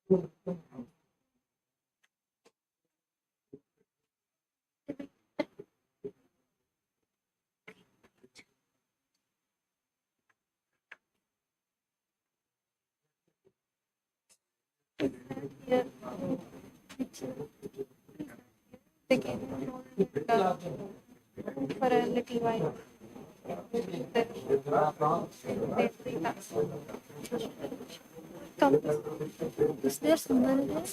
Here, it's they can hold for a little while. Come. Is there someone there?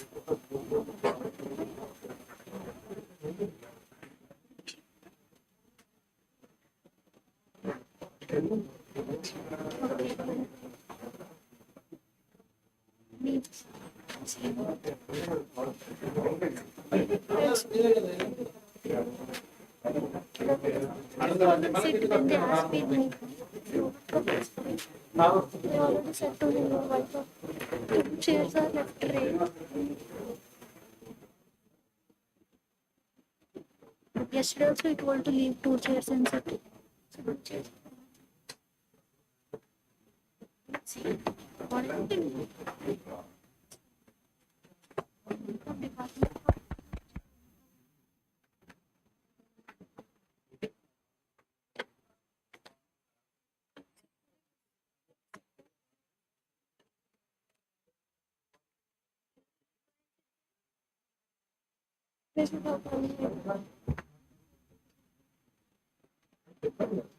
Sit when they ask me, they already said to me, why two chairs are left right. Yesterday also it told to leave two chairs and sit. So two chairs. Let's see. What is it?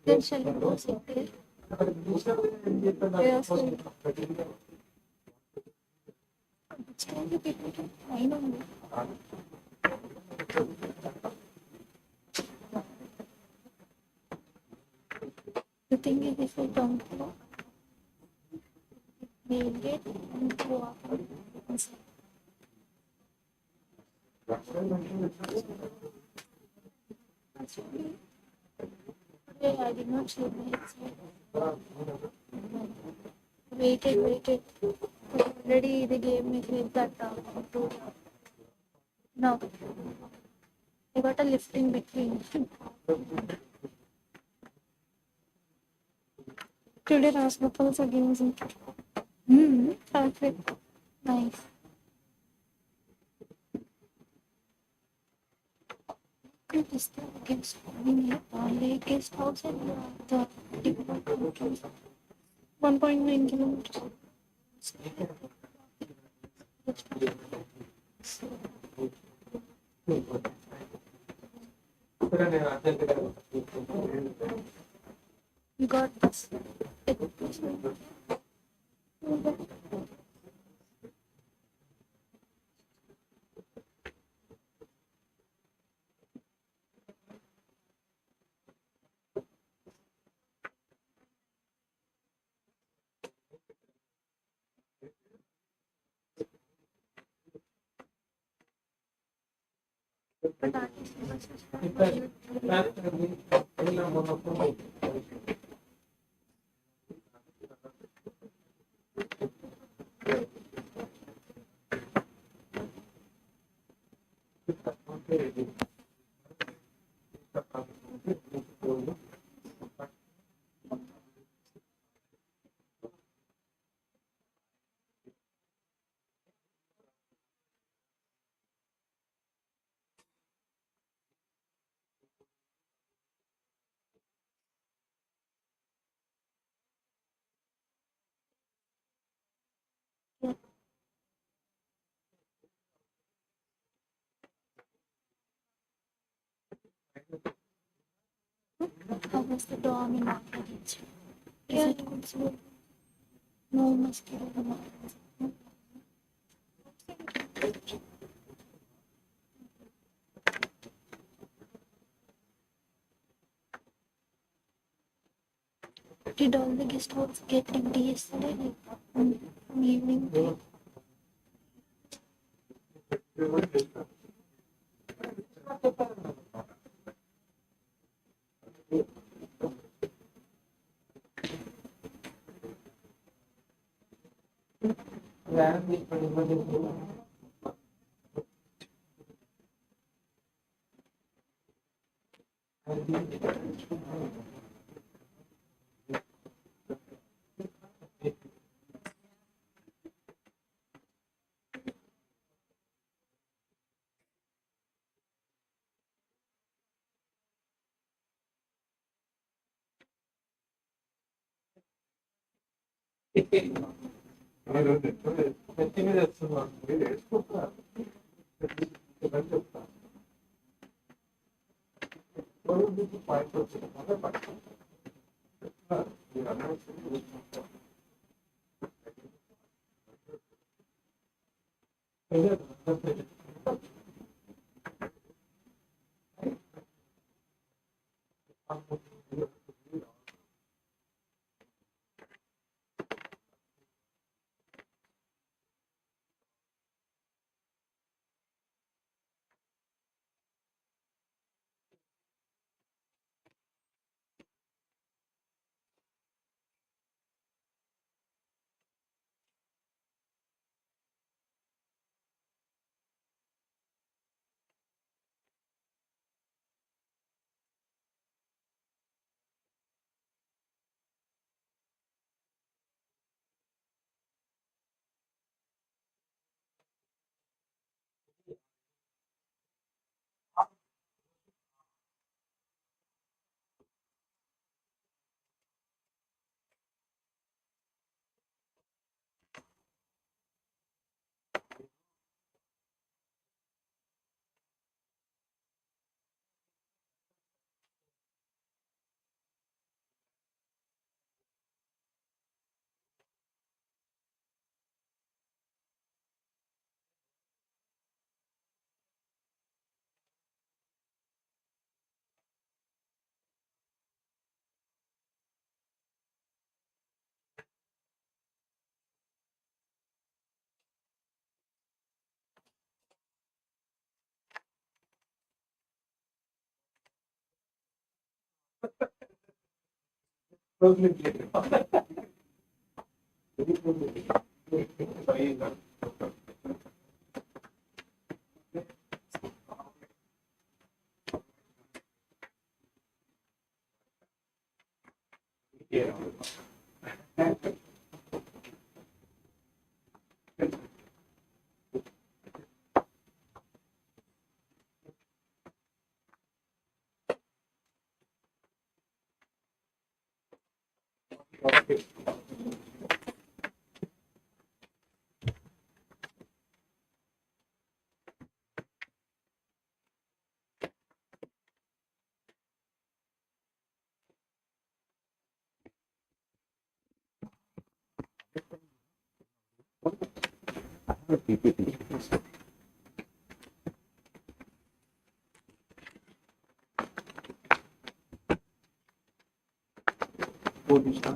Then shall we go sit there? Yes. It's time to get it. I know. The thing is, if I don't walk, we'll get and go up and see. Yeah, I did not shave my head. Waited. Already they gave me that to now. I got a lift in between. Today Rasgopals again, isn't it? Perfect. Nice. It is the guest guest house and the 1.9 kilometers. You got this. How was the dog in after it? Is it also no mosquito? Did all the guest houses get empty yesterday, like from evening to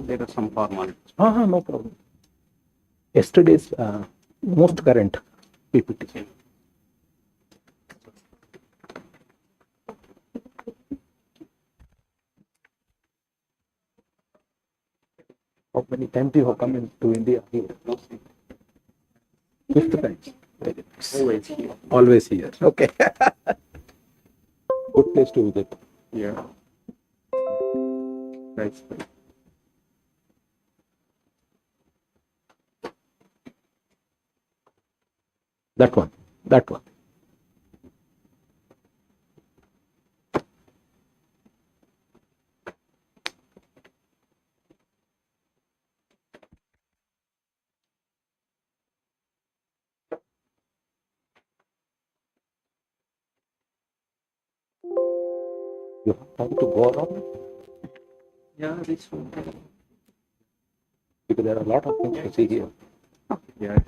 There are some formalities. No problem. Yesterday's most current PPT. How many times you have come into India here? Fifth time. Very nice. Always here. Always here. Okay. Good place to visit. Yeah. Nice. That one. That one. You have time to go around Yeah, this one. because there are a lot of things to see here. Yeah.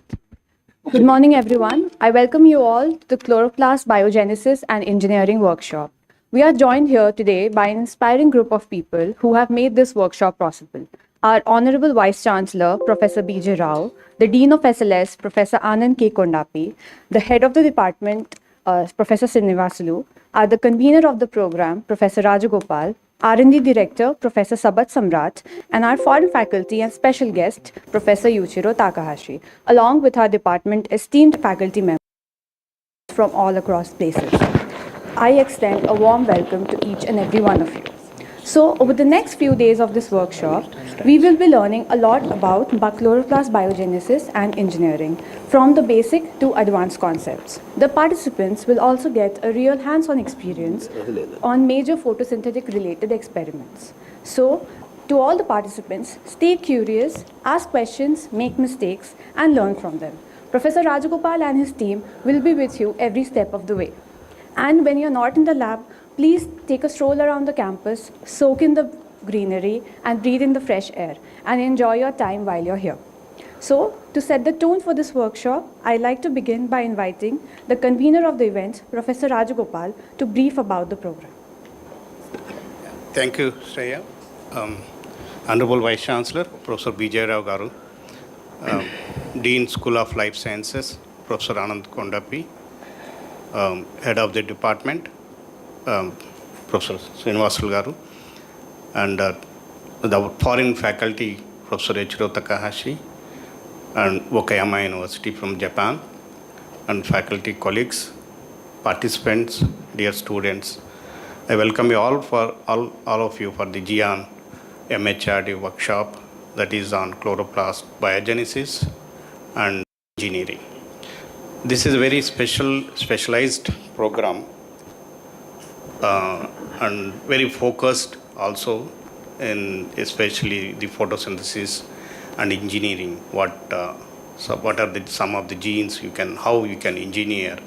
Good morning, everyone. I welcome you all to the Chloroplast Biogenesis and Engineering workshop. We are joined here today by an inspiring group of people who have made this workshop possible. Our Honorable Vice Chancellor, Professor B.J. Rao, the Dean of SLS, Professor Anand K. Kondapi, the Head of the Department, Professor Srinivasulu, are the convener of the program, Professor Rajagopal, R&D Director, Professor Sabat Samrat, and our foreign faculty and special guest, Professor Yuichiro Takahashi, along with our department esteemed faculty members from all across places. I extend a warm welcome to each and every one of you. So, over the next few days of this workshop, we will be learning a lot about chloroplast biogenesis and engineering, from the basic to advanced concepts. The participants will also get a real hands-on experience on major photosynthetic related experiments. So, To all the participants, stay curious, ask questions, make mistakes, and learn from them. Professor Rajagopal and his team will be with you every step of the way. And when you're not in the lab, please take a stroll around the campus, soak in the greenery, and breathe in the fresh air, and enjoy your time while you're here. So, to set the tone for this workshop, I'd like to begin by inviting the convener of the event, Professor Rajagopal, to brief about the program. Thank you, Shreya. Honorable Vice Chancellor, Professor B.J. Rao Garu, Dean, School of Life Sciences, Professor Anand Kondapi, Head of the Department, Professor Srinivasulu Garu, and the foreign faculty, Professor Ichiro Takahashi, and Wakayama University from Japan, and faculty colleagues, participants, dear students. I welcome you all of you for the GIAN MHRD workshop that is on chloroplast biogenesis and engineering. This is a very specialized program and very focused also in especially the photosynthesis and engineering. What are some of the genes how you can engineer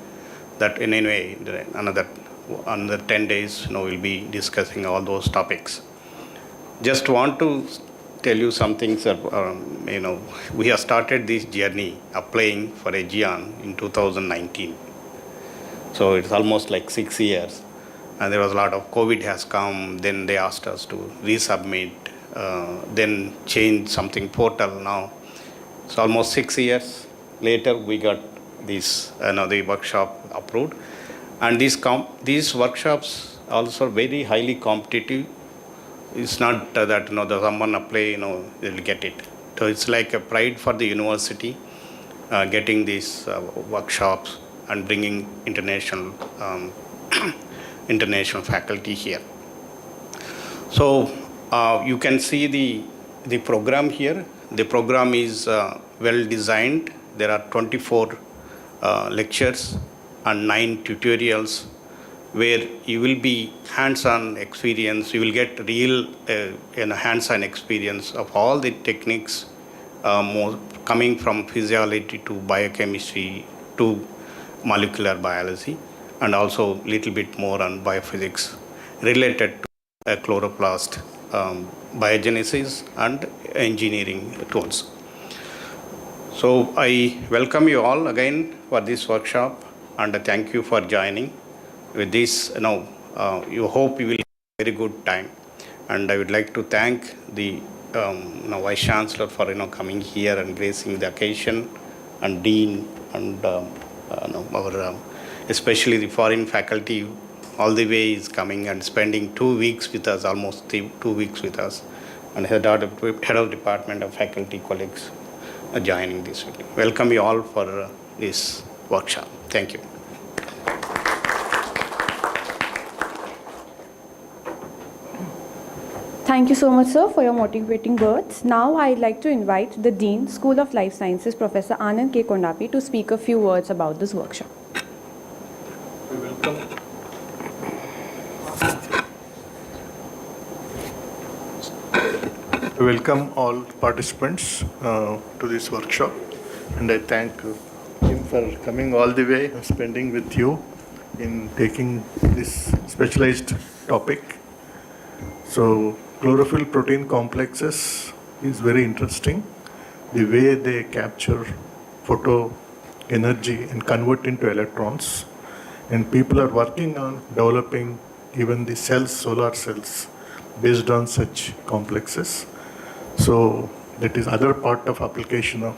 that in any way. Another 10 days, we'll be discussing all those topics. Just want to tell you some things that, we have started this journey applying for a GIAN in 2019. So it's almost like 6 years. And there was a lot of COVID has come, then they asked us to resubmit, then change something portal now. So almost 6 years later, we got this, the workshop approved. And these workshops also very highly competitive. It's not that someone apply, they'll get it. So it's like a pride for the university, getting these workshops and bringing international faculty here. So you can see the program here. The program is well designed. There are 24 lectures and 9 tutorials where you will be hands-on experience. You will get real hands-on experience of all the techniques coming from physiology to biochemistry to molecular biology, and also a little bit more on biophysics related to chloroplast biogenesis and engineering tools. So I welcome you all again for this workshop, and thank you for joining. With this, you hope you will have a very good time. And I would like to thank the Vice Chancellor for coming here and gracing the occasion, and Dean, and our especially the foreign faculty all the way is coming and spending 2 weeks with us, almost 2 weeks with us, and head of department of faculty colleagues joining this meeting. Welcome you all for this workshop. Thank you. Thank you so much, sir, for your motivating words. Now, I'd like to invite the Dean, School of Life Sciences, Professor Anand K. Kondapi, to speak a few words about this workshop. Welcome all participants to this workshop, and I thank him for coming all the way and spending with you in taking this specialized topic. So chlorophyll protein complexes is very interesting. The way they capture photo energy and convert into electrons, and people are working on developing even the cells, solar cells, based on such complexes. So that is other part of application of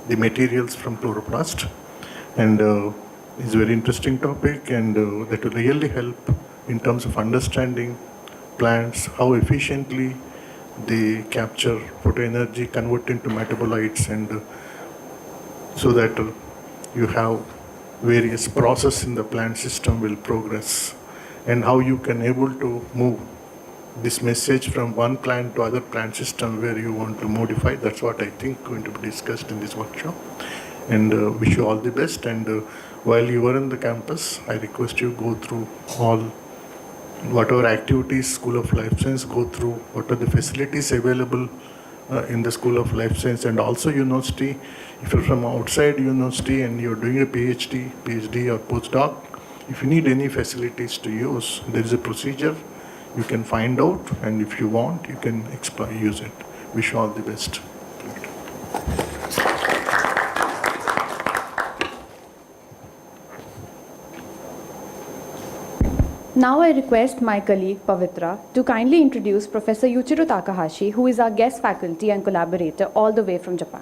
the materials from chloroplast, and it's a very interesting topic, and that will really help in terms of understanding plants, how efficiently they capture photoenergy, convert into metabolites, and so that you have various process in the plant system will progress, and how you can able to move this message from one plant to other plant system where you want to modify. That's what I think going to be discussed in this workshop, and wish you all the best. And while you are in the campus, I request you go through all whatever activities School of Life Science go through, what are the facilities available in the School of Life Science and also university. If you're from outside university and you're doing a PhD or postdoc, if you need any facilities to use, there is a procedure you can find out, and if you want, you can use it. Wish you all the best. Now I request my colleague Pavitra to kindly introduce Professor Yuichiro Takahashi, who is our guest faculty and collaborator all the way from Japan.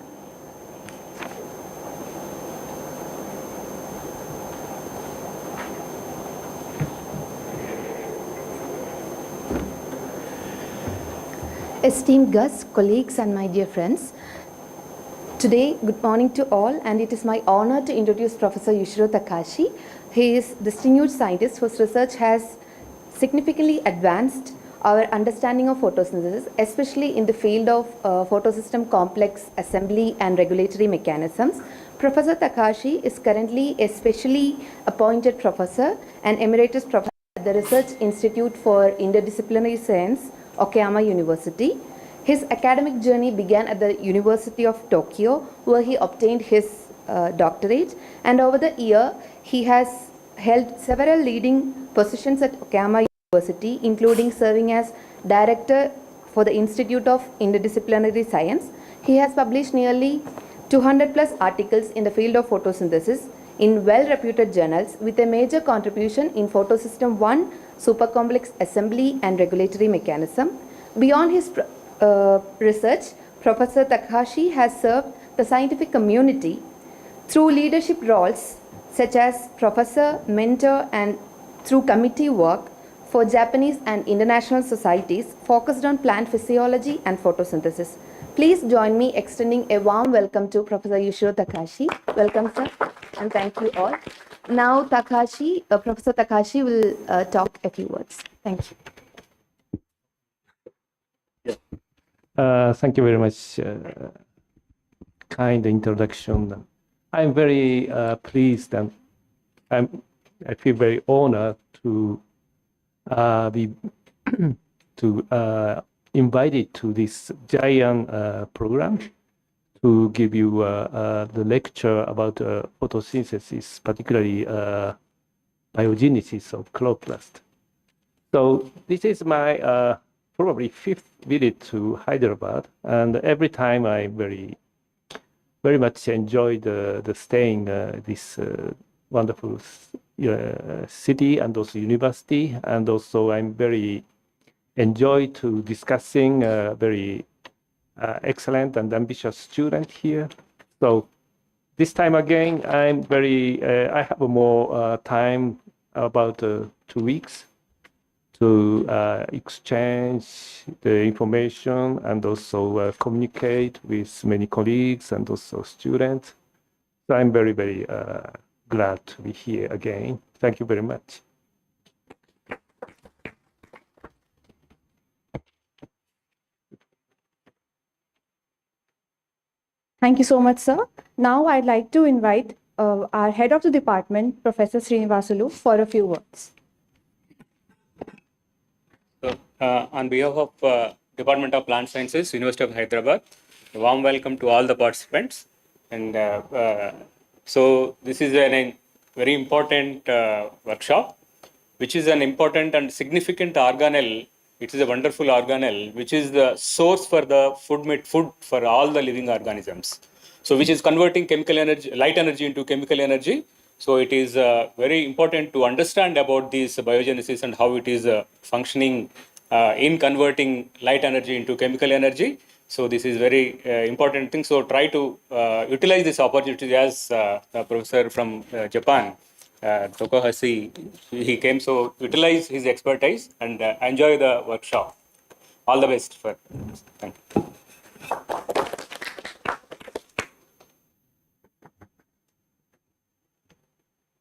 Esteemed guests, colleagues, and my dear friends, today, good morning to all, and it is my honor to introduce Professor Yuichiro Takahashi. He is a distinguished scientist whose research has significantly advanced our understanding of photosynthesis, especially in the field of photosystem complex assembly and regulatory mechanisms. Professor Takahashi is currently a specially appointed professor and emeritus professor at the Research Institute for Interdisciplinary Science, Okayama University. His academic journey began at the University of Tokyo, where he obtained his doctorate, and over the year he has held several leading positions at Okayama University, including serving as director for the Institute of Interdisciplinary Science. He has published nearly 200 plus articles in the field of photosynthesis in well-reputed journals, with a major contribution in photosystem 1, supercomplex assembly and regulatory mechanism. Beyond his research, Professor Takahashi has served the scientific community through leadership roles such as professor, mentor, and through committee work for Japanese and international societies focused on plant physiology and photosynthesis. Please join me extending a warm welcome to Professor Yuichiro Takahashi. Welcome, sir, and thank you all. Now, Professor Takahashi will talk a few words. Thank you. Thank you very much. Kind introduction. I'm very pleased and I feel very honored to be invited to this GIAN program to give you the lecture about photosynthesis, particularly biogenesis of chloroplast. So this is my probably fifth visit to Hyderabad, and every time I very much enjoy the staying this wonderful city and also university, and also I'm very enjoy to discussing very excellent and ambitious student here. So this time again, I'm very I have more time, about 2 weeks, to exchange the information and also communicate with many colleagues and also students. So I'm very glad to be here again. Thank you very much. Thank you so much, sir. Now I'd like to invite our head of the department, Professor Srinivasulu, for a few words. So, on behalf of Department of Plant Sciences, University of Hyderabad, a warm welcome to all the participants. And so this is a very important workshop, which is an important and significant organelle. It is a wonderful organelle, which is the source for the food for all the living organisms. So which is converting chemical energy, light energy into chemical energy. So it is very important to understand about this biogenesis and how it is functioning in converting light energy into chemical energy. So this is very important thing. So try to utilize this opportunity, as a professor from Japan, Takahashi, he came. So utilize his expertise and enjoy the workshop. All the best for this. Thank you.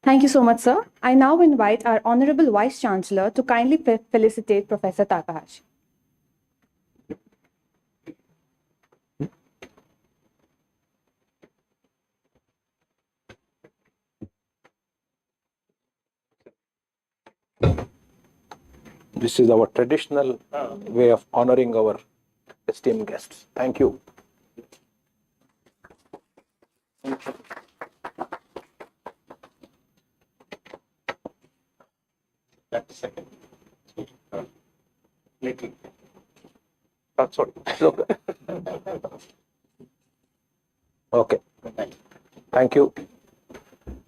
Thank you so much, sir. I now invite our Honorable Vice Chancellor to kindly felicitate Professor Takahashi. This is our traditional way of honoring our esteemed guests. Thank you. That's second. Little. Oh, sorry. Okay. Okay. Thank you.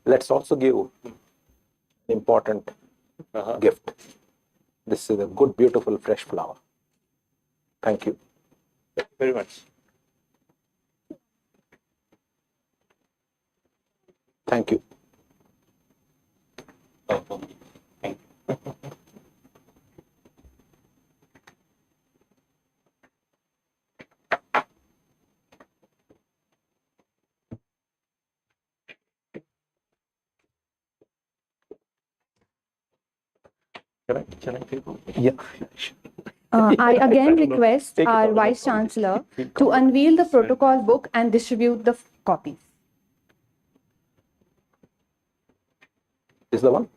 Let's also give an important gift. This is a good, beautiful, fresh flower. Thank you. Very much. Thank you. Thank you. Can I take one? Yeah. Sure. I again request Take it our out. Vice Chancellor to unveil the protocol book and distribute the copies. Is the one?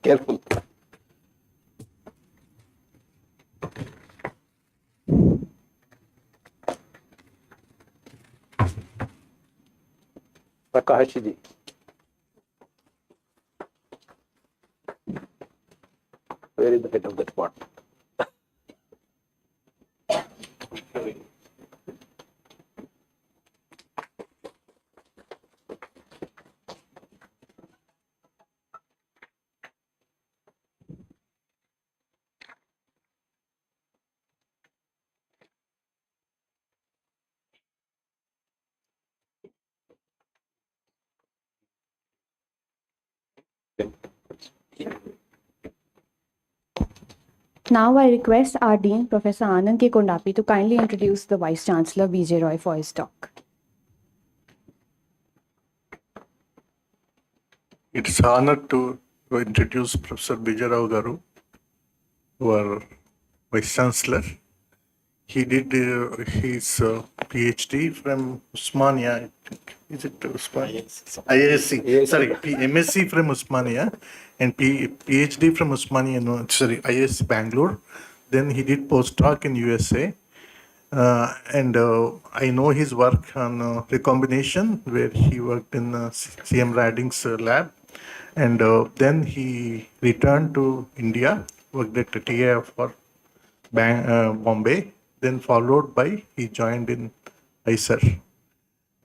Careful. Takahashi ji. Where is the head of that part? Now I request our Dean, Professor Anand K. Kondapi, to kindly introduce the Vice Chancellor, B.J. Roy, for his talk. It is an honor to introduce Professor Bijay Rao Garu, our Vice Chancellor. He did his PhD from Usmania, I think. Is it Usmania? IISc. Sorry, MSc from Usmania and PhD from Usmania, no, sorry, IISc Bangalore. Then he did postdoc in USA. And I know his work on recombination, where he worked in CM Rading's lab. And then he returned to India, worked at TIA for Bombay, then followed by he joined in ICER.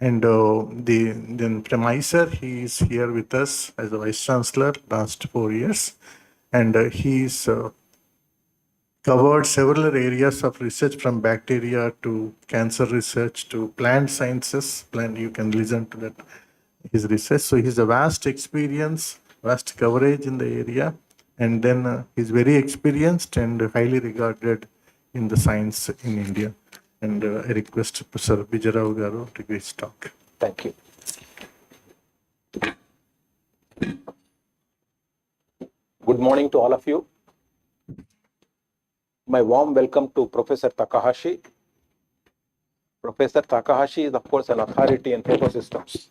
And then from ICER, he is here with us as a Vice Chancellor last 4 years. And he's covered several areas of research from bacteria to cancer research to plant sciences. You can listen to that, his research. So he's a vast experience, vast coverage in the area. And then he's very experienced and highly regarded in the science in India. And I request Professor Bijay Rao Garu to give his talk. Thank you. Good morning to all of you. My warm welcome to Professor Takahashi. Professor Takahashi is, of course, an authority in photosystems.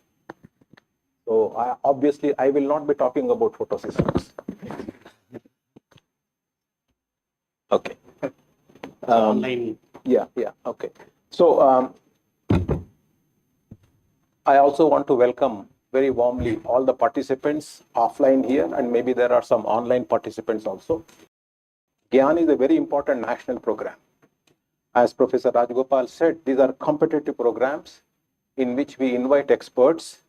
So obviously, I will not be talking about photosystems. Okay. Online. Yeah, okay. So I also want to welcome very warmly all the participants offline here, and maybe there are some online participants also. GIAN is a very important national program. As Professor Rajgopal said, these are competitive programs in which we invite experts,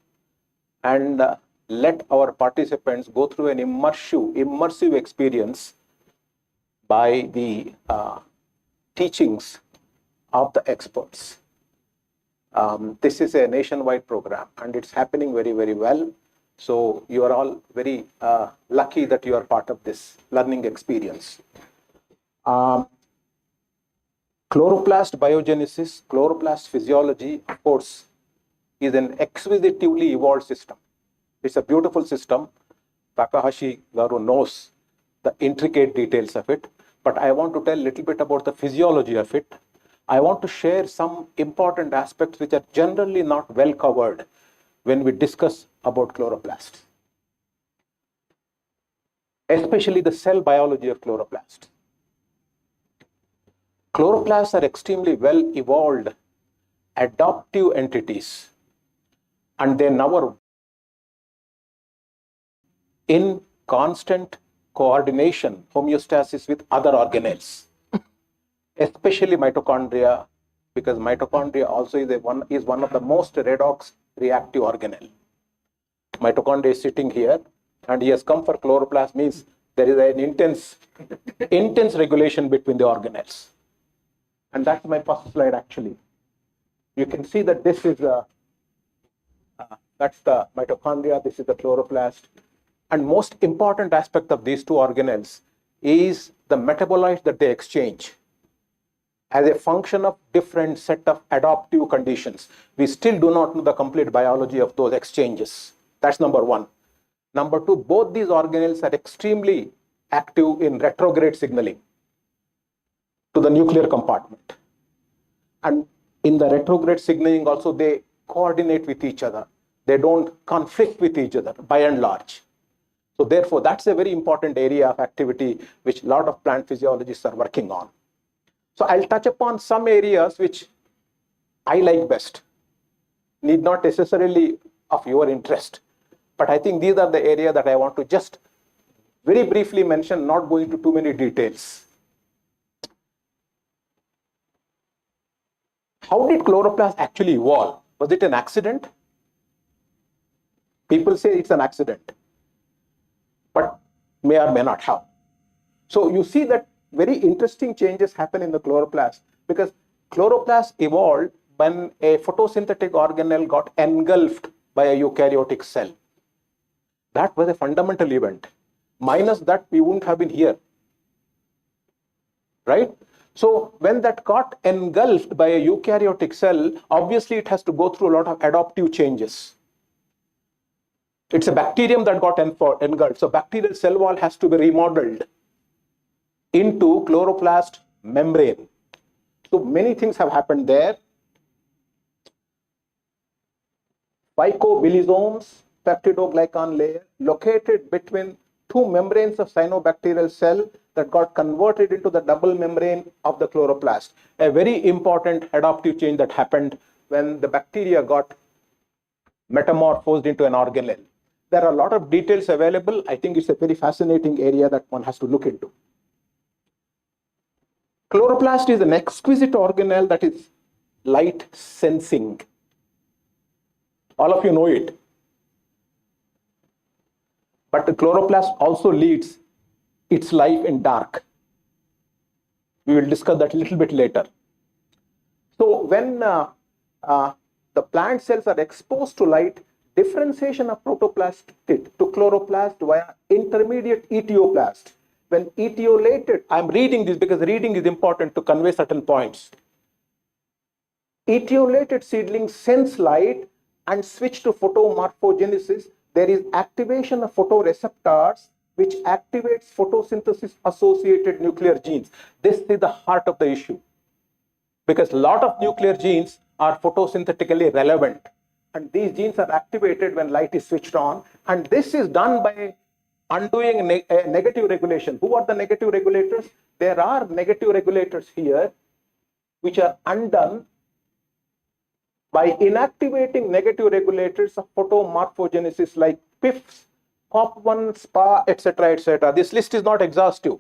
and let our participants go through an immersive experience by the teachings of the experts. This is a nationwide program and it's happening very, very well. So you are all very lucky that you are part of this learning experience. Chloroplast biogenesis, chloroplast physiology, of course, is an exquisitely evolved system. It's a beautiful system. Takahashi Garu knows the intricate details of it, but I want to tell a little bit about the physiology of it. I want to share some important aspects which are generally not well covered when we discuss about chloroplasts, especially the cell biology of chloroplasts. Chloroplasts are extremely well evolved adaptive entities, and they now are in constant coordination, homeostasis with other organelles, especially mitochondria, because mitochondria also is one of the most redox reactive organelle. Mitochondria is sitting here, and he has come for chloroplast, means there is an intense regulation between the organelles. And that's my first slide actually. You can see that this is that's the mitochondria, this is the chloroplast. And most important aspect of these two organelles is the metabolites that they exchange as a function of different set of adaptive conditions. We still do not know the complete biology of those exchanges. That's number one. Number two, both these organelles are extremely active in retrograde signaling to the nuclear compartment. And in the retrograde signaling also, they coordinate with each other. They don't conflict with each other by and large. So therefore, that's a very important area of activity which a lot of plant physiologists are working on. So I'll touch upon some areas which I like best, need not necessarily of your interest, but I think these are the areas that I want to just very briefly mention, not go into too many details. How did chloroplast actually evolve? Was it an accident? People say it's an accident, but may or may not have. So you see that very interesting changes happen in the chloroplast, because chloroplast evolved when a photosynthetic organelle got engulfed by a eukaryotic cell. That was a fundamental event. Minus that, we wouldn't have been here, right? So when that got engulfed by a eukaryotic cell, obviously it has to go through a lot of adaptive changes. It's a bacterium that got engulfed. So bacterial cell wall has to be remodeled into chloroplast membrane. So many things have happened there. Phycobilisomes, peptidoglycan layer, located between two membranes of cyanobacterial cell that got converted into the double membrane of the chloroplast. A very important adaptive change that happened when the bacteria got metamorphosed into an organelle. There are a lot of details available. I think it's a very fascinating area that one has to look into. Chloroplast is an exquisite organelle that is light sensing. All of you know it. But the chloroplast also leads its life in dark. We will discuss that a little bit later. So when the plant cells are exposed to light, differentiation of protoplast to chloroplast via intermediate etioplast. When etiolated, I'm reading this because reading is important to convey certain points. Etiolated seedlings sense light and switch to photomorphogenesis. There is activation of photoreceptors which activates photosynthesis associated nuclear genes. This is the heart of the issue, because a lot of nuclear genes are photosynthetically relevant, and these genes are activated when light is switched on, and this is done by undoing negative regulation. Who are the negative regulators? There are negative regulators here which are undone by inactivating negative regulators of photomorphogenesis like PIFs, COP1, SPA, etc., etc. This list is not exhaustive.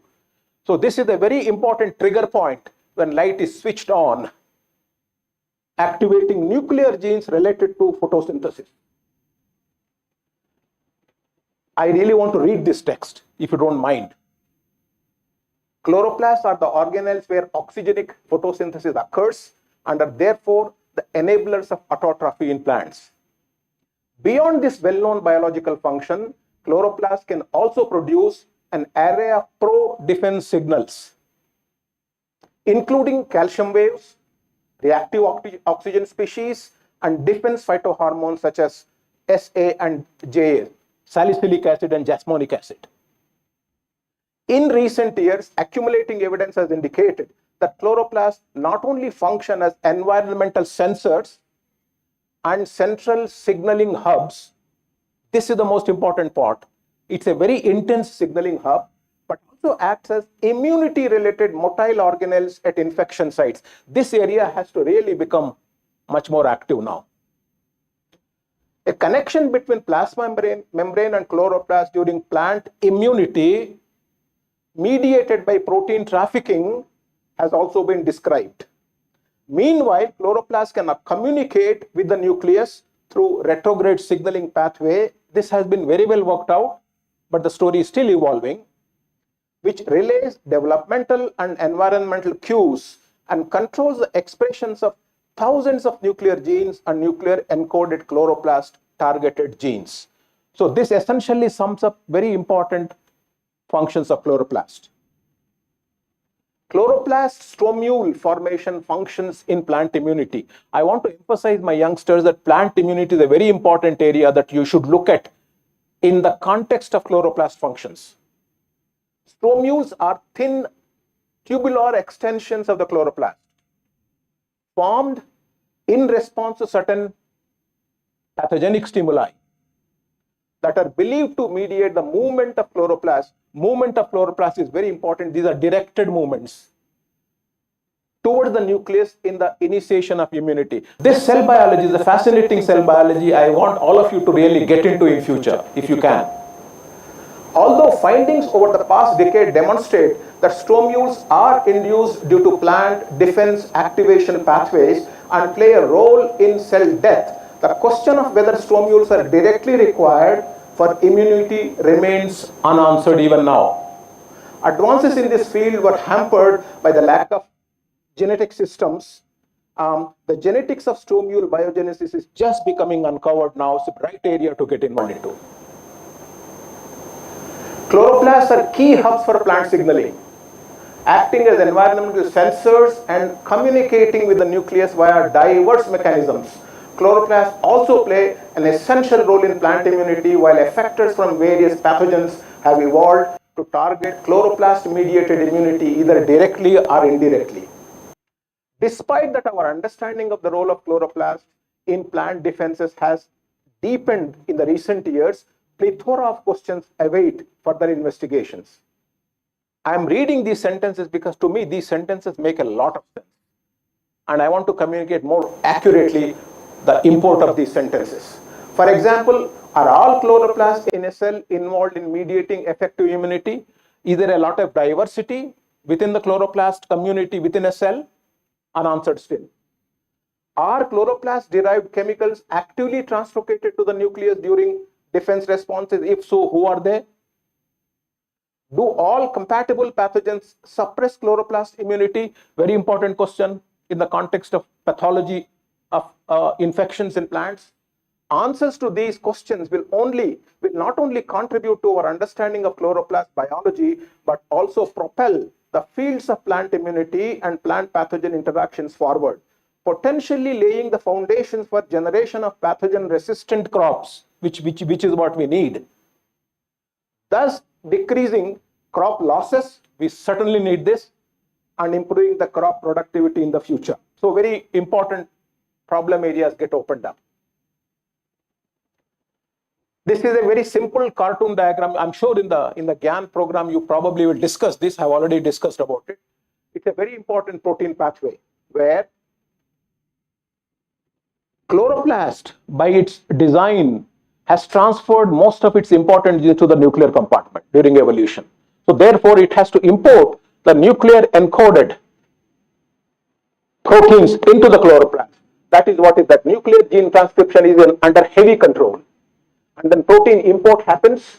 So this is a very important trigger point when light is switched on, activating nuclear genes related to photosynthesis. I really want to read this text, if you don't mind. Chloroplasts are the organelles where oxygenic photosynthesis occurs and are therefore the enablers of autotrophy in plants. Beyond this well-known biological function, chloroplasts can also produce an array of pro-defense signals, including calcium waves, reactive oxygen species, and defense phytohormones such as SA and JA, salicylic acid and jasmonic acid. In recent years, accumulating evidence has indicated that chloroplasts not only function as environmental sensors and central signaling hubs. This is the most important part. It's a very intense signaling hub, but also acts as immunity-related motile organelles at infection sites. This area has to really become much more active now. A connection between plasma membrane and chloroplast during plant immunity mediated by protein trafficking has also been described. Meanwhile, chloroplasts can communicate with the nucleus through retrograde signaling pathway. This has been very well worked out, but the story is still evolving, which relays developmental and environmental cues and controls the expressions of thousands of nuclear genes and nuclear encoded chloroplast targeted genes. So this essentially sums up very important functions of chloroplast. Chloroplast stromule formation functions in plant immunity. I want to emphasize my youngsters that plant immunity is a very important area that you should look at in the context of chloroplast functions. Stromules are thin tubular extensions of the chloroplast formed in response to certain pathogenic stimuli that are believed to mediate the movement of chloroplast. Movement of chloroplast is very important. These are directed movements towards the nucleus in the initiation of immunity. This cell biology is a fascinating cell biology. I want all of you to really get into in future, if you can. Although findings over the past decade demonstrate that stromules are induced due to plant defense activation pathways and play a role in cell death, the question of whether stromules are directly required for immunity remains unanswered even now. Advances in this field were hampered by the lack of genetic systems. The genetics of stromule biogenesis is just becoming uncovered now. It's a bright area to get involved into. Chloroplasts are key hubs for plant signaling, acting as environmental sensors and communicating with the nucleus via diverse mechanisms. Chloroplasts also play an essential role in plant immunity, while effectors from various pathogens have evolved to target chloroplast-mediated immunity either directly or indirectly. Despite that, our understanding of the role of chloroplast in plant defenses has deepened in the recent years. Plethora of questions await further investigations. I am reading these sentences because to me these sentences make a lot of sense, and I want to communicate more accurately the import of these sentences. For example, are all chloroplasts in a cell involved in mediating effective immunity? Is there a lot of diversity within the chloroplast community within a cell? Unanswered still. Are chloroplast-derived chemicals actively translocated to the nucleus during defense responses? If so, who are they? Do all compatible pathogens suppress chloroplast immunity? Very important question in the context of pathology of infections in plants. Answers to these questions will not only contribute to our understanding of chloroplast biology, but also propel the fields of plant immunity and plant pathogen interactions forward, potentially laying the foundations for generation of pathogen resistant crops, which is what we need. Thus decreasing crop losses, we certainly need this, and improving the crop productivity in the future. So very important problem areas get opened up. This is a very simple cartoon diagram. I'm sure in the GIAN program you probably will discuss this. I've already discussed about it. It's a very important protein pathway where chloroplast, by its design, has transferred most of its important genes to the nuclear compartment during evolution. So therefore, it has to import the nuclear encoded proteins into the chloroplast. That is what is that nuclear gene transcription is under heavy control. And then protein import happens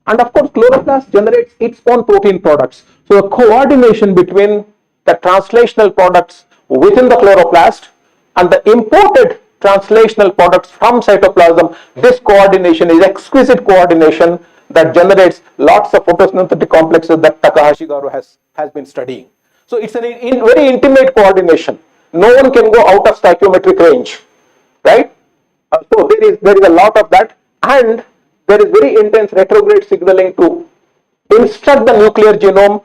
And of course, chloroplast generates its own protein products. So the coordination between the translational products within the chloroplast and the imported translational products from cytoplasm, this coordination is exquisite coordination that generates lots of photosynthetic complexes that Takahashi Garu has been studying. So it's a very intimate coordination. No one can go out of stoichiometric range, right? So there is a lot of that, and there is very intense retrograde signaling to instruct the nuclear genome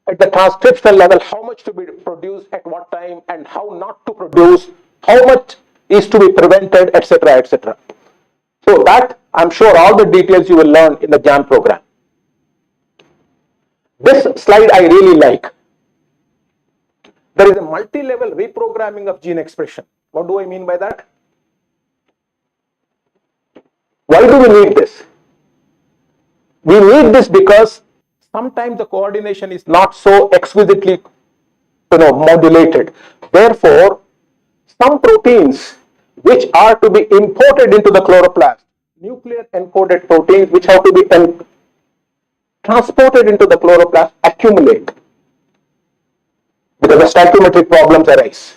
at the transcriptional level, how much to be produced at what time and how not to produce, how much is to be prevented, etc., etc. So that I'm sure all the details you will learn in the GIAN program. This slide I really like. There is a multi-level reprogramming of gene expression. What do I mean by that? Why do we need this? We need this because sometimes the coordination is not so exquisitely modulated. Therefore, some proteins which are to be imported into the chloroplast, nuclear encoded proteins which have to be transported into the chloroplast, accumulate because the stoichiometric problems arise.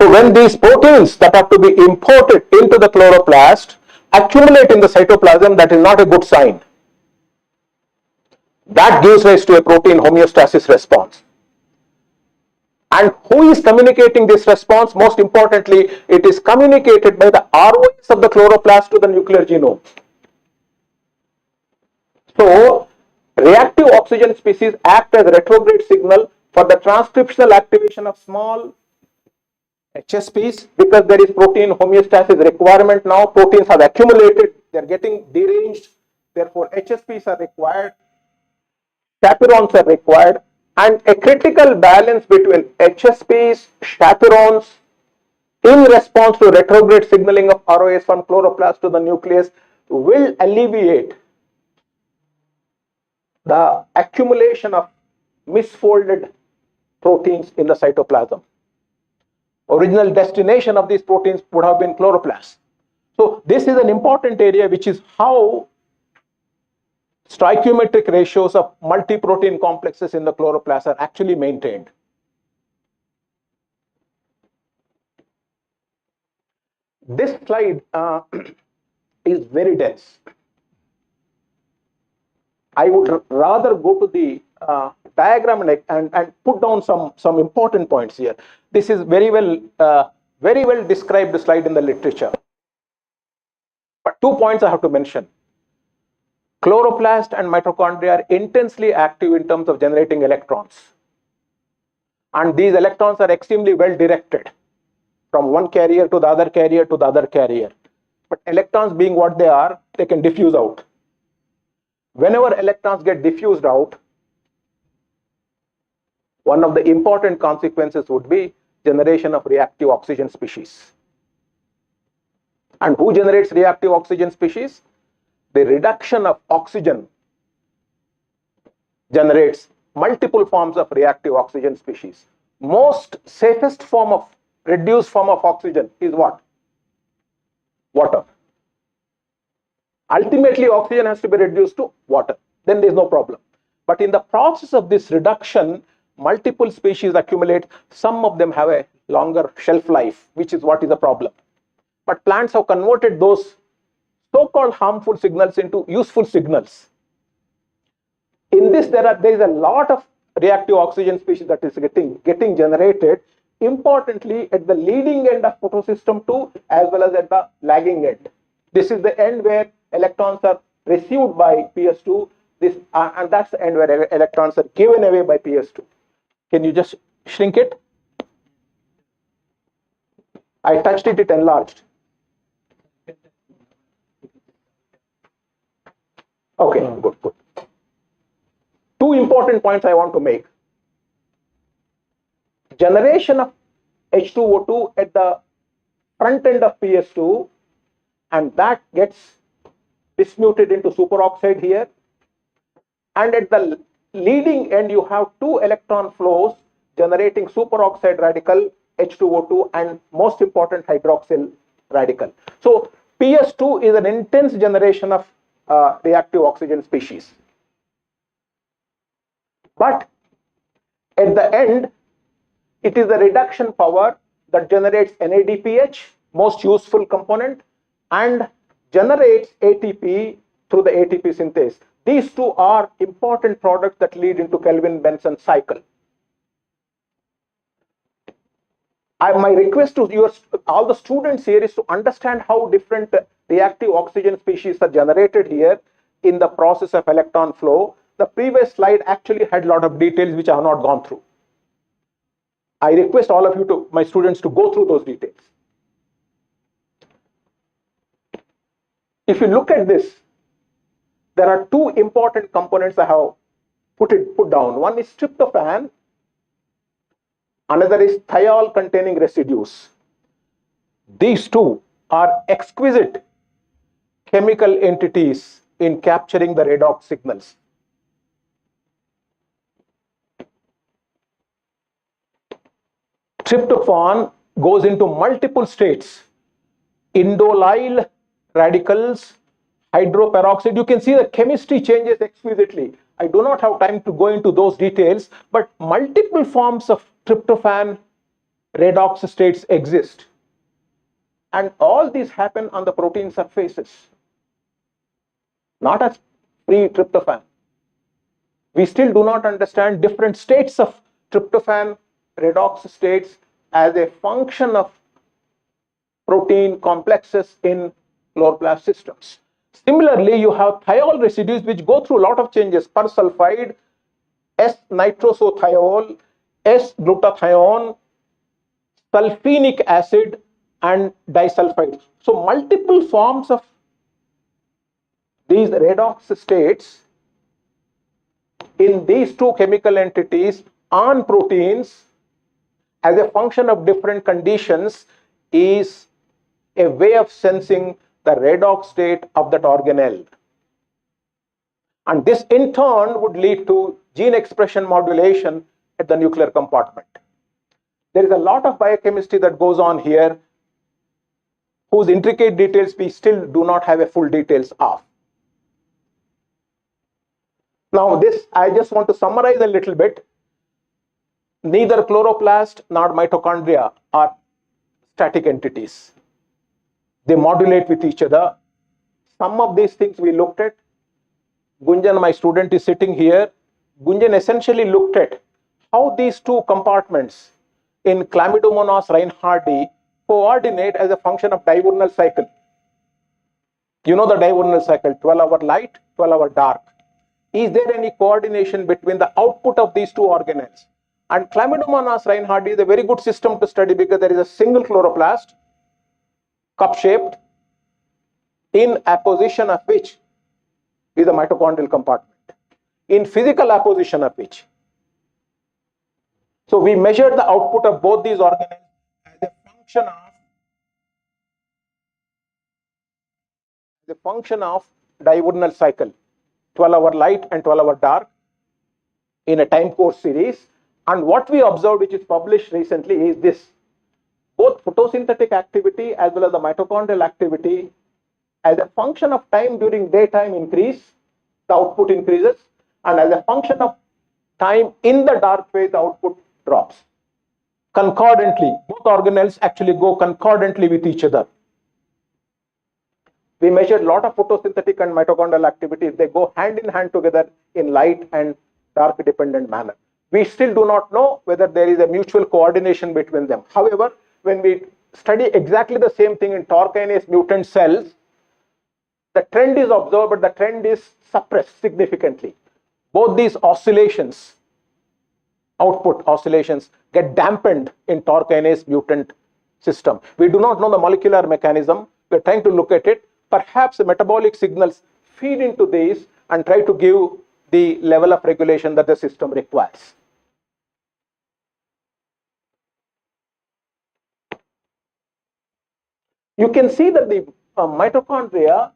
So when these proteins that have to be imported into the chloroplast accumulate in the cytoplasm, that is not a good sign. That gives rise to a protein homeostasis response. And who is communicating this response? Most importantly, it is communicated by the ROS of the chloroplast to the nuclear genome. So, reactive oxygen species act as retrograde signal for the transcriptional activation of small HSPs because there is protein homeostasis requirement now. Proteins have accumulated, they are getting deranged, therefore HSPs are required, chaperones are required, and a critical balance between HSPs, chaperones in response to retrograde signaling of ROS from chloroplast to the nucleus will alleviate the accumulation of misfolded proteins in the cytoplasm. Original destination of these proteins would have been chloroplast. So this is an important area, which is how stoichiometric ratios of multi-protein complexes in the chloroplast are actually maintained. This slide is very dense. I would rather go to the diagram and put down some important points here. This is very well described slide in the literature. But 2 points I have to mention. Chloroplast and mitochondria are intensely active in terms of generating electrons. And these electrons are extremely well directed from one carrier to the other carrier to the other carrier. But electrons being what they are, they can diffuse out. Whenever electrons get diffused out, one of the important consequences would be generation of reactive oxygen species. And who generates reactive oxygen species? The reduction of oxygen generates multiple forms of reactive oxygen species. Most safest form of reduced form of oxygen is what? Water. Ultimately, oxygen has to be reduced to water. Then there is no problem. But in the process of this reduction, multiple species accumulate. Some of them have a longer shelf life, which is what is the problem. But plants have converted those so-called harmful signals into useful signals. In this, there is a lot of reactive oxygen species that is getting generated, importantly at the leading end of photosystem 2 as well as at the lagging end. This is the end where electrons are received by PS2, and that's the end where electrons are given away by PS2. Can you just shrink it? I touched it, it enlarged. Okay, good. 2 important points I want to make. Generation of H2O2 at the front end of PS2, and that gets dismuted into superoxide here. And at the leading end, you have 2 electron flows generating superoxide radical H2O2 and most important hydroxyl radical. So PS2 is an intense generation of reactive oxygen species. But at the end, it is the reduction power that generates NADPH, most useful component, and generates ATP through the ATP synthase. These two are important products that lead into Kelvin-Benson cycle. My request to all the students here is to understand how different reactive oxygen species are generated here in the process of electron flow. The previous slide actually had a lot of details which I have not gone through. I request all of you, my students, to go through those details. If you look at this, there are two important components I have put down. One is tryptophan, another is thiol containing residues. These two are exquisite chemical entities in capturing the redox signals. Tryptophan goes into multiple states: indolyl radicals, hydroperoxide. You can see the chemistry changes exquisitely. I do not have time to go into those details, but multiple forms of tryptophan redox states exist. And all these happen on the protein surfaces, not as free tryptophan. We still do not understand different states of tryptophan redox states as a function of protein complexes in chloroplast systems. Similarly, you have thiol residues which go through a lot of changes: persulfide, S-nitrosothiol, S-glutathione, sulfenic acid, and disulfide. So multiple forms of these redox states in these two chemical entities on proteins as a function of different conditions is a way of sensing the redox state of that organelle. And this in turn would lead to gene expression modulation at the nuclear compartment. There is a lot of biochemistry that goes on here whose intricate details we still do not have a full details of. Now this, I just want to summarize a little bit. Neither chloroplast nor mitochondria are static entities. They modulate with each other. Some of these things we looked at. Gunjan, my student, is sitting here. Gunjan essentially looked at how these two compartments in Chlamydomonas reinhardti coordinate as a function of diurnal cycle. You know the diurnal cycle, 12-hour light, 12-hour dark. Is there any coordination between the output of these two organelles? And Chlamydomonas reinhardti is a very good system to study because there is a single chloroplast, cup-shaped, in apposition of which is the mitochondrial compartment, in physical apposition of which. So we measured the output of both these organelles as a function of diurnal cycle, 12-hour light and 12-hour dark, in a time course series. And what we observed, which is published recently, is this: both photosynthetic activity as well as the mitochondrial activity, as a function of time during daytime increase, the output increases, and as a function of time in the dark phase, the output drops. Concordantly, both organelles actually go concordantly with each other. We measured a lot of photosynthetic and mitochondrial activities. They go hand in hand together in light and dark dependent manner. We still do not know whether there is a mutual coordination between them. However, when we study exactly the same thing in TOR kinase mutant cells, the trend is observed, but the trend is suppressed significantly. Both these oscillations, output oscillations, get dampened in TOR kinase mutant system. We do not know the molecular mechanism. We are trying to look at it. Perhaps the metabolic signals feed into these and try to give the level of regulation that the system requires. You can see that the mitochondria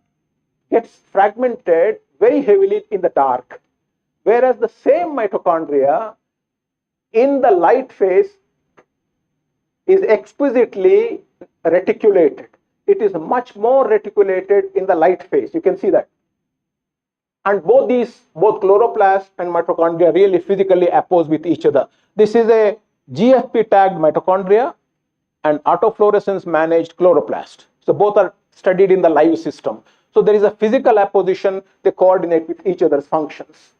gets fragmented very heavily in the dark, whereas the same mitochondria in the light phase is exquisitely reticulated. It is much more reticulated in the light phase. You can see that. And both chloroplast and mitochondria really physically oppose with each other. This is a GFP tagged mitochondria and autofluorescence managed chloroplast. So both are studied in the live system. So there is a physical opposition, they coordinate with each other's functions.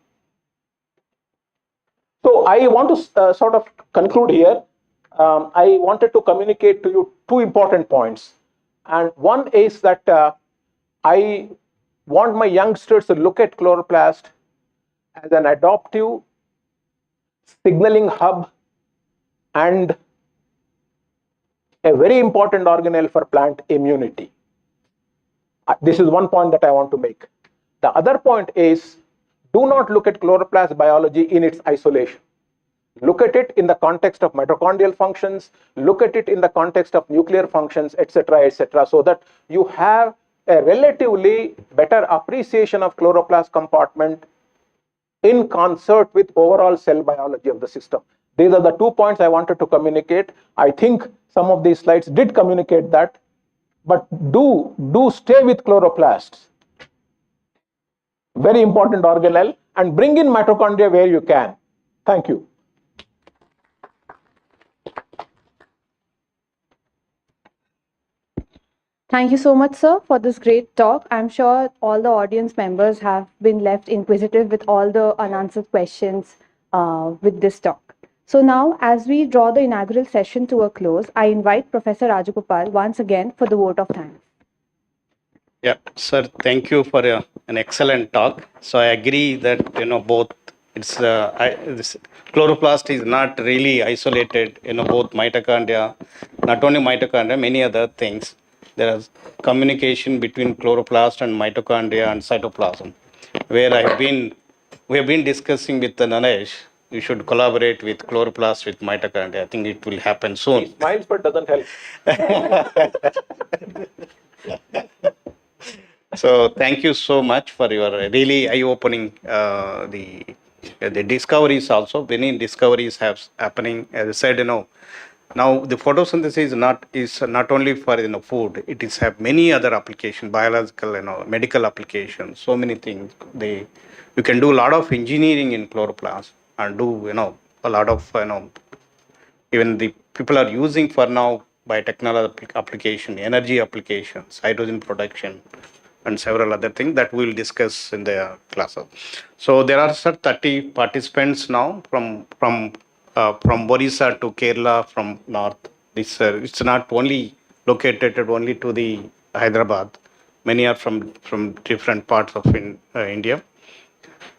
So I want to sort of conclude here. I wanted to communicate to you two important points. And one is that I want my youngsters to look at chloroplast as an adaptive signaling hub and a very important organelle for plant immunity. This is one point that I want to make. The other point is, do not look at chloroplast biology in its isolation. Look at it in the context of mitochondrial functions, look at it in the context of nuclear functions, etc., so that you have a relatively better appreciation of chloroplast compartment in concert with overall cell biology of the system. These are the 2 points I wanted to communicate. I think some of these slides did communicate that, but do stay with chloroplasts. Very important organelle, and bring in mitochondria where you can. Thank you. Thank you so much, sir, for this great talk. I'm sure all the audience members have been left inquisitive with all the unanswered questions with this talk. So now, as we draw the inaugural session to a close, I invite Professor Rajagopal once again for the vote of thanks. Yeah, sir, thank you for an excellent talk. So I agree that, both this chloroplast is not really isolated, both mitochondria, not only mitochondria, many other things. There is communication between chloroplast and mitochondria and cytoplasm, where we have been discussing with Nanesh. You should collaborate with chloroplast with mitochondria. I think it will happen soon. He smiles but doesn't help. So thank you so much for your really eye-opening the discoveries also. Many discoveries have happening. As I said, now the photosynthesis is not only for food. It is have many other applications, biological, medical applications. So many things. You can do a lot of engineering in chloroplast and do a lot of even the people are using for now biotechnology application, energy applications, hydrogen production, and several other things that we'll discuss in the class. So there are 30 participants now from Orissa to Kerala from north. This it's not only located only to the Hyderabad. Many are from different parts of India.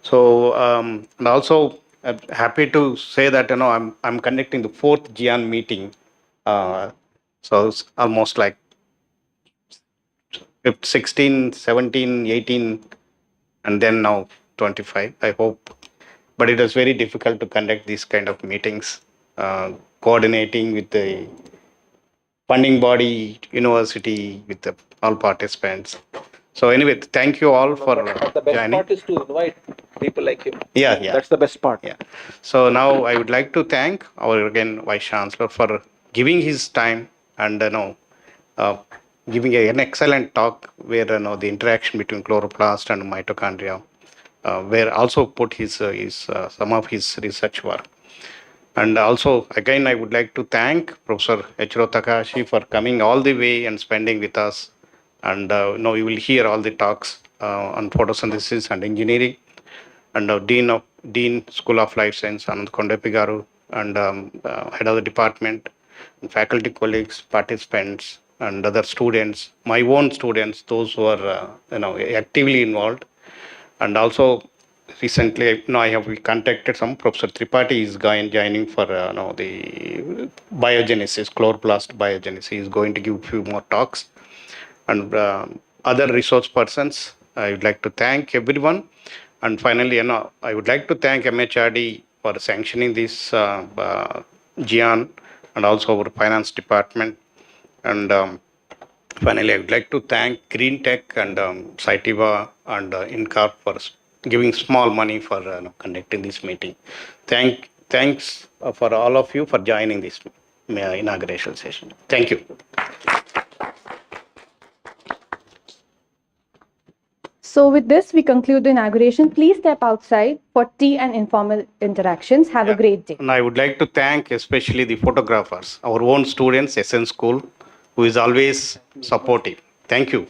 So and also I'm happy to say that I'm conducting the 4th GIAN meeting. So it's almost like 16, 17, 18, and then now 25, I hope. But it was very difficult to conduct these kind of meetings, coordinating with the funding body, university, with all participants. So anyway, thank you all for the best joining. part is to invite people like him. Yeah. That's the best part. Yeah. So now I would like to thank our again Vice Chancellor for giving his time and giving an excellent talk where the interaction between chloroplast and mitochondria, where also put his some of his research work. And also again I would like to thank Professor Yujiro Takahashi for coming all the way and spending with us. And you will hear all the talks on photosynthesis and engineering. And Dean School of Life Science Anand Kondepi Garu, and head of the department, and faculty colleagues, participants, and other students, my own students, those who are actively involved. And also recently I have contacted some Professor Tripathi is joining for the biogenesis, chloroplast biogenesis. He is going to give a few more talks. And other resource persons, I would like to thank everyone. And finally, I would like to thank MHRD for sanctioning this GIAN, and also our finance department. And finally, I would like to thank Green Tech and Cytiva and INCORP for giving small money for conducting this meeting. Thanks for all of you for joining this inauguration session. Thank you. So with this, we conclude the inauguration. Please step outside for tea and informal interactions. Have a great day. And I would like to thank especially the photographers, our own students, SN School, who is always supportive. Thank you.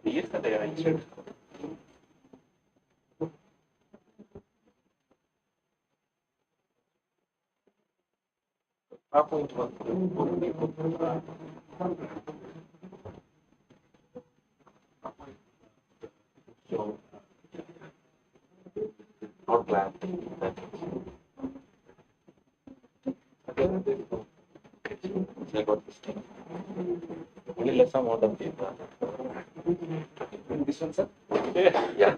Yesterday I checked. So, not glad. I got this thing. Only less amount of data. This one, sir? Yeah.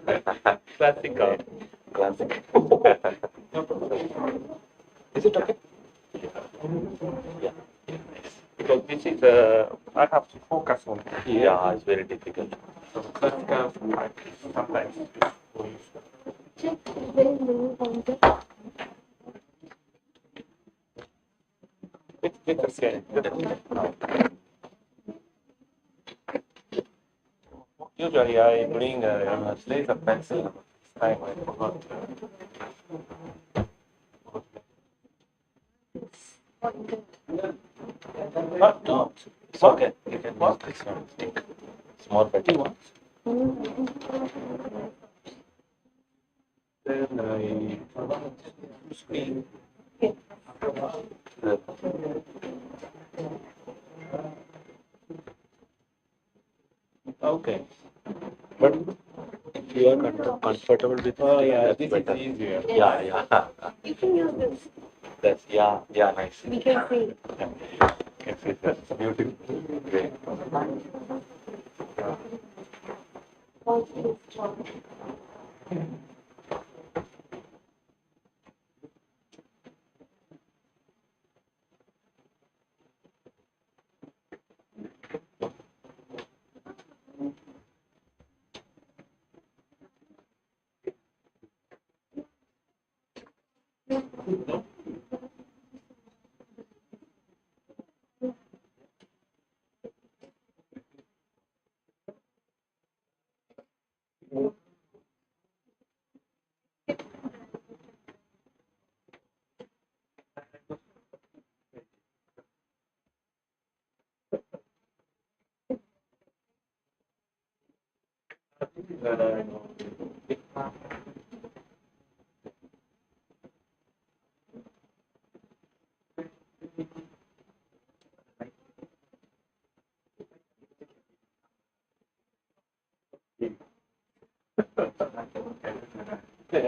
Classic car. Classic. Is it okay? Yeah. Because this is I have to focus on here. Yeah, it's very difficult. So classic car, sometimes. Check where is the pointer. It's okay. Usually I bring a laser pencil. This time I forgot. Pointer. But no, it's okay. You can use this one stick. It's more better. Then I screen. Okay. But if you are comfortable with this better. Is easier. Yeah, yeah. You can use this. That's nice. We can see. Can see that's beautiful. Great. Also strong.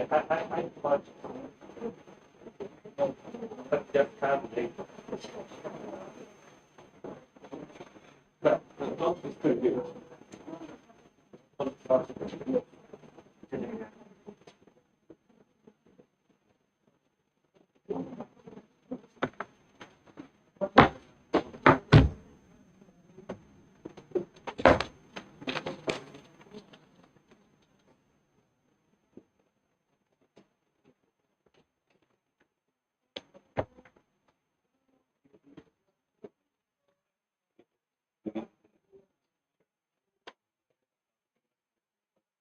I thought but just have the top is pretty good.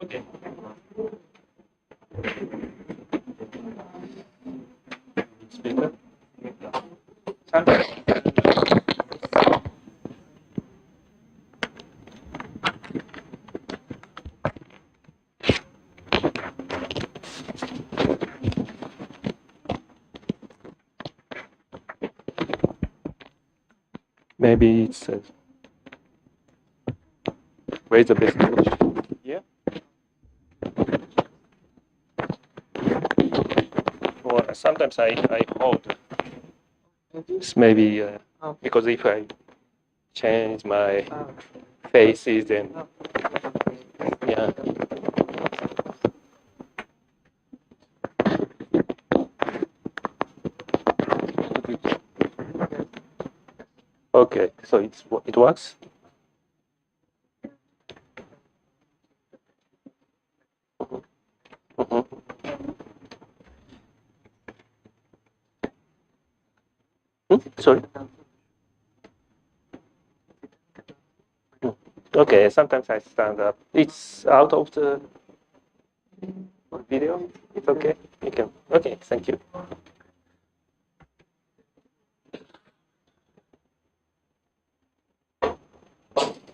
Okay. Speaker. Maybe it's where's the best position? Yeah. Or sometimes I hold. It's maybe because if I change my faces, then yeah. Okay, so it works. Mhm. Sorry. Okay, sometimes I stand up. It's out of the video. It's okay. You can. Okay, thank you.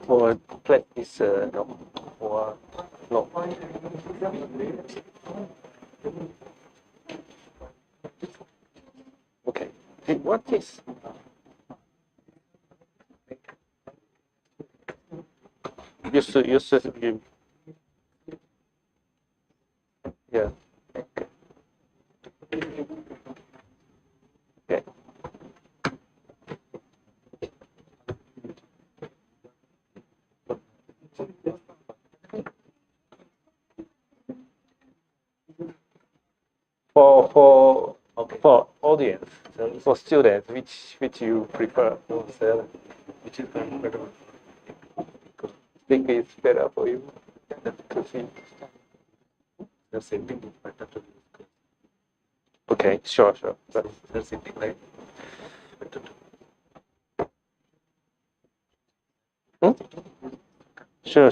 Or plate is no. Or no. Okay. What is? You. Yeah. Okay. Okay. For audience, for students, which you prefer? Which is better? Think it's better for you to see. The same thing is better to do. Okay, sure. That's the same thing, right? Hmm? Sure.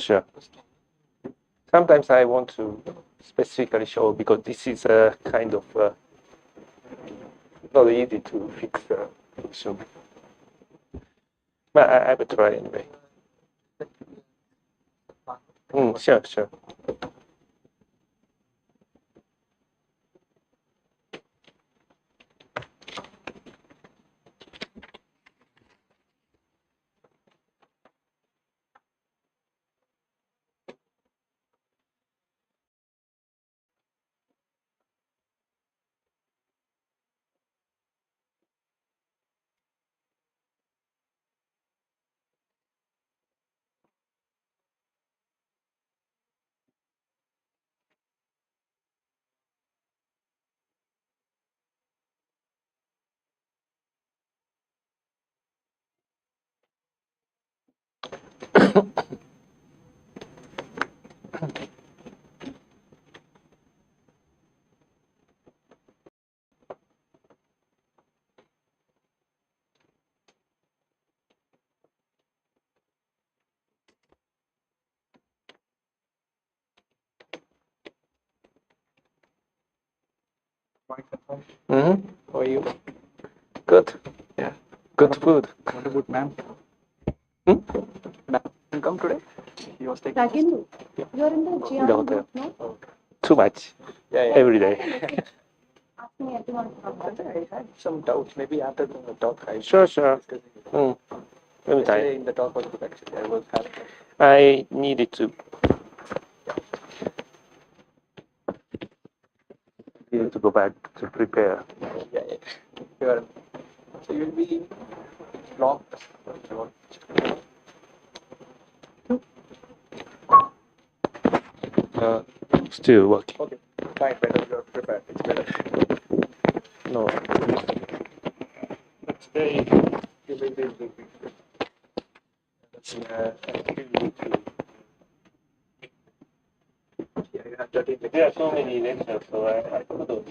Sometimes I want to specifically show because this is a kind of not easy to fix the issue. But I will try anyway. Sure. Mm-hmm. How are you? Good. Yeah. Good food. What about ma'am? Hmm? Ma'am didn't come today? He was taking. Second, you're in the GIAN Daughter. group, no? Too much. Yeah. Every day. Ask me everyone. I had some doubts. Maybe after the talk, I Sure. discussing. Anytime. Yesterday in the talk was good actually. I was having. I needed to go back to prepare. Yeah. Sure. So you'll be locked. Still working. Okay. Fine. Better you're prepared. It's better. No. Today You will be. I still need to. Yeah. You have 13 lectures. There are so many lectures, so I couldn't.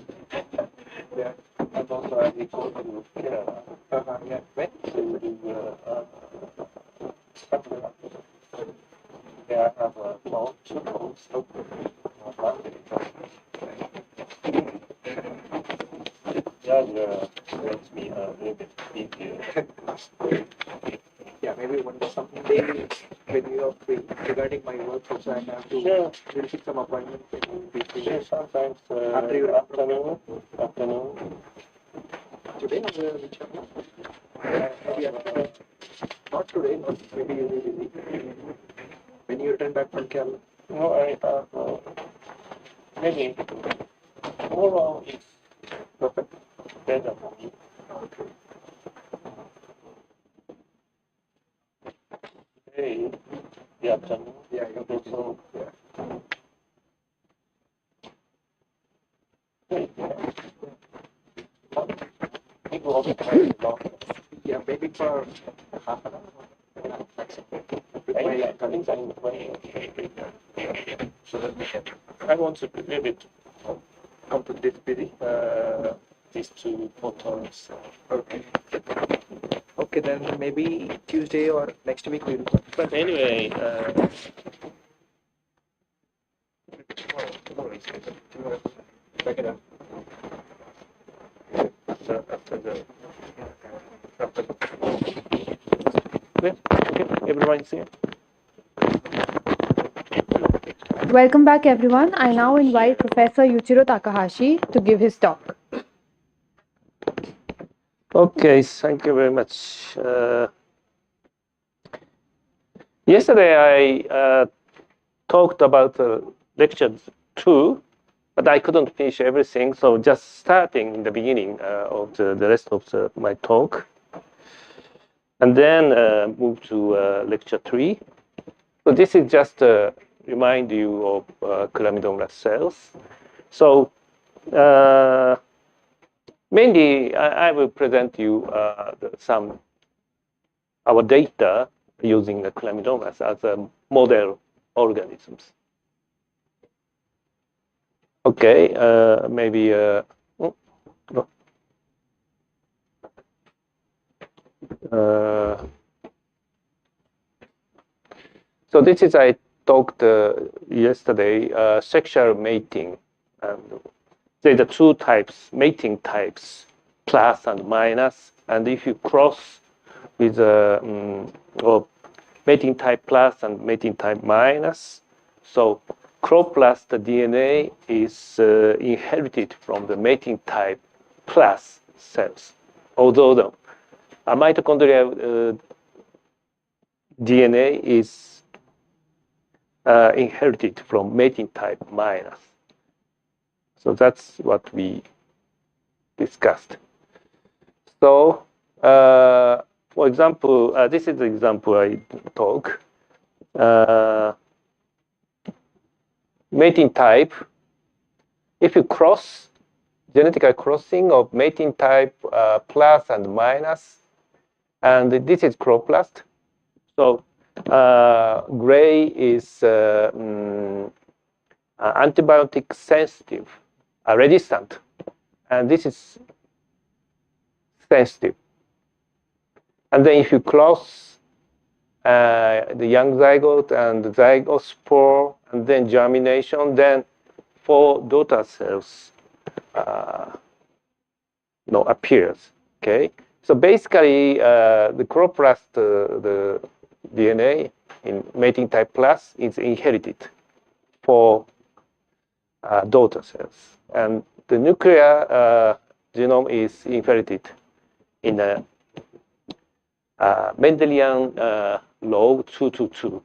Yeah. And also I need to go to Kerala. Yeah. When? To do yeah, I have a phone, 2 phones. That makes me a little bit easier. Yeah, maybe one day something daily when you are free regarding my work also I have to Sure. we'll fix some appointment and be free. Sure, sometimes After your afternoon. Today or which one? Maybe afternoon. Not today, not maybe you'll be busy. When you return back from Kerala. No, I have maybe tomorrow is Perfect. better for me. Today, the afternoon. Yeah, you'll be busy. Also, Yeah. it will be quite long. Yeah, maybe for half an hour. My colleagues are in so that we can. I want to maybe complete these two photons. Okay. Okay, then maybe Tuesday or next week we'll. But anyway, tomorrow is good. Tomorrow, back it up. After the. Yeah, okay, everyone's here. Welcome back, everyone. I now invite Professor Yuichiro Takahashi to give his talk. Okay, thank you very much. Yesterday I talked about lecture 2, but I couldn't finish everything, so just starting in the beginning of the rest of my talk, and then move to lecture 3. So this is just to remind you of chlamydomonas cells. So mainly, I will present you some our data using the chlamydomonas as a model organisms. Okay, maybe. No. So this is I talked yesterday sexual mating. There are two types, mating types, plus and minus. And if you cross with or mating type plus and mating type minus, so chloroplast DNA is inherited from the mating type plus cells. Although the mitochondrial DNA is inherited from mating type minus. So that's what we discussed. So, for example, this is the example I talk. Mating type, if you cross, genetic crossing of mating type plus and minus, and this is chloroplast. So, gray is antibiotic sensitive, resistant, and this is sensitive. And then if you cross the young zygote and the zygospore, and then germination, then 4 daughter cells appears. Okay, so basically the chloroplast, the DNA in mating type plus is inherited for daughter cells, and the nuclear genome is inherited in a Mendelian log 222.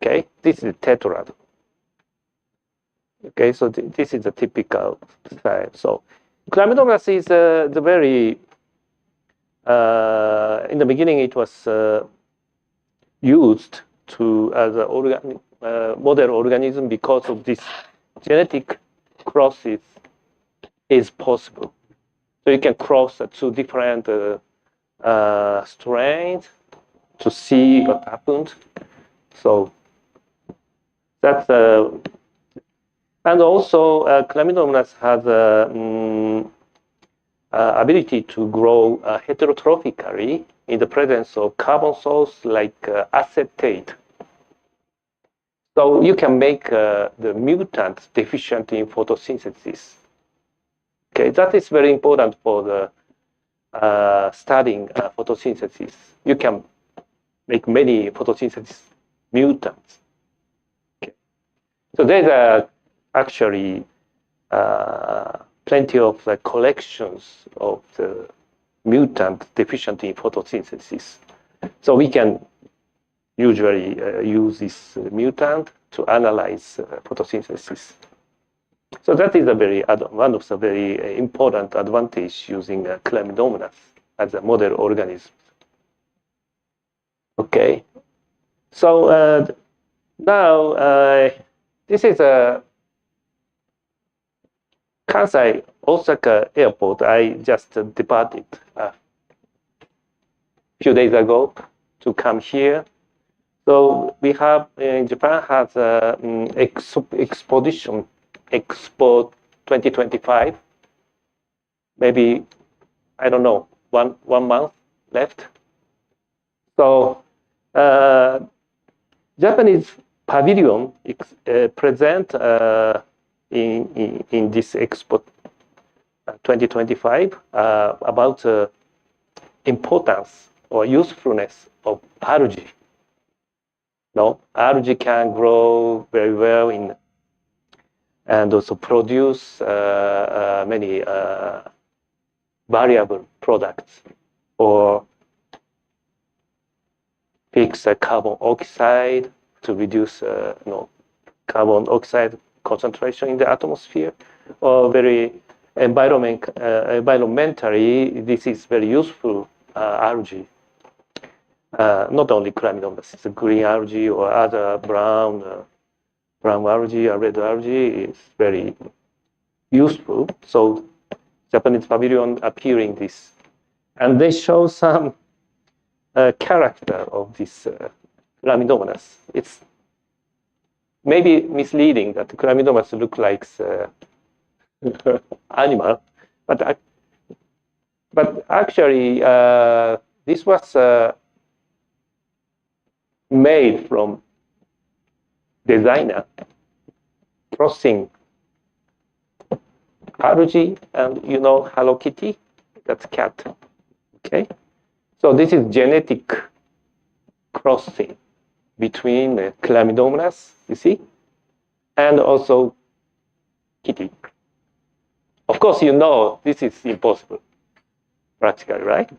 Okay, this is tetrad. Okay, so this is a typical style. So chlamydomonas is the very in the beginning it was used to as a model organism because of this genetic crosses is possible. So you can cross 2 different strains to see what happened. So that's and also chlamydomonas has ability to grow heterotrophically in the presence of carbon source like acetate. So you can make the mutant deficient in photosynthesis. Okay, that is very important for the studying photosynthesis. You can make many photosynthesis mutants. Okay. So there's actually plenty of collections of the mutant deficient in photosynthesis. So we can usually use this mutant to analyze photosynthesis. So that is one of the very important advantage using chlamydomonas as a model organism. Okay, so now this is a Kansai Osaka airport. I just departed a few days ago. to come here. So we have Japan has exposition Expo 2025. Maybe I don't know, one month left. So Japanese pavilion present in this Expo 2025 about importance or usefulness of algae. No, algae can grow very well in and also produce many variable products or fix carbon oxide to reduce carbon oxide concentration in the atmosphere, or very environmentally this is very useful algae. Not only Chlamydomonas, it's green algae or other brown algae or red algae is very useful. So Japanese pavilion appearing this, and they show some character of this Chlamydomonas. It's maybe misleading that Chlamydomonas look like animal, but actually this was made from designer crossing algae and Hello Kitty, that's cat. Okay, so this is genetic crossing between the Chlamydomonas, you see, and also kitty. Of course, this is impossible, practically, right?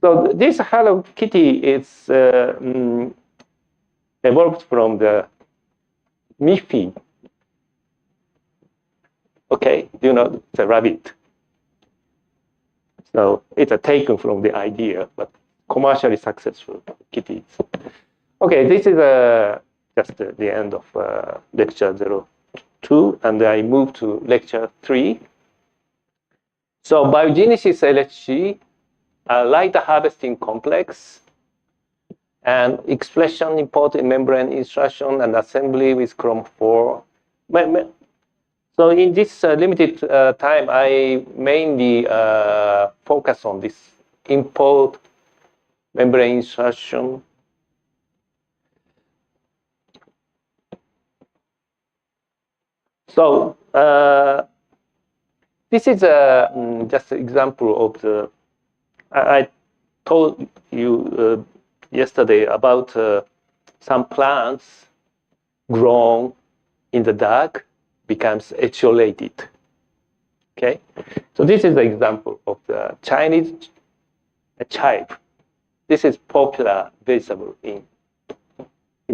So this Hello Kitty is evolved from the Miffy. Okay, the rabbit. So it's taken from the idea, but commercially successful kitties. Okay, this is just the end of lecture 02, and I move to lecture 3. So biogenesis LHC, light harvesting complex, and expression important membrane insertion and assembly with Chrome 4. So in this limited time, I mainly focus on this import membrane insertion. So this is just an example of the. I told you yesterday about some plants grown in the dark becomes etiolated. Okay, so this is the example of the Chinese chive. This is popular vegetable in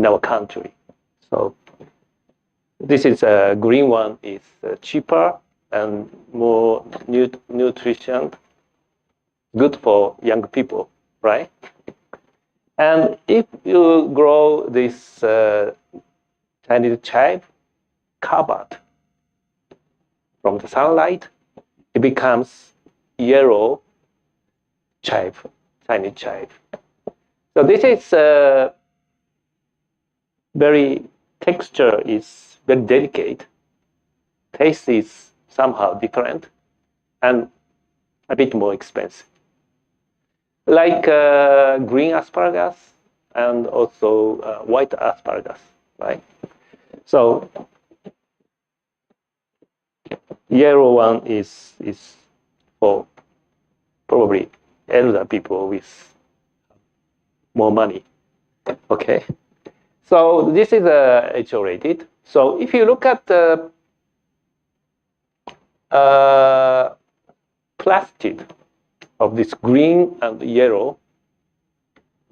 our country. So this is a green one is cheaper and more nutrition, good for young people, right? And if you grow this Chinese chive covered from the sunlight, it becomes yellow chive, Chinese chive. So this is very texture is very delicate. Taste is somehow different and a bit more expensive. Like green asparagus and also white asparagus, right? So yellow one is for probably elder people with more money. Okay, so this is H-rated. So if you look at the plastid of this green and yellow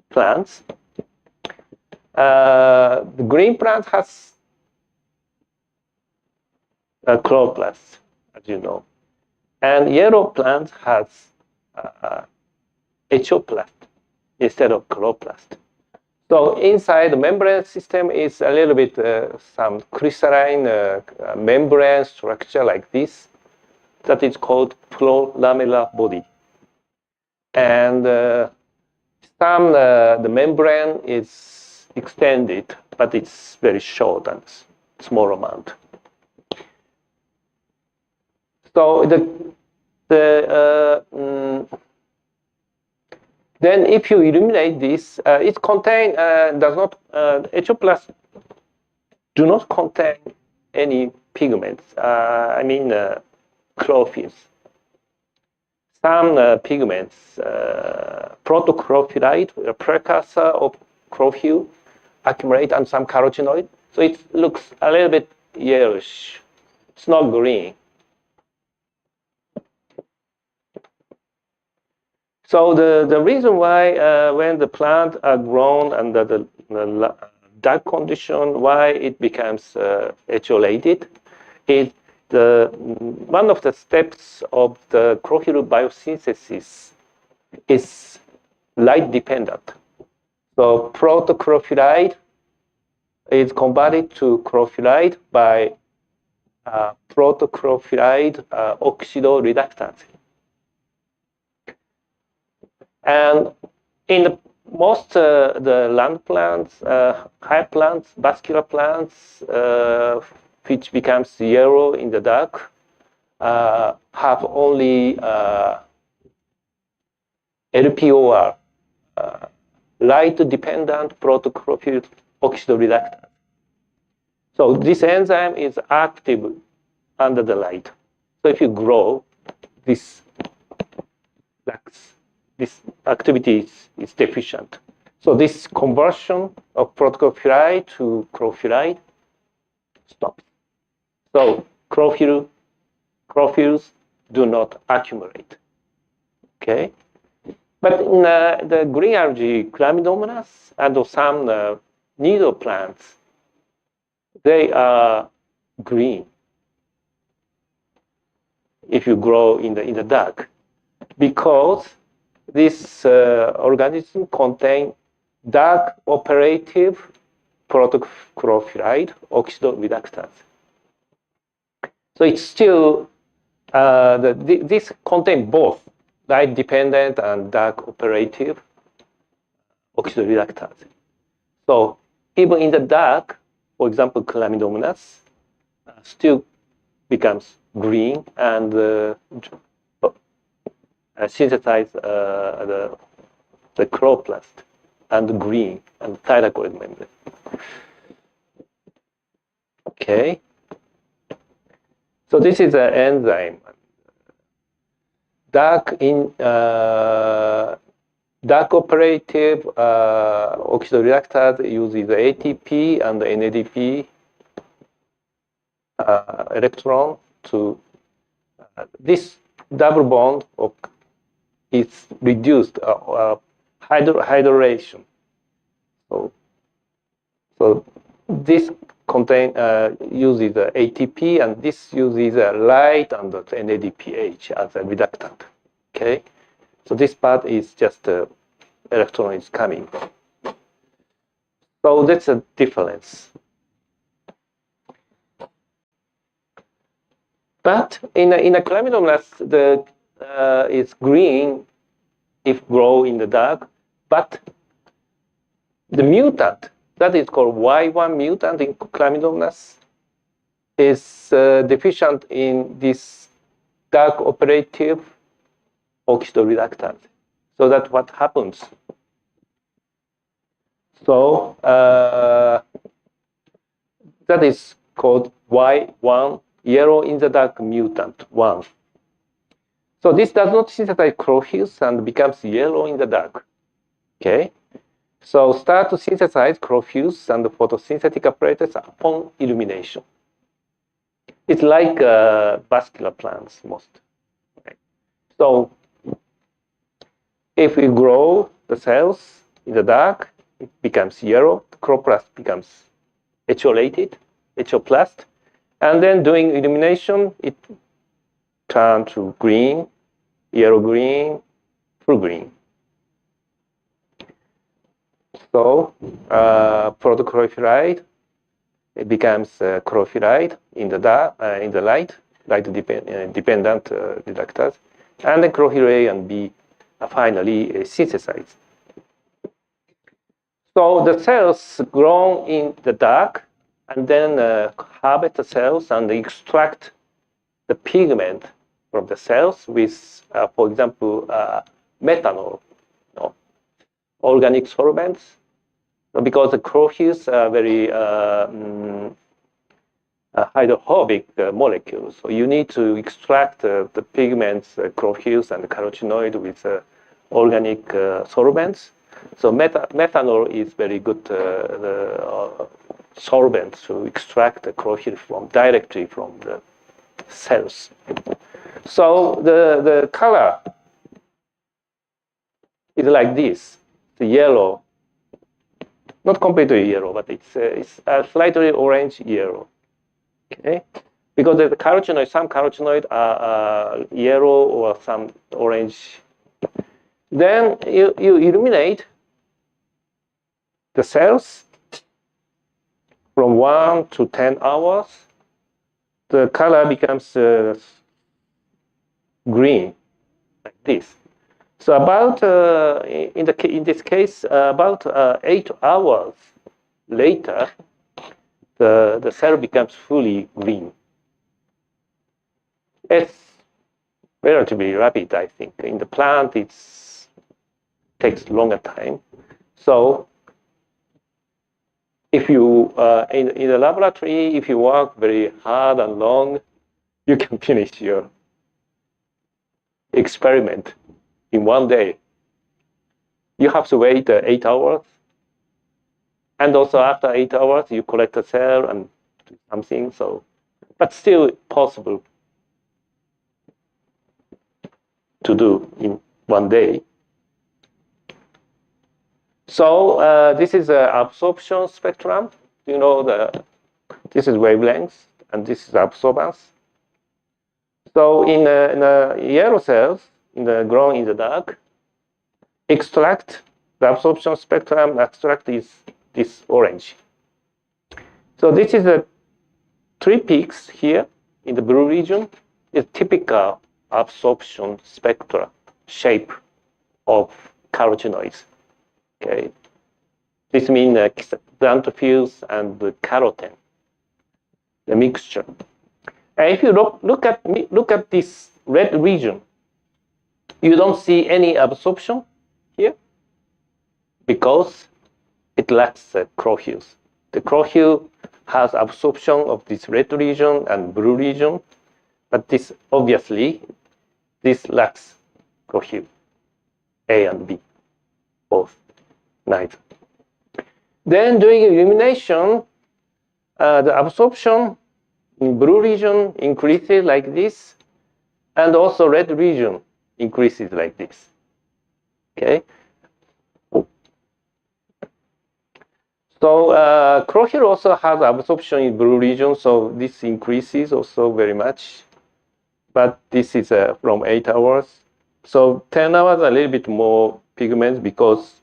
plants, the green plant has a chloroplast, as you know, and yellow plant has HOplast instead of chloroplast. So inside the membrane system is a little bit some crystalline membrane structure like this that is called florlamellar body. And some the membrane is extended, but it's very short and small amount. So then if you eliminate this, it contain does not HO+ do not contain any pigments. I mean chlorophylls. Some pigments, protochlorophyllite, a precursor of chlorophyll, accumulate on some carotenoid. So it looks a little bit yellowish. It's not green. So the reason why when the plant are grown under the dark condition, why it becomes etiolated is one of the steps of the chlorophyll biosynthesis is light dependent. So protochlorophyllite is converted to chlorophyllite by protochlorophyllite oxidoreductase. And in most the land plants, high plants, vascular plants, which becomes yellow in the dark, have only LPOR, light-dependent protochlorophyll oxidoreductase. So this enzyme is active under the light. So if you grow, this activity is deficient. So this conversion of protochlorophyllite to chlorophyllite stops. So chlorophylls do not accumulate. Okay, but in the green algae, Chlamydomonas, and some needle plants, they are green if you grow in the dark, because this organism contain dark operative protochlorophyllite oxidoreductase. So it's still this contain both light dependent and dark operative oxidoreductase. So even in the dark, for example, Chlamydomonas still becomes green and synthesize the chloroplast and green and thylakoid membrane. Okay. So this is an enzyme. Dark operative oxidoreductase uses ATP and NADP electron to this double bond is reduced hydration. So this uses ATP, and this uses light and NADPH as a reductant. Okay, so this part is just electron is coming. So that's a difference. But in a Chlamydomonas, it's green if grow in the dark, but the mutant that is called Y1 mutant in Chlamydomonas is deficient in this dark operative oxidoreductase. So that's what happens. So that is called Y1, yellow in the dark mutant 1. So this does not synthesize chlorophylls and becomes yellow in the dark. Okay, so start to synthesize chlorophylls and photosynthetic apparatus upon illumination. It's like vascular plants most. Okay. So if we grow the cells in the dark, it becomes yellow. The chloroplast becomes etiolated, HO+, and then doing illumination, it turns to green, yellow-green, full green. So protochlorophyllite, it becomes chlorophyllite in the dark, in the light dependent reductase, and then chlorophyll A and B are finally synthesized. So the cells grow in the dark, and then harvest the cells and extract the pigment from the cells with, for example, methanol, organic solvents. Because the chlorophyll are very hydrophobic molecules, so you need to extract the pigments, chlorophyll and carotenoid with organic solvents. So methanol is very good solvent to extract the chlorophyll directly from the cells. So the color is like this, the yellow, not completely yellow, but it's a slightly orange yellow. Okay, because the carotenoid, some carotenoid are yellow or some orange. Then you illuminate the cells from 1 to 10 hours. The color becomes green, like this. So about in this case, about 8 hours later, the cell becomes fully green. It's relatively rapid, I think. In the plant, it takes longer time. So if you in the laboratory, if you work very hard and long, you can finish your experiment in one day. You have to wait 8 hours. And also after 8 hours, you collect the cell and do something. So, but still possible to do in one day. So this is an absorption spectrum. You know, this is wavelength, and this is absorbance. So in yellow cells, grown in the dark, extract the absorption spectrum. Extract is this orange. So this is the 3 peaks here in the blue region. Is typical absorption spectra shape of carotenoids. Okay, this means xanthophylls and the carotene, the mixture. And if you look at this red region, you don't see any absorption here because it lacks chlorophyll. The chlorophyll has absorption of this red region and blue region, but this obviously lacks chlorophyll, A and B, both neither. Then during illumination, the absorption in blue region increases like this, and also red region increases like this. Okay. So chlorophyll also has absorption in blue region, so this increases also very much. But this is from 8 hours. So 10 hours a little bit more pigments because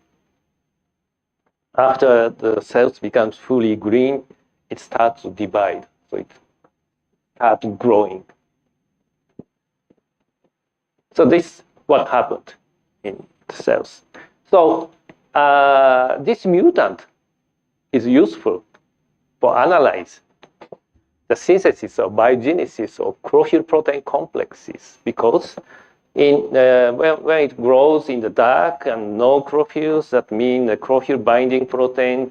after the cells becomes fully green, it starts to divide. So it starts growing. So this is what happened in the cells. So this mutant is useful for analyze the synthesis or biogenesis of chlorophyll protein complexes because when it grows in the dark and no chlorophylls, that means the chlorophyll binding proteins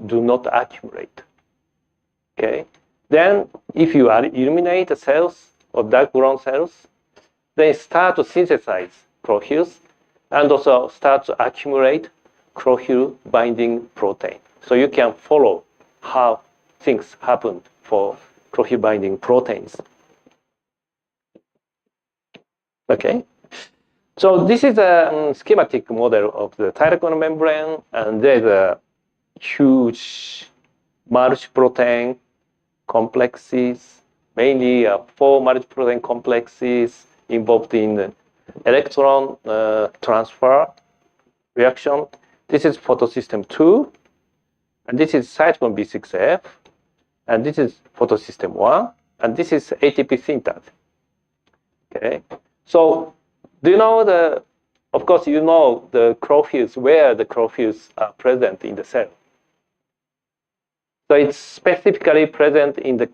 do not accumulate. Okay. Then if you illuminate the cells or dark brown cells, they start to synthesize chlorophylls and also start to accumulate chlorophyll binding protein. So you can follow how things happen for chlorophyll binding proteins. Okay, so this is a schematic model of the thyroid membrane, and there's a huge multi-protein complexes, mainly 4 multi-protein complexes involved in electron transfer reaction. This is photosystem 2, and this is cytochrome B6F, and this is photosystem 1, and this is ATP synthase. Okay, so do you know the of course, you know the chlorophylls, where the chlorophylls are present in the cell. So it's specifically present in the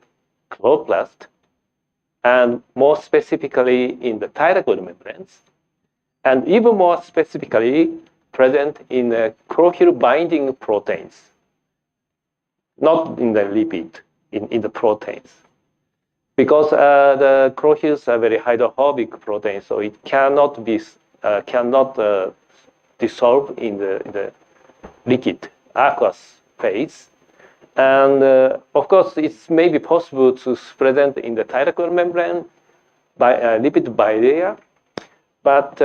chloroplast, and more specifically in the thyroid membranes, and even more specifically present in the chlorophyll binding proteins, not in the lipid, in the proteins. Because the chlorophylls are very hydrophobic proteins, so it cannot be dissolve in the liquid aqueous phase. And of course, it's maybe possible to present in the thyroid membrane by lipid bilayer, but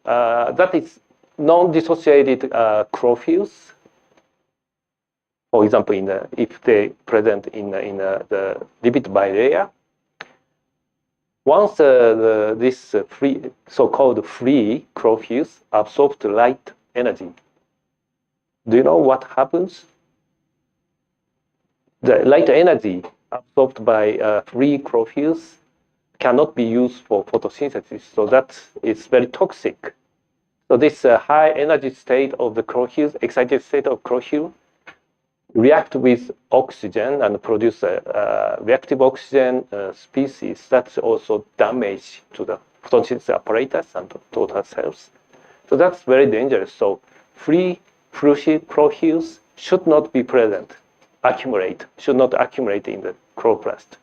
that is non-dissociated chlorophylls. For example, if they present in the lipid bilayer, once this so-called free chlorophylls absorb the light energy, do you know what happens? The light energy absorbed by free chlorophylls cannot be used for photosynthesis, so that is very toxic. So this high energy state of the chlorophyll, excited state of chlorophyll, react with oxygen and produce a reactive oxygen species that's also damage to the photosynthesis apparatus and total cells. So that's very dangerous. So free chlorophylls should not be present, should not accumulate in the chloroplast.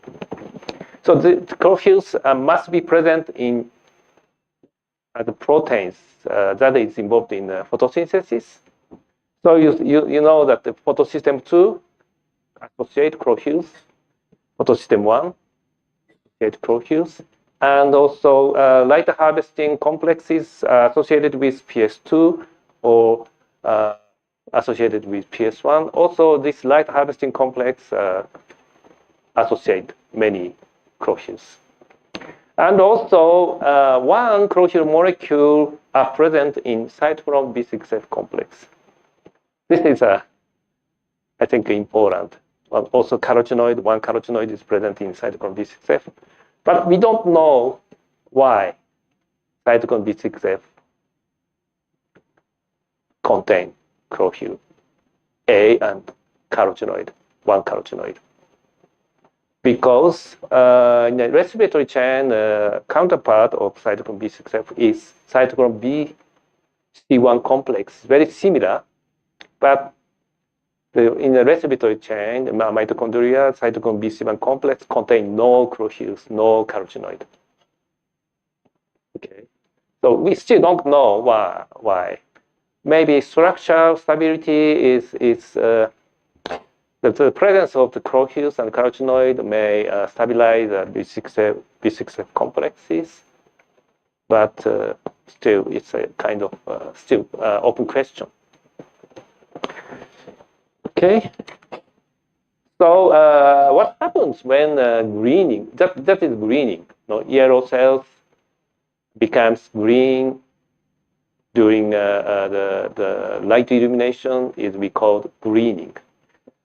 So the chlorophylls must be present in the proteins that is involved in photosynthesis. So you know that the photosystem 2 associate chlorophylls, photosystem 1 associate chlorophylls, and also light harvesting complexes associated with PS2 or associated with PS1. Also, this light harvesting complex associate many chlorophylls. And also, one chlorophyll molecule are present in cytochrome B6F complex. This is, I think, important. Also, carotenoid, one carotenoid is present in cytochrome B6F. But we don't know why cytochrome B6F contain chlorophyll A and carotenoid, one carotenoid. Because in the respiratory chain, counterpart of cytochrome B6F is cytochrome BC1 complex, very similar, but in the respiratory chain, mitochondria, cytochrome BC1 complex contain no chlorophylls, no carotenoid. Okay, so we still don't know why. Maybe structural stability is the presence of the chlorophylls and carotenoid may stabilize the B6F complexes, but still it's a kind of still open question. Okay, so what happens when greening? That is greening. Yellow cells becomes green during the light illumination is we call greening.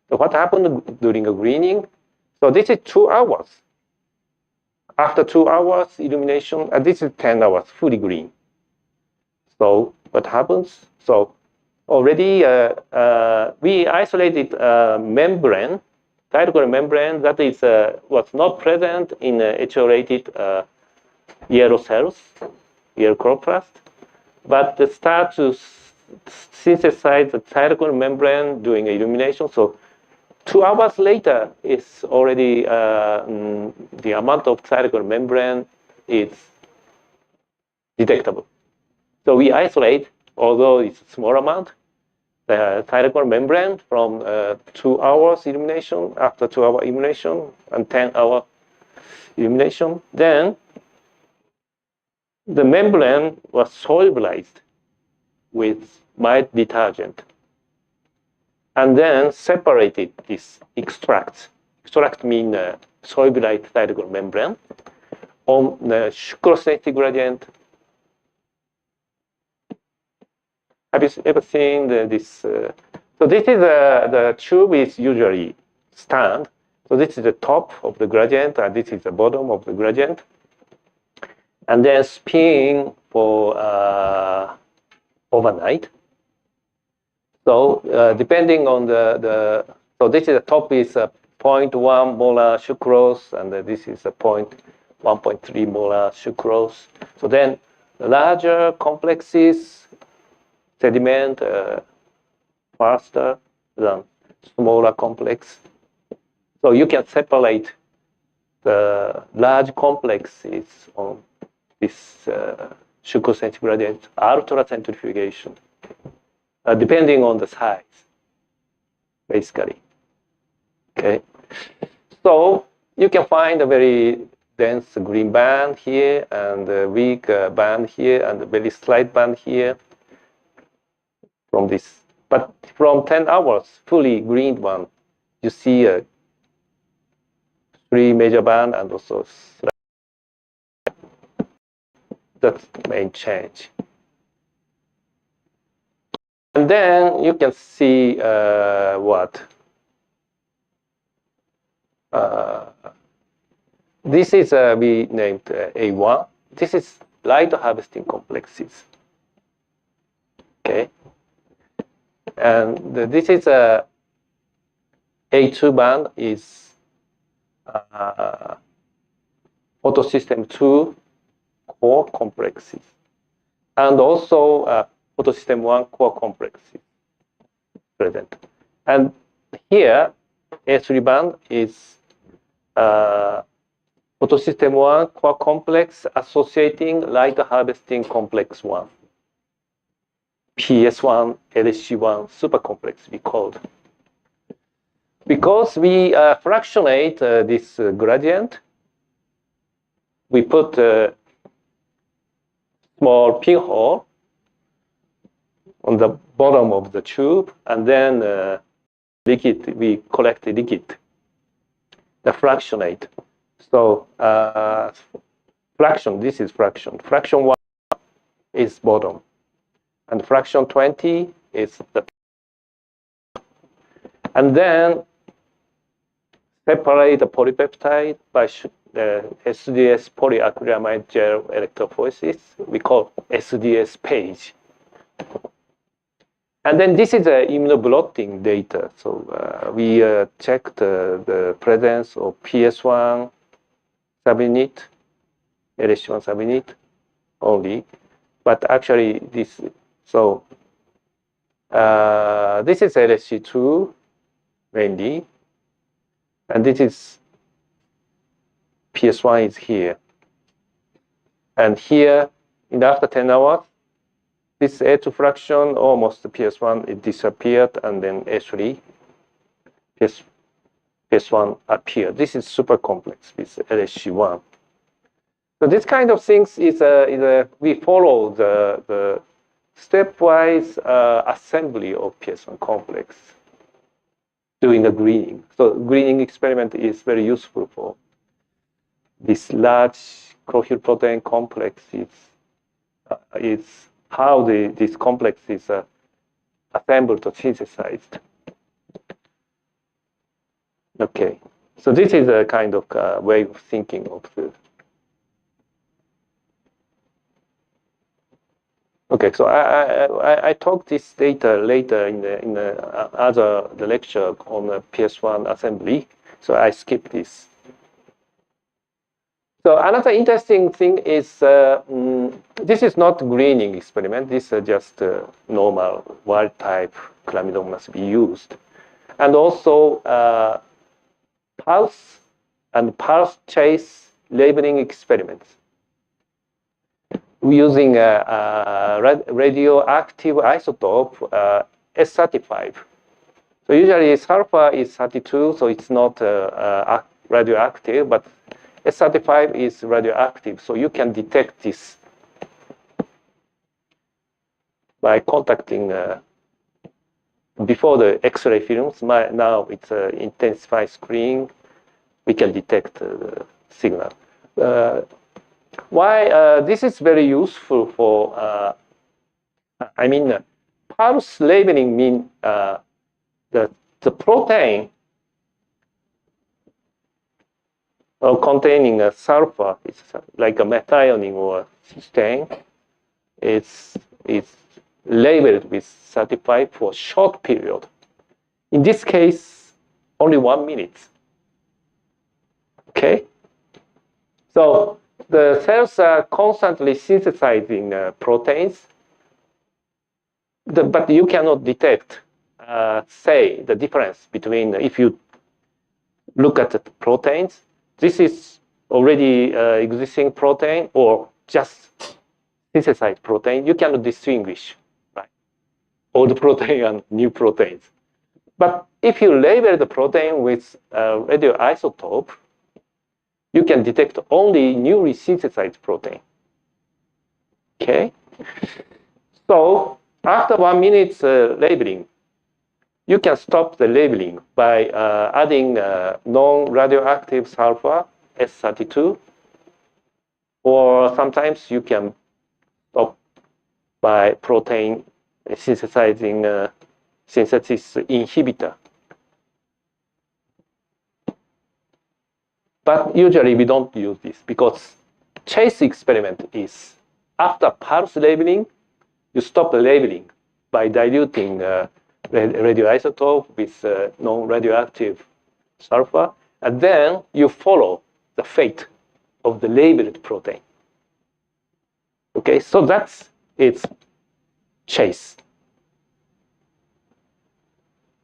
So what happened during a greening? So this is 2 hours. After 2 hours illumination, and this is 10 hours, fully green. So what happens? So already we isolated membrane, thyroid membrane that is was not present in HO-rated yellow cells, yellow chloroplast, but they start to synthesize the thyroid membrane during illumination. So 2 hours later, it's already the amount of thyroid membrane is detectable. So we isolate, although it's a small amount, the thyroid membrane from 2 hours illumination, after 2 hour illumination, and 10-hour illumination. Then the membrane was solubilized with mild detergent, and then separated this extract. Extract means solubilized thyroid membrane on the sucrosensitive gradient. Have you ever seen this? So this is the tube is usually stand. So this is the top of the gradient, and this is the bottom of the gradient. And then spin for overnight. So depending on so this is the top is 0.1 molar sucrose, and this is a 1.3 molar sucrose. So then larger complexes sediment faster than smaller complex. So you can separate the large complexes on this sucrose gradient ultracentrifugation, depending on the size, basically. Okay, so you can find a very dense green band here, and a weak band here, and a very slight band here from this. But from 10 hours, fully green one, you see a 3 major band and also that's the main change. And then you can see what? This is we named A1. This is light harvesting complexes. Okay. And this is a A2 band is photosystem 2 core complexes, and also photosystem 1 core complexes present. And here, A3 band is photosystem 1 core complex associating light harvesting complex 1. PS1, LSC1 supercomplex we called. Because we fractionate this gradient, we put a small pinhole on the bottom of the tube, and then liquid, we collect the liquid, the fractionate. So fraction, this is fraction. Fraction 1 is bottom, and fraction 20 is the. And then separate the polypeptide by SDS polyacrylamide gel electrophoresis. We call SDS page. And then this is immunoblotting data. So we checked the presence of PS1 subunit, LSC1 subunit only. But actually this, so this is LSC2 mainly. And this is PS1 is here. And here, in after 10 hours, this A2 fraction, almost the PS1, it disappeared, and then A3, PS1 appeared. This is super complex with LSC1. So this kind of things is we follow the stepwise assembly of PS1 complex doing the greening. So greening experiment is very useful for this large chlorophyll protein complex. It's how this complex is assembled or synthesized. Okay, so this is a kind of way of thinking of the. Okay, so I talk this data later in the other lecture on the PS1 assembly. So I skip this. So another interesting thing is this is not greening experiment. This is just normal wild type chlamydomonas we used, and also pulse and pulse chase labeling experiments. We're using a radioactive isotope S35. So usually sulfur is 32, so it's not radioactive, but S35 is radioactive, so you can detect this by contacting before the X-ray films. Now it's intensified screening. We can detect the signal. Why this is very useful for? I mean, pulse labeling means the protein containing a sulfur, it's like a methionine or cysteine, is labeled with 35 for short period. In this case, only 1 minute. Okay? So the cells are constantly synthesizing proteins, but you cannot detect, say, the difference between if you look at the proteins, this is already existing protein or just synthesized protein. You cannot distinguish, right? Old protein and new proteins. But if you label the protein with radioisotope, you can detect only newly synthesized protein. Okay? So after 1 minute labeling, you can stop the labeling by adding non-radioactive sulfur, S32, or sometimes you can stop by protein synthesizing synthesis inhibitor. But usually we don't use this because Chase experiment is after pulse labeling, you stop the labeling by diluting radioisotope with non-radioactive sulfur, and then you follow the fate of the labeled protein. Okay, so that's its Chase.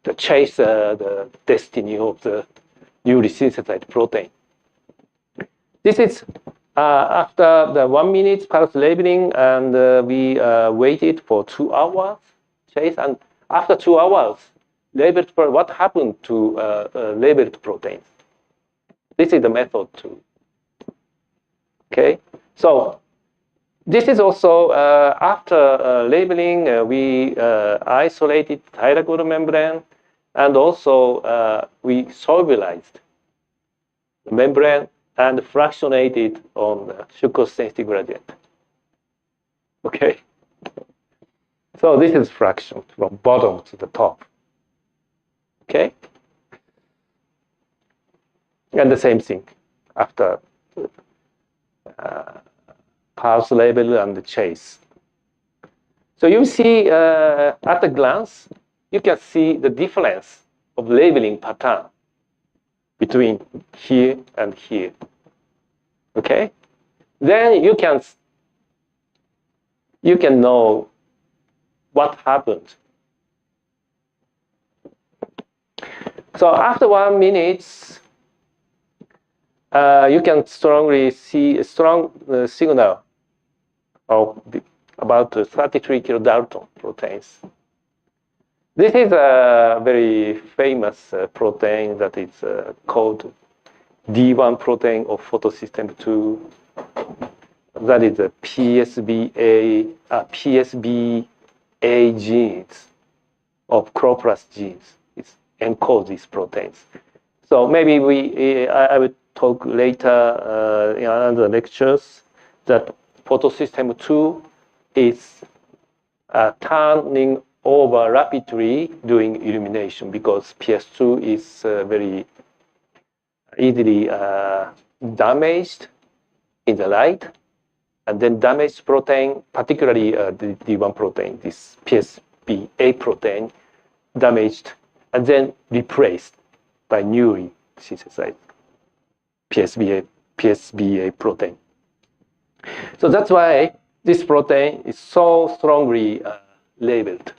The Chase, the destiny of the newly synthesized protein. This is after the 1 minute pulse labeling, and we waited for 2 hours, Chase, and after 2 hours, labeled what happened to labeled proteins? This is the method too. Okay, so this is also after labeling, we isolated thyroid membrane, and also we solubilized the membrane and fractionated on sucrose density gradient. Okay, so this is fraction from bottom to the top. Okay, and the same thing after pulse label and the Chase. So you see at a glance, you can see the difference of labeling pattern between here and here. Okay, then you can know what happened. So after 1 minute, you can strongly see a strong signal of about 33 kilodalton proteins. This is a very famous protein that is called D1 protein of photosystem 2. That is a PSBA genes of chloroplast genes. It encodes these proteins. So maybe I will talk later in other lectures that photosystem 2 is turning over rapidly during illumination because PS2 is very easily damaged in the light, and then damaged protein, particularly the D1 protein, this PSBA protein, damaged and then replaced by newly synthesized PSBA protein. So that's why this protein is so strongly labeled.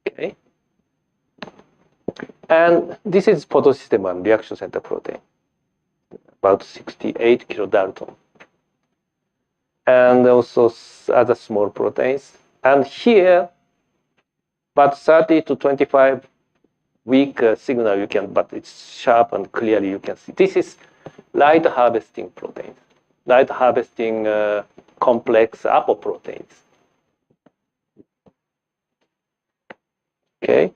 Okay, and this is photosystem 1 reaction center protein, about 68 kilodalton, and also other small proteins. And here, about 30 to 25 weak signal you can, but it's sharp and clearly you can see. This is light harvesting proteins, light harvesting complex apoproteins. Okay.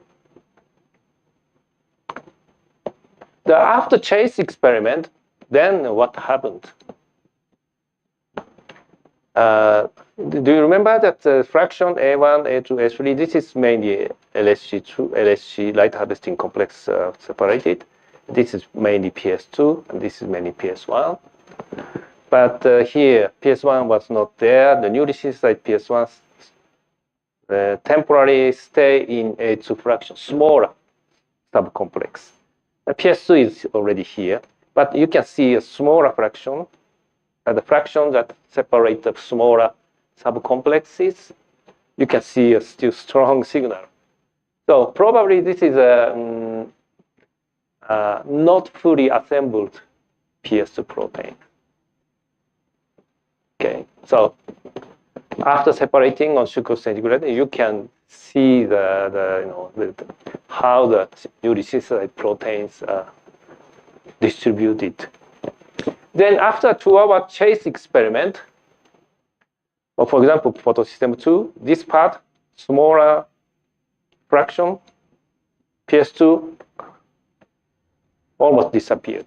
The after Chase experiment, then what happened? Do you remember that fraction A1, A2, A3? This is mainly LSG2, LSG light harvesting complex separated. This is mainly PS2, and this is mainly PS1. But here, PS1 was not there. The newly synthesized PS1 temporarily stay in A2 fraction, smaller subcomplex. The PS2 is already here, but you can see a smaller fraction, the fraction that separate the smaller subcomplexes. You can see a still strong signal. So probably this is a not fully assembled PS2 protein. Okay, so after separating on sucrose centigrade, you can see how the newly synthesized proteins are distributed. Then after a 2-hour chase experiment, or for example, photosystem 2, this part, smaller fraction, PS2, almost disappeared.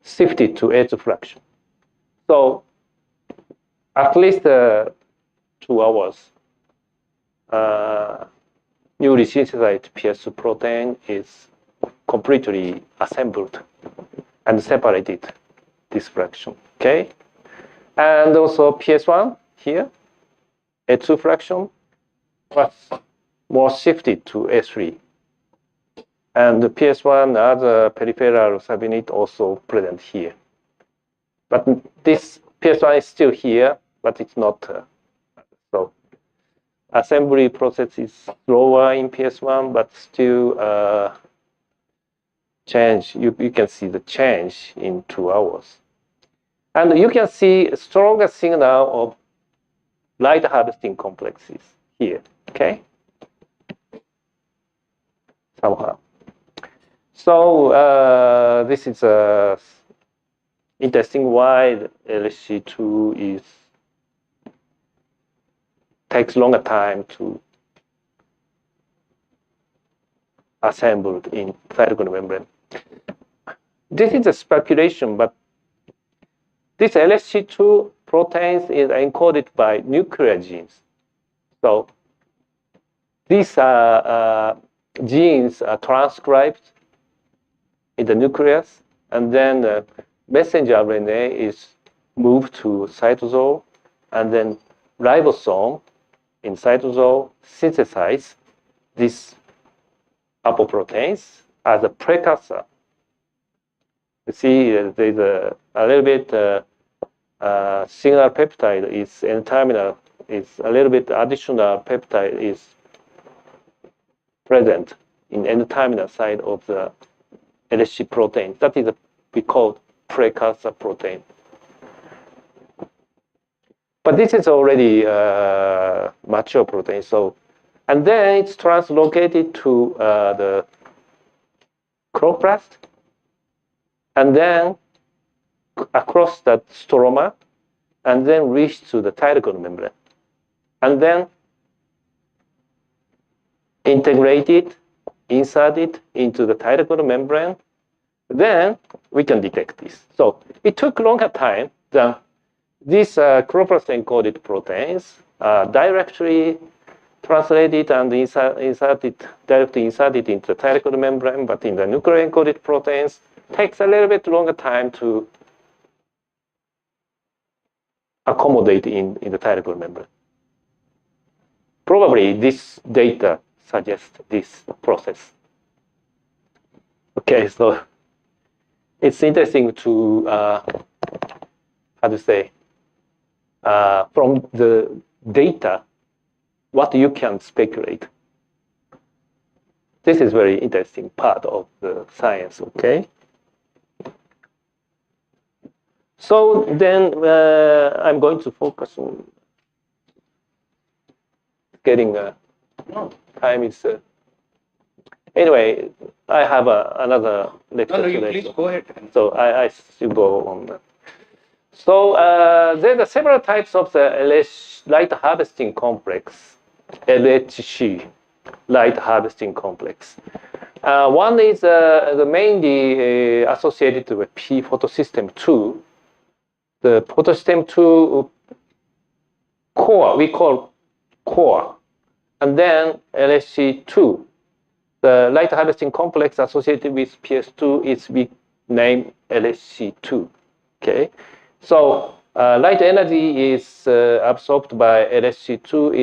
Shifted to A2 fraction. So at least 2 hours, newly synthesized PS2 protein is completely assembled and separated this fraction. Okay, and also PS1 here, A2 fraction was more shifted to A3. And the PS1 other peripheral subunit also present here. But this PS1 is still here, but it's not. So assembly process is slower in PS1, but still change. You can see the change in 2 hours. And you can see a stronger signal of light harvesting complexes here. Okay? Somehow. So this is interesting why the LSC2 takes longer time to assemble in cytokine membrane. This is a speculation, but this LSC2 proteins is encoded by nuclear genes. So these genes are transcribed in the nucleus, and then the messenger RNA is moved to cytosol, and then ribosome in cytosol synthesize these apoproteins as a precursor. You see, there's a little bit signal peptide is N-terminal, is a little bit additional peptide is present in N-terminal side of the LSC protein. That is we call precursor protein. But this is already mature protein. So, and then it's translocated to the chloroplast, and then across that stroma, and then reach to the thyroid membrane, and then integrated, inserted into the thyroid membrane. Then we can detect this. So it took longer time than these chloroplast encoded proteins directly translated and directly inserted into the thyroid membrane, but in the nuclear encoded proteins takes a little bit longer time to accommodate in the thyroid membrane. Probably this data suggests this process. Okay, so it's interesting to how to say from the data what you can speculate. This is very interesting part of the science. Okay. So then I'm going to focus on getting time is. Anyway, I have another lecture. No, you today, please go ahead. So I should go on that. So there are several types of the light harvesting complex, LHC, light harvesting complex. One is mainly associated with P photosystem 2. The photosystem 2 core, we call core, and then LHC2. The light harvesting complex associated with PS2 is we named LHC2. Okay, so light energy is absorbed by LHC2.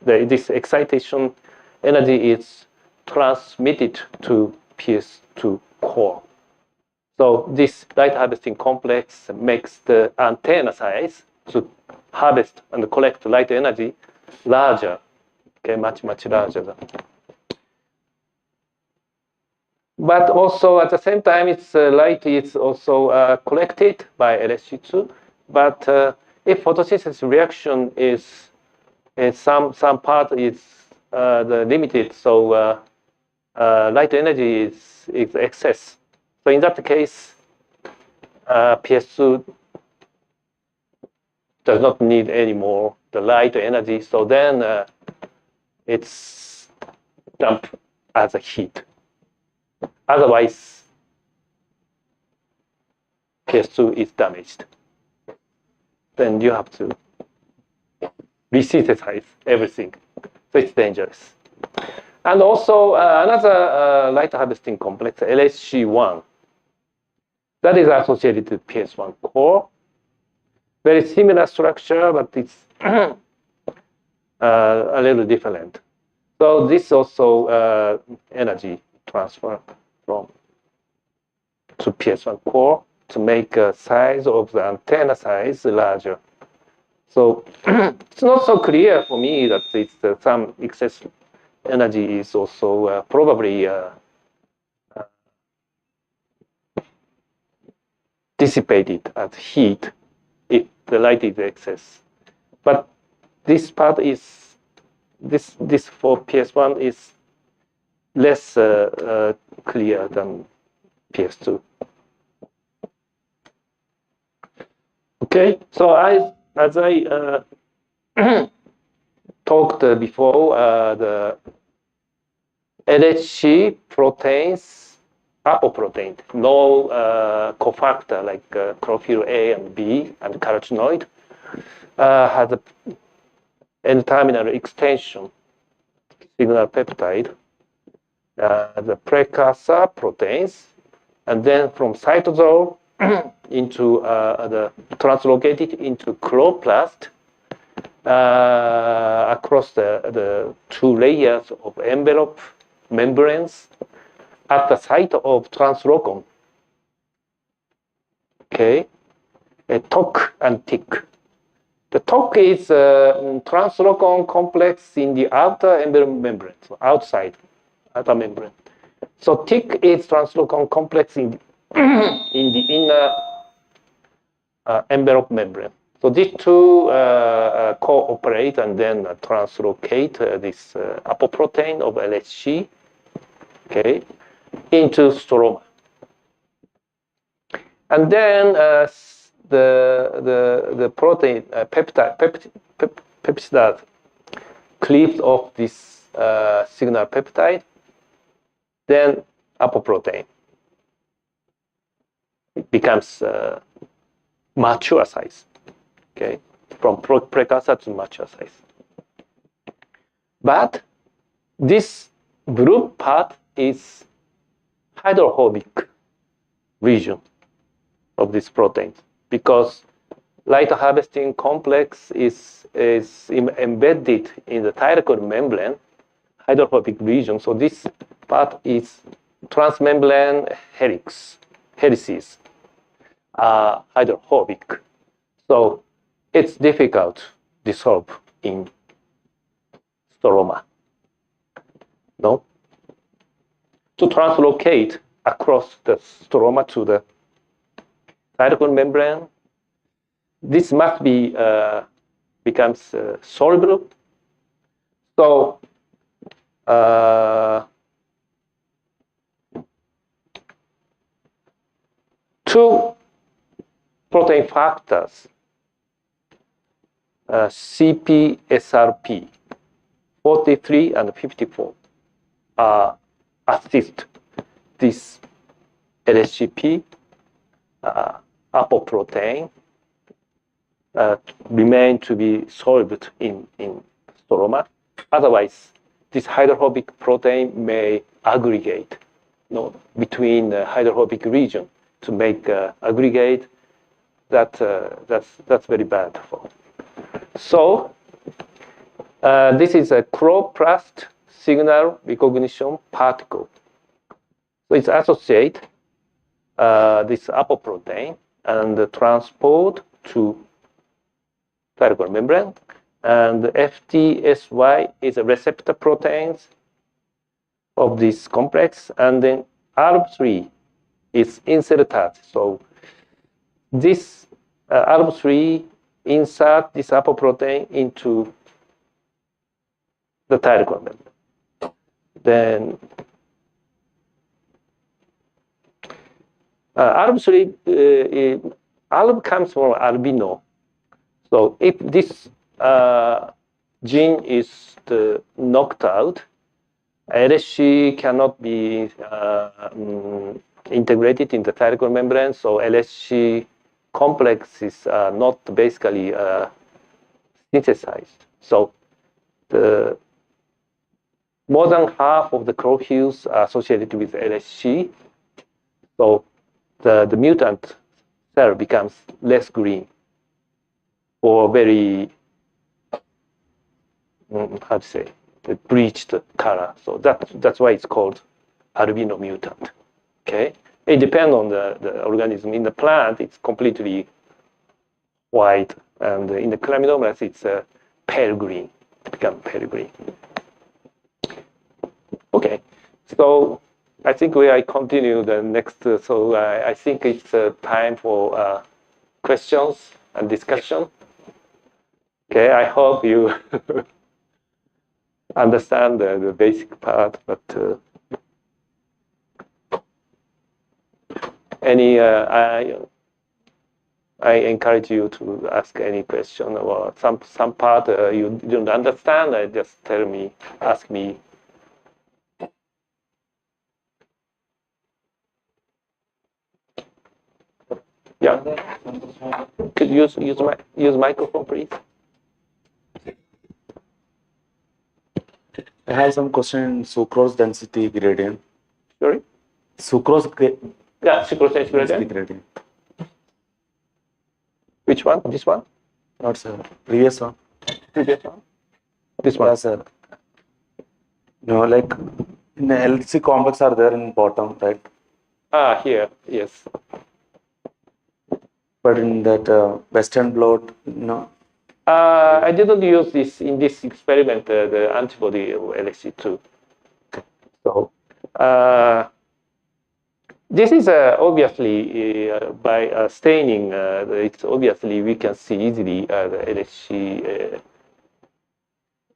This excitation energy is transmitted to PS2 core. So this light harvesting complex makes the antenna size to harvest and collect light energy larger, okay, much larger. But also at the same time, its light is also collected by LHC2. But if photosynthesis reaction is some part is the limited, so light energy is excess. So in that case, PS2 does not need any more the light energy. So then it's dumped as a heat. Otherwise, PS2 is damaged. Then you have to resynthesize everything. So it's dangerous. And also another light harvesting complex, LHC1, that is associated with PS1 core. Very similar structure, but it's a little different. So this also energy transfer to PS1 core to make size of the antenna size larger. So it's not so clear for me that it's some excess energy is also probably dissipated as heat if the light is excess. But this part is this for PS1 is less clear than PS2. Okay, so as I talked before, the LHC proteins, apoprotein, no cofactor like chlorophyll A and B and carotenoid, has a N-terminal extension signal peptide, the precursor proteins, and then from cytosol into the translocated into chloroplast across the two layers of envelope membranes at the site of translocon. Okay, a TOC and TIC. The TOC is a translocon complex in the outer envelope membrane, so outside outer membrane. So TIC is translocon complex in the inner envelope membrane. So these two cooperate and then translocate this apoprotein of LHC, okay, into stroma. And then the protein peptide cleaves off this signal peptide, then apoprotein. It becomes mature size, okay, from precursor to mature size. But this blue part is hydrophobic region of this protein because light harvesting complex is embedded in the thyroid membrane, hydrophobic region. So this part is transmembrane helices are hydrophobic. So it's difficult to dissolve in stroma. No? To translocate across the stroma to the thyroid membrane, this must be becomes soluble. So two protein factors, CPSRP, 43 and 54, assist this LHCP apoprotein remain to be solved in stroma. Otherwise, this hydrophobic protein may aggregate between the hydrophobic region to make aggregate. That's very bad. So this is a chloroplast signal recognition particle. So it's associate this apoprotein and transport to thyroid membrane. And FTSY is a receptor proteins of this complex. And then ARB3 is inserted. So this ARB3 insert this apoprotein into the thyroid membrane. Then ARB3, ARB comes from albino. So if this gene is knocked out, LSC cannot be integrated in the thyroid membrane, so LSC complex is not basically synthesized. So the more than half of the chlorophylls are associated with LSC, so the mutant cell becomes less green or very, how to say, the bleached color. So that's why it's called albino mutant. Okay, it depends on the organism. In the plant, it's completely white, and in the chlamydomonas, it's pale green. It becomes pale green. Okay, so I think I continue the next. So I think it's time for questions and discussion. Okay, I hope you understand the basic part, but I encourage you to ask any question or some part you don't understand. Just ask me. Yeah. Could you use microphone, please? I have some question in sucrose density gradient. Sorry? Sucrose sucrose density density gradient. gradient. Which one? This one? Not sir. Previous one. Previous one? This one? Yes, sir. No, like in the LC complex are there in bottom, right? Here, yes. But in that Western blot, no. I didn't use this in this experiment, the antibody LSC2. So this is obviously by staining. It's obviously we can see easily the LSC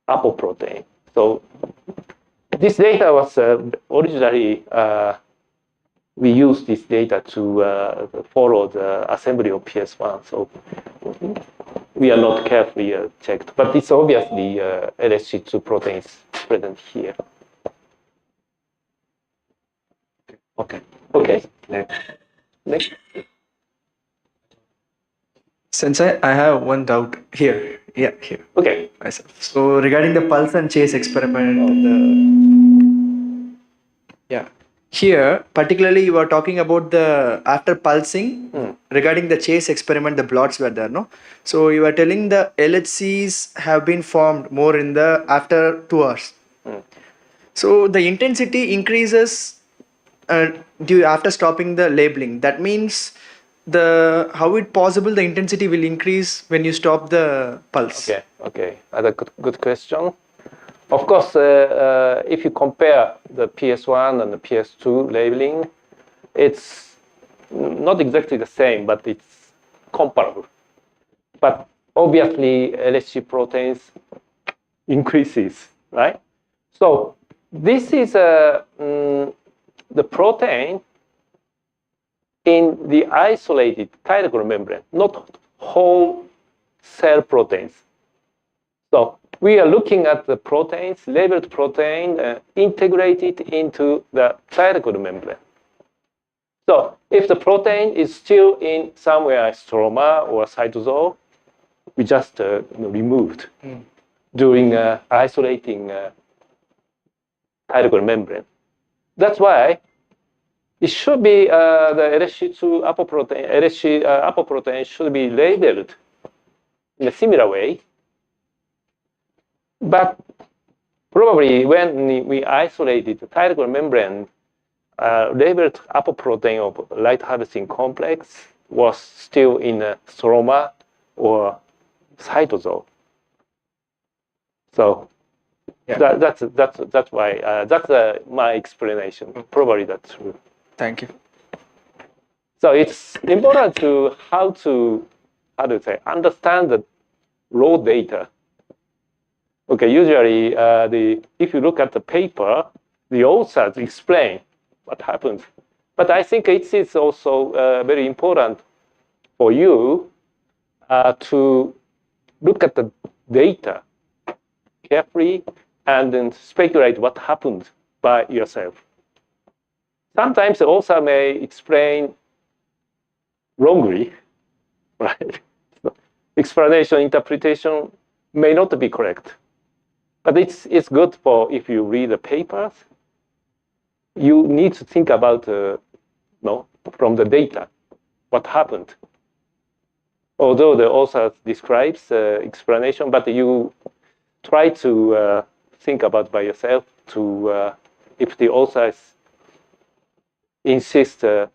apoprotein. So this data was originally we used this data to follow the assembly of PS1. So we are not carefully checked, but it's obviously LSC2 proteins present here. Okay. Okay. Next. Sensei, I have one doubt here. Yeah, here. Okay. Myself. So regarding the pulse and chase experiment, here particularly you are talking about the after pulsing. Regarding the chase experiment, the blots were there, no? So you are telling the LHCs have been formed more in the after 2 hours. So the intensity increases after stopping the labeling. That means how it possible the intensity will increase when you stop the pulse? Okay. That's a good question. Of course, if you compare the PS1 and the PS2 labeling, it's not exactly the same, but it's comparable. But obviously, LSC proteins increases, right? So this is the protein in the isolated thyroid membrane, not whole cell proteins. So we are looking at the proteins, labeled protein, integrated into the thyroid membrane. So if the protein is still in somewhere stroma or cytosol, we just removed during isolating thyroid membrane. That's why it should be the LSC2 apoprotein, LSC apoprotein should be labeled in a similar way. But probably when we isolated the thyroid membrane, labeled apoprotein of light harvesting complex was still in a stroma or cytosol. So yeah. That's why that's my explanation. Probably that's true. Thank you. So it's important to how to say understand the raw data. Okay, usually if you look at the paper, the authors explain what happens. But I think it is also very important for you to look at the data carefully and then speculate what happened by yourself. Sometimes the author may explain wrongly, right? So explanation, interpretation may not be correct. But it's good for if you read the papers, you need to think about from the data, what happened. Although the author describes explanation, but you try to think about by yourself to if the authors insist the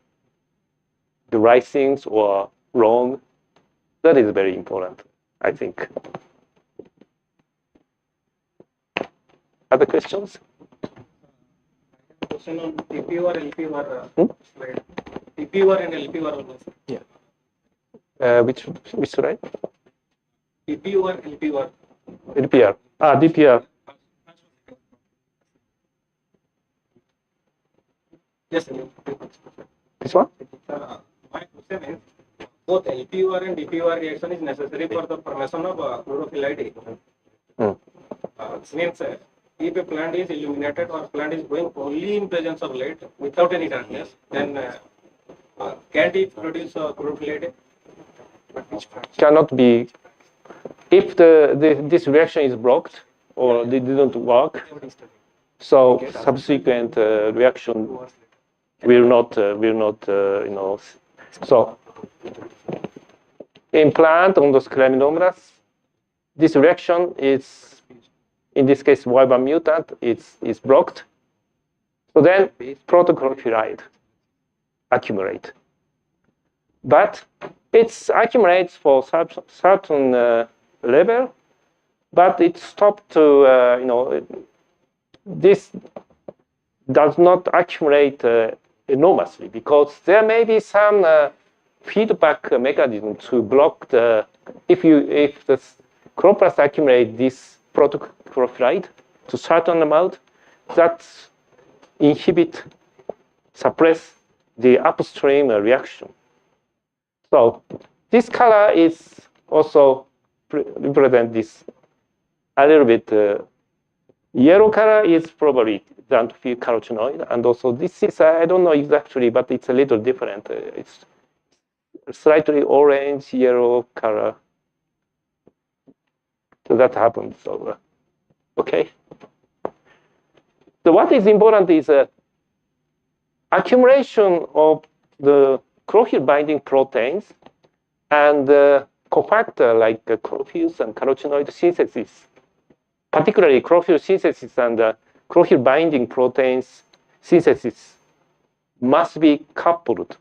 right things or wrong, that is very important, I think. Other questions? Question on TPUR, LPUR slide. TPUR and LPUR. Yeah. Which slide? TPUR, LPUR. LPR. DPR. Yes. This one? My question is, both LPUR and DPUR reaction is necessary for the formation of chlorophyllite. Means if a plant is illuminated or plant is going only in presence of light without any darkness, then can't it produce chlorophyllite? Cannot be. If this reaction is blocked or they didn't work, so subsequent reaction will not So in plant on those Chlamydomonas, this reaction is, in this case, Y1 mutant is blocked. So then protochlorophyllite accumulate. But it accumulates for certain level, but it stopped to, this does not accumulate enormously because there may be some feedback mechanism to block the, if the chloroplast accumulate this protochlorophyllite to certain amount, that suppress the upstream reaction. So this color is also represent this a little bit. Yellow color is probably xanthophyll carotenoid, and also this is I don't know exactly, but it's a little different. It's slightly orange yellow color. So that happens. So okay. So what is important is accumulation of the chlorophyll binding proteins and cofactor like chlorophylls and carotenoid synthesis, particularly chlorophyll synthesis and chlorophyll binding proteins synthesis must be coupled.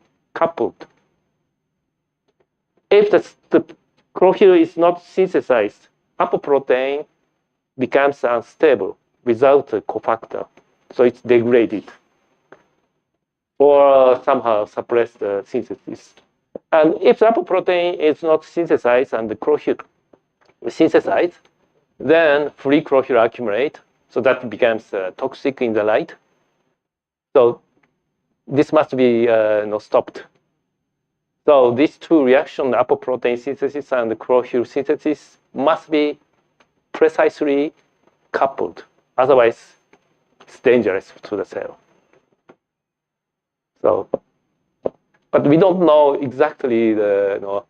If the chlorophyll is not synthesized, apoprotein becomes unstable without a cofactor, so it's degraded or somehow suppress the synthesis. And if the apoprotein is not synthesized and the chlorophyll is synthesized, then free chlorophyll accumulate, so that becomes toxic in the light. So this must be stopped. So these two reactions, apoprotein synthesis and chlorophyll synthesis, must be precisely coupled. Otherwise, it's dangerous to the cell. So, but we don't know exactly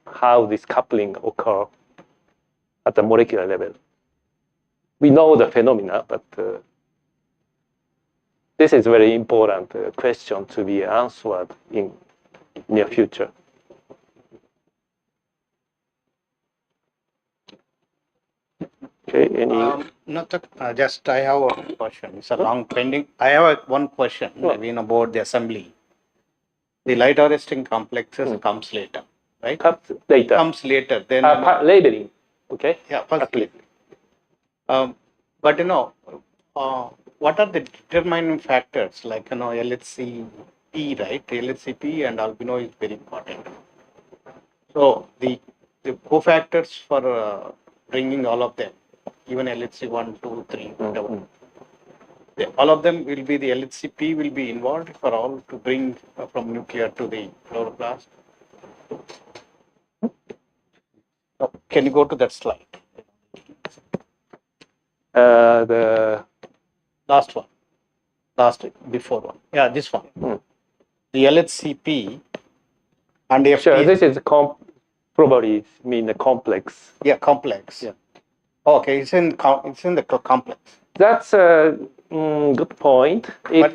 how this coupling occurs at the molecular level. We know the phenomena, but this is very important question to be answered in near future. Okay, Just I have a question. It's a long pending. I have one question. Maybe about the assembly. The light harvesting complexes comes later, right? Later. Comes later. Then labeling. Okay. yeah, first labeling. But what are the determining factors like LHCP, right? LHCP and albino is very important. So the cofactors for bringing all of them, even LHC 1, 2, 3, whatever. All of them will be the LHCP will be involved for all to bring from nuclear to the chloroplast. Can you go to that slide? The last one, before one. Yeah, this one. The LHCP and FT. Sure, this is probably mean the complex. Yeah, complex. Yeah. Okay, it's in the complex. That's a good point. But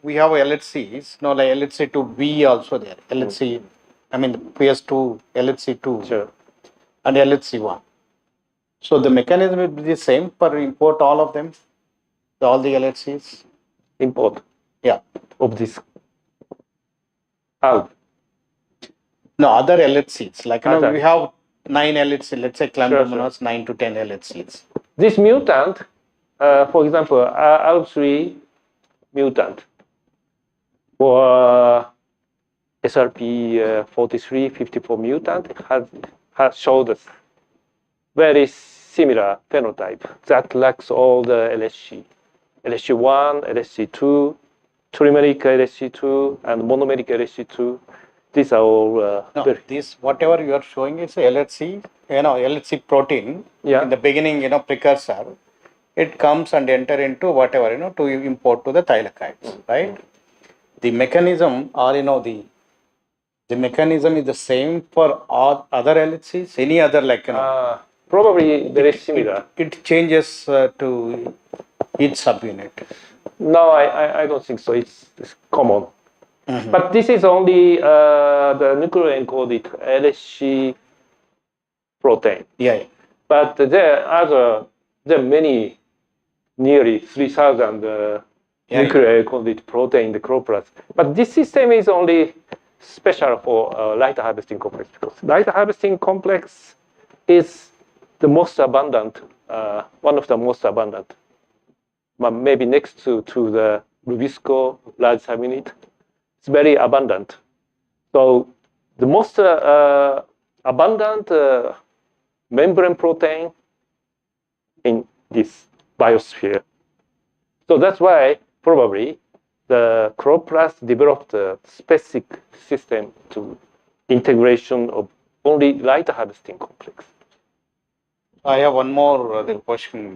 we have LHCs, like LHC2B also there. LHC, I mean PS2, LHC2, sure, and LHC1. So the mechanism will be the same for import all of them, all the LHCs. Import. Yeah. Of this. Out. No, other LHCs. Like we have 9 LHCs. Let's say Chlamydomonas, 9 to 10 LHCs. This mutant, for example, R3 mutant or SRP 4354 mutant has showed us very similar phenotype that lacks all the LHC. LHC1, LHC2, trimeric LHC2, and monomeric LHC2. These are all. This whatever you are showing is LHC, LHC protein. Yeah. In the beginning, precursor. It comes and enter into whatever, to import to the thylakoids, right? The mechanism or, the mechanism is the same for all other LHCs, any other probably very similar. It changes to each subunit. No, I don't think so. It's common. Mm-hmm. But this is only the nuclear encoded LHC protein. Yeah. But there are many, nearly 3,000 nuclear encoded protein in the chloroplast. But this system is only special for light harvesting complex because light harvesting complex is the most abundant, one of the most abundant, but maybe next to the Rubisco large subunit. It's very abundant. So the most abundant membrane protein in this biosphere. So that's why probably the chloroplast developed a specific system to integration of only light harvesting complex. I have one more question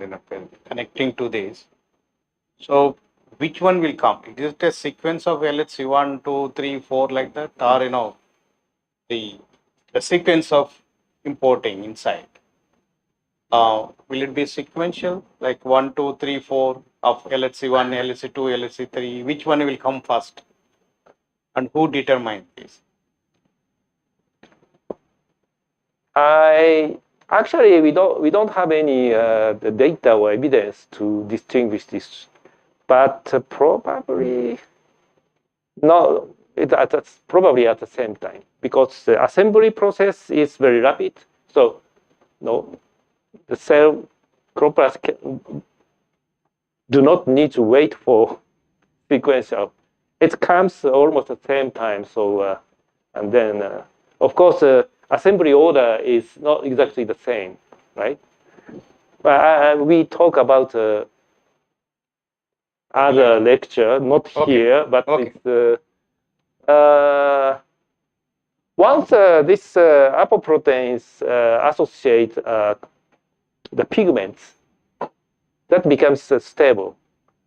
connecting to this. So which one will come? Is it a sequence of LHC 1, 2, 3, 4 like that? Or the sequence of importing inside? Will it be sequential, like 1, 2, 3, 4 of LHC 1, LHC 2, LHC 3? Which one will come first? And who determines this? Actually we don't have any the data or evidence to distinguish this, but probably no. It's probably at the same time because the assembly process is very rapid. So the cell chloroplast do not need to wait for sequential. It comes almost at the same time. So and then of course assembly order is not exactly the same, right? But we talk about other lecture, not here, but it's once this apoproteins associate the pigments, that becomes stable.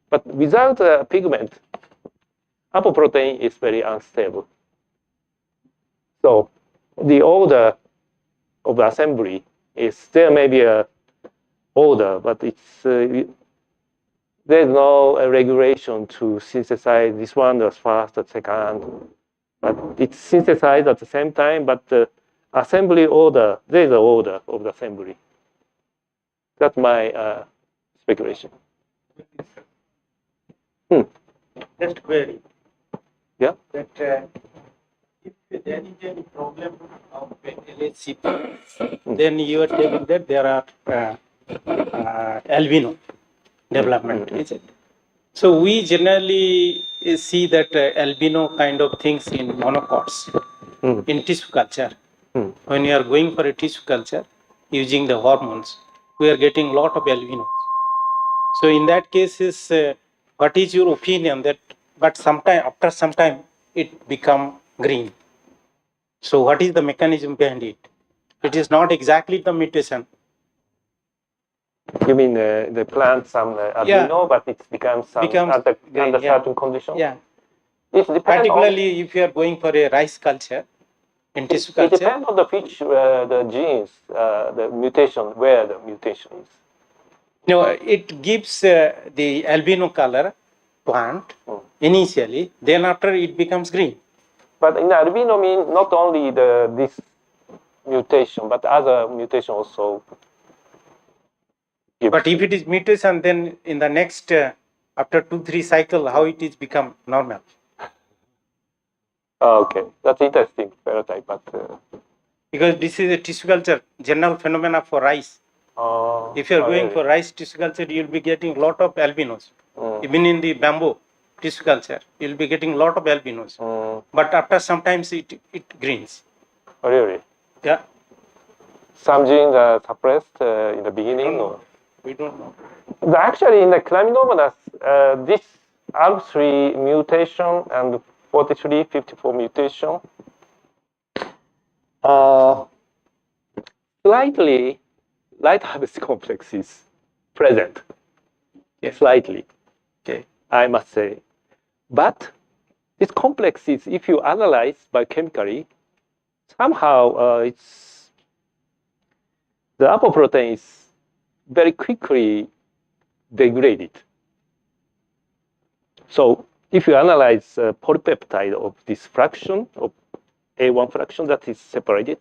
But without a pigment, apoprotein is very unstable. So the order of the assembly is there may be a order, but it's there's no regulation to synthesize this one as fast as second, but it's synthesized at the same time, but the assembly order, there's an order of the assembly. That's my speculation. Just query. Yeah. That if there is any problem of LHCP, then you are telling that there are albino development, is it? So we generally see that albino kind of things in monocots, in tissue culture. When you are going for a tissue culture using the hormones, we are getting a lot of albinos. So in that case, what is your opinion that? But after some time, it become green. So what is the mechanism behind it? It is not exactly the mutation. You mean the plant some albino, but it becomes under certain conditions? Yeah. It depends particularly if you are going for a rice culture, in tissue culture. It depends on the which the genes, the mutation, where the mutation is. No, it gives the albino color plant initially, then after it becomes green. But in albino mean not only this mutation, but other mutation also. But if it is mutation, then in the next after 2-3 cycle, how it is become normal? Okay, that's interesting phenotype, but because this is a tissue culture general phenomena for rice. If you are going for rice tissue culture, you will be getting a lot of albinos. Even in the bamboo tissue culture, you will be getting a lot of albinos. But after sometimes it greens. Oh, really? Yeah. Some genes are suppressed in the beginning? We don't know. Actually, in the Chlamydomonas, this ALK3 mutation and 4354 mutation, slightly light harvest complex is present. Yes. Slightly, okay, I must say. But this complex is, if you analyze biochemically, somehow it's the apoprotein is very quickly degraded. So if you analyze polypeptide of this fraction of A1 fraction that is separated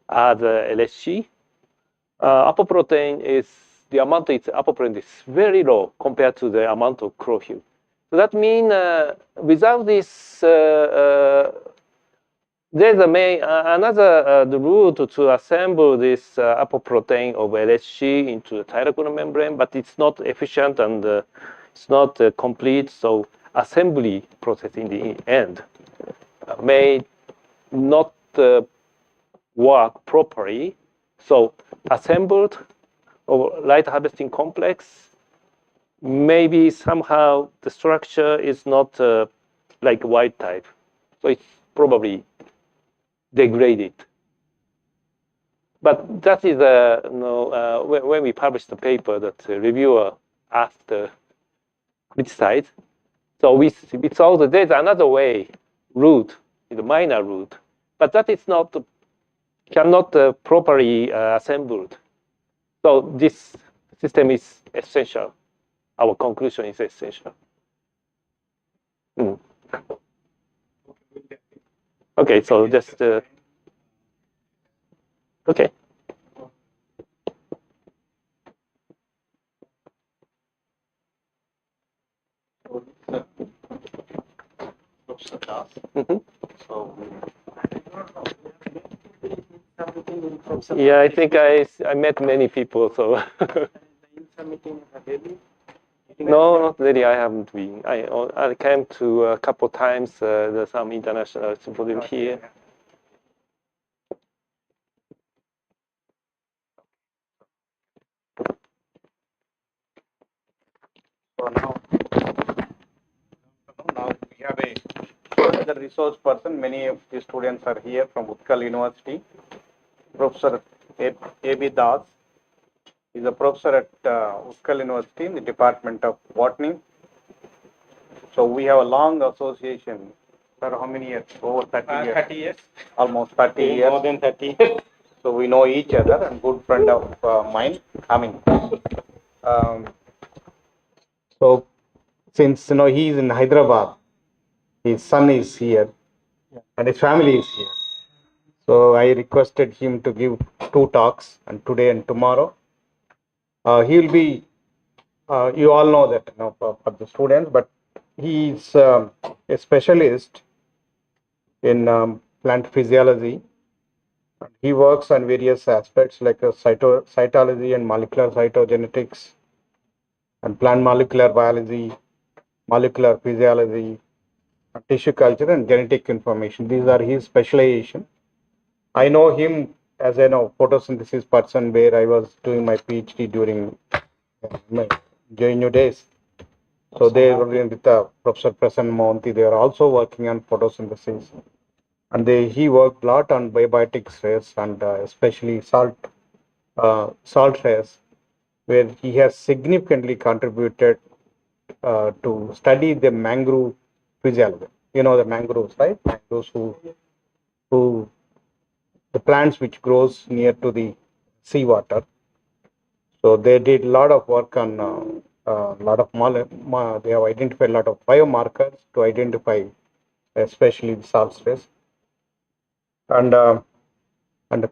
as LHC, apoprotein is the amount of apoprotein is very low compared to the amount of chlorophyll. So that means without this, there's another the route to assemble this apoprotein of LHC into the thyroglobulin membrane, but it's not efficient and it's not complete. So assembly process in the end may not work properly. So assembled or light harvesting complex, maybe somehow the structure is not like wild type. So it's probably degraded. But that is when we published the paper that the reviewer asked criticized. So it's also there's another way route, is a minor route, but that is not cannot properly assembled. So this system is essential. Our conclusion is essential. Okay, so just okay. Yeah, I think I met many people. So no, not really. I haven't been. I came to a couple times. There's some international symposium here. So now we have another resource person. Many of the students are here from Utkal University. Professor A.B. Das is a professor at Utkal University in the Department of Botany. So we have a long association. For how many years? Over 30 years. 30 years. Almost 30 years. More than 30 years. So we know each other, and good friend of mine. I mean, So since he is in Hyderabad, his son is here, and his family is here. So I requested him to give 2 talks, and today and tomorrow. He will be, you all know that for the students, but he is a specialist in plant physiology. He works on various aspects like cytology and molecular cytogenetics, and plant molecular biology, molecular physiology, tissue culture, and genetic information. These are his specialization. I know him as a photosynthesis person, where I was doing my PhD during my JNU days. So they were with Professor Prasanna Mohanty. They are also working on photosynthesis, and he worked a lot on biotic stress and especially salt stress, where he has significantly contributed to study the mangrove physiology. You know the mangroves, right? Mangroves who the plants which grows near to the seawater. So they did a lot of work on lot of they have identified a lot of biomarkers to identify especially the salt stress. And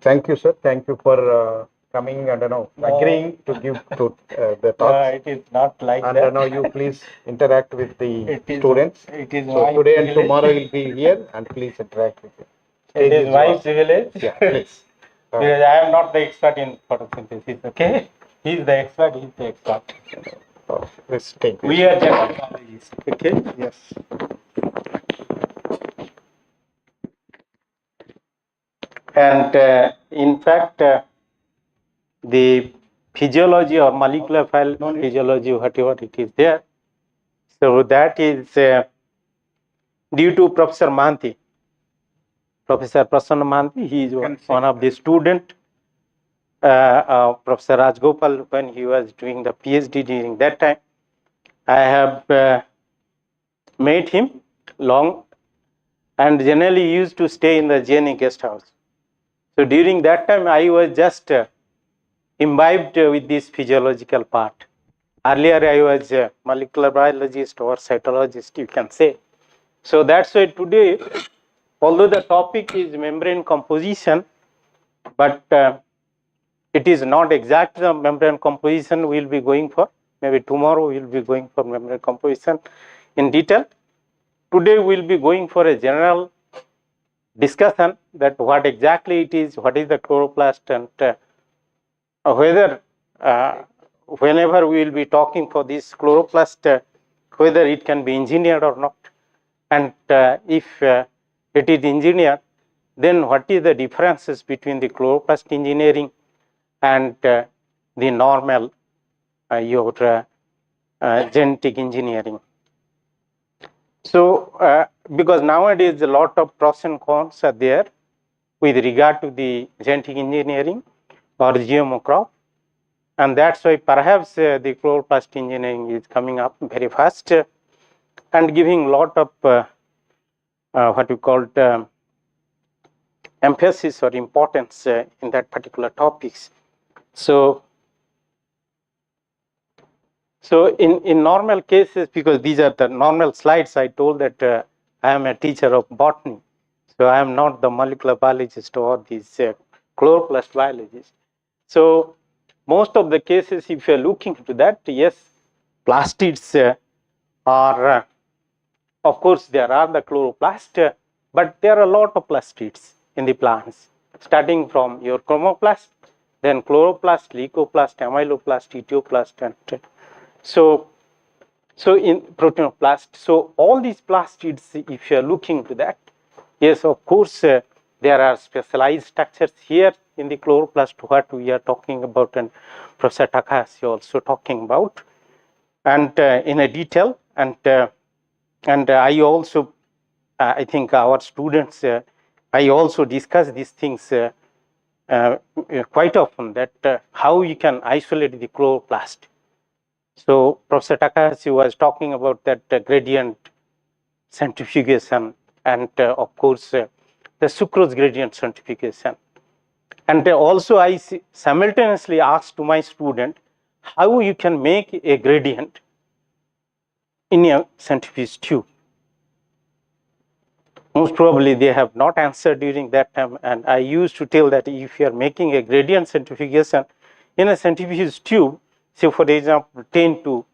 thank you, sir. Thank you for coming and agreeing to give to the talks. It is not like and that. now you please interact with the students. It is So my today and privilege. tomorrow you'll be here, and please interact with him. It is my privilege. Yeah, please. Because I am not the expert in photosynthesis, okay? He is the expert, he is the expert. Let's take We are general biologists, okay? Yes. And in fact, the physiology or molecular physiology, whatever it is there, so that is due to Professor Mohanty. Professor Prasanna Mohanty, he is one of the student, Professor Rajgopal, when he was doing the PhD during that time. I have met him long, and generally used to stay in the GIAN guest house. So during that time, I was just imbibed with this physiological part. Earlier, I was a molecular biologist or cytologist, you can say. So that's why today, although the topic is membrane composition, but it is not exact the membrane composition we will be going for. Maybe tomorrow we will be going for membrane composition in detail. Today we will be going for a general discussion that what exactly it is, what is the chloroplast, and whether whenever we will be talking for this chloroplast, whether it can be engineered or not, and if it is engineered, then what is the differences between the chloroplast engineering and the normal genetic engineering. So because nowadays a lot of pros and cons are there with regard to the genetic engineering or GMO crop, and that's why perhaps the chloroplast engineering is coming up very fast and giving lot of what we call emphasis or importance in that particular topics. So in normal cases, because these are the normal slides, I told that I am a teacher of botany, so I am not the molecular biologist or this chloroplast biologist. So most of the cases, if you are looking into that, yes, plastids are, of course, there are the chloroplast, but there are a lot of plastids in the plants, starting from your chromoplast, then chloroplast, leucoplast, amyloplast, etioplast, and so in proteinoplast. So all these plastids, if you are looking to that, yes, of course, there are specialized structures here in the chloroplast, what we are talking about, and Professor Takahashi also talking about, and in a detail, and I also, I think our students, I also discuss these things quite often, that how you can isolate the chloroplast. So Professor Takahashi was talking about that gradient centrifugation, and of course the sucrose gradient centrifugation. And also I simultaneously asked to my student how you can make a gradient in a centrifuge tube. Most probably they have not answered during that time, and I used to tell that if you are making a gradient centrifugation in a centrifuge tube, say for example 10 to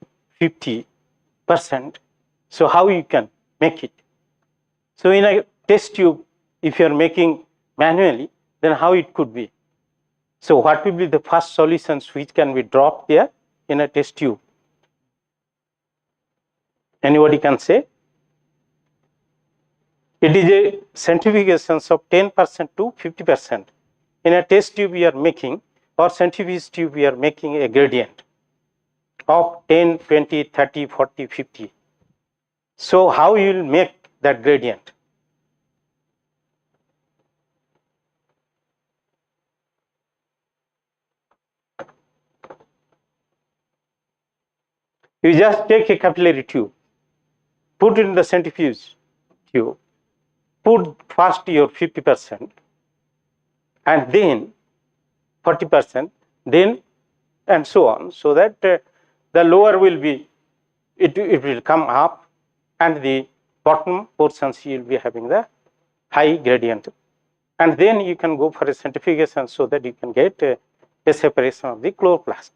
50%, so how you can make it? So in a test tube, if you are making manually, then how it could be? So what will be the first solutions which can be dropped there in a test tube? Anybody can say? It is a centrifugation of 10% to 50%. In a test tube we are making, or centrifuge tube we are making a gradient of 10, 20, 30, 40, 50. So how you will make that gradient? You just take a capillary tube, put it in the centrifuge tube, put first your 50% and then 40%, then and so on, so that the lower will be, it will come up, and the bottom portions you will be having the high gradient. And then you can go for a centrifugation so that you can get a separation of the chloroplast.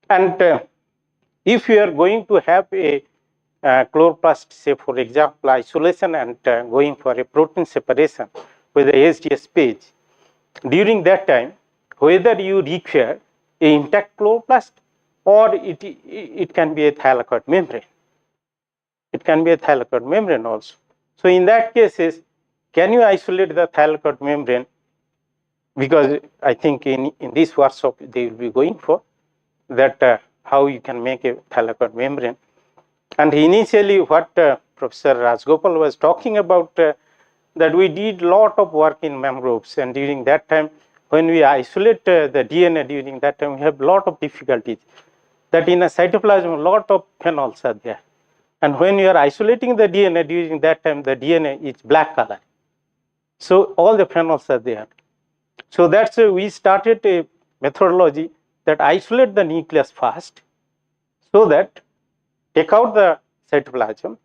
And if you are going to have a chloroplast, say for example isolation, and going for a protein separation with the SDS page, during that time, whether you require a intact chloroplast or it can be a thylakoid membrane. It can be a thylakoid membrane also. So in that cases, can you isolate the thylakoid membrane? Because I think in this workshop they will be going for that how you can make a thylakoid membrane. And initially what Professor Rajgopal was talking about, that we did lot of work in mangroves, and during that time when we isolate the DNA, during that time we have lot of difficulties, that in a cytoplasm a lot of phenols are there, and when you are isolating the DNA, during that time the DNA is black color, so all the phenols are there. So that's why we started a methodology that isolate the nucleus first, so that take out the cytoplasm,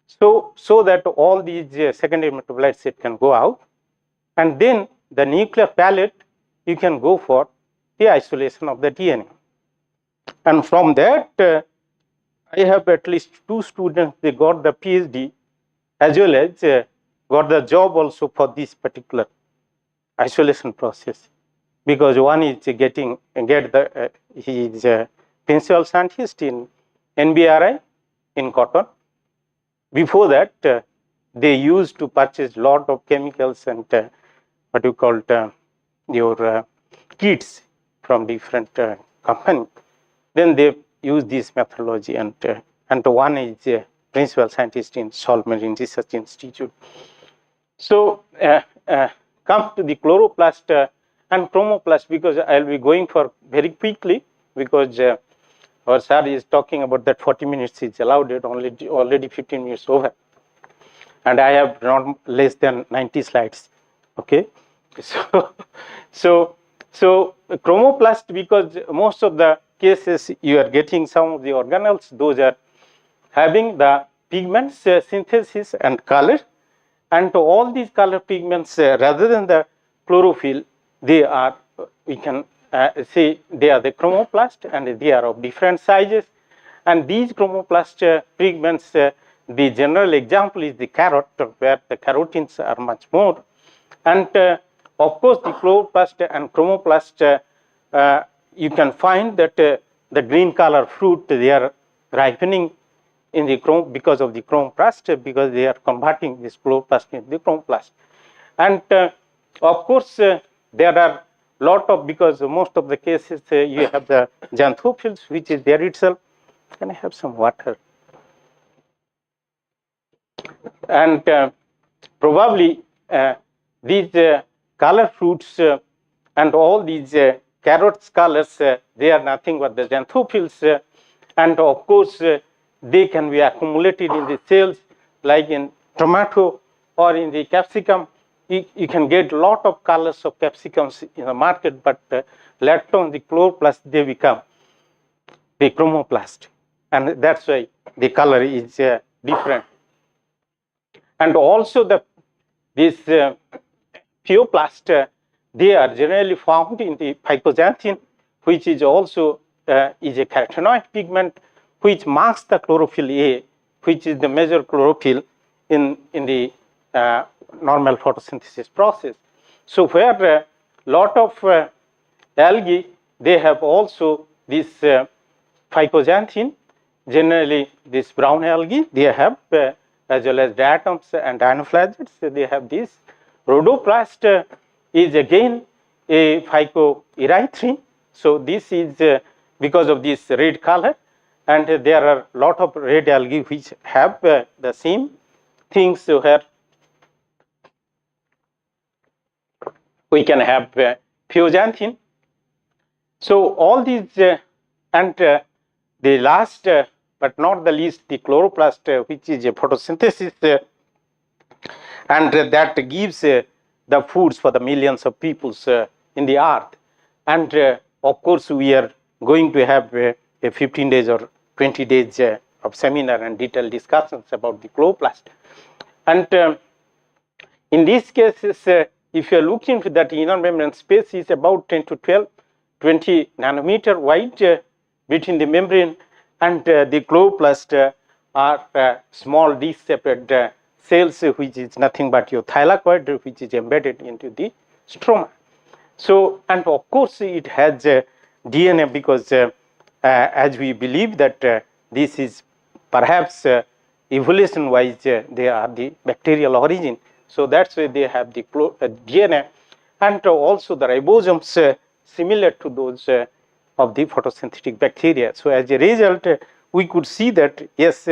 so that all these secondary metabolites it can go out, and then the nuclear palette you can go for the isolation of the DNA. And from that I have at least 2 students, they got the PhD as well as got the job also for this particular isolation process, because one is he is a principal scientist in NBRI in cotton. Before that they used to purchase lot of chemicals and what you call your kits from different companies. Then they use this methodology, and one is a principal scientist in Salt Marine Research Institute. So come to the chloroplast and chromoplast, because I will be going for very quickly, because our sir is talking about that 40 minutes is allowed, it already 15 minutes over, and I have not less than 90 slides. Okay, so chromoplast, because most of the cases you are getting some of the organelles, those are having the pigments synthesis and color, and all these color pigments rather than the chlorophyll, they are, we can say they are the chromoplast, and they are of different sizes. And these chromoplast pigments, the general example is the carrot, where the carotenes are much more. And of course the chloroplast and chromoplast, you can find that the green color fruit, they are ripening in the chrome because of the chromoplast, because they are converting this chloroplast into the chromoplast. And of course there are lot of, because most of the cases you have the xanthophylls, which is there itself. Can I have some water? And probably these color fruits and all these carrots colors, they are nothing but the xanthophylls, and of course they can be accumulated in the cells, like in tomato or in the capsicum. You can get lot of colors of capsicums in the market, but later on the chloroplast, they become the chromoplast. and that's why the color is different. And also this pheoplast, they are generally found in the phycoxanthin, which is also is a carotenoid pigment, which marks the chlorophyll A, which is the major chlorophyll in the normal photosynthesis process. So where a lot of algae, they have also this phycoxanthin, generally this brown algae, they have as well as diatoms and dinoflagellates, they have this. Rhodoplast is again a phycoerythrin. So this is because of this red color, and there are a lot of red algae which have the same things where we can have pheoxanthin. So all these and the last but not the least, the chloroplast, which is a photosynthesis, and that gives the foods for the millions of peoples in the earth. And of course, we are going to have a 15 days or 20 days of seminar and detailed discussions about the chloroplast. And in these cases, if you are looking into that inner membrane space is about 10 to 12, 20 nanometer wide between the membrane and the chloroplast are small disc-shaped cells, which is nothing but your thylakoid, which is embedded into the stroma. So, and of course, it has DNA because as we believe that this is perhaps evolution-wise, they are the bacterial origin. So that's why they have the DNA, and also the ribosomes similar to those of the photosynthetic bacteria. So as a result, we could see that yes,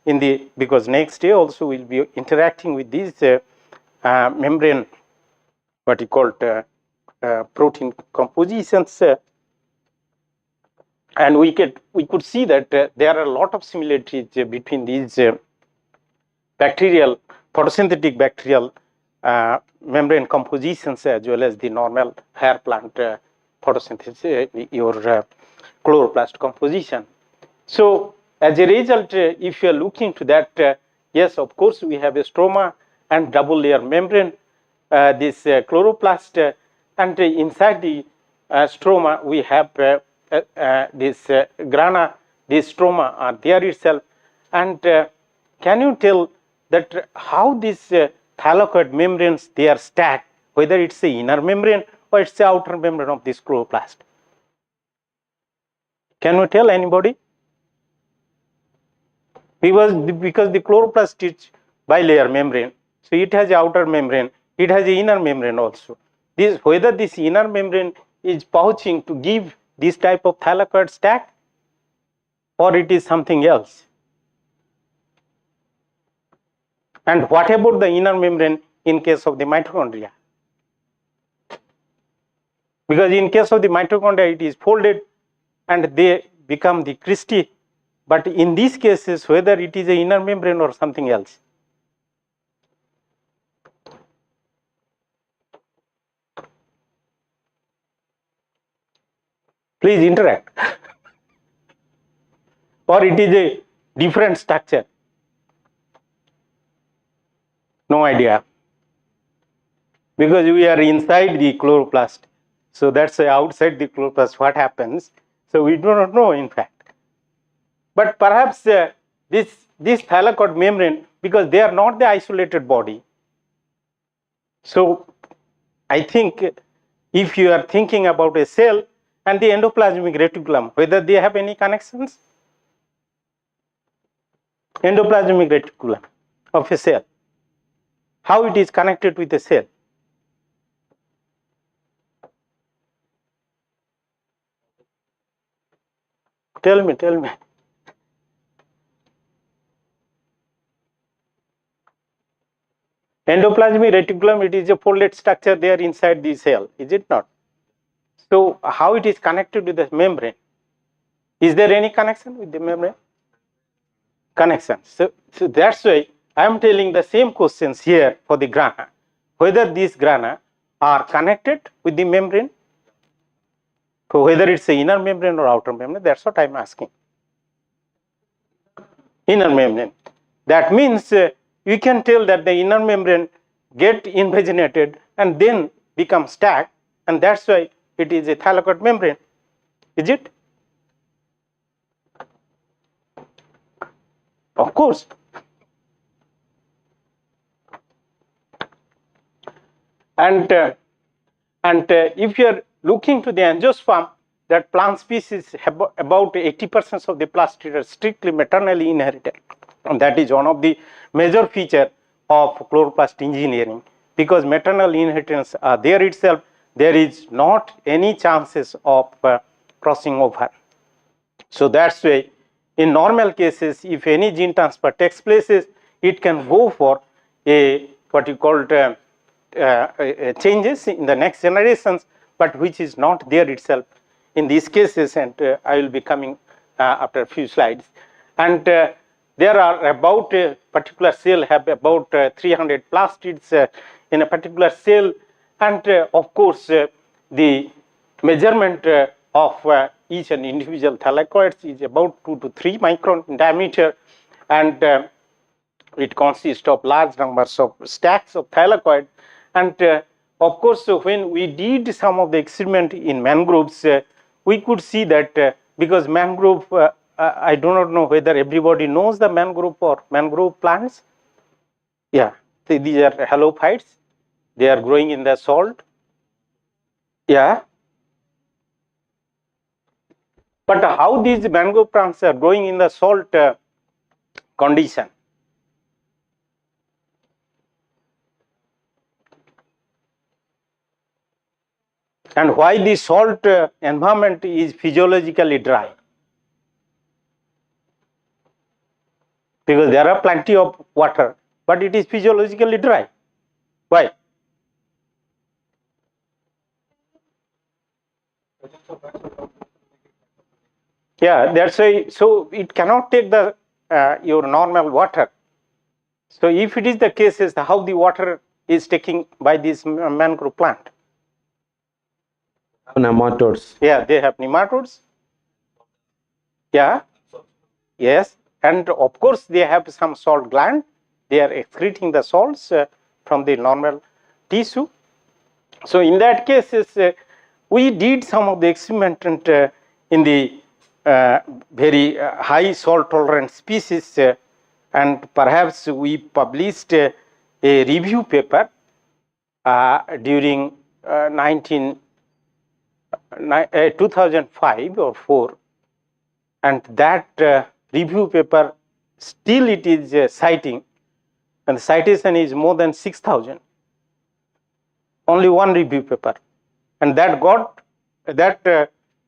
in the because next day also we'll be interacting with these membrane, what you call protein compositions, and we could see that there are a lot of similarities between these bacterial photosynthetic bacterial membrane compositions as well as the normal hair plant photosynthesis, your chloroplast composition. So as a result, if you are looking to that, yes, of course, we have a stroma and double layer membrane, this chloroplast, and inside the stroma we have this grana, this stroma are there itself. And can you tell that how these thylakoid membranes, they are stacked, whether it's the inner membrane or it's the outer membrane of this chloroplast? Can you tell anybody? Because the chloroplast is bilayer membrane, so it has an outer membrane, it has an inner membrane also. This, whether this inner membrane is pouching to give this type of thylakoid stack, or it is something else. And what about the inner membrane in case of the mitochondria? Because in case of the mitochondria, it is folded and they become the cristae. But in these cases, whether it is an inner membrane or something else. Please interact. Or it is a different structure. No idea. Because we are inside the chloroplast. So that's why outside the chloroplast what happens. So we do not know in fact. But perhaps this thylakoid membrane, because they are not the isolated body. So I think if you are thinking about a cell and the endoplasmic reticulum, whether they have any connections? Endoplasmic reticulum of a cell, how it is connected with the cell? Tell me. Endoplasmic reticulum, it is a folded structure there inside the cell, is it not? So how it is connected with the membrane? Is there any connection with the membrane? Connection. So that's why I am telling the same questions here for the grana, whether these grana are connected with the membrane, so whether it's the inner membrane or outer membrane, that's what I am asking. Inner membrane. That means you can tell that the inner membrane get invaginated and then become stacked, and that's why it is a thylakoid membrane. Is it? Of course. And if you are looking to the angiosperm, that plant species have about 80% of the plastid are strictly maternally inherited. And that is one of the major feature of chloroplast engineering, because maternal inheritance are there itself, there is not any chances of crossing over. So that's why in normal cases, if any gene transfer takes place, it can go for a what you call changes in the next generations, but which is not there itself in these cases, and I will be coming after a few slides. And there are about a particular cell have about 300 plastids in a particular cell, and of course the measurement of each and individual thylakoids is about 2 to 3 micron in diameter, and it consists of large numbers of stacks of thylakoid. And of course, when we did some of the experiment in mangroves, we could see that because mangrove, I do not know whether everybody knows the mangrove or mangrove plants. Yeah, these are halophytes. They are growing in the salt. Yeah. But how these mangrove plants are growing in the salt condition? And why the salt environment is physiologically dry? Because there are plenty of water, but it is physiologically dry. Why? Yeah, that's why. So it cannot take the your normal water. So if it is the case, is how the water is taken by this mangrove plant? Nematodes. Yeah, they have nematodes. Yeah. Yes, and of course they have some salt gland. They are excreting the salts from the normal tissue. So in that case, we did some of the experiment in the very high salt tolerant species, and perhaps we published a review paper during 2005 or 4, and that review paper still it is citing, and the citation is more than 6,000. Only one review paper, and that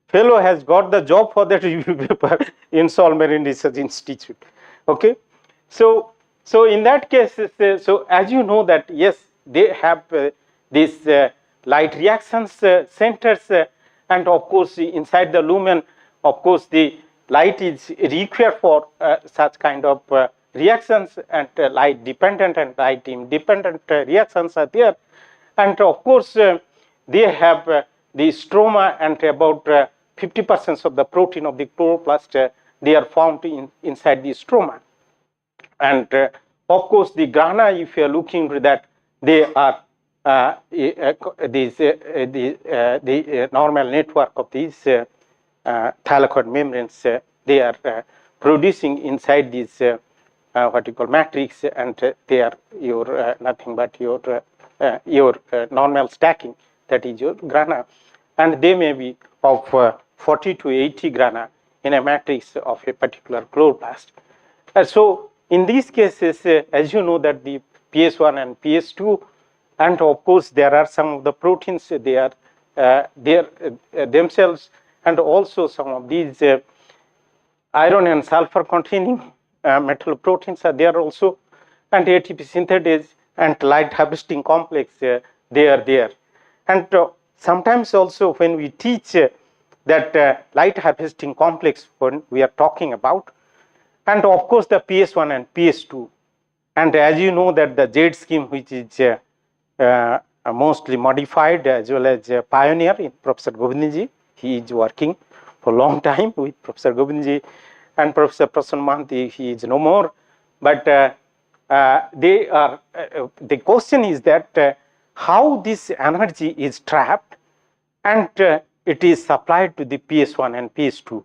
fellow has got the job for that review paper in Sol Marine Research Institute. Okay, so in that case, so as you know that yes, they have these light reactions centers, and of course inside the lumen, of course the light is required for such kind of reactions, and light dependent and light independent reactions are there. And of course, they have the stroma, and about 50% of the protein of the chloroplast, they are found inside the stroma. And of course, the grana, if you are looking to that, they are the normal network of these thylakoid membranes. They are producing inside this what you call matrix, and they are your nothing but your normal stacking, that is your grana, and they may be of 40 to 80 grana in a matrix of a particular chloroplast. So in these cases, as you know that the PS1 and PS2, and of course there are some of the proteins, they are themselves, and also some of these iron and sulfur containing metal proteins are there also, and ATP synthetase and light harvesting complex, they are there. And sometimes also when we teach that light harvesting complex, when we are talking about, and of course the PS1 and PS2, and as you know that the Z scheme, which is mostly modified as well as pioneer in Professor Govindji, he is working for a long time with Professor Govindji, and Professor Prasanna, he is no more. But they are, the question is that how this energy is trapped and it is supplied to the PS1 and PS2.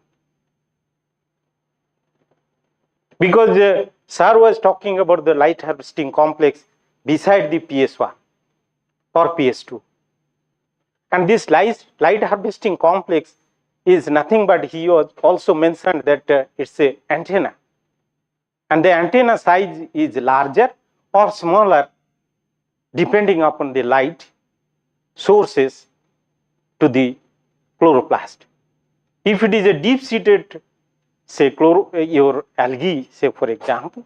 Because sir was talking about the light harvesting complex beside the PS1 or PS2. And this light harvesting complex is nothing but he was also mentioned that it's an antenna. And the antenna size is larger or smaller depending upon the light sources to the chloroplast. If it is a deep-seated, say, your algae, say for example,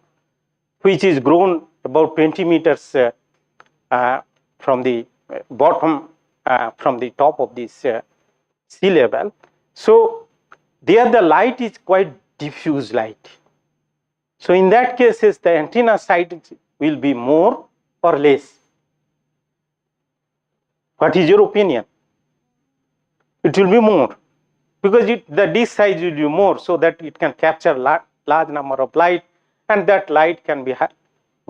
which is grown about 20 meters from the bottom, from the top of this sea level. So there the light is quite diffuse light. So in that cases, the antenna size will be more or less. What is your opinion? It will be more, because the disk size will be more, so that it can capture large number of light, and that light can be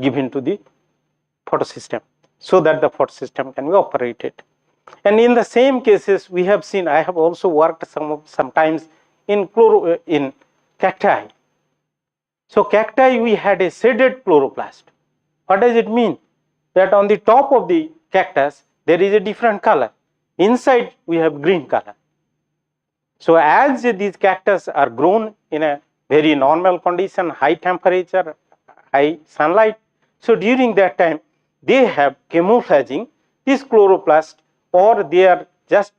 given to the photosystem, so that the photosystem can be operated. And in the same cases, we have seen, I have also worked sometimes in cacti. So cacti, we had a shaded chloroplast. What does it mean? That on the top of the cactus, there is a different color. Inside, we have green color. So as these cactus are grown in a very normal condition, high temperature, high sunlight, so during that time, they have camouflaging this chloroplast, or they are just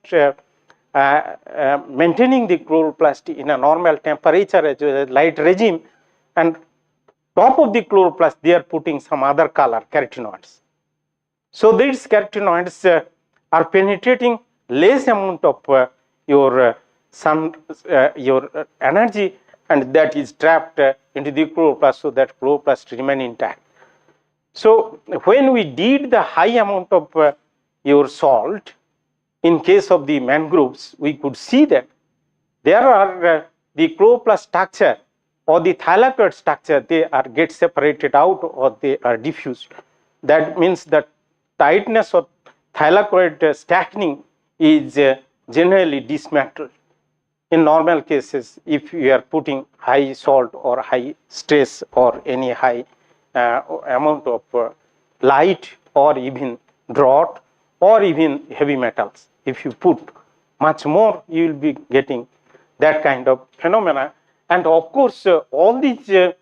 maintaining the chloroplast in a normal temperature as well as light regime, and top of the chloroplast, they are putting some other color, carotenoids. So these carotenoids are penetrating less amount of your energy, and that is trapped into the chloroplast, so that chloroplast remain intact. So when we did the high amount of your salt, in case of the mangroves, we could see that there are the chloroplast structure or the thylakoid structure, they are get separated out or they are diffused. That means that tightness of thylakoid stacking is generally dismantled. In normal cases, if you are putting high salt or high stress or any high amount of light or even drought or even heavy metals, if you put much more, you will be getting that kind of phenomena. And of course, all these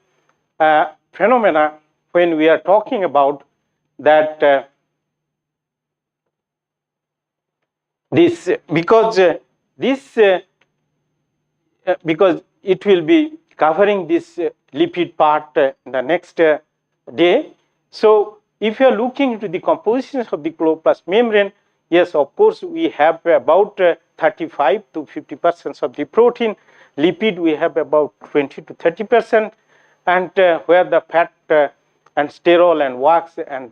phenomena, when we are talking about that, because it will be covering this lipid part in the next day. So if you are looking into the composition of the chloroplast membrane, yes, of course, we have about 35 to 50% of the protein. Lipid, we have about 20 to 30%, and where the fat and sterol and wax and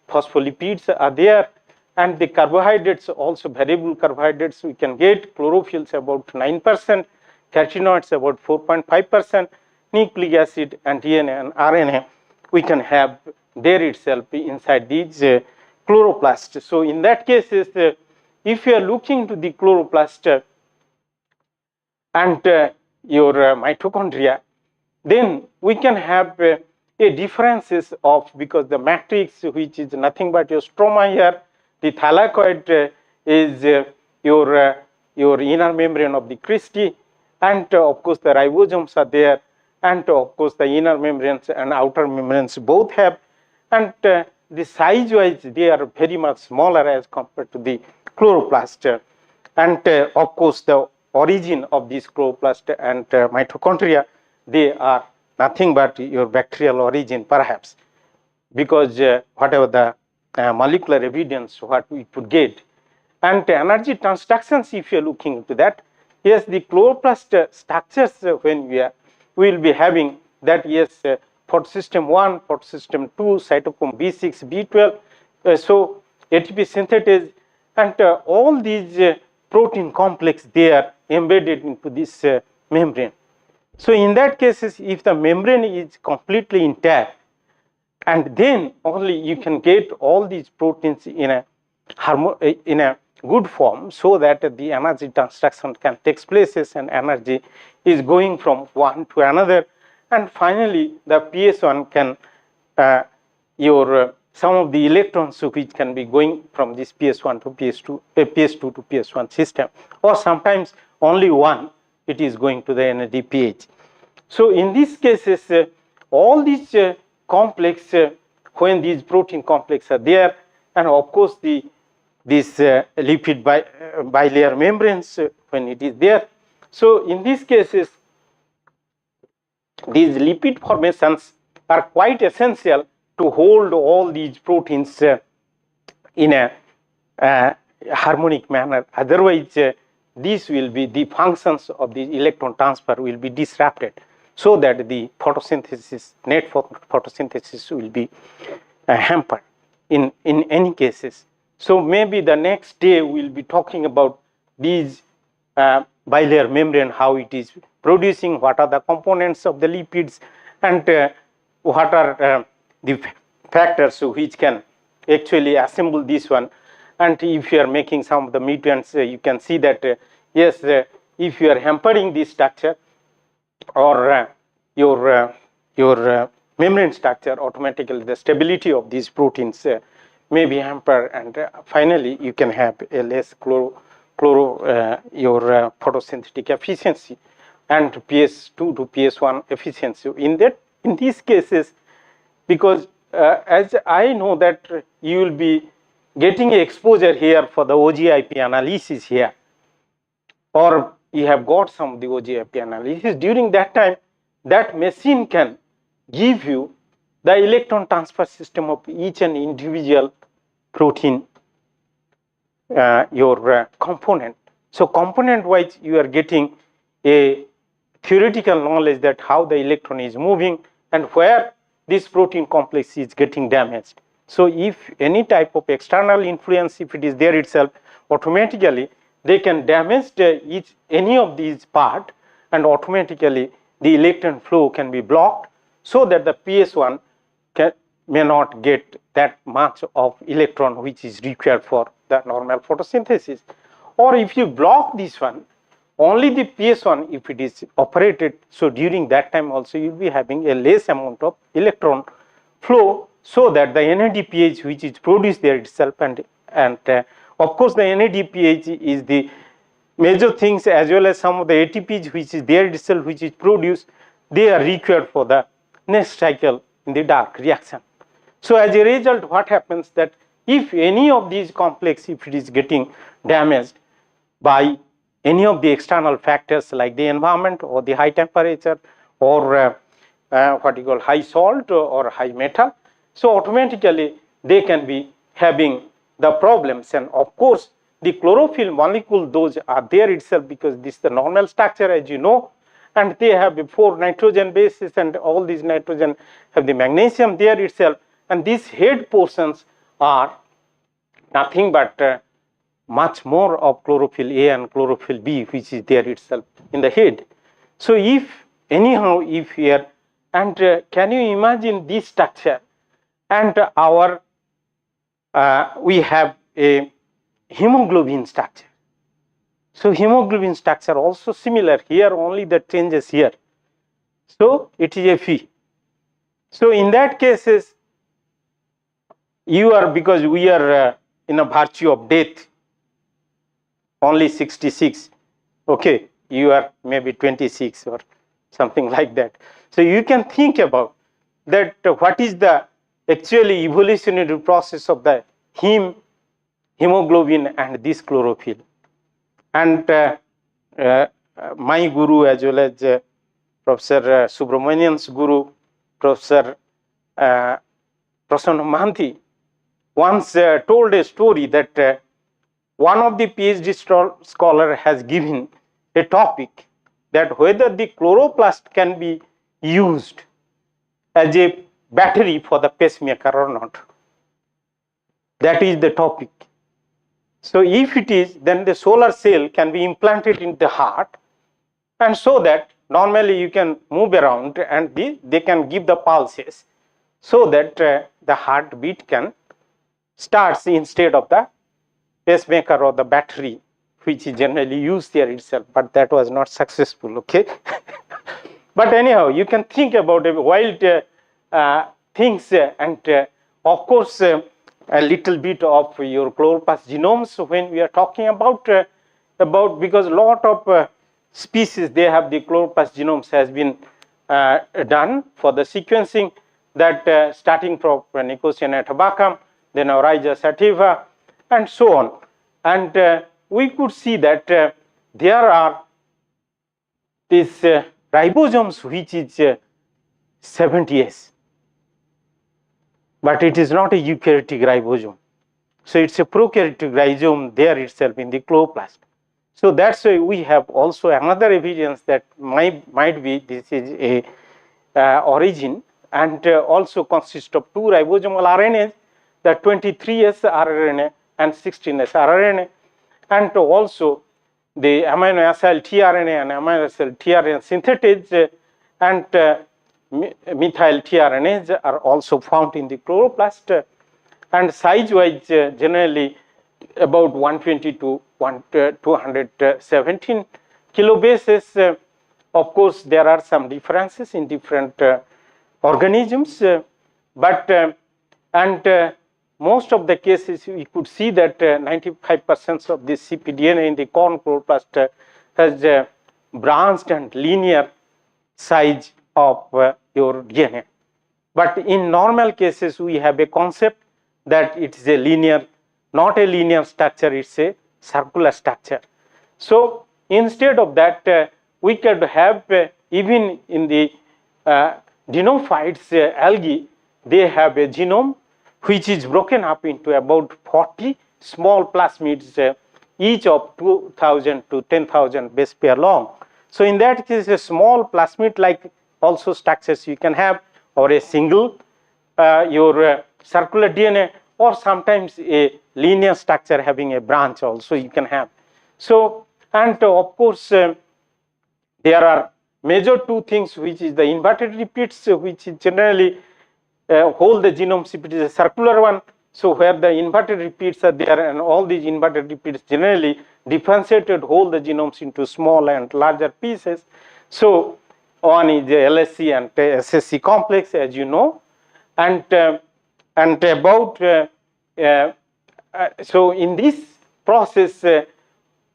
phospholipids are there, and the carbohydrates, also variable carbohydrates, we can get chlorophylls about 9%, carotenoids about 4.5%, nucleic acid and DNA and RNA, we can have there itself inside these chloroplasts. So in that case, if you are looking to the chloroplast and your mitochondria, then we can have a differences of, because the matrix, which is nothing but your stroma here, the thylakoid is your inner membrane of the cristae, and of course the ribosomes are there, and of course the inner membranes and outer membranes both have, and the size wise they are very much smaller as compared to the chloroplast, and of course the origin of this chloroplast and mitochondria, they are nothing but your bacterial origin perhaps, because whatever the molecular evidence what we could get. And energy transductions, if you are looking into that, yes, the chloroplast structures when we will be having that, yes, photosystem 1, photosystem 2, cytochrome B6, B12, so ATP synthetase, and all these protein complex, they are embedded into this membrane. So in that case, if the membrane is completely intact, and then only you can get all these proteins in a good form, so that the energy transduction can take place and energy is going from one to another, and finally the PS1 can some of the electrons which can be going from this PS1 to PS2, PS2 to PS1 system, or sometimes only one, it is going to the NADPH. So in these cases, all these complex, when these protein complexes are there, and of course these lipid bilayer membranes when it is there. So in these cases, these lipid formations are quite essential to hold all these proteins in a harmonic manner. Otherwise, these will be the functions of the electron transfer will be disrupted, so that the photosynthesis, net photosynthesis will be hampered in any cases. So maybe the next day we'll be talking about these bilayer membrane, how it is producing, what are the components of the lipids, and what are the factors which can actually assemble this one. And if you are making some of the mutants, you can see that yes, if you are hampering this structure, or your membrane structure, automatically the stability of these proteins may be hampered, and finally you can have a less your photosynthetic efficiency and PS2 to PS1 efficiency. In these cases, because as I know that you will be getting exposure here for the OGIP analysis here, or you have got some of the OGIP analysis. During that time, that machine can give you the electron transfer system of each and individual protein, your component. So component wise, you are getting a theoretical knowledge that how the electron is moving and where this protein complex is getting damaged. So if any type of external influence, if it is there itself, automatically they can damage any of these part, and automatically the electron flow can be blocked, so that the PS1 may not get that much of electron which is required for the normal photosynthesis. Or if you block this one, only the PS1, if it is operated, so during that time also you will be having a less amount of electron flow, so that the NADPH which is produced there itself, and of course the NADPH is the major things, as well as some of the ATPs which is there itself, which is produced, they are required for the next cycle in the dark reaction. So as a result, what happens that if any of these complex, if it is getting damaged by any of the external factors like the environment or the high temperature, or what you call high salt or high metal, so automatically they can be having the problems. And of course the chlorophyll molecule, those are there itself, because this is the normal structure, as you know, and they have 4 nitrogen bases, and all these nitrogen have the magnesium there itself, and these head portions are nothing but much more of chlorophyll A and chlorophyll B, which is there itself in the head. So if anyhow, if here, and can you imagine this structure, and our we have a hemoglobin structure. So hemoglobin structure also similar here, only the changes here. So it is a Fe. So in that cases, you are, because we are in a virtue of death, only 66. Okay, you are maybe 26 or something like that. So you can think about that what is the actually evolutionary process of the hemoglobin and this chlorophyll. And my guru, as well as Professor Subramanian's guru, Professor Prasanna Mahanti, once told a story that one of the PhD scholar has given a topic that whether the chloroplast can be used as a battery for the pacemaker or not. That is the topic. So if it is, then the solar cell can be implanted in the heart, and so that normally you can move around and they can give the pulses so that the heartbeat can starts instead of the pacemaker or the battery which is generally used there itself, but that was not successful, okay. But anyhow, you can think about wild things and of course a little bit of your chloroplast genomes when we are talking about because a lot of species they have the chloroplast genomes has been done for the sequencing that starting from Nicotiana tabacum, then Oryza sativa and so on. And we could see that there are these ribosomes which is 70S, but it is not a eukaryotic ribosome. So it's a prokaryotic rhizome there itself in the chloroplast. So that's why we have also another evidence that might be this is a origin, and also consists of two ribosomal RNAs, the 23S rRNA and 16S rRNA, and also the amino acyl tRNA and amino acyl tRNA synthetase and methyl tRNAs are also found in the chloroplast, and size wise generally about 120 to 217 kilobases. Of course, there are some differences in different organisms, but most of the cases we could see that 95% of this cpDNA in the corn chloroplast has branched and linear size of your DNA. But in normal cases, we have a concept that it is a linear, not a linear structure, it's a circular structure. So instead of that, we could have even in the dinophytes algae, they have a genome which is broken up into about 40 small plasmids, each of 2000 to 10,000 base pair long. So in that case, a small plasmid like also structures you can have, or a single your circular DNA, or sometimes a linear structure having a branch also you can have. So, and of course there are major two things, which is the inverted repeats, which is generally hold the genome, if it is a circular one. So where the inverted repeats are there, and all these inverted repeats generally differentiated hold the genomes into small and larger pieces. So one is the LSC and SSC complex, as you know, and about so in this process,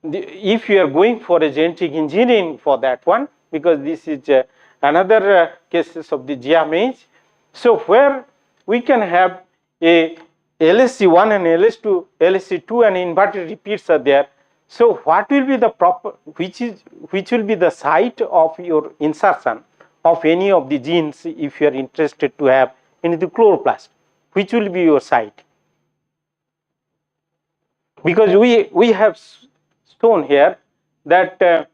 if you are going for a genetic engineering for that one, because this is another cases of the GIAN. So where we can have a LSC1 and LSC2 and inverted repeats are there. So what will be the proper, which will be the site of your insertion of any of the genes if you are interested to have in the chloroplast? Which will be your site? Because we have shown here that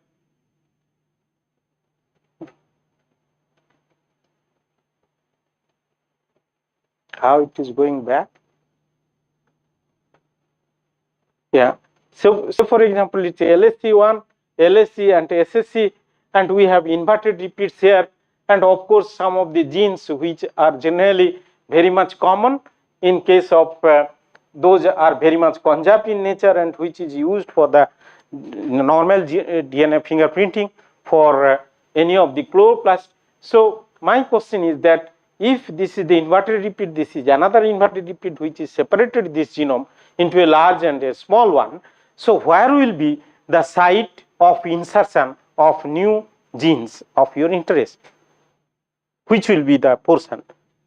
how it is going back. Yeah. So for example, it's LSC1, LSC and SSC, and we have inverted repeats here, and of course some of the genes which are generally very much common in case of those are very much conserved in nature and which is used for the normal DNA fingerprinting for any of the chloroplast. So my question is that if this is the inverted repeat, this is another inverted repeat which is separated this genome into a large and a small one. So where will be the site of insertion of new genes of your interest? Which will be the portion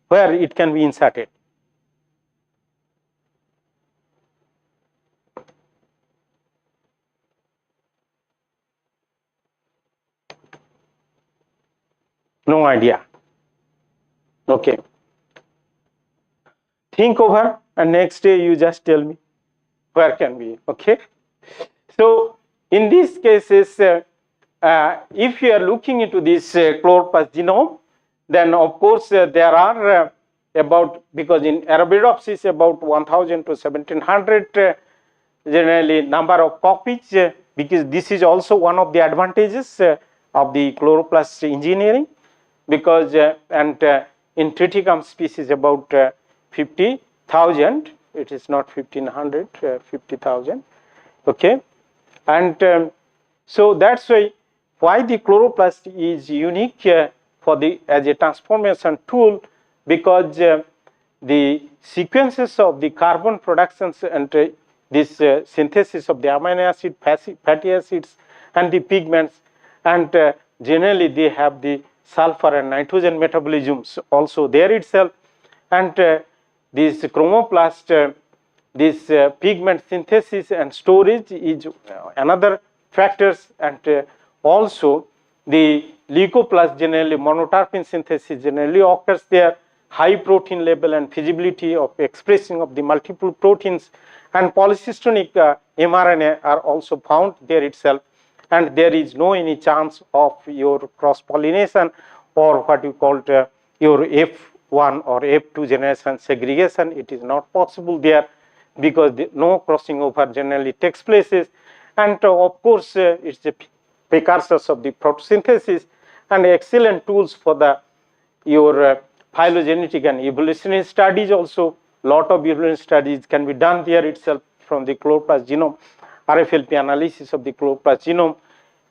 where it can be inserted? No idea. Okay. Think over, and next day you just tell me where can be. Okay. So in these cases, if you are looking into this chloroplast genome, then of course there are about, because in Arabidopsis about 1000 to 1700 generally number of copies, because this is also one of the advantages of the chloroplast engineering, because in triticum species about 50,000, it is not 1500, 50,000. Okay, and so that's why the chloroplast is unique for the as a transformation tool, because the sequences of the carbon productions and this synthesis of the amino acid, fatty acids, and the pigments, and generally they have the sulfur and nitrogen metabolisms also there itself, and this chromoplast, this pigment synthesis and storage is another factors, and also the leucoplast generally monoterpene synthesis generally occurs there, high protein level and feasibility of expressing of the multiple proteins, and polycystonic mRNA are also found there itself, and there is no any chance of your cross pollination or what you call your F1 or F2 generation segregation. It is not possible there, because no crossing over generally takes places, and of course it's the precursors of the photosynthesis and excellent tools for the your phylogenetic and evolutionary studies also. Lot of evolutionary studies can be done there itself from the chloroplast genome, RFLP analysis of the chloroplast genome.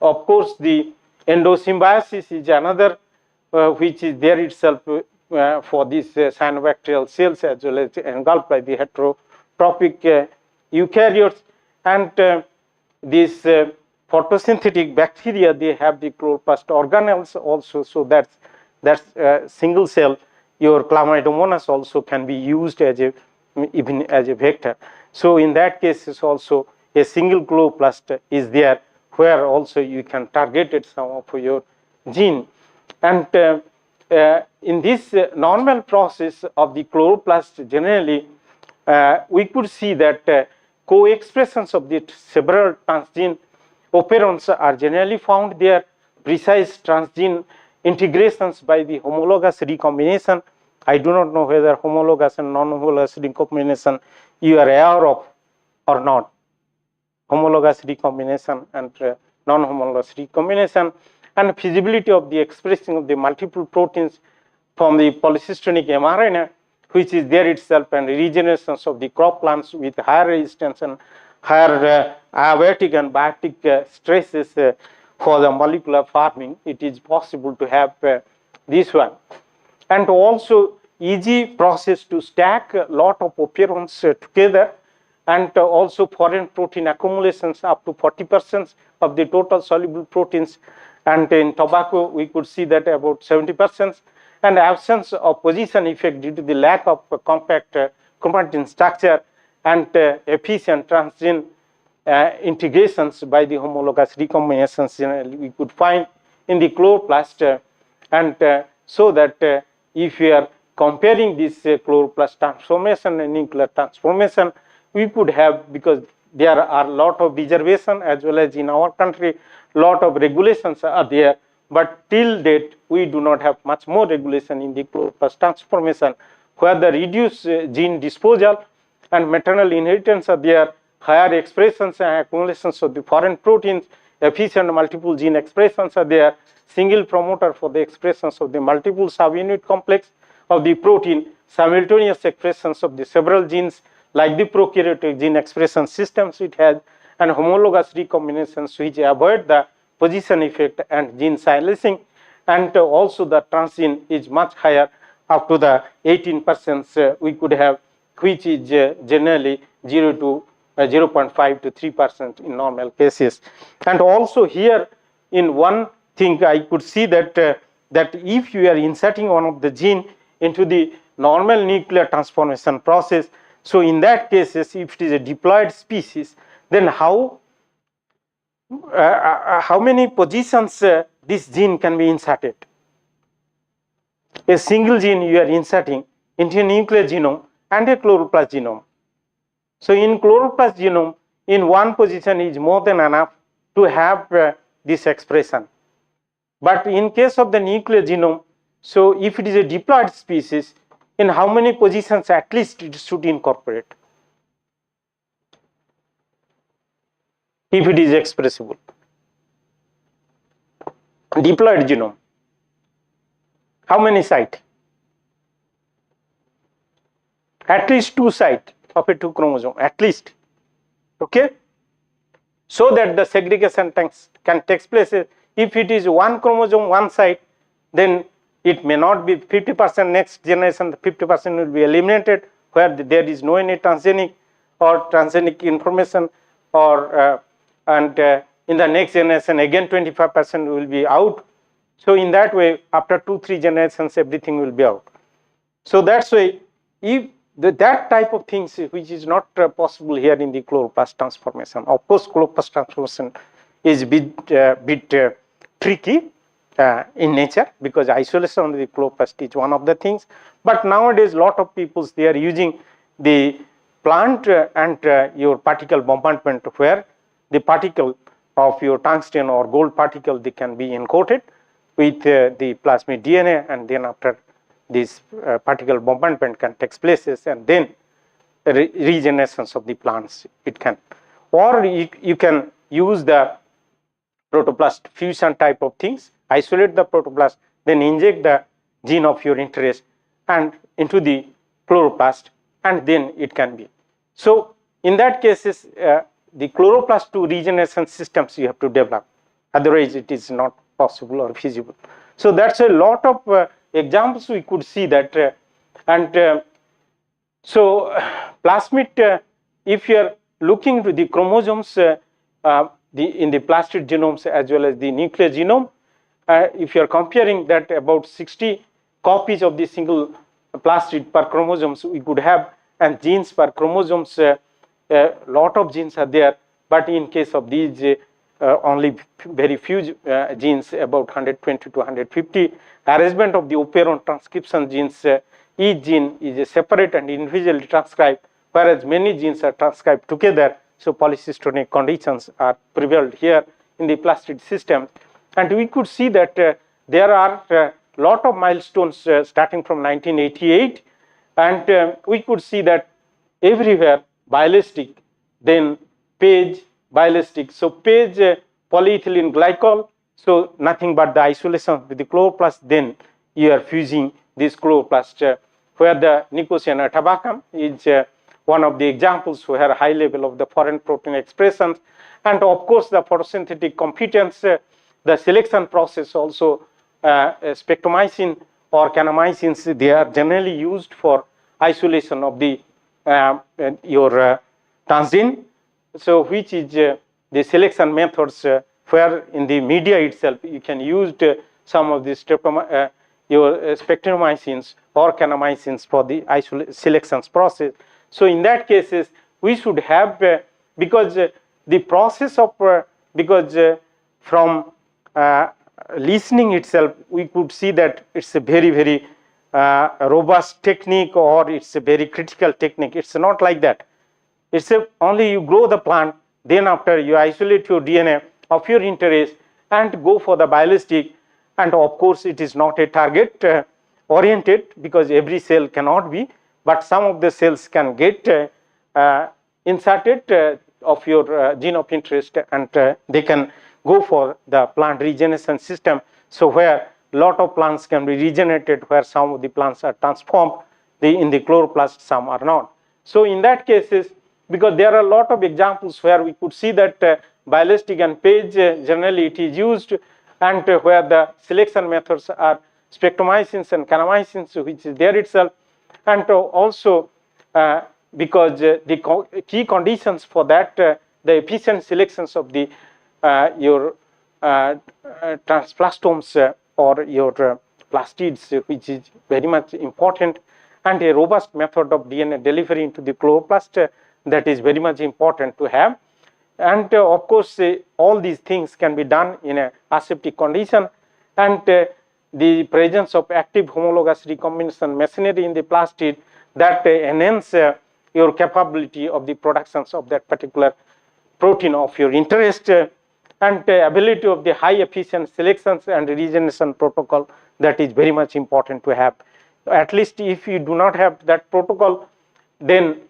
Of course, the endosymbiosis is another which is there itself for these cyanobacterial cells as well as engulfed by the heterotrophic eukaryotes, and these photosynthetic bacteria, they have the chloroplast organelles also, so that's single cell. Your chlamydomonas also can be used as a even as a vector. So in that case, is also a single chloroplast is there, where also you can target it some of your gene. And in this normal process of the chloroplast, generally we could see that co-expressions of the several transgene operons are generally found there, precise transgene integrations by the homologous recombination. I do not know whether homologous and non-homologous recombination you are aware of or not. Homologous recombination and non-homologous recombination, and feasibility of the expressing of the multiple proteins from the polycystonic mRNA, which is there itself, and regenerations of the crop plants with higher resistance and higher abiotic and biotic stresses for the molecular farming. It is possible to have this one, and also easy process to stack a lot of operons together, and also foreign protein accumulations up to 40% of the total soluble proteins, and in tobacco we could see that about 70%, and absence of position effect due to the lack of compact chromatin structure, and efficient transgene integrations by the homologous recombinations we could find in the chloroplast, and so that if we are comparing this chloroplast transformation and nuclear transformation, we could have, because there are a lot of reservation as well as in our country lot of regulations are there, but till date we do not have much more regulation in the chloroplast transformation, where the reduced gene disposal and maternal inheritance are there, higher expressions and accumulations of the foreign proteins, efficient multiple gene expressions are there, single promoter for the expressions of the multiple subunit complex of the protein, simultaneous expressions of the several genes like the prokaryotic gene expression systems it has, and homologous recombinations which avoid the position effect and gene silencing, and also the transgene is much higher, up to the 18% we could have, which is generally 0.5 to 3% in normal cases. And also here in one thing I could see that that if you are inserting one of the gene into the normal nuclear transformation process, so in that cases if it is a diploid species, then how many positions this gene can be inserted? A single gene you are inserting into a nuclear genome and a chloroplast genome. So in chloroplast genome, in one position is more than enough to have this expression. But in case of the nuclear genome, so if it is a diploid species, in how many positions at least it should incorporate, if it is expressible? diploid genome. How many sites? At least 2 sites of a 2 chromosome, at least. Okay? So that the segregation can take place. If it is 1 chromosome, 1 site, then it may not be 50%, next generation, the 50% will be eliminated, where there is no any transgenic or transgenic information, or in the next generation again 25% will be out. So in that way, after 2-3 generations, everything will be out. So that's why, if that type of things which is not possible here in the chloroplast transformation. Of course, chloroplast transformation is a bit tricky in nature, because isolation of the chloroplast is one of the things. But nowadays, lot of people, they are using the plant and your particle bombardment, where the particle of your tungsten or gold particle, they can be encoded with the plasmid DNA, and then after this particle bombardment can take places, and then regenerations of the plants it can. Or you can use the protoplast fusion type of things, isolate the protoplast, then inject the gene of your interest and into the chloroplast, and then it can be. So in that cases, the chloroplast to regeneration systems you have to develop, otherwise it is not possible or feasible. So that's a lot of examples we could see that, so plasmid, if you are looking to the chromosomes in the plastid genomes as well as the nuclear genome, if you are comparing that, about 60 copies of the single plastid per chromosomes we could have, and genes per chromosomes, a lot of genes are there, but in case of these only very few genes, about 120 to 150. Arrangement of the operon transcription genes, each gene is a separate and individually transcribed, whereas many genes are transcribed together. So polycystonic conditions are prevailed here in the plastid system. And we could see that there are a lot of milestones starting from 1988, and we could see that everywhere bialistic, then page bialistic. So page polyethylene glycol, so nothing but the isolation with the chloroplast, then you are fusing this chloroplast, where the Nicotiana tabacum is one of the examples where high level of the foreign protein expressions, and of course the photosynthetic competence, the selection process also, spectromycin or kanamycins, they are generally used for isolation of the your transgene. So which is the selection methods, where in the media itself you can use some of the your spectromycins or kanamycins for the selections process. So in that cases, we should have, because the process of, from listening itself, we could see that it's a very, very robust technique, or it's a very critical technique. It's not like that. It's only you grow the plant, then after you isolate your DNA of your interest and go for the bialistic, and of course it is not a target oriented, because every cell cannot be, but some of the cells can get inserted of your gene of interest, and they can go for the plant regeneration system. So where lot of plants can be regenerated, where some of the plants are transformed in the chloroplast, some are not. So in that cases, because there are a lot of examples where we could see that bialistic and page generally it is used, and where the selection methods are spectromycins and kanamycins, which is there itself, and also because the key conditions for that, the efficient selections of the your transplastomes or your plastids, which is very much important, and a robust method of DNA delivery into the chloroplast, that is very much important to have. And of course, all these things can be done in a aseptic condition, and the presence of active homologous recombination machinery in the plastid, that enhance your capability of the productions of that particular protein of your interest, and ability of the high efficient selections and regeneration protocol, that is very much important to have. At least if you do not have that protocol, then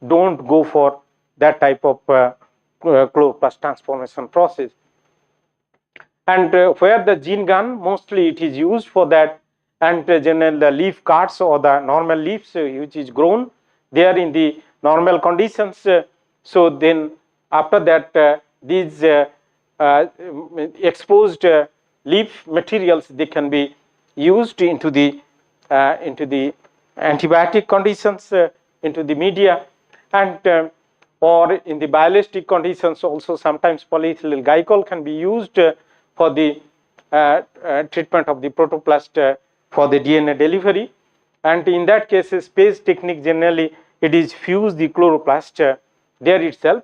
don't go for that type of chloroplast transformation process. And where the gene gun, mostly it is used for that, and generally the leaf cards or the normal leaves which is grown there in the normal conditions. So then after that these exposed leaf materials, they can be used into the antibiotic conditions, into the media, and or in the biologistic conditions also sometimes polyethylene glycol can be used for the treatment of the protoplast for the DNA delivery. And in that case, space technique generally it is fuse the chloroplast there itself,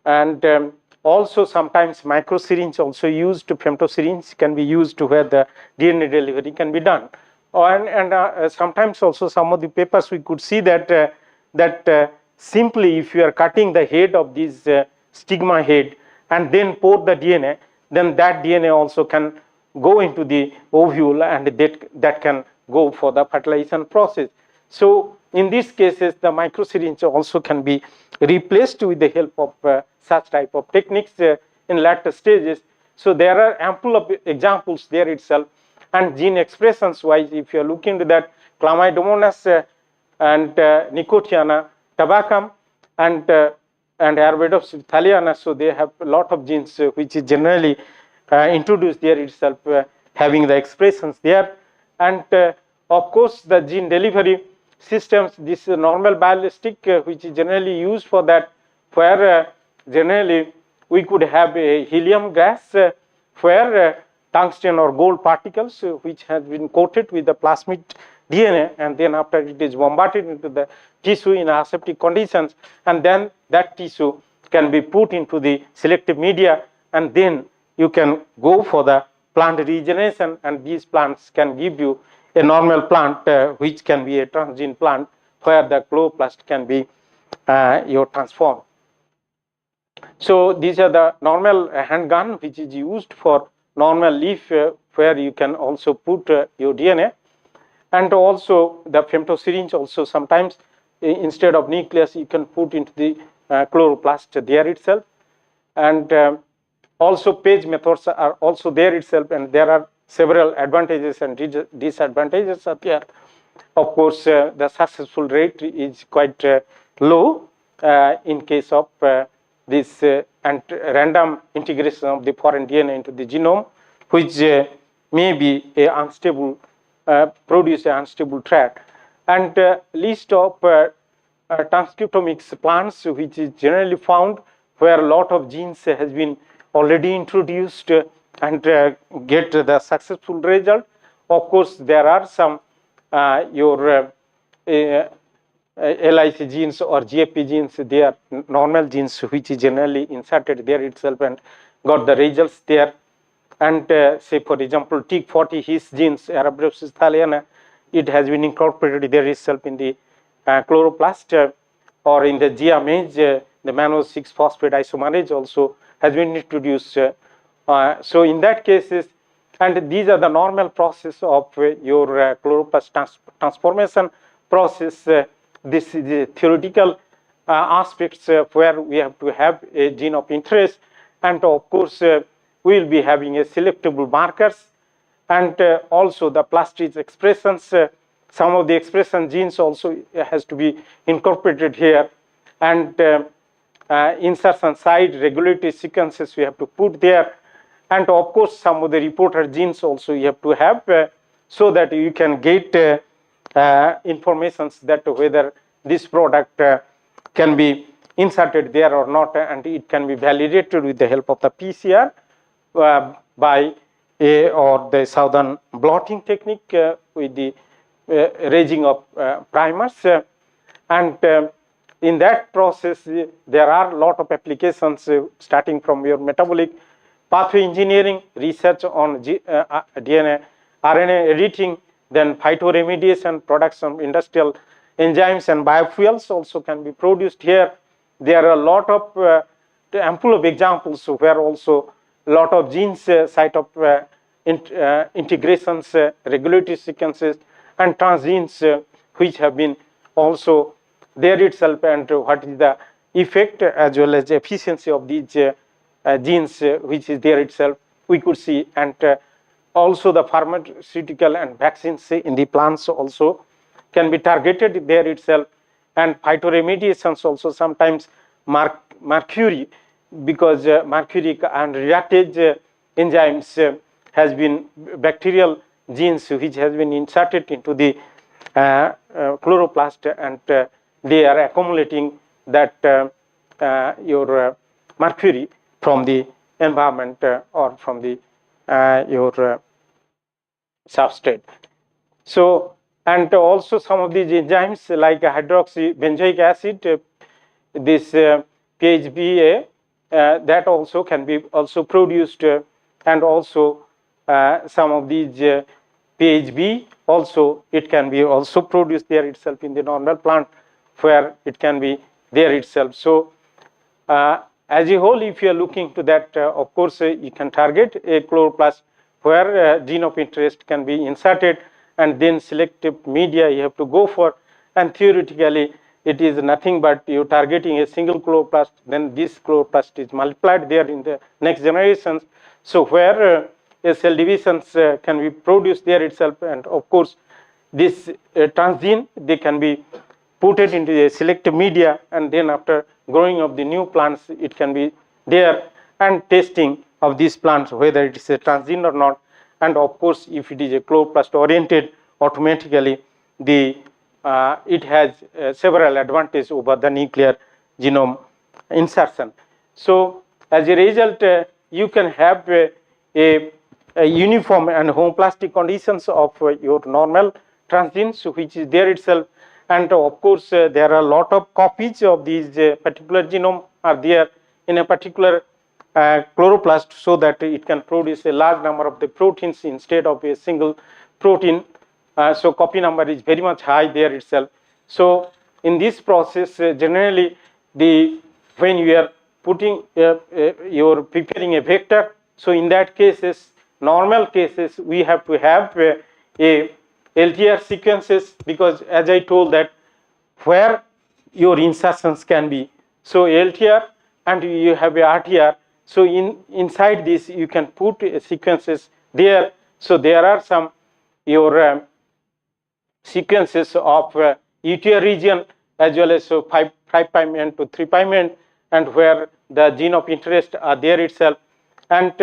and also sometimes microsyringe also used, femtosyringe can be used to where the DNA delivery can be done. And sometimes also some of the papers we could see that simply if you are cutting the head of this stigma head and then pour the DNA, then that DNA also can go into the ovule, and that can go for the fertilization process. So in these cases, the microsyringe also can be replaced with the help of such type of techniques in later stages. So there are ample of examples there itself. And gene expressions wise, if you are looking into that, Chlamydomonas and Nicotiana tabacum and Arabidopsis thaliana, so they have a lot of genes which is generally introduced there itself, having the expressions there. And of course, the gene delivery systems, this normal ballistic which is generally used for that, where generally we could have a helium gas where tungsten or gold particles which has been coated with the plasmid DNA, and then after it is bombarded into the tissue in aseptic conditions, and then that tissue can be put into the selective media, and then you can go for the plant regeneration, and these plants can give you a normal plant which can be a transgene plant where the chloroplast can be transformed. So these are the normal handgun which is used for normal leaf where you can also put your DNA. And also the femtosyringe also sometimes instead of nucleus you can put into the chloroplast there itself. And also page methods are also there itself, and there are several advantages and disadvantages are there. Of course, the successful rate is quite low in case of this and random integration of the foreign DNA into the genome, which may be a unstable, produce an unstable track. And list of transcriptomics plants which is generally found where a lot of genes has been already introduced and get the successful result. Of course, there are some your LIC genes or GFP genes, they are normal genes which is generally inserted there itself and got the results there. And say for example, TIG40 his genes, Arabidopsis thaliana, it has been incorporated there itself in the chloroplast, or in the GIAN, the mannose 6-phosphate isomerase also has been introduced. So in that cases, and these are the normal process of your chloroplast transformation process. This is the theoretical aspects where we have to have a gene of interest, and of course we will be having a selectable markers, and also the plastid expressions. Some of the expression genes also has to be incorporated here, and insertion site regulatory sequences we have to put there, and of course some of the reporter genes also you have to have so that you can get informations that whether this product can be inserted there or not, and it can be validated with the help of the PCR by or the southern blotting technique with the raising of primers, and in that process there are a lot of applications starting from your metabolic pathway engineering, research on DNA, RNA editing, then phytoremediation, production of industrial enzymes and biofuels also can be produced here. There are a lot of ample of examples where also a lot of genes site of integrations, regulatory sequences and transgenes which have been also there itself, and what is the effect as well as efficiency of these genes which is there itself. we could see, and also the pharmaceutical and vaccines in the plants also can be targeted there itself, and phytoremediations also sometimes mercury, because mercury and reductase enzymes has been bacterial genes which has been inserted into the chloroplast, and they are accumulating that your mercury from the environment or from the your substrate. So, and also some of these enzymes like hydroxybenzoic acid, this PHBA, that also can be also produced, and also some of these PHB also, it can be also produced there itself in the normal plant, where it can be there itself. So as a whole, if you are looking to that, of course you can target a chloroplast where gene of interest can be inserted, and then selective media you have to go for, and theoretically it is nothing but you targeting a single chloroplast, then this chloroplast is multiplied there in the next generations. So where cell divisions can be produced there itself, and of course this transgene, they can be put it into a selective media, and then after growing of the new plants, it can be there, and testing of these plants whether it is a transgene or not. And of course if it is a chloroplast oriented, automatically the it has several advantages over the nuclear genome insertion. So as a result, you can have a uniform and homeoplastic conditions of your normal transgenes, which is there itself. And of course there are a lot of copies of these particular genome are there in a particular chloroplast, so that it can produce a large number of the proteins instead of a single protein. So copy number is very much high there itself. So in this process, generally when you are putting you're preparing a vector, so in that cases, normal cases, we have to have a LTR sequences, because as I told that where your insertions can be, so LTR and you have a RTR, so inside this you can put sequences there. So there are some your sequences of UTR region as well as 5' end to 3' end, and where the gene of interest are there itself, and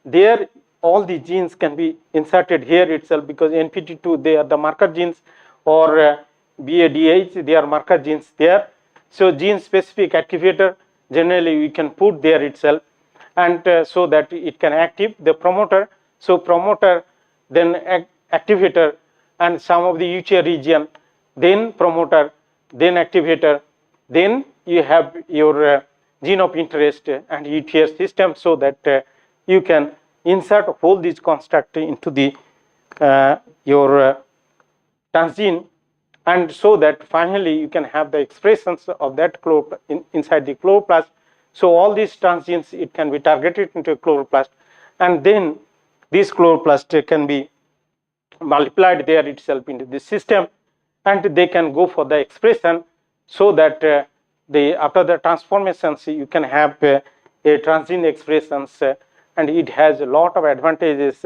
there all the genes can be inserted here itself, because NPT2 they are the marker genes, or BADH they are marker genes there. So gene specific activator generally we can put there itself, and so that it can active the promoter. So promoter, then activator, and some of the UTR region, then promoter, then activator, then you have your gene of interest and UTR system, so that you can insert whole this construct into the your transgene, and so that finally you can have the expressions of that inside the chloroplast. So all these transgenes, it can be targeted into a chloroplast, and then this chloroplast can be multiplied there itself into the system, and they can go for the expression, so that after the transformations you can have a transgene expressions, and it has a lot of advantages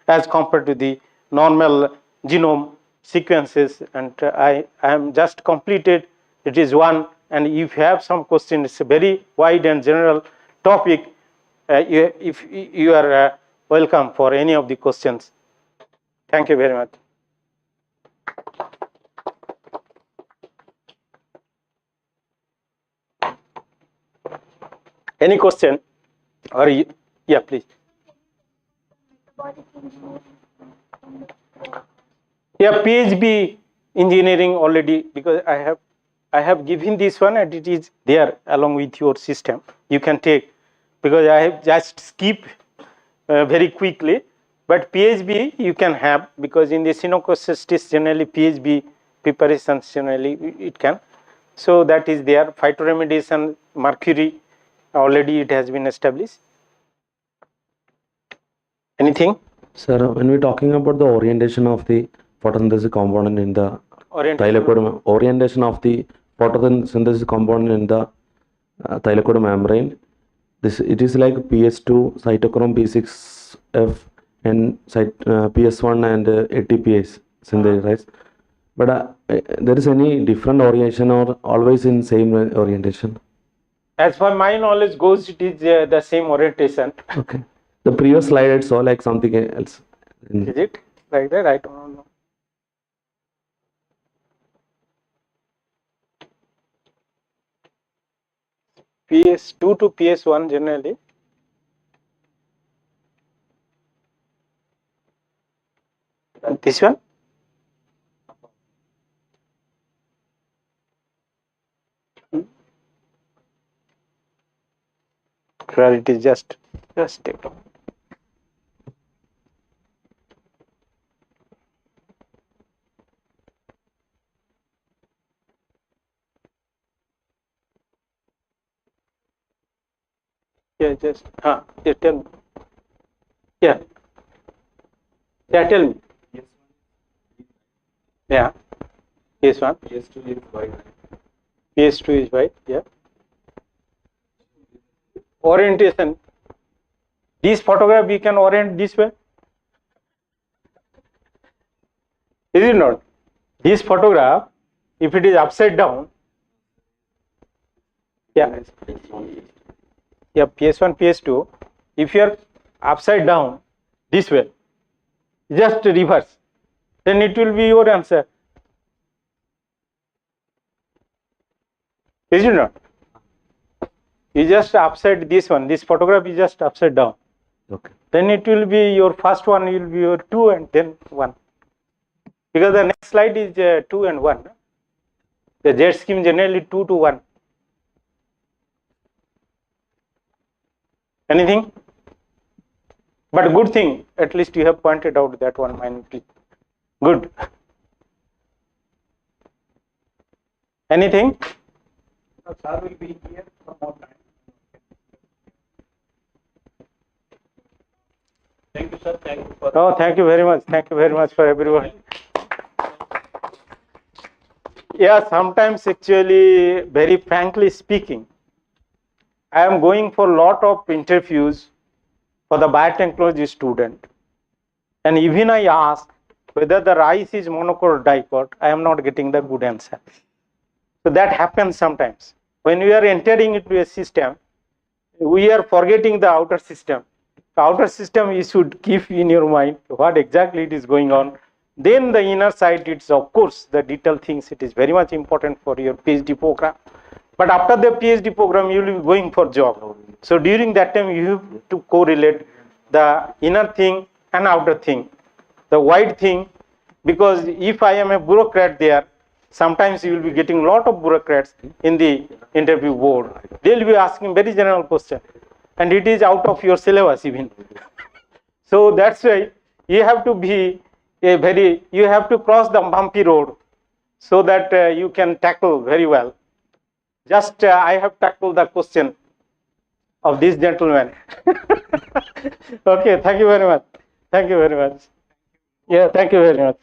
as compared to the normal genome sequences. And I am just completed. It is one, and if you have some questions, it's a very wide and general topic. If you are welcome for any of the questions. Thank you very much. Any question? Or yeah, please. Yeah, PHB engineering already, because I have given this one, and it is there along with your system. You can take, because I have just skip very quickly. But PHB you can have, because in the synocystis generally PHB preparations generally it can. So that is there. Phytoremediation, mercury, already it has been established. Anything? Sir, when we're talking about the orientation of the photosynthesis component in the thylakoid, orientation of the photosynthesis component in the thylakoid membrane, This it is like PS2, cytochrome P6F, and PS1 and ATPase synthesized. But there is any different orientation or always in same orientation? As far my knowledge goes, it is the same orientation. Okay. The previous slide it saw like something else. Is it like that? I don't know. PS2 to PS1 generally. This one? Where it is just take a moment. Yeah, just yeah, tell me. Yeah. Yeah, tell me. Yeah. PS1. PS2 is white. PS2 is white, yeah. Orientation. This photograph we can orient this way. Is it not? This photograph, if it is upside down, yeah, yeah, PS1, PS2, if you are upside down this way, just reverse, then it will be your answer. Is it not? You just upside this one, this photograph is just upside down. Okay. Then it will be your first one, will be your 2 and then 1. Because the next slide is 2 and 1. The Z scheme generally 2 to 1. Anything? But good thing, at least you have pointed out that one minutely. Good. Anything? No, sir will be here for more time. Thank you, sir. Thank you for. Oh, thank you very much. Thank you very much for everyone. Yeah, sometimes actually, very frankly speaking, I am going for a lot of interviews for the biotechnology student. And even I ask whether the rice is monocot or dicot, I am not getting the good answer. So that happens sometimes. When we are entering into a system, we are forgetting the outer system. The outer system you should keep in your mind what exactly it is going on. Then the inner side, it's of course the detailed things, it is very much important for your PhD program. But after the PhD program, you will be going for job. So during that time, you have to correlate the inner thing and outer thing, the wide thing, because if I am a bureaucrat there, sometimes you will be getting a lot of bureaucrats in the interview board. They will be asking very general question, and it is out of your syllabus even. So that's why you have to be you have to cross the bumpy road so that you can tackle very well. Just I have tackled the question of this gentleman. Okay, thank you very much. Thank you very much. Yeah, thank you very much.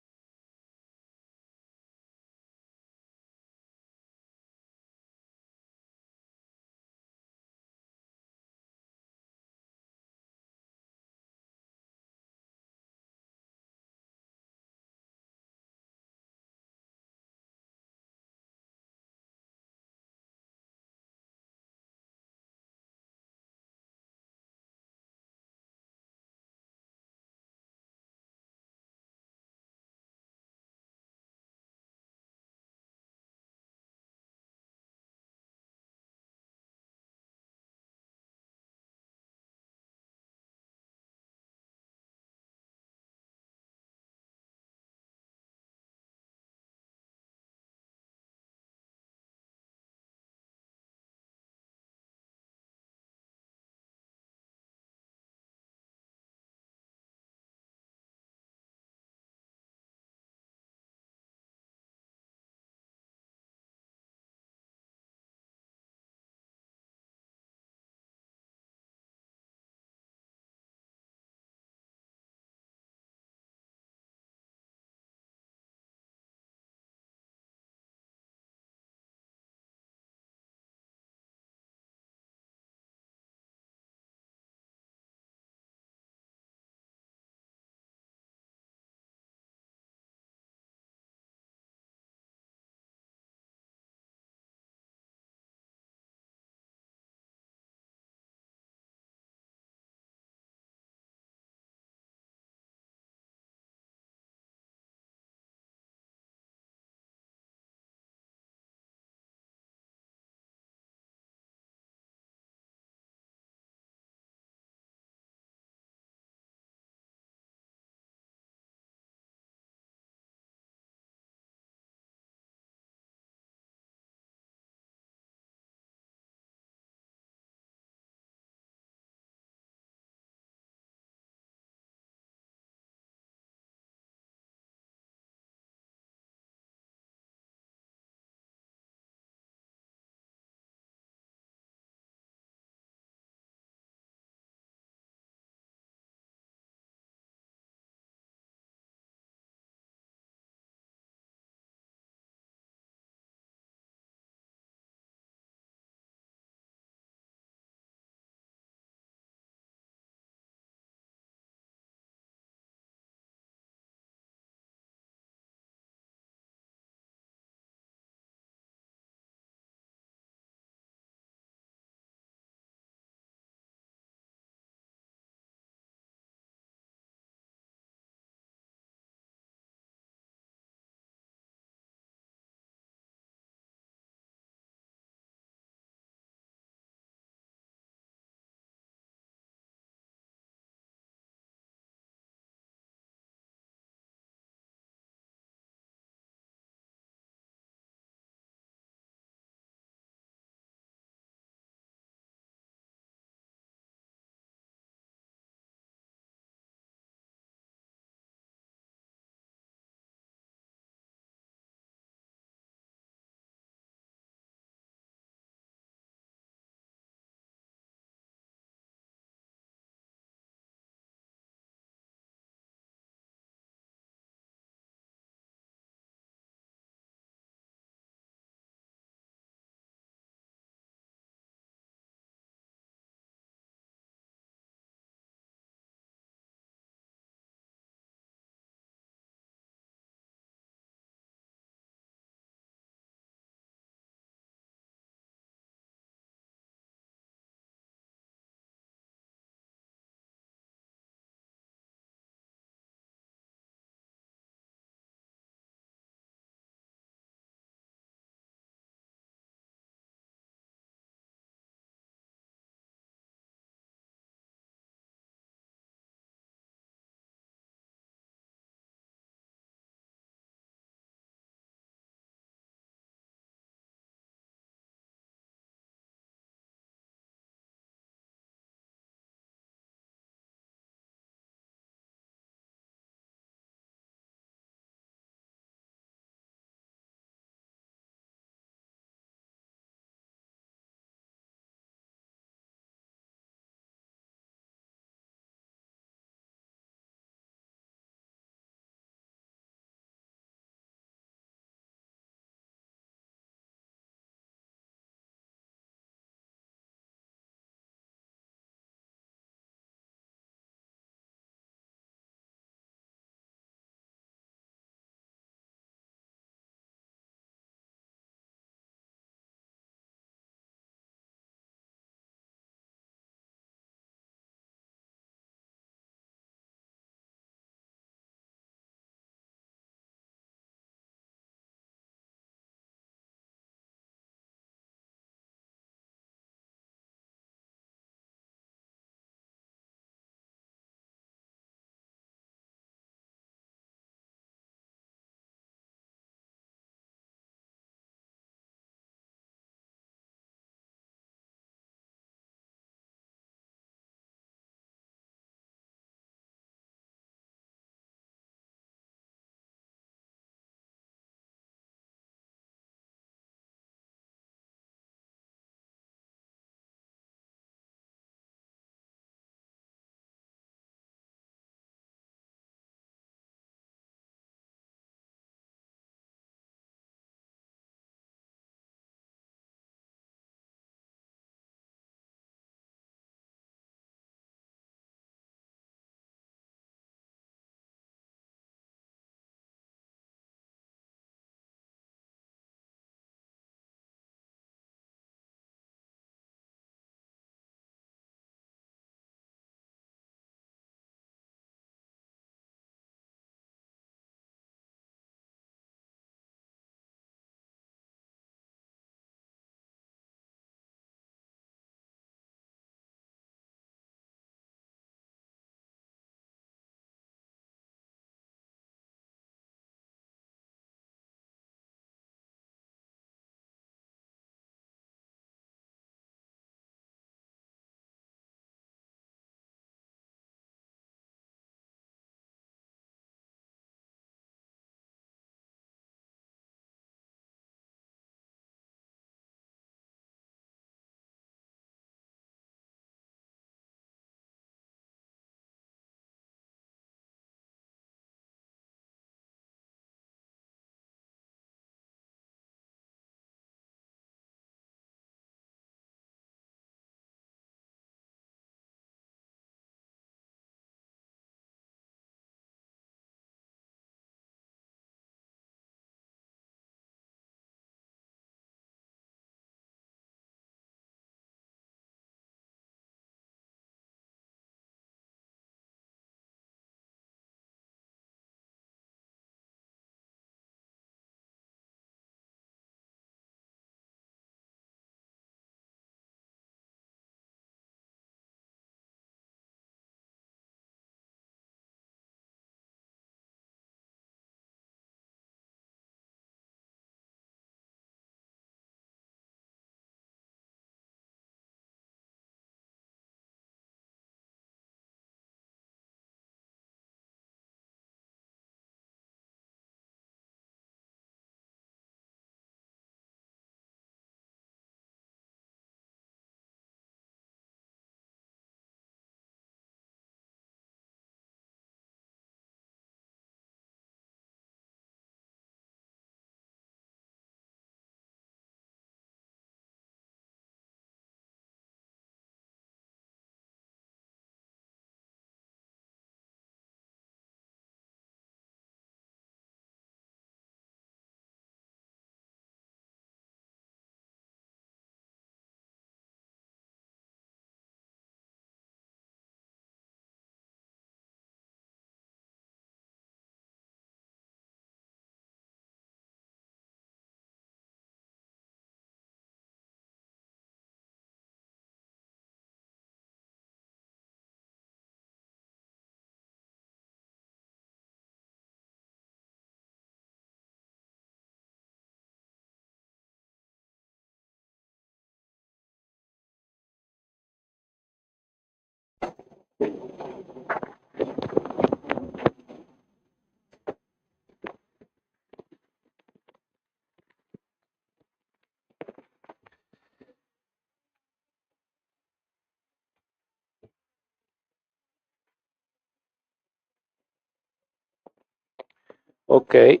Okay,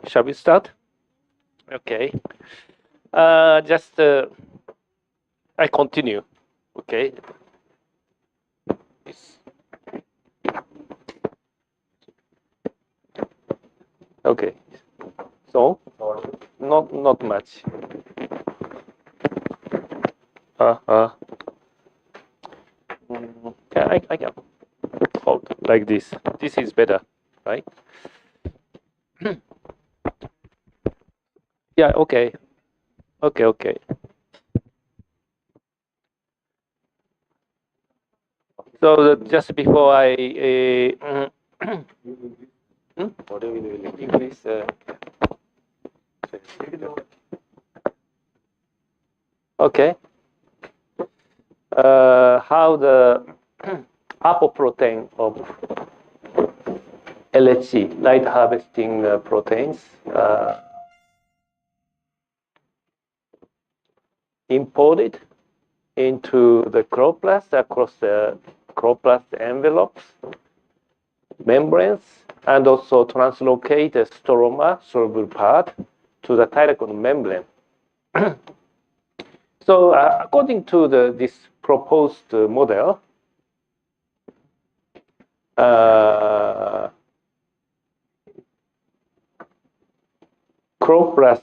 shall we start? Okay. Just I continue. Okay. Okay. So not much. Yeah, I can hold like this. This is better, right? Yeah. Okay. Okay. Okay. So just before I English. Okay. How the apoprotein of LHC, light harvesting proteins, imported into the chloroplast across the chloroplast envelopes, membranes, and also translocate the stroma soluble part to the thyroid membrane. So according to this proposed model, chloroplast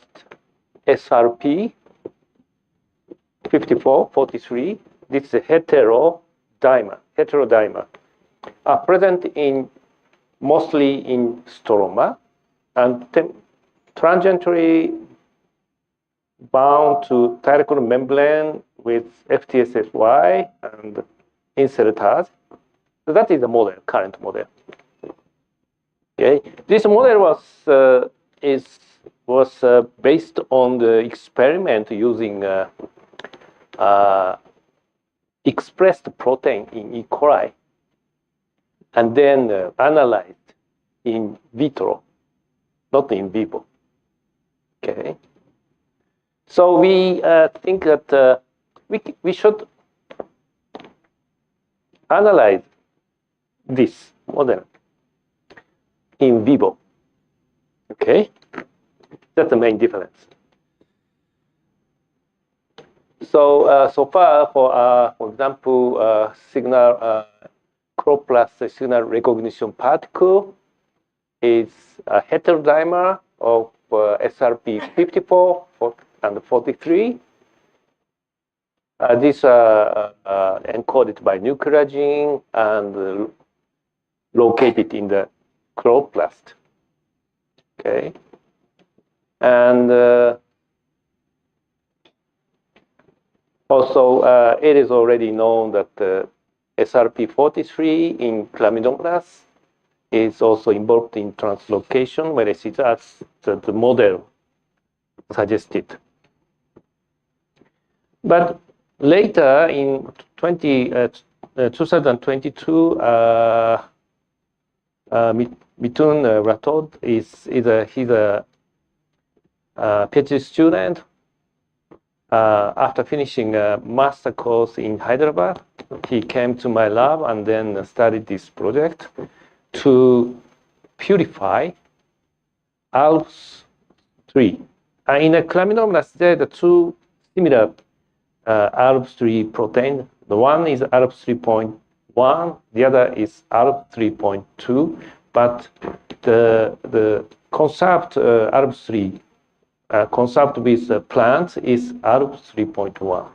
SRP 5443, this is a heterodimer, are present in mostly in stroma and tangentially bound to thyroid membrane with FTSSY and inserters. So that is the model, current model. Okay, this model was based on the experiment using expressed protein in E. coli and then analyzed in vitro, not in vivo. Okay. So we think that we should analyze this model in vivo. Okay, that's the main difference. So so far, for example, signal chloroplast signal recognition particle is a heterodimer of SRP 54 and 43. These are encoded by nucleogen and located in the chloroplast. Okay, and also it is already known that SRP43 in chlamydomonas is also involved in translocation, whereas as the model suggested. But later in 2022, Mithun Rathod he's a PhD student. After finishing a master course in Hyderabad, he came to my lab and then started this project to purify ALPS3. In a chlamydomonas, there are the two similar ALPS3 protein. The one is ALPS3.1, the other is ALPS3.2, but the concept ALPS3 concept with plants is ALPS3.1.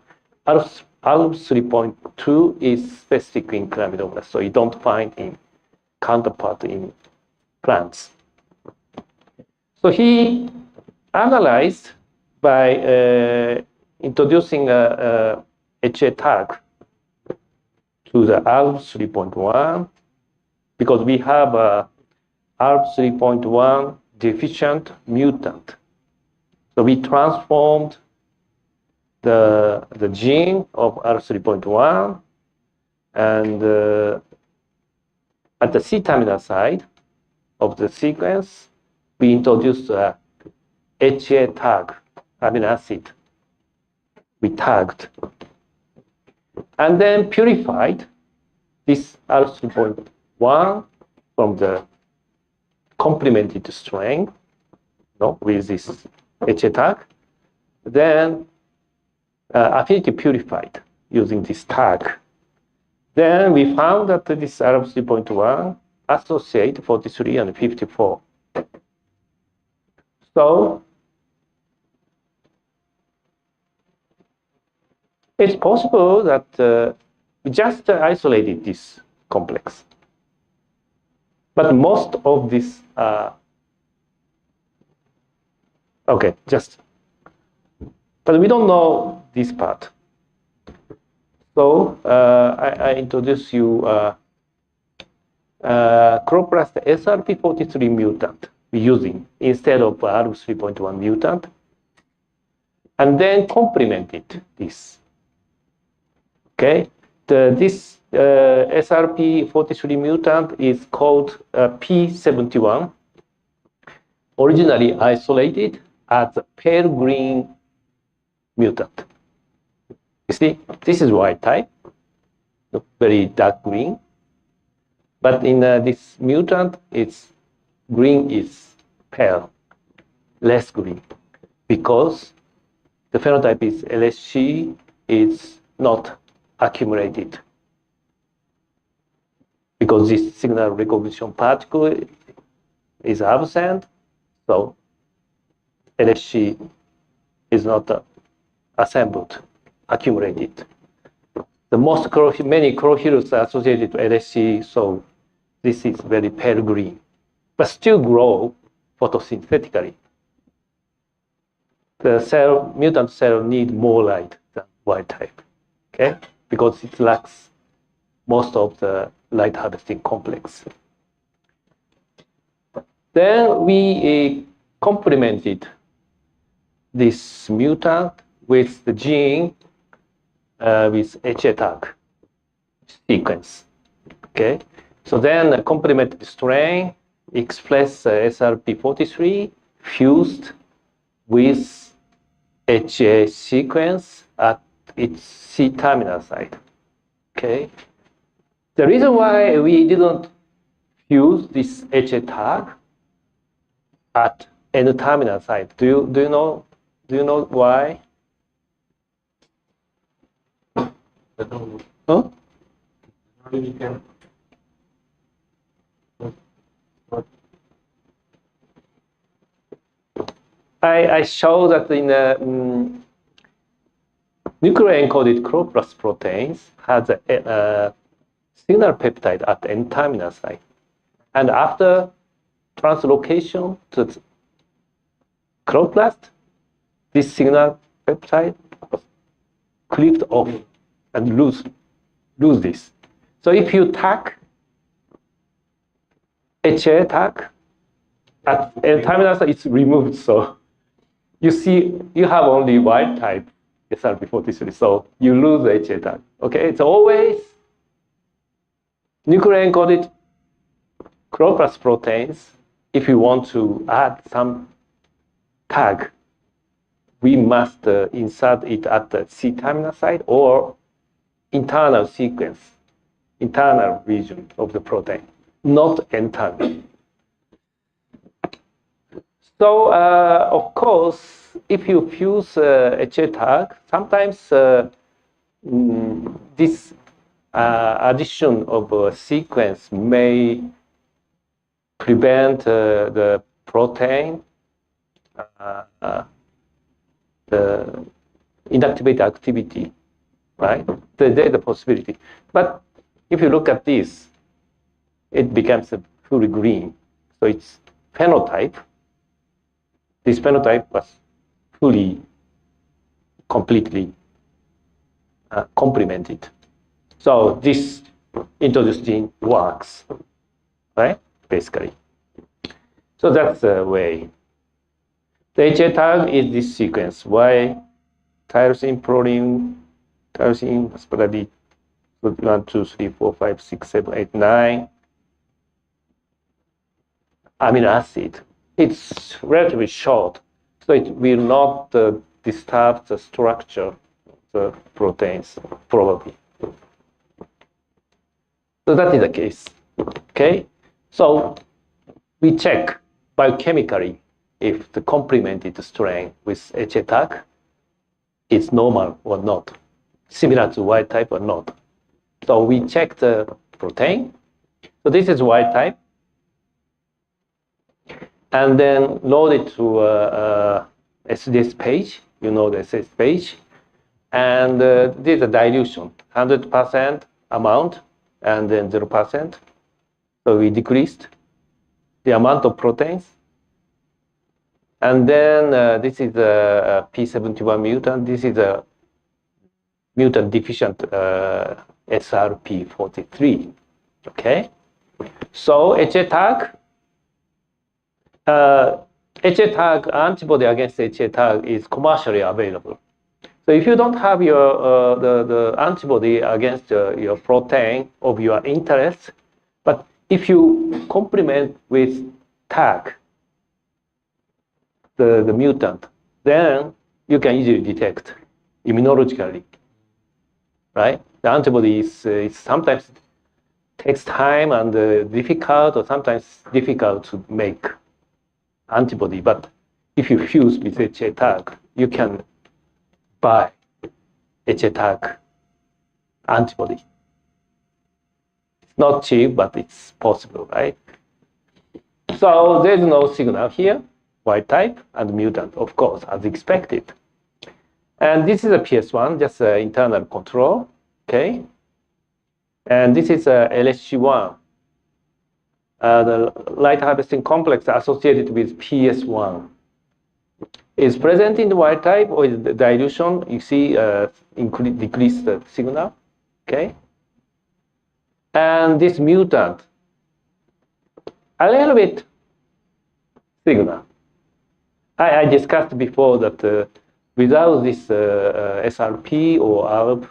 ALPS3.2 is specific in chlamydomonas, so you don't find in counterpart in plants. So he analyzed by introducing a HA tag to the ALPS3.1 because we have a ALPS3.1 deficient mutant. So we transformed the gene of ALPS3.1 and at the C-terminal side of the sequence, we introduced a HA tag amino acid. We tagged and then purified this ALPS3.1 from the complemented strand, with this HA tag. Then affinity purified using this tag. Then we found that this RF3.1 associate 43 and 54. So it's possible that we just isolated this complex. But most of this, but we don't know this part. So I introduce you Chloroplast SRP43 mutant we're using instead of RF3.1 mutant, and then complemented this. Okay, this SRP43 mutant is called P71, originally isolated as a pale green mutant. You see, this is wild type, very dark green. But in this mutant, its green is pale, less green, because the phenotype is LSC is not accumulated. Because this signal recognition particle is absent, so LSC is not assembled, accumulated. The many chlorophylls are associated with LSC, so this is very pale green, but still grow photosynthetically. The mutant cell need more light than wild type, okay? Because it lacks most of the light harvesting complex. Then we complemented this mutant with the gene with HA tag sequence. Okay, so then a complementary strain express SRP43 fused with HA sequence at its C-terminal site. Okay, the reason why we didn't fuse this HA tag at N-terminal site, do you know why? Huh? I show that in the nuclear encoded chloroplast proteins has a signal peptide at N-terminal site, and after translocation to chloroplast, this signal peptide was clipped off and lose this. So if you tag HA tag at N-terminal site, it's removed. So you see, you have only wild type SRP43, so you lose the HA tag. Okay, it's always nuclear encoded chloroplast proteins. If you want to add some tag, we must insert it at the C-terminal site or internal sequence, internal region of the protein, not N-terminal. So, of course, if you fuse HA tag, sometimes this addition of a sequence may prevent the protein, the inactivate activity, right? There's a possibility. But if you look at this, it becomes fully green. So its phenotype, this phenotype was fully, completely complemented. So this introduced gene works, right? Basically. So that's the way. The HA tag is this sequence. Y, tyrosine, proline, tyrosine, aspartate, 1, 2, 3, 4, 5, 6, 7, 8, 9. Amino acid. It's relatively short, so it will not disturb the structure of the proteins, probably. So that is the case. Okay? So we check biochemically if the complemented strain with HA tag is normal or not, similar to wild type or not. So we check the protein. So this is wild type. And then load it to SDS page, you know the SDS page. And this is a dilution, 100% amount and then 0%. So we decreased the amount of proteins. And then this is a P71 mutant. This is a mutant deficient SRP43. Okay. So HA tag, antibody against HA tag is commercially available. So if you don't have your the antibody against your protein of your interest, but if you complement with tag, the mutant, then you can easily detect immunologically, right? The antibody is sometimes takes time and difficult, or sometimes difficult to make antibody. But if you fuse with HA tag, you can buy HA tag antibody. It's not cheap, but it's possible, right? So there's no signal here, wild type and mutant, of course, as expected. And this is a PS1, just internal control, okay? And this is a LSG1, the light harvesting complex associated with PS1. Is present in the wild type or is the dilution, you see decrease the signal, okay? And this mutant, a little bit signal. I discussed before that without this SRP or ARB,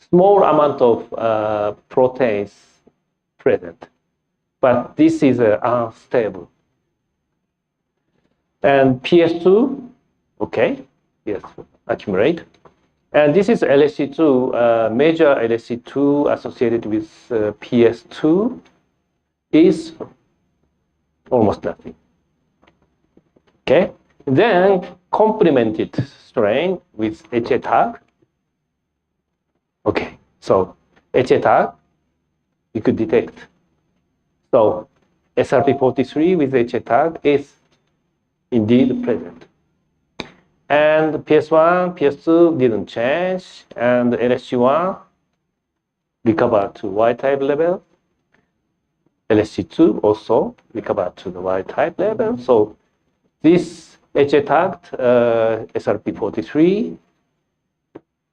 small amount of proteins present, but this is unstable. And PS2, okay, yes, accumulate. And this is LSC2, major LSC2 associated with PS2 is almost nothing. Okay, then complemented strain with HA tag. Okay, so HA tag, you could detect. So SRP43 with HA tag is indeed present. And PS1, PS2 didn't change, and LSG1 recovered to wild type level. LSG2 also recovered to the wild type level. So this HA tagged SRP43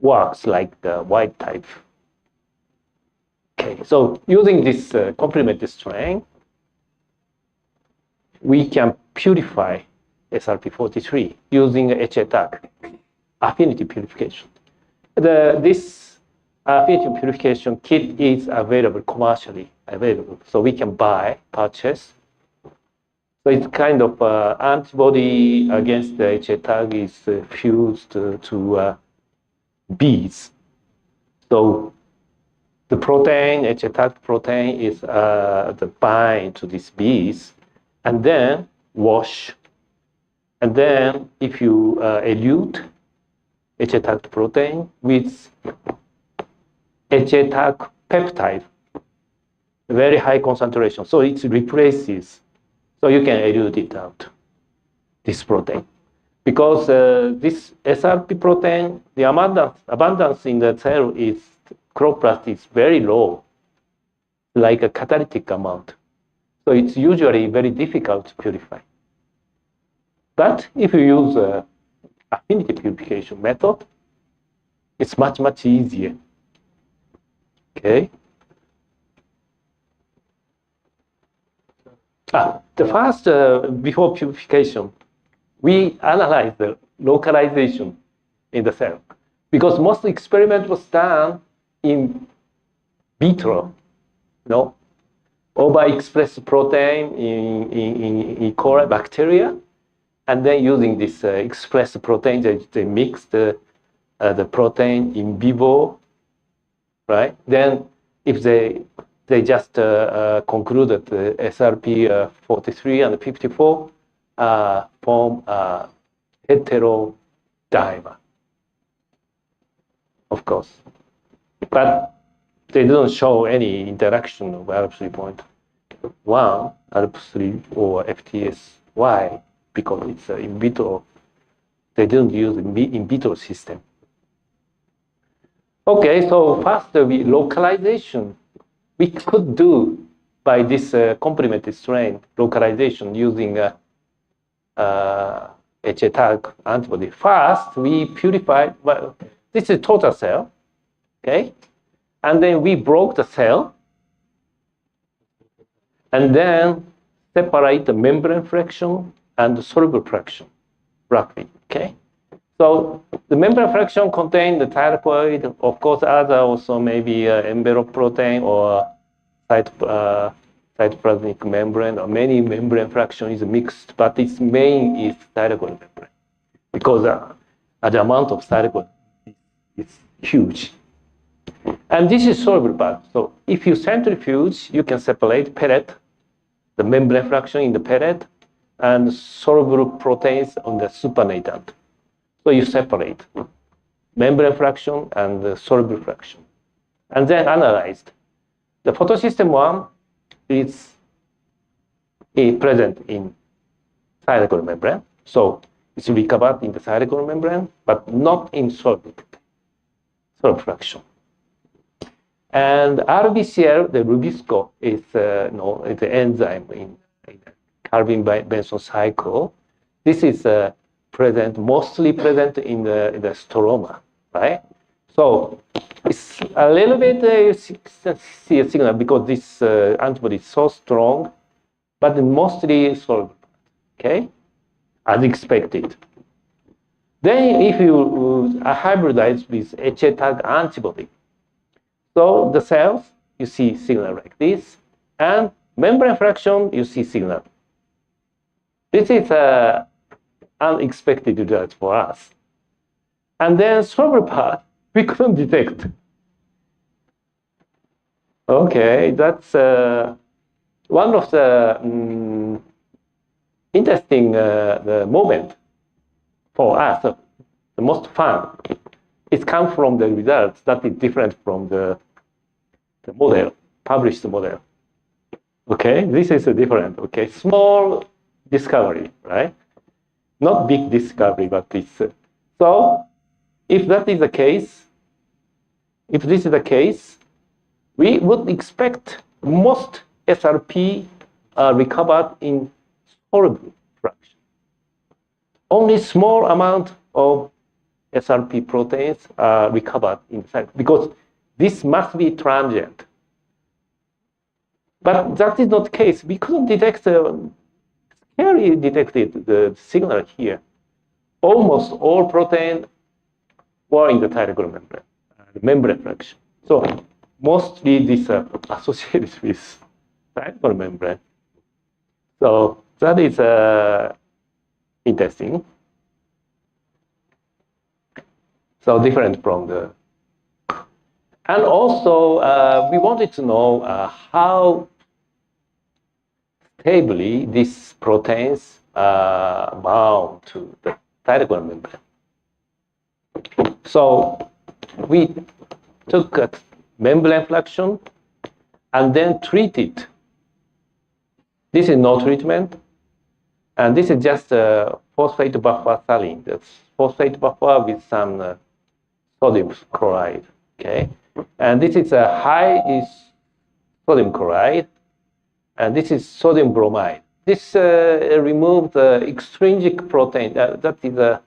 works like the wild type. Okay, so using this complementary strain, we can purify SRP43 using HA tag affinity purification. This affinity purification kit is available, commercially available, so we can purchase. So it's kind of antibody against the HA tag is fused to beads. So the protein, HA tag protein is the bind to these beads, and then wash. And then if you elute HA tag protein with HA tag peptide, very high concentration, so it replaces. So you can elute it out, this protein. Because this SRP protein, the abundance in the cell is, chloroplast is very low, like a catalytic amount. So it's usually very difficult to purify. But if you use affinity purification method, it's much, much easier. Okay. The first, before purification, we analyze the localization in the cell, because most experiment was done in vitro, overexpressed protein in E. coli bacteria, and then using this expressed protein, they mix the protein in vivo, right? Then if they they just concluded the SRP 43 and 54 form heterodimer, of course. But they don't show any interaction of ALP3.1, ALP3 or FTS. Why? Because it's in vitro. They didn't use in vitro system. Okay, so first localization we could do by this complementary strain localization using HA tag antibody. First, we purified, well, this is total cell, okay? And then we broke the cell and then separate the membrane fraction and the soluble fraction, roughly, okay? So the membrane fraction contains the thyroid, of course, other also maybe envelope protein or cytoplasmic membrane, or many membrane fraction is mixed, but its main is thyroid membrane because the amount of thyroid is huge. And this is soluble part. So if you centrifuge, you can separate pellet, the membrane fraction in the pellet, and soluble proteins on the supernatant. So you separate membrane fraction and the soluble fraction, and then analyzed. The photosystem 1 is present in thyroid membrane, so it's recovered in the thyroid membrane, but not in soluble fraction. And RBCL, the Rubisco, is the enzyme in carbene-Benson cycle. This is mostly present in the stroma, right? So it's a little bit see a signal because this antibody is so strong, but mostly soluble, okay, as expected. Then if you hybridize with HA tag antibody, so the cells, you see signal like this, and membrane fraction, you see signal. This is unexpected result for us. And then soluble part, we couldn't detect. Okay, that's one of the interesting the moment for us. The most fun. It comes from the results that is different from the model, published model. Okay, this is a different, okay, small discovery, right? Not big discovery, but it's, so if that is the case, if this is the case, we would expect most SRP are recovered in soluble fraction. Only small amount of SRP proteins are recovered in fact, because this must be transient. But that is not the case. We couldn't detect, clearly detected the signal here. Almost all proteins were in the thyroid membrane, the membrane fraction. So mostly these are associated with thyroid membrane. So that is interesting. So different from the, and also we wanted to know how stably these proteins are bound to the thyroid membrane. So we took a membrane fraction and then treated. This is no treatment, and this is just a phosphate buffer saline. That's phosphate buffer with some sodium chloride, okay? And this is a high sodium chloride, and this is sodium bromide. This removed the extrinsic protein. That is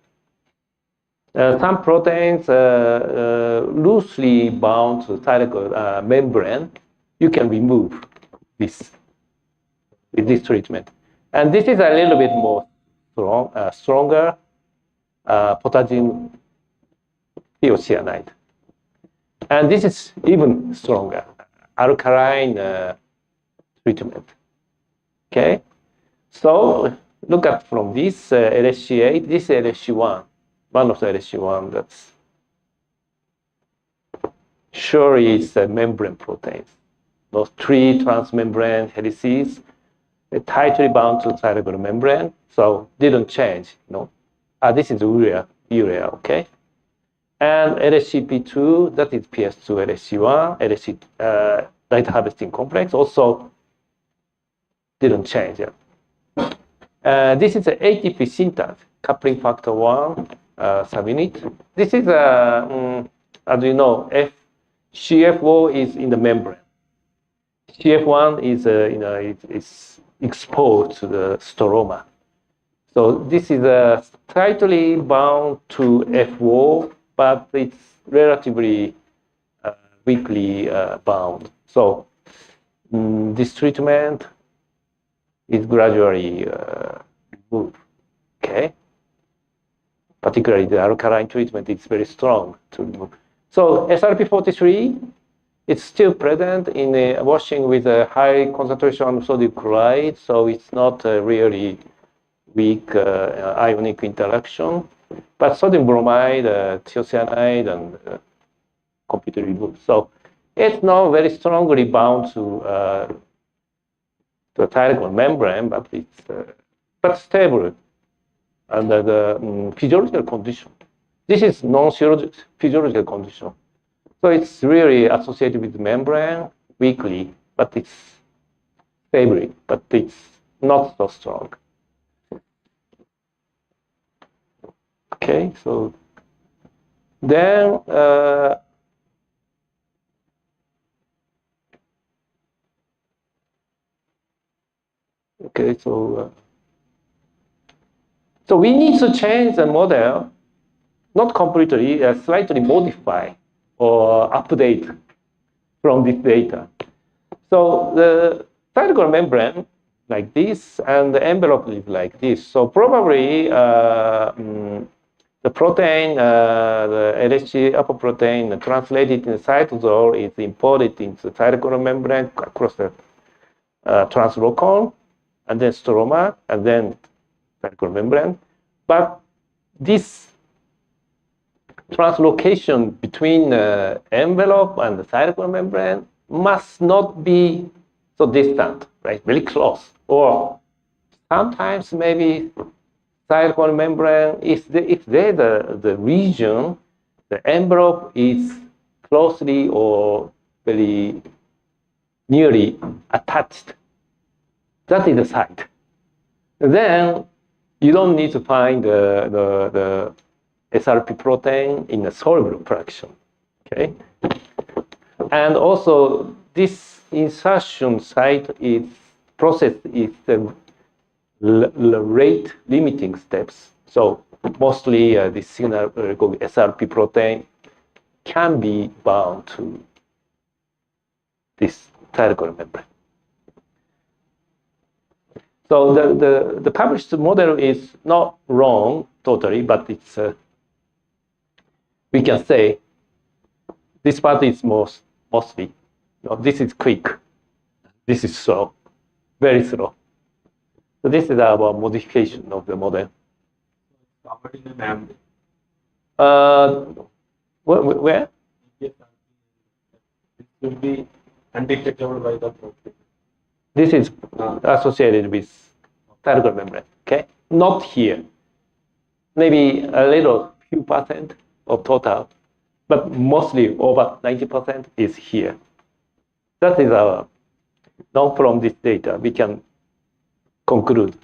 some proteins loosely bound to the thyroid membrane. You can remove this with this treatment. And this is a little bit more stronger potassium thiocyanide. And this is even stronger, alkaline treatment. Okay, so look at from this LSC8, this LSC1, one of the LSC1 that's sure is membrane proteins. those three transmembrane helices tightly bound to the cytochrome membrane, so didn't change. This is urea, okay? And LHCP2, that is PS2, LHC1, LHC light harvesting complex also didn't change. This is an ATP synthase, coupling factor 1 subunit. This is, as you know, CF4 is in the membrane. CF1 is, it's exposed to the stroma. So this is tightly bound to F4, but it's relatively weakly bound. So this treatment is gradually removed. Okay. Particularly the alkaline treatment is very strong to remove. So SRP43, it's still present in washing with a high concentration of sodium chloride, so it's not really weak ionic interaction. But sodium bromide, thiocyanide, and completely removed. So it's not very strongly bound to the cytochrome membrane, but it's but stable under the physiological condition. This is non-physiological condition. So it's really associated with the membrane weakly, but it's stable, but it's not so strong. Okay, so then okay, so we need to change the model, not completely, slightly modify or update from this data. So the cytochrome membrane like this, and the envelope is like this. So probably the protein, the LHC apoprotein translated in the cytosol is imported into the cytochrome membrane across the translocon, and then stroma, and then cytochrome membrane. But this translocation between the envelope and the cytochrome membrane must not be so distant, right? Very close. Or sometimes maybe cytochrome membrane, if there's the region, the envelope is closely or very nearly attached. That is the site. Then you don't need to find the SRP protein in a soluble fraction. Okay, and also this insertion site is process is the rate limiting steps. So mostly the signal SRP protein can be bound to this cytochrome membrane. So the published model is not wrong totally, but it's we can say this part is mostly. This is quick. This is slow, very slow. So this is our modification of the model. Covered in a membrane. Where? It will be undetectable by the protein. This is associated with cytochrome membrane. Okay, not here. Maybe a little few percent of total, but mostly over 90% is here. That is our. Now from this data, we can conclude.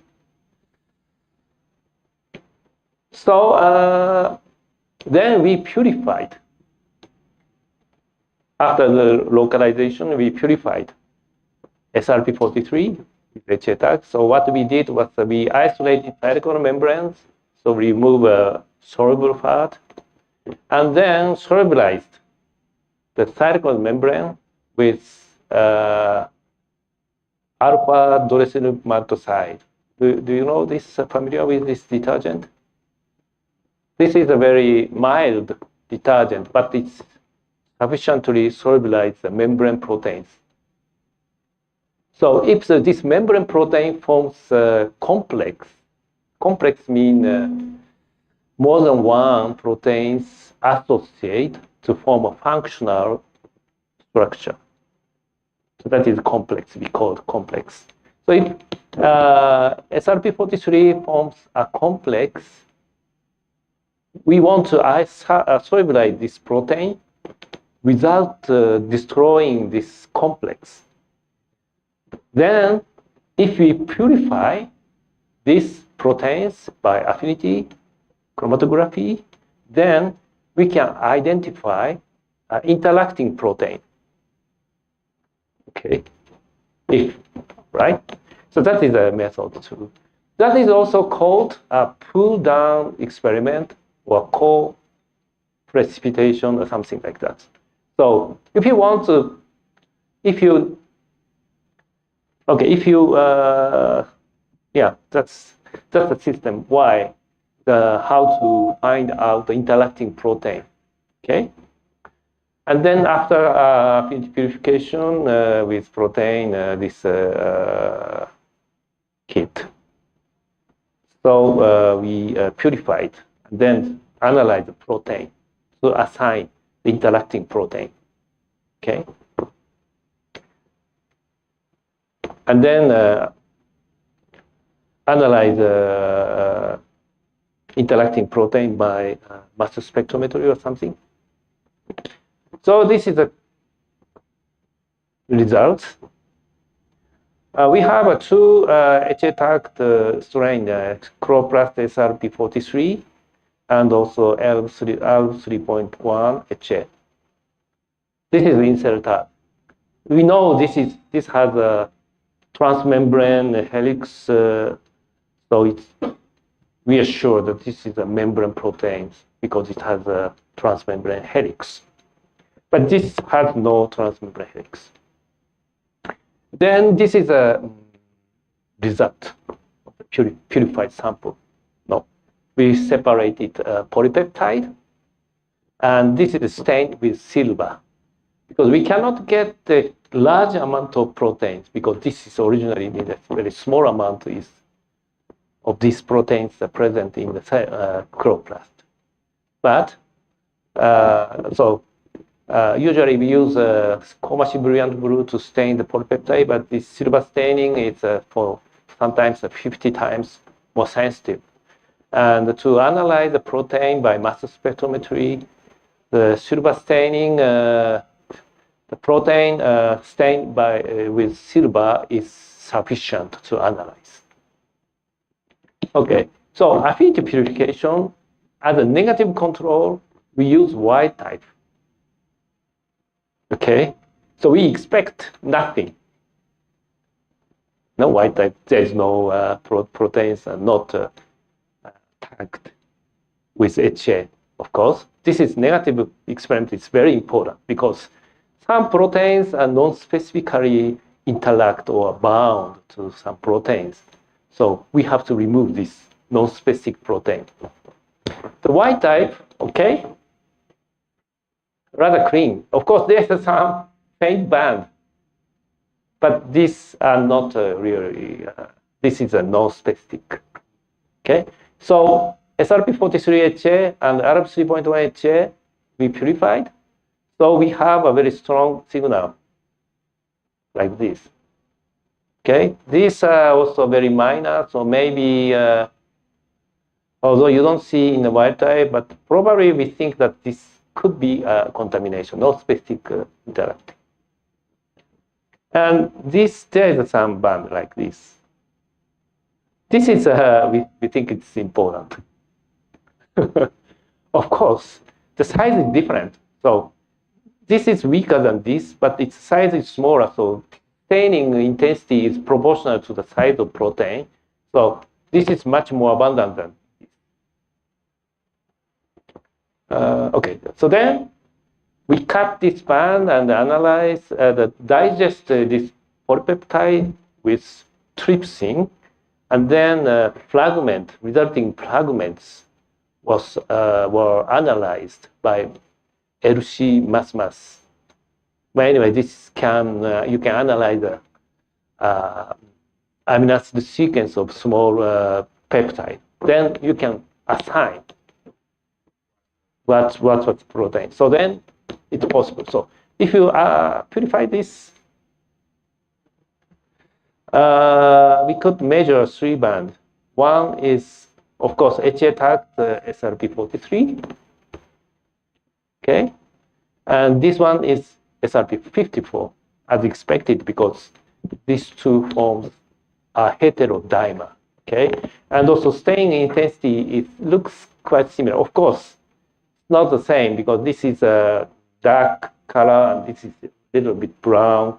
So then we purified. After the localization, we purified SRP43 with HETAC. So what we did was we isolated cytochrome membranes, so we remove a soluble part, and then solubilized the cytochrome membrane with alpha dodecyl maltoside. Do you know this? Familiar with this detergent? This is a very mild detergent, but it's sufficiently solubilized the membrane proteins. So if this membrane protein forms complex means more than one proteins associate to form a functional structure. So that is complex, we call it complex. So if SRP43 forms a complex, we want to solubilize this protein without destroying this complex. Then, if we purify these proteins by affinity chromatography, then we can identify interacting protein. Okay, right? So that is a method too. That is also called a pull-down experiment or co-precipitation or something like that. So if you want to, yeah, that's the system. Why? How to find out the interacting protein. Okay. And then after purification with protein, this kit. So we purify it and then analyze the protein to assign the interacting protein. Okay. And then analyze the interacting protein by mass spectrometry or something. So this is the results. We have two HA-tagged strain, Chloroplast SRP43 and also L3.1 HA. This is Incerta. We know this has a transmembrane helix, so we are sure that this is a membrane protein because it has a transmembrane helix. But this has no transmembrane helix. Then this is a result of the purified sample. No, we separated polypeptide, and this is stained with silver because we cannot get the large amount of proteins because this is originally a very small amount of these proteins present in the chloroplast. But usually we use commercial brilliant blue to stain the polypeptide, but this silver staining is for sometimes 50 times more sensitive. And to analyze the protein by mass spectrometry, the silver staining, the protein stained with silver is sufficient to analyze. Okay, so affinity purification, as a negative control, we use wild type. Okay, so we expect nothing. No wild type, there's no proteins are not tagged with HA, of course. This is negative experiment, it's very important because some proteins are non-specifically interact or bound to some proteins. So we have to remove this non-specific protein. The wild type, okay, rather clean. Of course, there's some faint band, but these are not really, this is a non-specific. Okay, so SRP43HA and RF3.1HA, we purified. So we have a very strong signal like this. Okay, these are also very minor, so maybe, although you don't see in the wild type, but probably we think that this could be a contamination, not specific interacting. And this, there is some band like this. This is, we think it's important. Of course, the size is different. So this is weaker than this, but its size is smaller, so staining intensity is proportional to the size of protein. So this is much more abundant than this. Okay, so then we cut this band and analyze, digest this polypeptide with trypsin, and then resulting fragments were analyzed by LC mass. But anyway, this can you can analyze the amino acid sequence of small peptide. Then you can assign what's protein. So then it's possible. So if you purify this We could measure 3 bands. One is, of course, HA tag, SRP43. Okay, and this one is SRP54, as expected, because these two forms are heterodimer. Okay, and also staining intensity, it looks quite similar. Of course, not the same because this is a dark color and this is a little bit brown,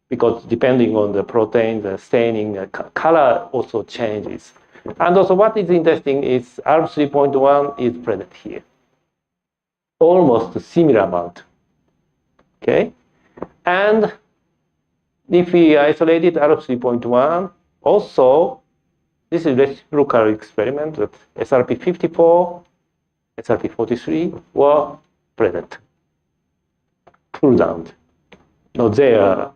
because depending on the protein, the staining color also changes. And also what is interesting is R3.1 is present here. Almost a similar amount. Okay? And if we isolated R3.1, also, this is reciprocal experiment that SRP54, SRP43 were present. Pull down. Now they are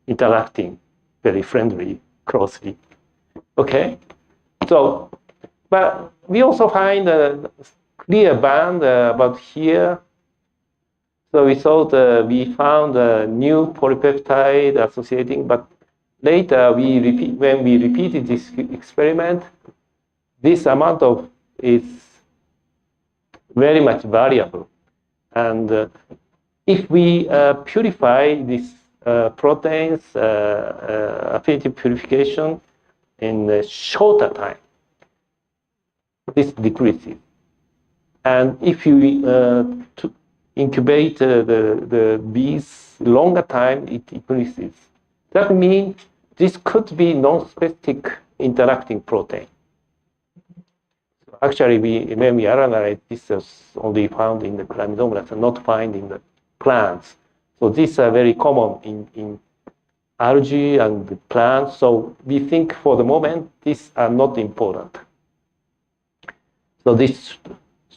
interacting very friendly, closely. Okay? So, but we also find a clear band about here. So we thought we found a new polypeptide associating, but later when we repeated this experiment, this amount of is very much variable. And if we purify these proteins, affinity purification in a shorter time, this decreases. And if you incubate the bees longer time, it increases. That means this could be non-specific interacting protein. So actually, when we analyze this, is only found in the Chlamydomonas and not found in the plants. So these are very common in algae and the plants. So we think for the moment these are not important. So these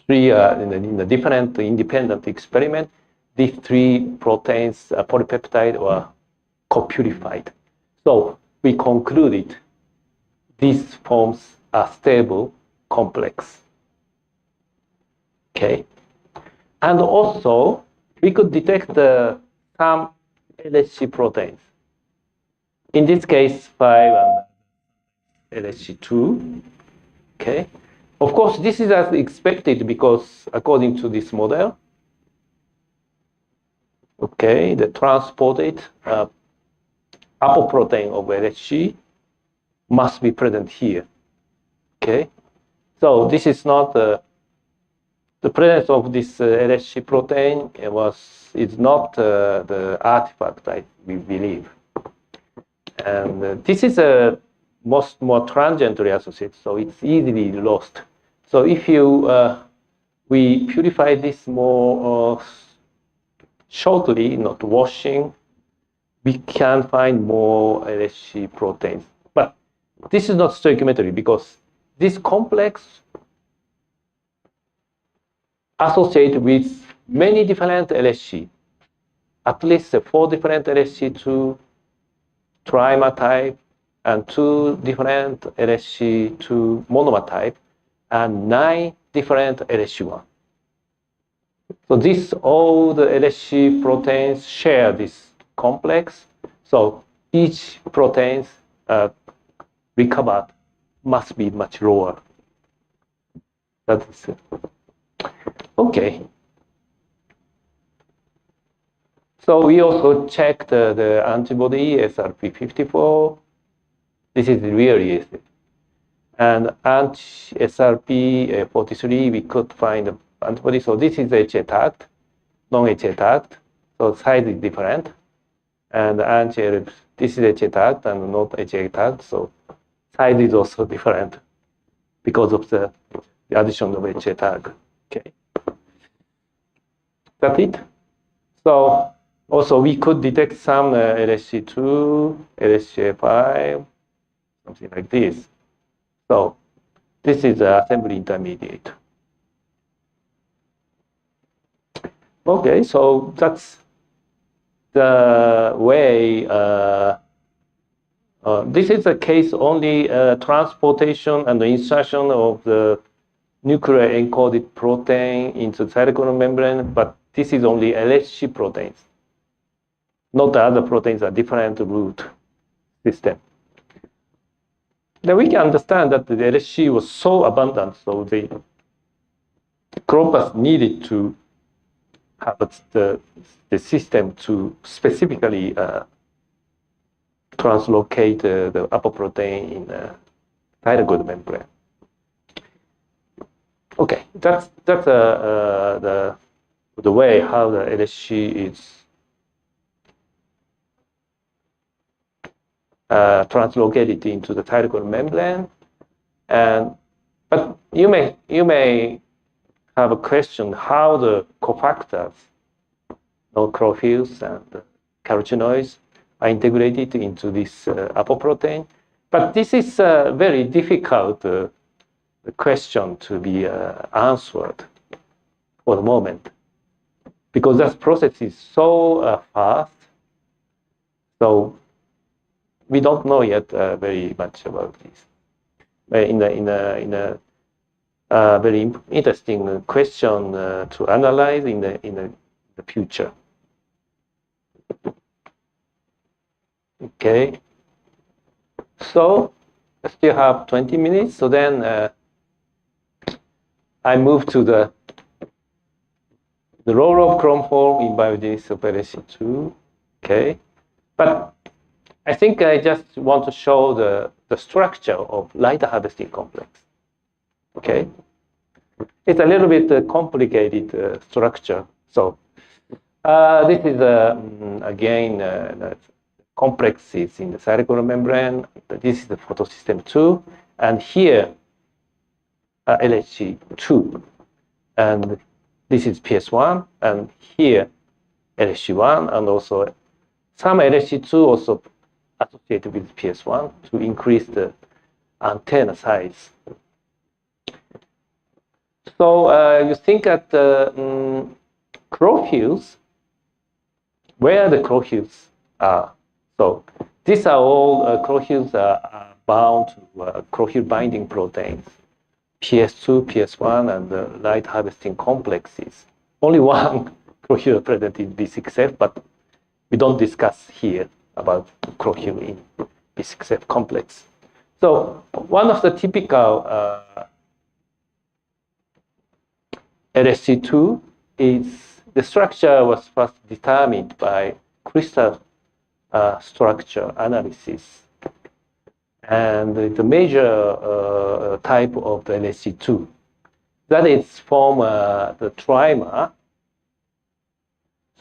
three in the different independent experiment, these 3 proteins, polypeptide, were co-purified. So we concluded these forms are stable, complex. Okay, and also we could detect some LHC proteins. In this case, 5 and LHC2. Okay. Of course, this is as expected because according to this model, okay, the transported apoprotein of LHC must be present here. Okay, so this is not the presence of this LHC protein is not the artifact, we believe, and this is a more transiently associated, so it's easily lost. So if we purify this more shortly, not washing, we can find more LHC proteins. But this is not stoichiometry because this complex associated with many different LHC, at least 4 different LHC2 trimer type, and 2 different LHC2 monomer type, and 9 different LHC1. So all the LHC proteins share this complex. So each proteins recovered must be much lower. That is it. Okay. So we also checked the antibody SRP54. This is really easy. And anti-SRP43, we could find the antibody. So this is HA tagged, non-HA tagged. So size is different. And this is HA tagged and not HA tagged. So size is also different because of the addition of HA tag. Okay. That's it. So also we could detect some LHC2, LHC5, something like this. So this is the assembly intermediate. Okay, so that's the way. This is a case only transportation and the insertion of the nuclear encoded protein into the cytochrome membrane, but this is only LHC proteins. Not the other proteins are different root system. then we can understand that the LHC was so abundant, so the Chloroplast needed to have the system to specifically translocate the apoprotein in the thyroid membrane. Okay, that's the way how the LHC is translocated into the thyroid membrane, but you may have a question how the cofactors, chlorophyll and carotenoids, are integrated into this apoprotein. But this is a very difficult question to be answered for the moment, because that process is so fast. So we don't know yet very much about this. In a very interesting question to analyze in the future. Okay. So I still have 20 minutes. So then I move to the role of chromophore in biogenesis of LHC2. Okay. But I think I just want to show the structure of light harvesting complex. Okay. It's a little bit complicated structure. So this is again complexes in the cytochrome membrane. This is the photosystem 2, and here LHC2, and this is PS1, and here LHC1, and also some LHC2 also associated with PS1 to increase the antenna size. So you think at chlorophylls, where the chlorophylls are. So these are all chlorophylls are bound to chlorophyll binding proteins, PS2, PS1, and the light harvesting complexes. Only one chlorophyll present in B6F, but we don't discuss here about chlorophyll in B6F complex. So one of the typical LHC2 is the structure was first determined by crystal structure analysis, and the major type of the LHC2 that is from the trimer.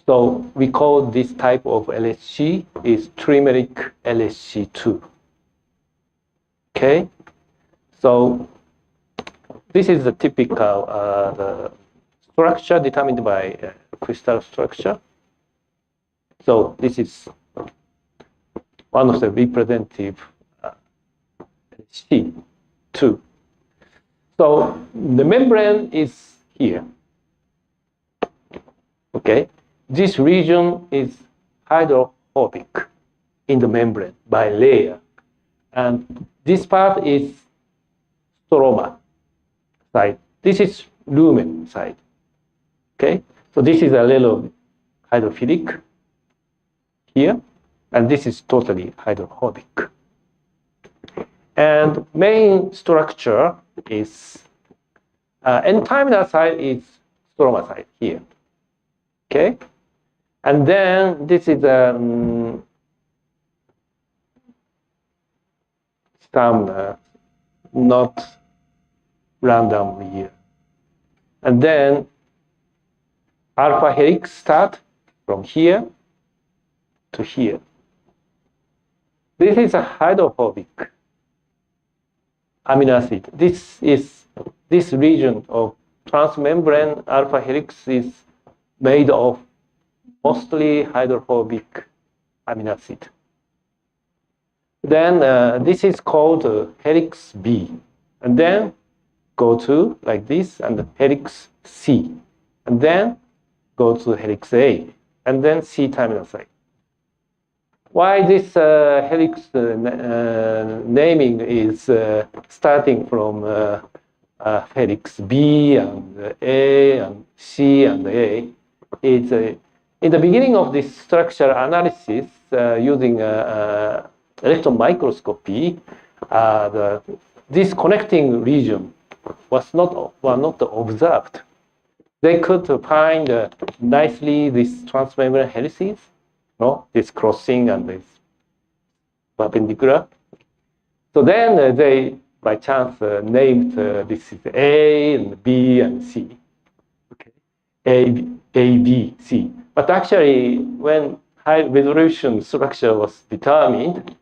So we call this type of LHC is trimeric LHC2. Okay, so this is the typical the structure determined by crystal structure. So this is one of the representative LHC2. So the membrane is here. Okay, this region is hydrophobic in the membrane by layer, and this part is stroma side. This is lumen side. Okay, so this is a little hydrophilic here, and this is totally hydrophobic. And main structure is N-terminal side is stroma side here. Okay, and then this is some not random here, and then alpha helix start from here to here. This is a hydrophobic amino acid. This region of transmembrane alpha helix is made of mostly hydrophobic amino acid. Then this is called helix B, and then go to like this, and helix C, and then go to helix A, and then C terminal site. Why this helix naming is starting from helix B and A and C and A? It's in the beginning of this structure analysis using electron microscopy, this connecting region were not observed. They could find nicely these transmembrane helices, this crossing and this perpendicular. So then they, by chance, named this is A and B and C. Okay, A, B, C. But actually, when high resolution structure was determined,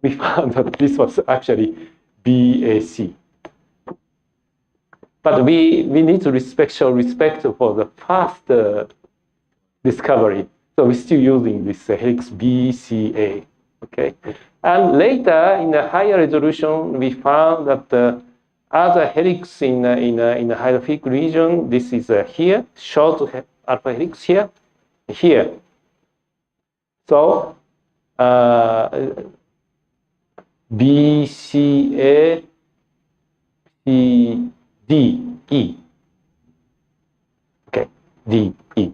we found that this was actually BAC. But we need to show respect for the first discovery. So we're still using this helix BCA. Okay, and later in a higher resolution, we found that the other helix in the hydrophilic region. This is here, short alpha helix here, here. So BCA, D, E. Okay, D, E.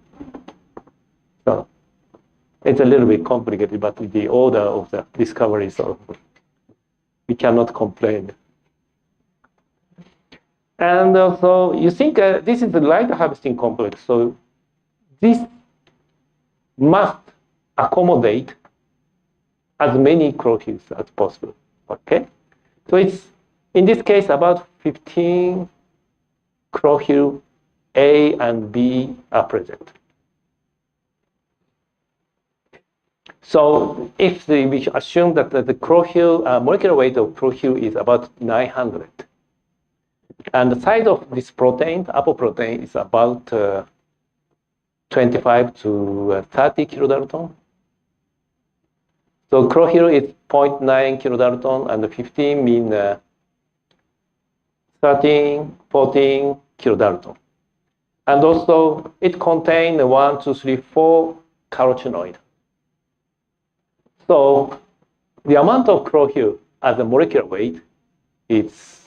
So it's a little bit complicated, but the order of the discovery, so we cannot complain. And also, you think this is the light harvesting complex, so this must accommodate as many chlorophylls as possible. Okay, so it's in this case about 15 chlorophyll A and B are present. So if we assume that the chlorophyll molecular weight of chlorophyll is about 900, and the size of this protein, apoprotein, is about 25 to 30 kilodalton. So chlorophyll is 0.9 kilodalton, and 15 mean 13, 14 kilodalton. And also, it contains 1, 2, 3, 4 carotenoid. So the amount of chlorophyll as a molecular weight is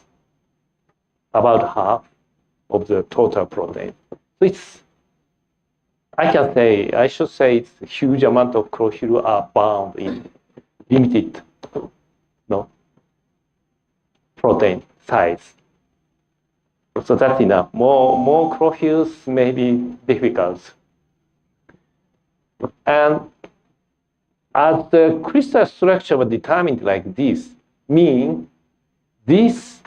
about half of the total protein. So it's, I should say it's a huge amount of chlorophyll are bound in limited protein size. So that's enough. More chlorophyll may be difficult. And as the crystal structure was determined like this, mean this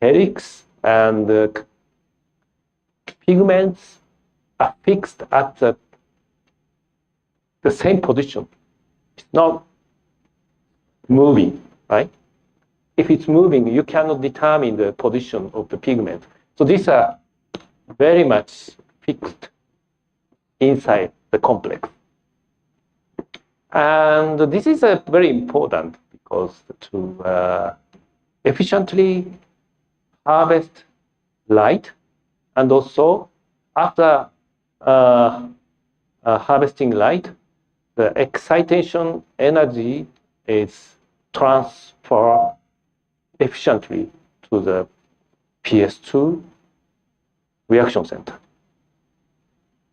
helix and the pigments are fixed at the same position. It's not moving, right? If it's moving, you cannot determine the position of the pigment. So these are very much fixed inside the complex. And this is very important because to efficiently harvest light, and also after harvesting light, the excitation energy is transferred efficiently to the PS2 reaction center.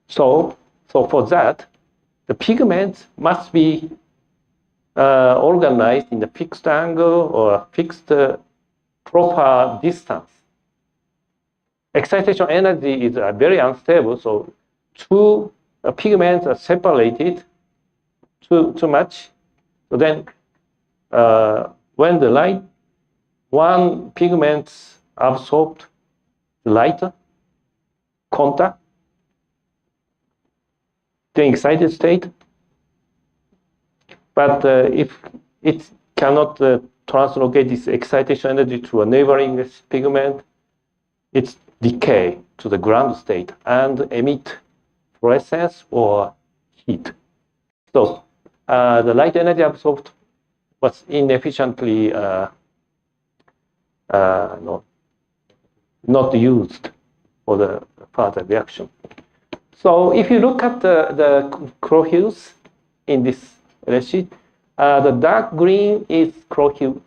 So for that, the pigments must be organized in a fixed angle or fixed proper distance. Excitation energy is very unstable, so two pigments are separated too much. So then when the light, one pigment absorbed light contact, the excited state, but if it cannot translocate this excitation energy to a neighboring pigment, it's decay to the ground state and emit fluorescence or heat. So the light energy absorbed was inefficiently not used for the further reaction. So if you look at the chlorophylls in this sheet, the dark green is chlorophyll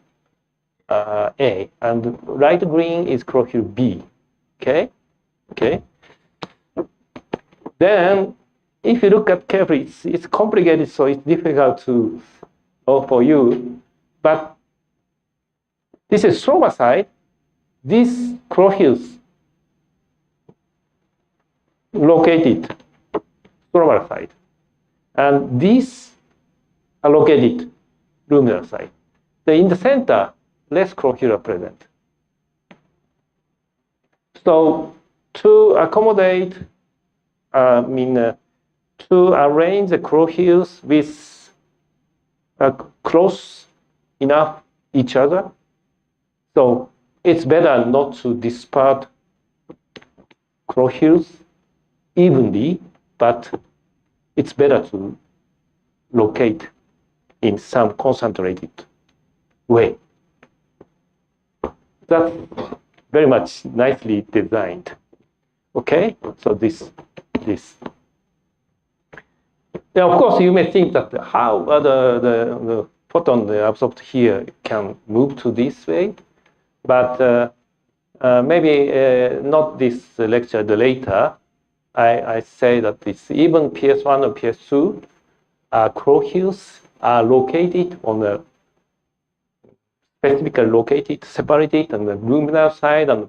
A, and light green is chlorophyll B. Okay. Then, if you look at carefully, it's complicated, so it's difficult to know for you. But This is stroma side. This chlorophyll's located stromal side, and these are located luminal side. So in the center, less chlorophyll are present. So to accommodate, to arrange the chlorophylls with close enough each other, so it's better not to disperse chlorophylls evenly, but it's better to locate in some concentrated way. That's very much nicely designed. Okay, so this. Now, of course, you may think that how the photon absorbed here can move to this way, but maybe not this lecture, the later. I say that this even PS1 and PS2 chlorophylls are located on the specifically located, separated on the luminal side and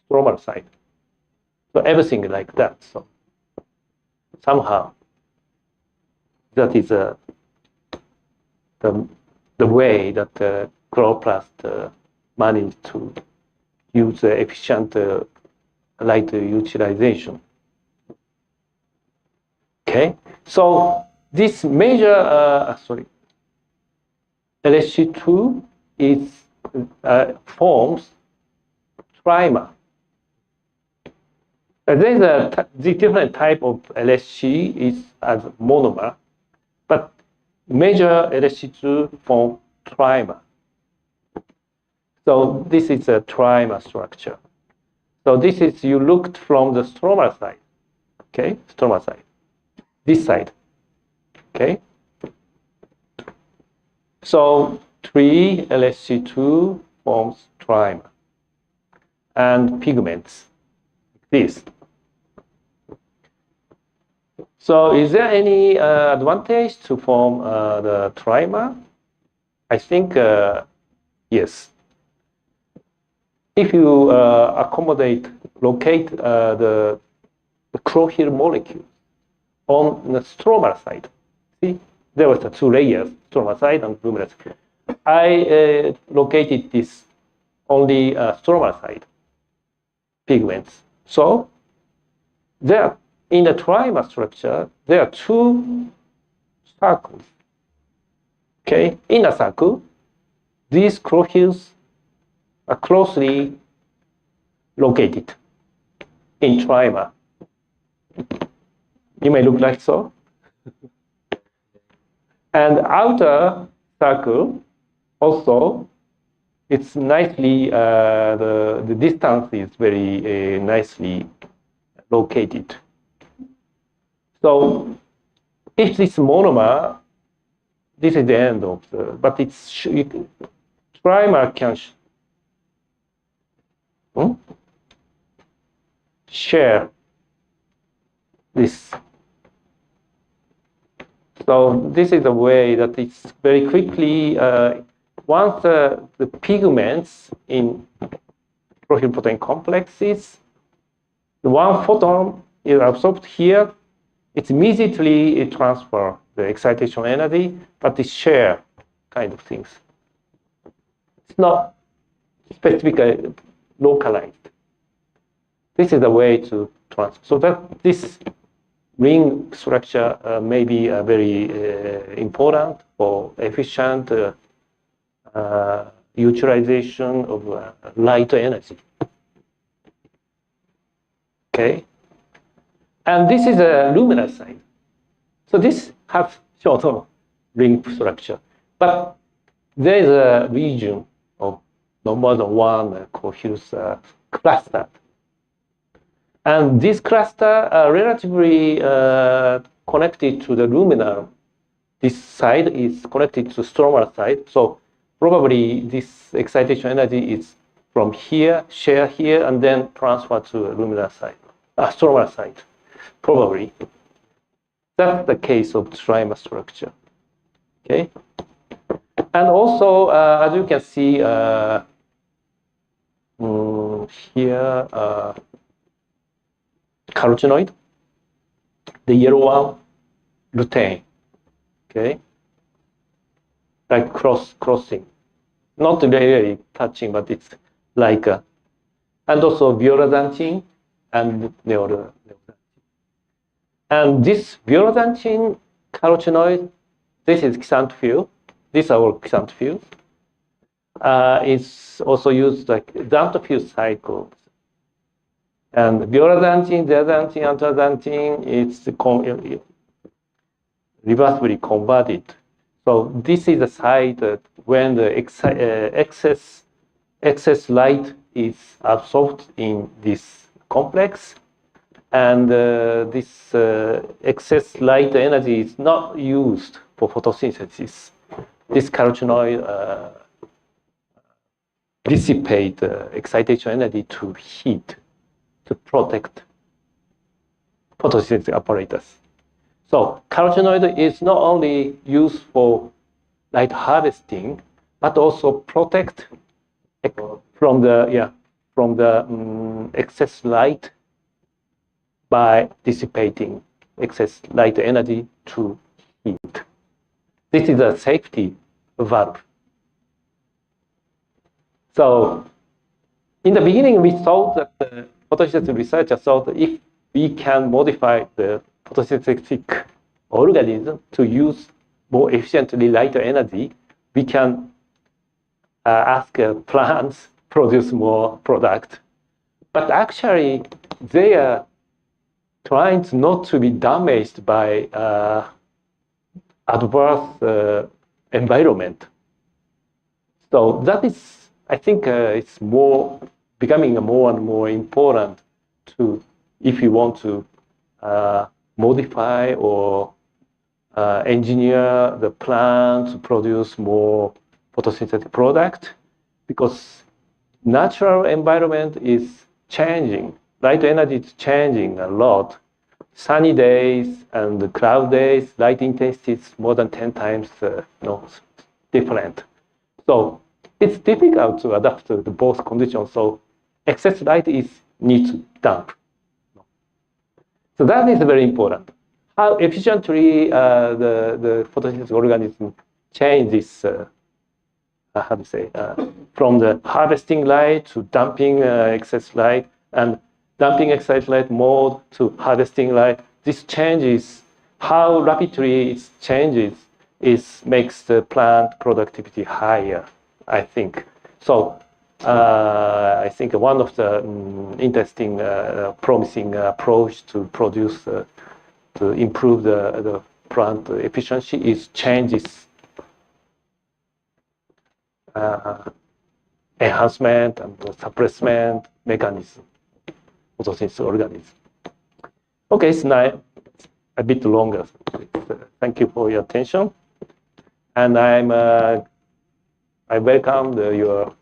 stromal side. So everything like that. So somehow that is the way that chloroplast managed to use efficient light utilization. Okay, so this major LHC2 is forms trimer. There's a different type of LHC is as monomer, but major LHC2 form trimer. So this is a trimer structure. So this is, you looked from the stromal side, okay, stromal side, this side, okay. So 3 LHC2 forms trimer and pigments, this. So is there any advantage to form the trimer? I think yes. If you locate the chlorophyll molecule on the stromal side, see, there was the 2 layers, stromal side and luminous. I located this only stromal side pigments. So there, in the trimer structure, there are 2 circles. Okay, in a circle, these chlorophylls are closely located in trimer. You may look like so. And outer circle also, it's nicely, the distance is very nicely located. So if this monomer, this is the end of the, but it's, trimer can share this. So this is a way that it's very quickly, once the pigments in chlorophyll protein complexes, the one photon is absorbed here, it's immediately transfer the excitation energy, but it share kind of things. It's not specifically localized. This is the way to transfer. So that this ring structure may be very important for efficient utilization of light energy. Okay, and this is a luminous side. So this has short ring structure, but there is a region of no more than 1 coherent cluster. And this cluster are relatively connected to the luminal. This side is connected to stromal side. So probably this excitation energy is from here, share here, and then transfer to the luminal side, stromal side, probably. That's the case of trimer structure. Okay. And also, as you can see, here carotenoid, the yellow one lutein. Okay, like crossing, not really touching, but it's like, and also vioraxanthine and neoxanthine. And this vioraxanthine carotenoid, this is xanthophyll. These are all xanthophyll. It's also used like xanthophyll cycles. And vioraxanthine, zeaxanthine, anthraxanthine, it's reversibly converted. So this is a site when the excess light is absorbed in this complex, and this excess light energy is not used for photosynthesis. This carotenoid dissipate excitation energy to heat, to protect photosynthetic apparatus. So carotenoid is not only used for light harvesting, but also protect from the excess light by dissipating excess light energy to heat. This is a safety valve. So in the beginning, we thought that the photosynthetic researchers thought that if we can modify the photosynthetic organism to use more efficiently lighter energy, we can ask plants produce more product. But actually, they are trying not to be damaged by adverse environment. So that is, I think, it's becoming more and more important to, if you want to modify or engineer the plant to produce more photosynthetic product, because natural environment is changing. Light energy is changing a lot. Sunny days and cloud days, light intensity is more than 10 times different. So it's difficult to adapt to both conditions. So excess light needs to dump. So that is very important. How efficiently the photosynthetic organism changes, how to say, from the harvesting light to dumping excess light, and dumping excess light mode to harvesting light. This changes, how rapidly it changes, makes the plant productivity higher, I think. So I think one of the interesting, promising approach to produce, to improve the plant efficiency is changes enhancement and suppressment mechanism of photosynthetic organism. Okay, it's now a bit longer. Thank you for your attention, and I welcome your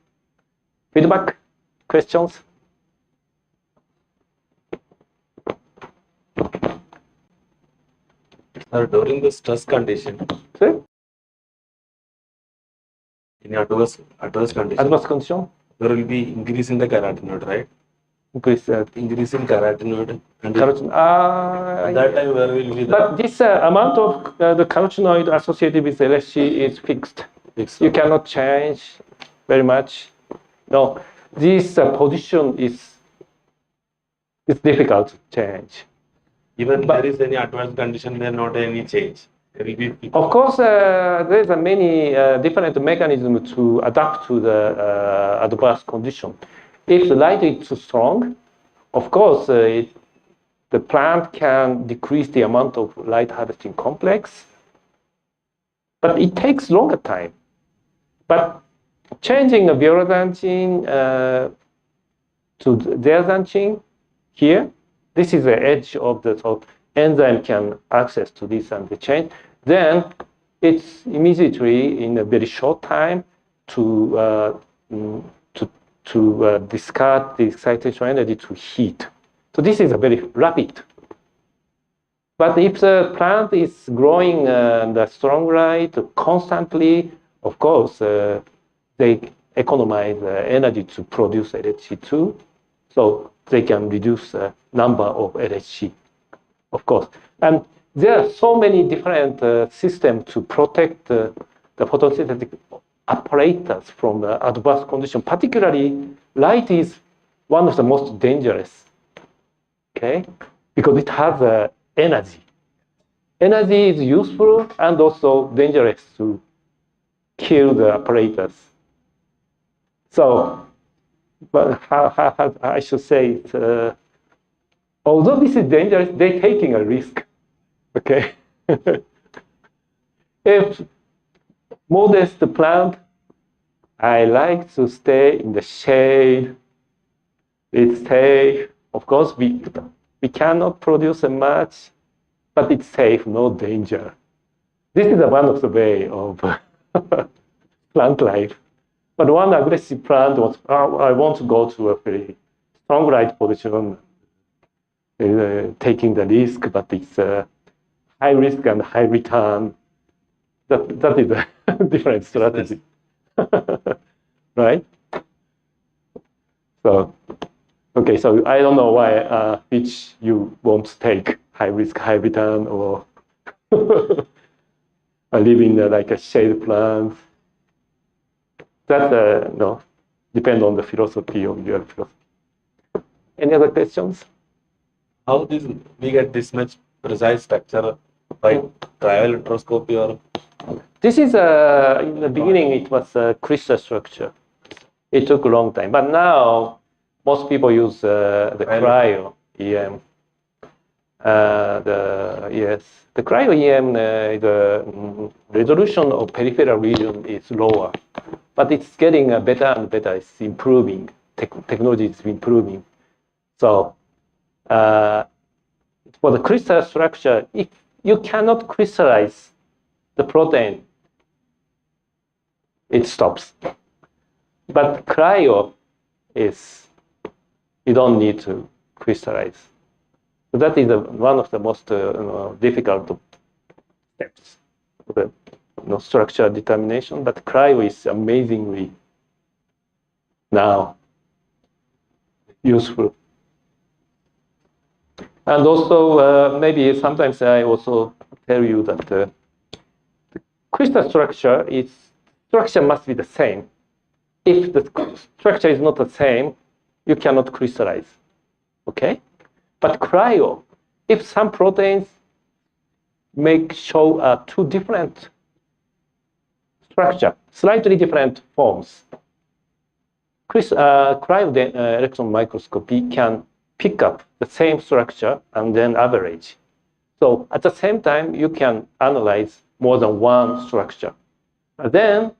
feedback, questions. During the stress condition, in adverse condition, there will be increase in the carotenoid, right? Increase in carotenoid. And at that time, where will be the... But this amount of the carotenoid associated with LSC is fixed. You cannot change very much. No, this position is difficult to change. Even there is any adverse condition, there not any change. There will be... Of course, there is many different mechanisms to adapt to the adverse condition. If the light is too strong, of course, the plant can decrease the amount of light harvesting complex, but it takes longer time. But changing a vioraxanthine to zeaxanthine here, this is the edge of the, so enzyme can access to this and the change. Then it's immediately in a very short time to discard the excitation energy to heat. So this is a very rapid. But if the plant is growing the strong light constantly, of course, they economize energy to produce electricity too. So they can reduce the number of LHC, of course. And there are so many different systems to protect the photosynthetic apparatus from the adverse condition. Particularly, light is one of the most dangerous, okay? Because it has energy. Energy is useful and also dangerous to kill the apparatus. So, but how I should say it, although this is dangerous, they're taking a risk, okay? If modest plant, I like to stay in the shade. It's safe. Of course, we cannot produce much, but it's safe, no danger. This is one of the way of plant life. But one aggressive plant was, I want to go to a very strong light position, taking the risk, but it's high risk and high return. That is a different strategy, right? So, okay, so I don't know why which you want to take, high risk, high return, or live in like a shade plant. That no, depend on the philosophy of your philosophy. Any other questions? How this we get this much precise structure by cryo-electroscopy or? This is in the beginning it was a crystal structure. It took a long time, but now most people use the cryo EM. The cryo EM, the resolution of peripheral region is lower, but it's getting better and better. It's improving. Technology is improving. So for the crystal structure, if you cannot crystallize the protein, it stops. But cryo is, you don't need to crystallize. So that is one of the most difficult steps of the structure determination. But cryo is amazingly now useful. And also, maybe sometimes I also tell you that the crystal structure must be the same. If the structure is not the same, you cannot crystallize. Okay? But cryo, if some proteins show two different structure, slightly different forms, cryo electron microscopy can pick up the same structure and then average. So at the same time, you can analyze more than one structure. And then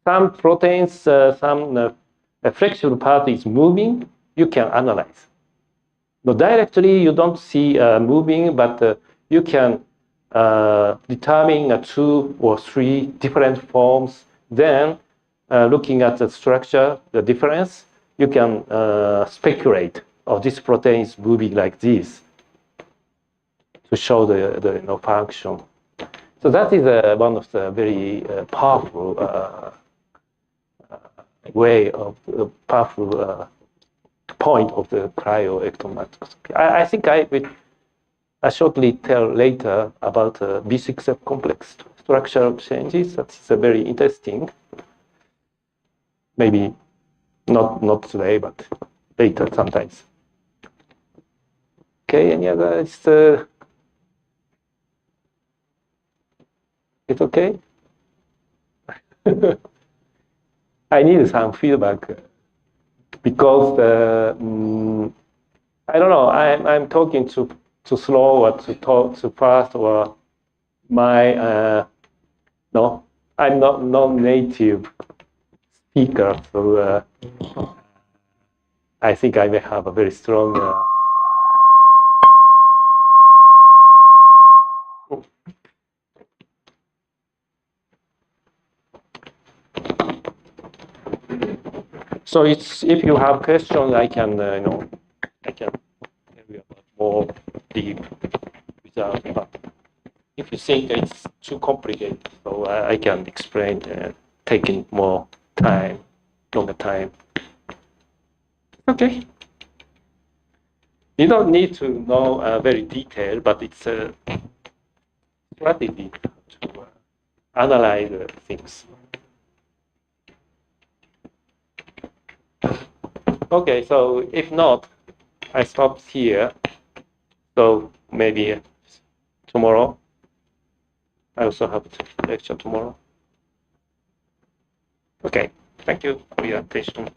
some proteins, some flexible part is moving, you can analyze. No, directly you don't see moving, but you can determine 2 or 3 different forms. Then looking at the structure, the difference, you can speculate, oh, this protein is moving like this to show the function. So that is one of the very powerful way of powerful point of the cryo-electron microscopy. I think I will shortly tell later about B6F complex structural changes. That's very interesting. Maybe not today, but later sometimes. Okay, any other? It's okay? I need some feedback because I don't know. I'm talking too slow or to talk too fast, or my no, I'm not non-native speaker, so I think I may have a very strong. So if you have questions, I can I can tell you about more deep without. But if you think it's too complicated, so I can explain, taking more time, longer time. Okay. You don't need to know very detailed, but it's a strategy to analyze things. Okay, so if not, I stop here. So maybe tomorrow. I also have a lecture tomorrow. Okay, thank you for your attention.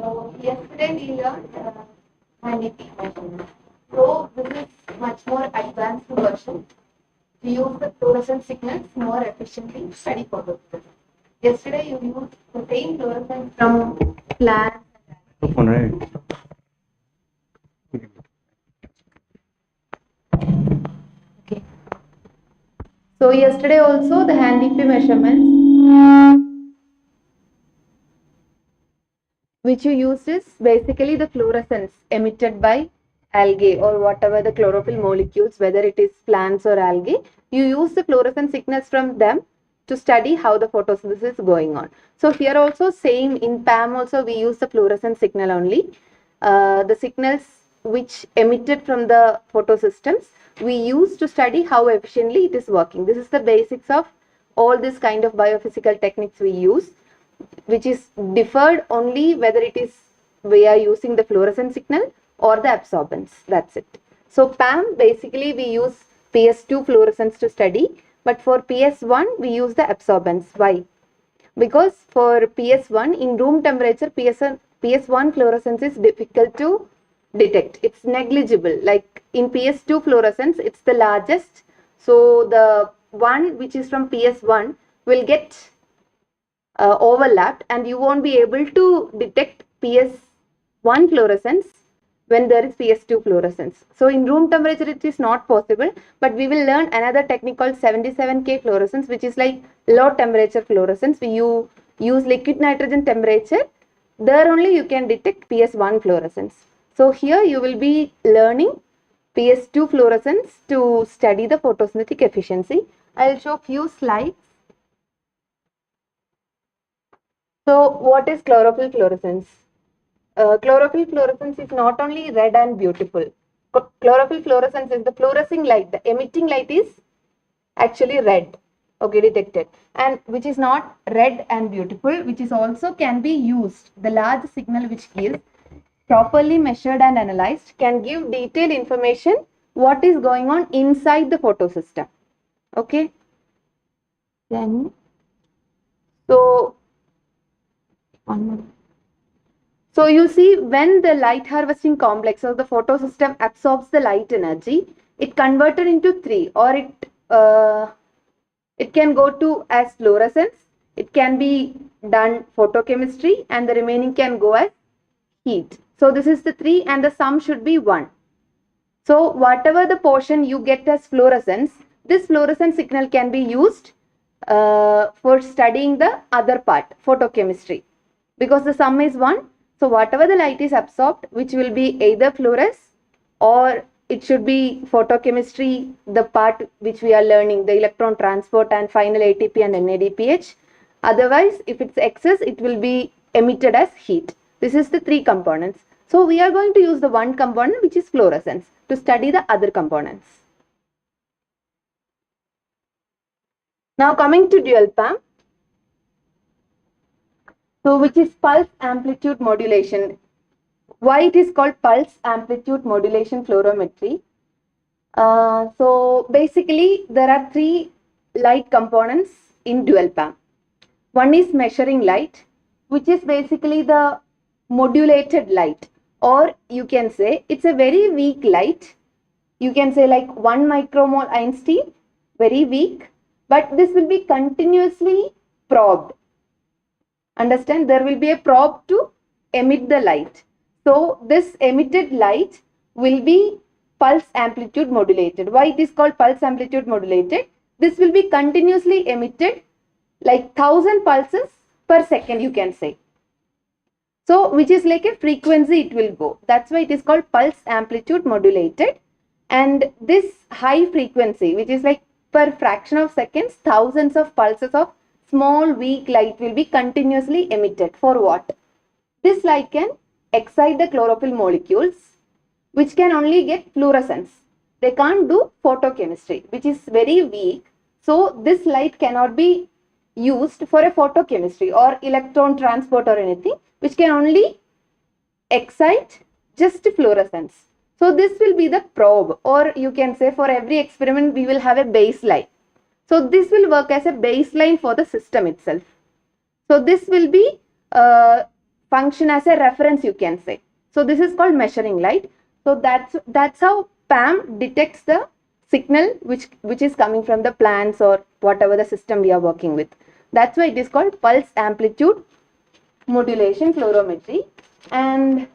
So yesterday we learned NEP measurement. So this is much more advanced version. We use the fluorescent signals more efficiently to study photosynthesis. Yesterday you used the same fluorescence from plants. Okay. So yesterday also the NEP measurements which you use is basically the fluorescence emitted by algae or whatever the chlorophyll molecules, whether it is plants or algae. You use the fluorescent signals from them to study how the photosynthesis is going on. So here also same in PAM also we use the fluorescent signal only. The signals which emitted from the photosystems we use to study how efficiently it is working. This is the basics of all this kind of biophysical techniques we use, which is differed only whether it is we are using the fluorescent signal or the absorbance. That's it. So PAM basically we use PS2 fluorescence to study, but for PS1 we use the absorbance. Why? Because for PS1 in room temperature PS1 fluorescence is difficult to detect. It's negligible. Like in PS2 fluorescence it's the largest. So the one which is from PS1 will get overlapped and you won't be able to detect PS1 fluorescence when there is PS2 fluorescence. So in room temperature it is not possible, but we will learn another technique called 77K fluorescence, which is like low temperature fluorescence. You use liquid nitrogen temperature, there only you can detect PS1 fluorescence. So here you will be learning PS2 fluorescence to study the photosynthetic efficiency. I will show few slides. So what is chlorophyll fluorescence? Chlorophyll fluorescence is not only red and beautiful. Chlorophyll fluorescence is the fluorescing light. The emitting light is actually red, okay, detected, and which is not red and beautiful, which is also can be used. The large signal which gives properly measured and analyzed can give detailed information what is going on inside the photosystem. Okay. Then so So you see when the light harvesting complex of the photosystem absorbs the light energy, it converted into three, or it can go to as fluorescence, it can be done photochemistry, and the remaining can go as heat. So this is the three and the sum should be 1. So whatever the portion you get as fluorescence, this fluorescence signal can be used for studying the other part, photochemistry, because the sum is 1. So whatever the light is absorbed, which will be either fluoresce or it should be photochemistry, the part which we are learning, the electron transport and final ATP and NADPH. Otherwise, if it's excess, it will be emitted as heat. This is the 3 components. So we are going to use the one component which is fluorescence to study the other components. Now coming to dual PAM. So which is pulse amplitude modulation. Why it is called pulse amplitude modulation fluorometry? So basically there are 3 light components in dual PAM. One is measuring light, which is basically the modulated light, or you can say it's a very weak light. You can say like 1 micromole Einstein, very weak, but this will be continuously probed. Understand, there will be a probe to emit the light. So this emitted light will be pulse amplitude modulated. Why it is called pulse amplitude modulated? This will be continuously emitted like 1000 pulses per second, you can say. So which is like a frequency it will go. That's why it is called pulse amplitude modulated. And this high frequency, which is like per fraction of seconds, thousands of pulses of small weak light will be continuously emitted. For what? This light can excite the chlorophyll molecules, which can only get fluorescence. They can't do photochemistry, which is very weak. So this light cannot be used for a photochemistry or electron transport or anything, which can only excite just fluorescence. So this will be the probe, or you can say for every experiment we will have a baseline. So this will work as a baseline for the system itself. So this will be function as a reference, you can say. So this is called measuring light. So that's how PAM detects the signal which is coming from the plants or whatever the system we are working with. That's why it is called pulse amplitude modulation fluorometry. And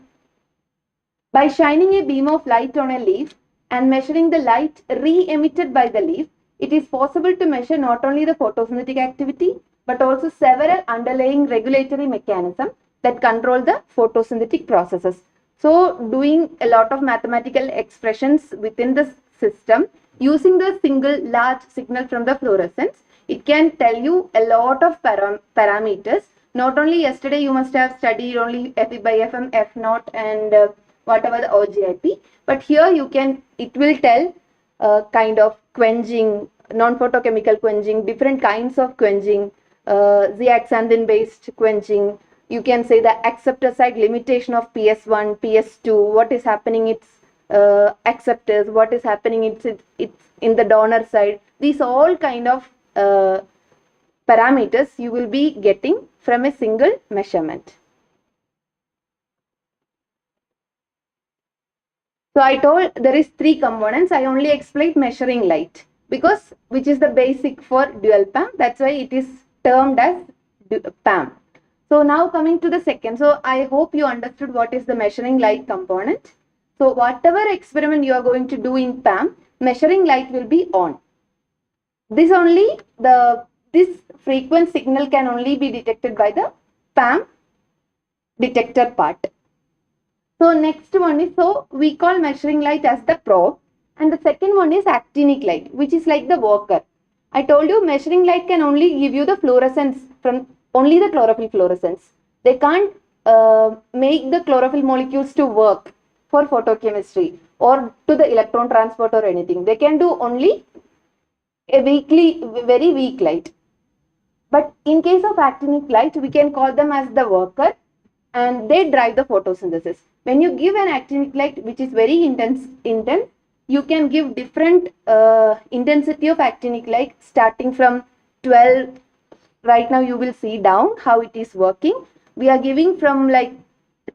by shining a beam of light on a leaf and measuring the light re-emitted by the leaf, it is possible to measure not only the photosynthetic activity but also several underlying regulatory mechanisms that control the photosynthetic processes. So doing a lot of mathematical expressions within the system using the single large signal from the fluorescence, it can tell you a lot of parameters. Not only yesterday you must have studied only Fe by Fm, F naught and whatever the OGIP, but here it will tell kind of quenching, non-photochemical quenching, different kinds of quenching, zeaxanthin based quenching. You can say the acceptor side limitation of PS1, PS2, what is happening its acceptors, what is happening it's in the donor side. These all kind of parameters you will be getting from a single measurement. So I told there is 3 components. I only explained measuring light because which is the basic for dual PAM. That's why it is termed as PAM. So now coming to the second. So I hope you understood what is the measuring light component. So whatever experiment you are going to do in PAM, measuring light will be on. This frequent signal can only be detected by the PAM detector part. So next one is, so we call measuring light as the probe, and the second one is actinic light, which is like the worker. I told you measuring light can only give you the fluorescence from only the chlorophyll fluorescence. They can't make the chlorophyll molecules to work for photochemistry or to the electron transport or anything. They can do only a very weak light. But in case of actinic light, we can call them as the worker, and they drive the photosynthesis. When you give an actinic light which is very intense, you can give different intensity of actinic light starting from 12. Right now you will see down how it is working. We are giving from like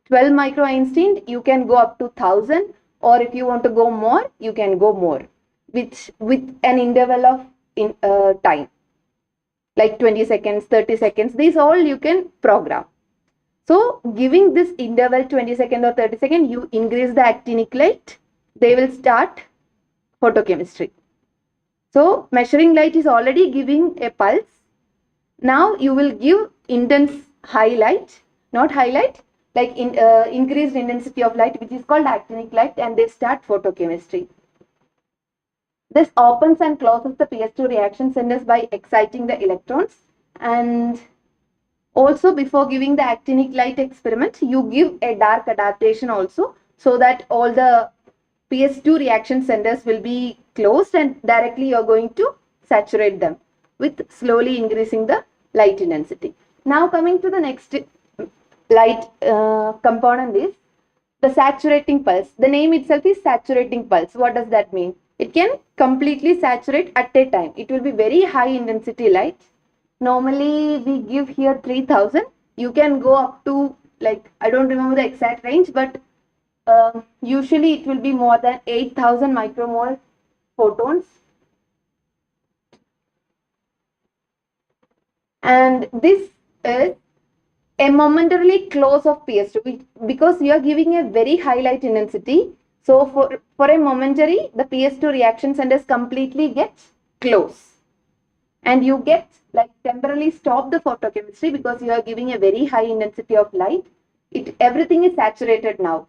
12 microeinstein, you can go up to 1000, or if you want to go more, you can go more, with an interval of time, like 20 seconds, 30 seconds. These all you can program. So giving this interval 20 seconds or 30 seconds, you increase the actinic light, they will start photochemistry. So measuring light is already giving a pulse. Now you will give intense highlight, not highlight, like increased intensity of light, which is called actinic light, and they start photochemistry. This opens and closes the PS2 reaction centers by exciting the electrons. And also before giving the actinic light experiment, you give a dark adaptation also, so that all the PS2 reaction centers will be closed and directly you are going to saturate them with slowly increasing the light intensity. Now coming to the next light component is the saturating pulse. The name itself is saturating pulse. What does that mean? It can completely saturate at a time. It will be very high intensity light. Normally we give here 3000. You can go up to, like, I don't remember the exact range, but usually it will be more than 8000 micromole photons. And this is a momentarily close of PS2 because you are giving a very high light intensity. So for a momentary, the PS2 reaction centers completely get close, and you get like temporarily stop the photochemistry because you are giving a very high intensity of light. Everything is saturated now.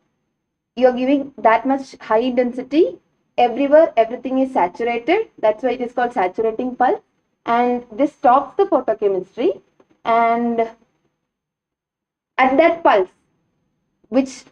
You are giving that much high intensity everywhere. Everything is saturated. That's why it is called saturating pulse. And this stops the photochemistry, and at that pulse, which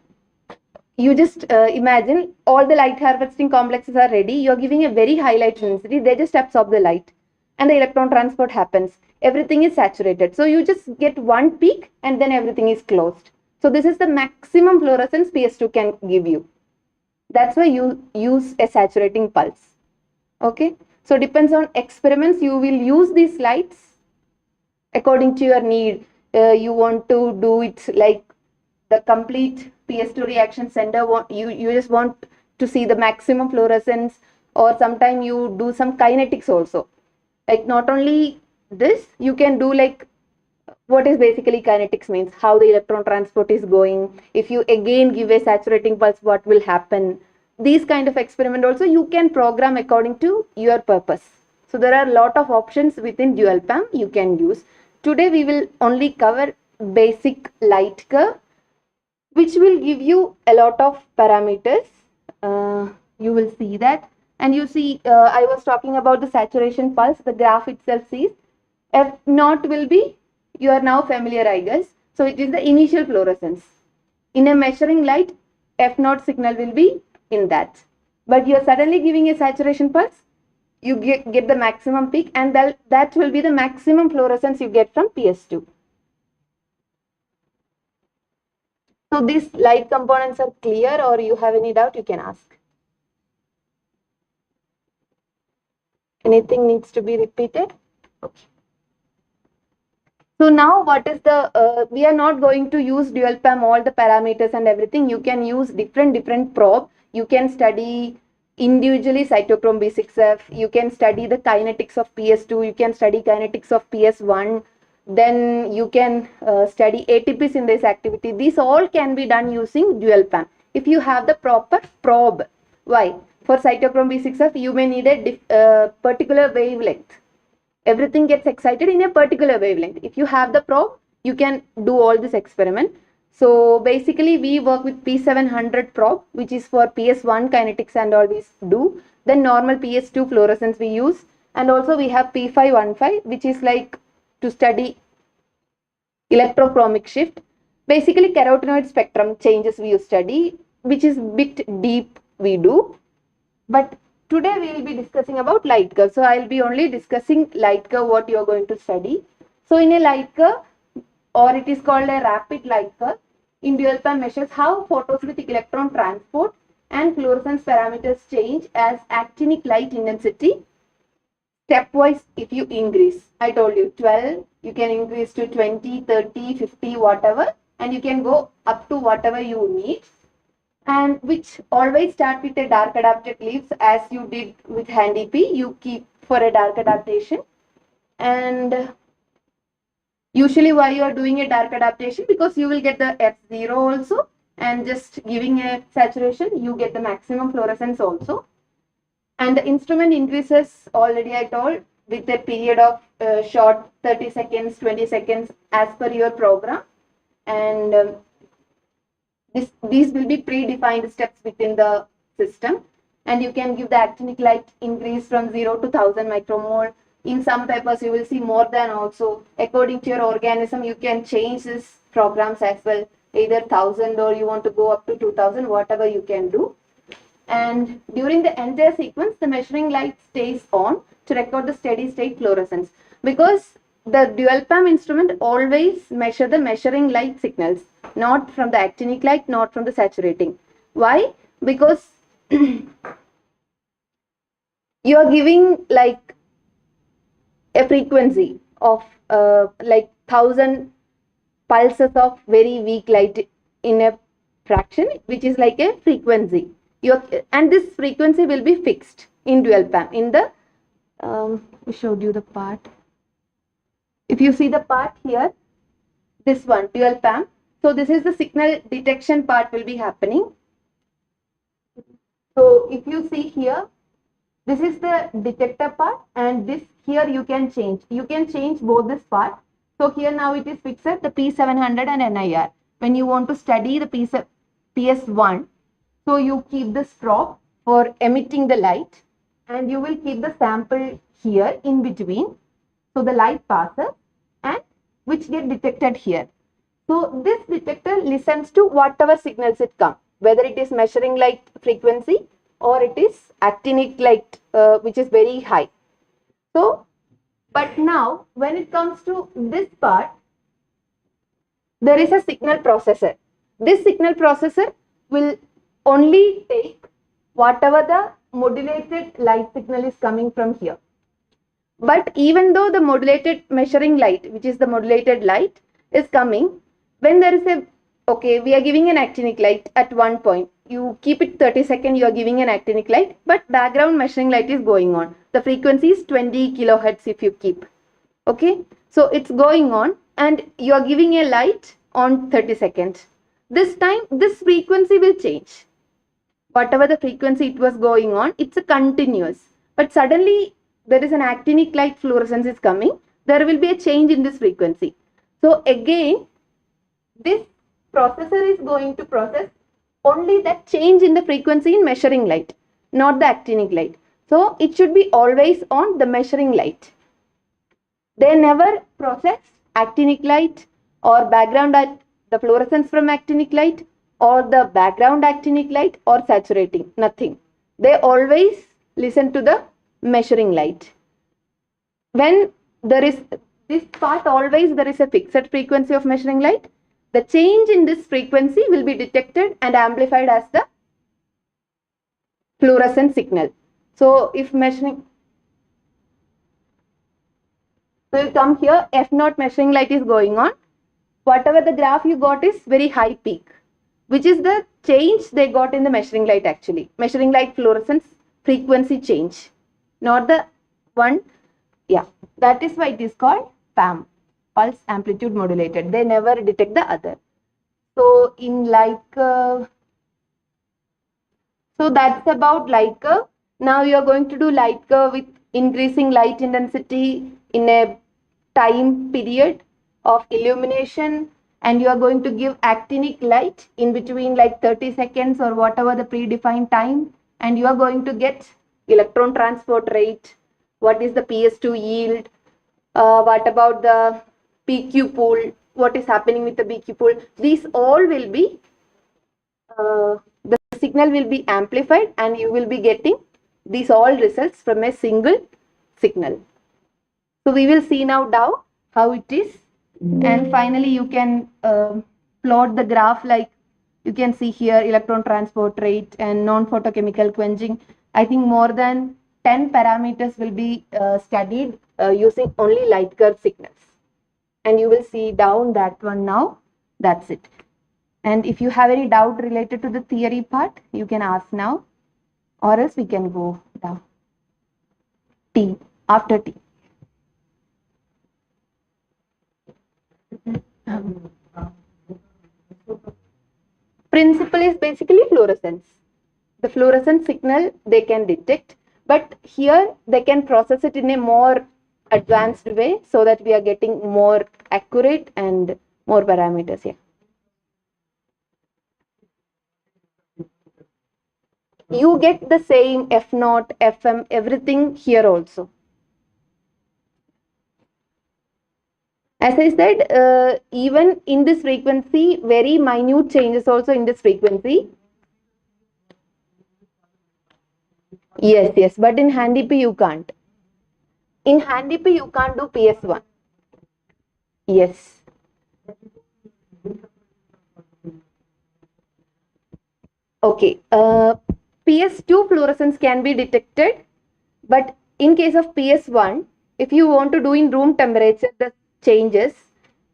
you just imagine all the light harvesting complexes are ready, you're giving a very high light intensity, they just absorb the light and the electron transport happens. Everything is saturated. So you just get one peak and then everything is closed. So this is the maximum fluorescence PS2 can give you. That's why you use a saturating pulse. Okay. So depends on experiments, you will use these lights according to your need. You want to do it like the complete PS2 reaction center, you just want to see the maximum fluorescence, or sometime you do some kinetics also. Like not only this, you can do like what is basically kinetics means, how the electron transport is going. If you again give a saturating pulse, what will happen? These kind of experiment also you can program according to your purpose. So there are a lot of options within dual PAM you can use. Today we will only cover basic light curve, which will give you a lot of parameters. You will see that. And you see, I was talking about the saturation pulse. The graph itself says F naught will be, you are now familiar, I guess. So it is the initial fluorescence. In a measuring light, F naught signal will be in that. But you are suddenly giving a saturation pulse, you get the maximum peak, and that will be the maximum fluorescence you get from PS2. So these light components are clear, or you have any doubt, you can ask. Anything needs to be repeated? Okay. So now what is the, we are not going to use dual PAM, all the parameters and everything. You can use different probe. You can study individually cytochrome B6F. You can study the kinetics of PS2. You can study kinetics of PS1. Then you can study ATP synthase activity. These all can be done using dual PAM if you have the proper probe. Why? For cytochrome B6F, you may need a particular wavelength. Everything gets excited in a particular wavelength. If you have the probe, you can do all this experiment. So basically we work with P700 probe, which is for PS1 kinetics and all we do. Then normal PS2 fluorescence we use. And also we have P515, which is like to study electrochromic shift. Basically carotenoid spectrum changes we study, which is bit deep we do. But today we will be discussing about light curve. So I will be only discussing light curve, what you are going to study. So in a light curve, or it is called a rapid light curve, in dual PAM measures how photosynthetic electron transport and fluorescence parameters change as actinic light intensity stepwise if you increase. I told you 12, you can increase to 20, 30, 50, whatever, and you can go up to whatever you need. And which always start with a dark adapted leaves, as you did with handy P, you keep for a dark adaptation. And usually why you are doing a dark adaptation, because you will get the F0 also, and just giving a saturation, you get the maximum fluorescence also. And the instrument increases, already I told, with a period of short 30 seconds, 20 seconds as per your program. And these will be predefined steps within the system, and you can give the actinic light increase from 0 to 1000 micromole. In some papers you will see more than also. According to your organism you can change this programs as well, either 1000 or you want to go up to 2000, whatever you can do. And during the entire sequence the measuring light stays on to record the steady state fluorescence, because the dual PAM instrument always measure the measuring light signals, not from the actinic light, not from the saturating. Why? Because you are giving like a frequency of like 1000 pulses of very weak light in a fraction, which is like a frequency. And this frequency will be fixed in dual PAM. In the we showed you the part. If you see the part here, this one, dual PAM. So this is the signal detection part will be happening. So if you see here, this is the detector part, and this here you can change. You can change both this part. So here now it is fixed at the P700 and NIR. When you want to study the PS1, so you keep this probe for emitting the light, and you will keep the sample here in between. So the light passes, and which get detected here. So this detector listens to whatever signals it come, whether it is measuring light frequency or it is actinic light, which is very high. So, but now when it comes to this part, there is a signal processor. This signal processor will only take whatever the modulated light signal is coming from here. But even though the modulated measuring light, which is the modulated light, is coming, when there is a okay, we are giving an actinic light at one point. You keep it 30 seconds, you are giving an actinic light, but background measuring light is going on. The frequency is 20 kilohertz if you keep. Okay, so it's going on and you are giving a light on 30 seconds. This time, this frequency will change. Whatever the frequency it was going on, it's a continuous. But suddenly, there is an actinic light fluorescence is coming. There will be a change in this frequency. So again, this processor is going to process only that change in the frequency in measuring light, not the actinic light. So it should be always on the measuring light. They never process actinic light or background the fluorescence from actinic light or the background actinic light or saturating, nothing. They always listen to the measuring light. When there is this part, always there is a fixed frequency of measuring light. The change in this frequency will be detected and amplified as the fluorescent signal. So if measuring, so you come here, F0 measuring light is going on. Whatever the graph you got is very high peak, which is the change they got in the measuring light actually. Measuring light fluorescence frequency change, not the one. Yeah, that is why it is called PAM, pulse amplitude modulated. They never detect the other. So in light curve, so that's about light curve. Now you are going to do light curve with increasing light intensity in a time period of illumination, and you are going to give actinic light in between like 30 seconds or whatever the predefined time, and you are going to get electron transport rate, what is the PS2 yield, what about the PQ pool, what is happening with the PQ pool. These all will be, the signal will be amplified and you will be getting these all results from a single signal. So we will see now how it is, and finally you can plot the graph like you can see here, electron transport rate and non-photochemical quenching. I think more than 10 parameters will be studied using only light curve signals, and you will see down that one now. That's it. And if you have any doubt related to the theory part, you can ask now, or else we can go down. T, after T. Principle is basically fluorescence. The fluorescence signal they can detect, but here they can process it in a more advanced way so that we are getting more accurate and more parameters here. You get the same F0, FM, everything here also. As I said, even in this frequency, very minute changes also in this frequency. Yes, but in handy P you can't. In handy P you can't do PS1. Yes. Okay, PS2 fluorescence can be detected, but in case of PS1, if you want to do in room temperature the changes,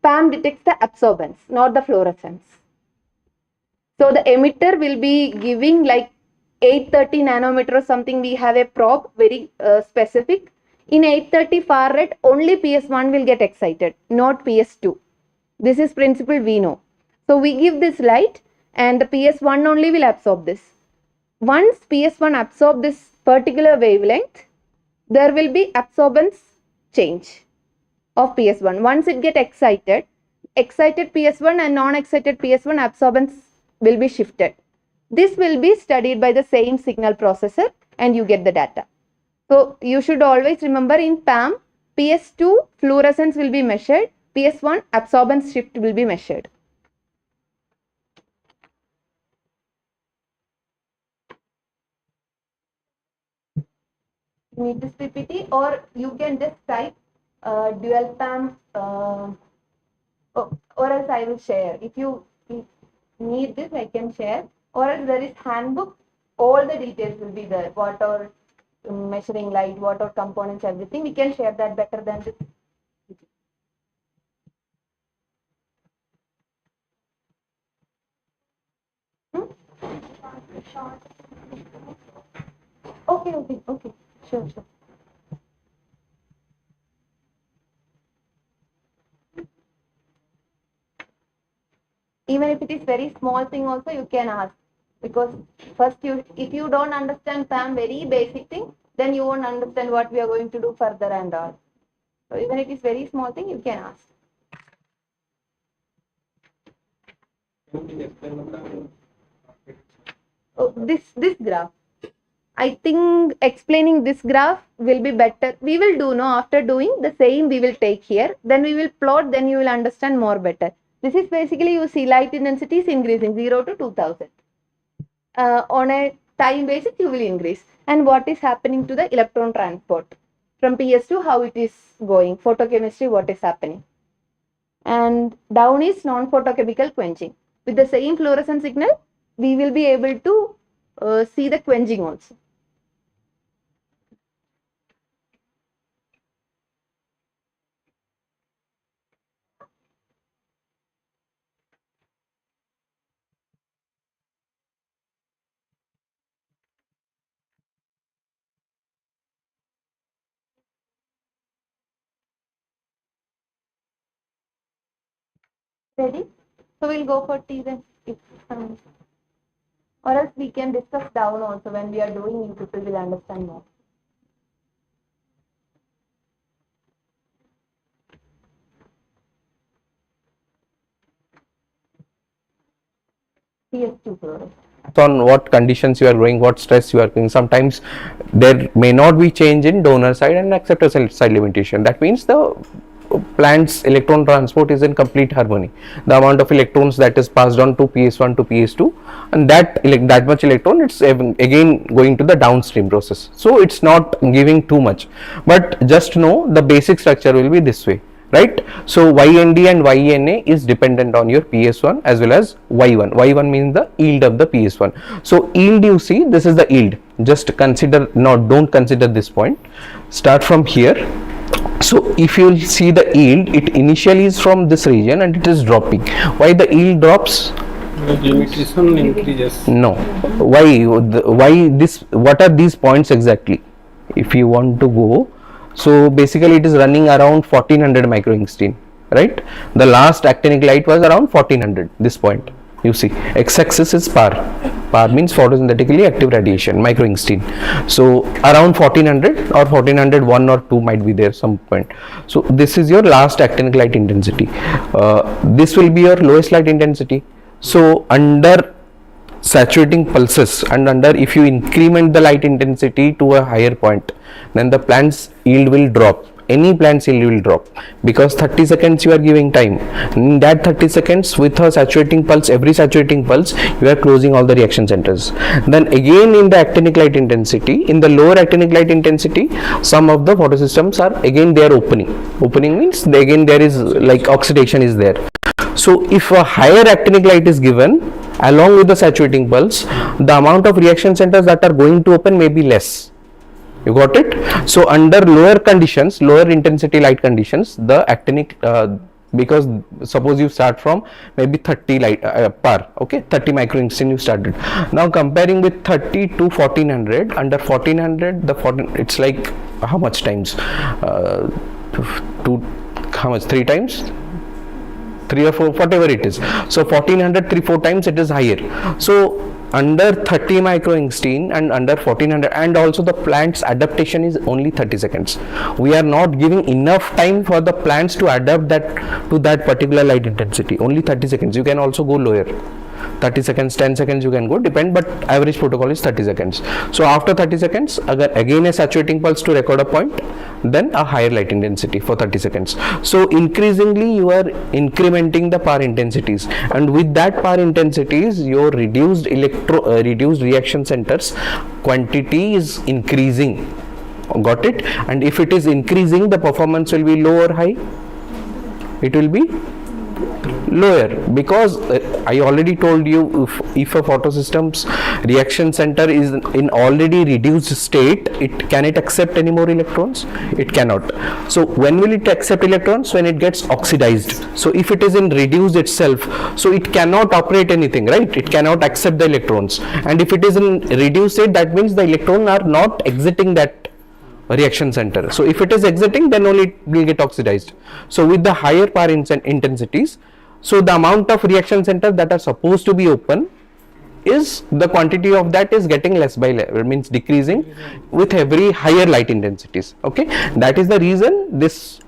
PAM detects the absorbance, not the fluorescence. So the emitter will be giving like 830 nanometer or something. We have a probe very specific. In 830 far red, only PS1 will get excited, not PS2. This is principle we know. So we give this light and the PS1 only will absorb this. Once PS1 absorb this particular wavelength, there will be absorbance change of PS1. Once it get excited PS1 and non-excited PS1 absorbance will be shifted. This will be studied by the same signal processor and you get the data. So you should always remember in PAM, PS2 fluorescence will be measured, PS1 absorbance shift will be measured. You need this PPT or you can just type dual PAM or else I will share. If you need this, I can share. Or else there is handbook, all the details will be there. What are measuring light, what are components, everything. We can share that better than this. Okay. Sure. Even if it is very small thing also you can ask, because first if you don't understand some very basic thing, then you won't understand what we are going to do further and all. So even if it is very small thing you can ask. Oh, this graph, I think explaining this graph will be better. We will do now, after doing the same we will take here, then we will plot, then you will understand more better. This is basically, you see light intensity is increasing 0 to 2000. On a time basis you will increase. And what is happening to the electron transport from PS2, how it is going, photochemistry, what is happening. And down is non-photochemical quenching. With the same fluorescent signal, we will be able to see the quenching also. Ready? So we'll go for tea then. Or else we can discuss down also when we are doing, you people will understand more. PS2 fluorescent. On what conditions you are growing, what stress you are doing. Sometimes there may not be change in donor side and acceptor side limitation. That means the plant's electron transport is in complete harmony. The amount of electrons that is passed on to PS1 to PS2, and that much electron, it's again going to the downstream process. So it's not giving too much, but just know the basic structure will be this way. Right, so YND and YNA is dependent on your PS1 as well as Y1. Y1 means the yield of the PS1. So yield, you see, this is the yield. Just consider, don't consider this point. Start from here. So if you see the yield, it initially is from this region and it is dropping. Why the yield drops? Limitation increases. No. Why this? What are these points exactly? If you want to go. So basically it is running around 1400 microingstein, right? The last actinic light was around 1400, this point. You see, x-axis is PAR. PAR means photosynthetically active radiation, microingstein. So around 1400 or 1401 or 2 might be there some point. So this is your last actinic light intensity. This will be your lowest light intensity. So under saturating pulses and if you increment the light intensity to a higher point, then the plant's yield will drop. Any plant's yield will drop because 30 seconds you are giving time. In that 30 seconds, with a saturating pulse, every saturating pulse, you are closing all the reaction centers. Then again in the actinic light intensity, in the lower actinic light intensity, some of the photosystems are again they are opening. Opening means again there is like oxidation is there. So if a higher actinic light is given along with the saturating pulse, the amount of reaction centers that are going to open may be less. You got it? So under lower conditions, lower intensity light conditions, the actinic because suppose you start from maybe 30 light PAR, okay, 30 microingstein you started. Now comparing with 30 to 1400, under 1400 it's like how much times? How much? 3 times? 3 or 4, whatever it is. So 1400 3-4 times it is higher. So under 30 microingstein and under 1400, and also the plant's adaptation is only 30 seconds. We are not giving enough time for the plants to adapt that to that particular light intensity. Only 30 seconds. You can also go lower. 30 seconds, 10 seconds you can go, depend, but average protocol is 30 seconds. So after 30 seconds, again a saturating pulse to record a point, then a higher light intensity for 30 seconds. So increasingly you are incrementing the PAR intensities, and with that PAR intensities, your reduced reaction centers quantity is increasing. Got it? And if it is increasing, the performance will be low or high? It will be Lower, because I already told you, if a photosystem's reaction center is in already reduced state, can it accept any more electrons? It cannot. So when will it accept electrons? When it gets oxidized. So if it is in reduced itself, so it cannot operate anything, right? It cannot accept the electrons. And if it is in reduced state, that means the electrons are not exiting that reaction center. So if it is exiting, then only it will get oxidized. So with the higher power intensities, so the amount of reaction centers that are supposed to be open is, the quantity of that is getting less by less, means decreasing with every higher light intensities. Okay, that is the reason this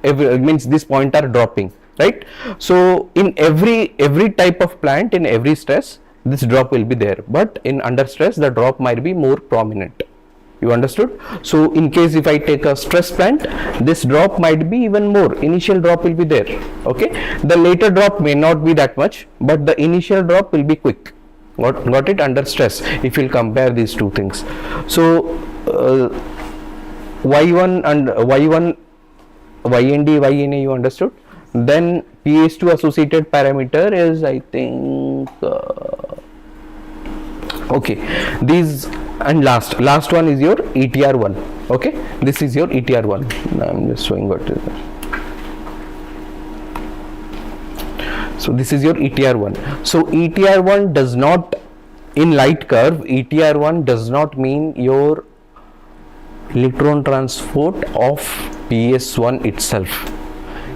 means this point are dropping, right? So in every type of plant, in every stress, this drop will be there, but in under stress the drop might be more prominent. You understood? So in case if I take a stress plant, this drop might be even more. Initial drop will be there. Okay, the later drop may not be that much, but the initial drop will be quick. Got it? Under stress, if you'll compare these two things. So Y1 and Y1, YND, YNA, you understood? Then pH2 associated parameter is, I think, okay, these, and last one is your ETR1. Okay, this is your ETR1. I'm just showing what is there. So this is your ETR1. So ETR1 does not, in light curve, ETR1 does not mean your electron transport of PS1 itself.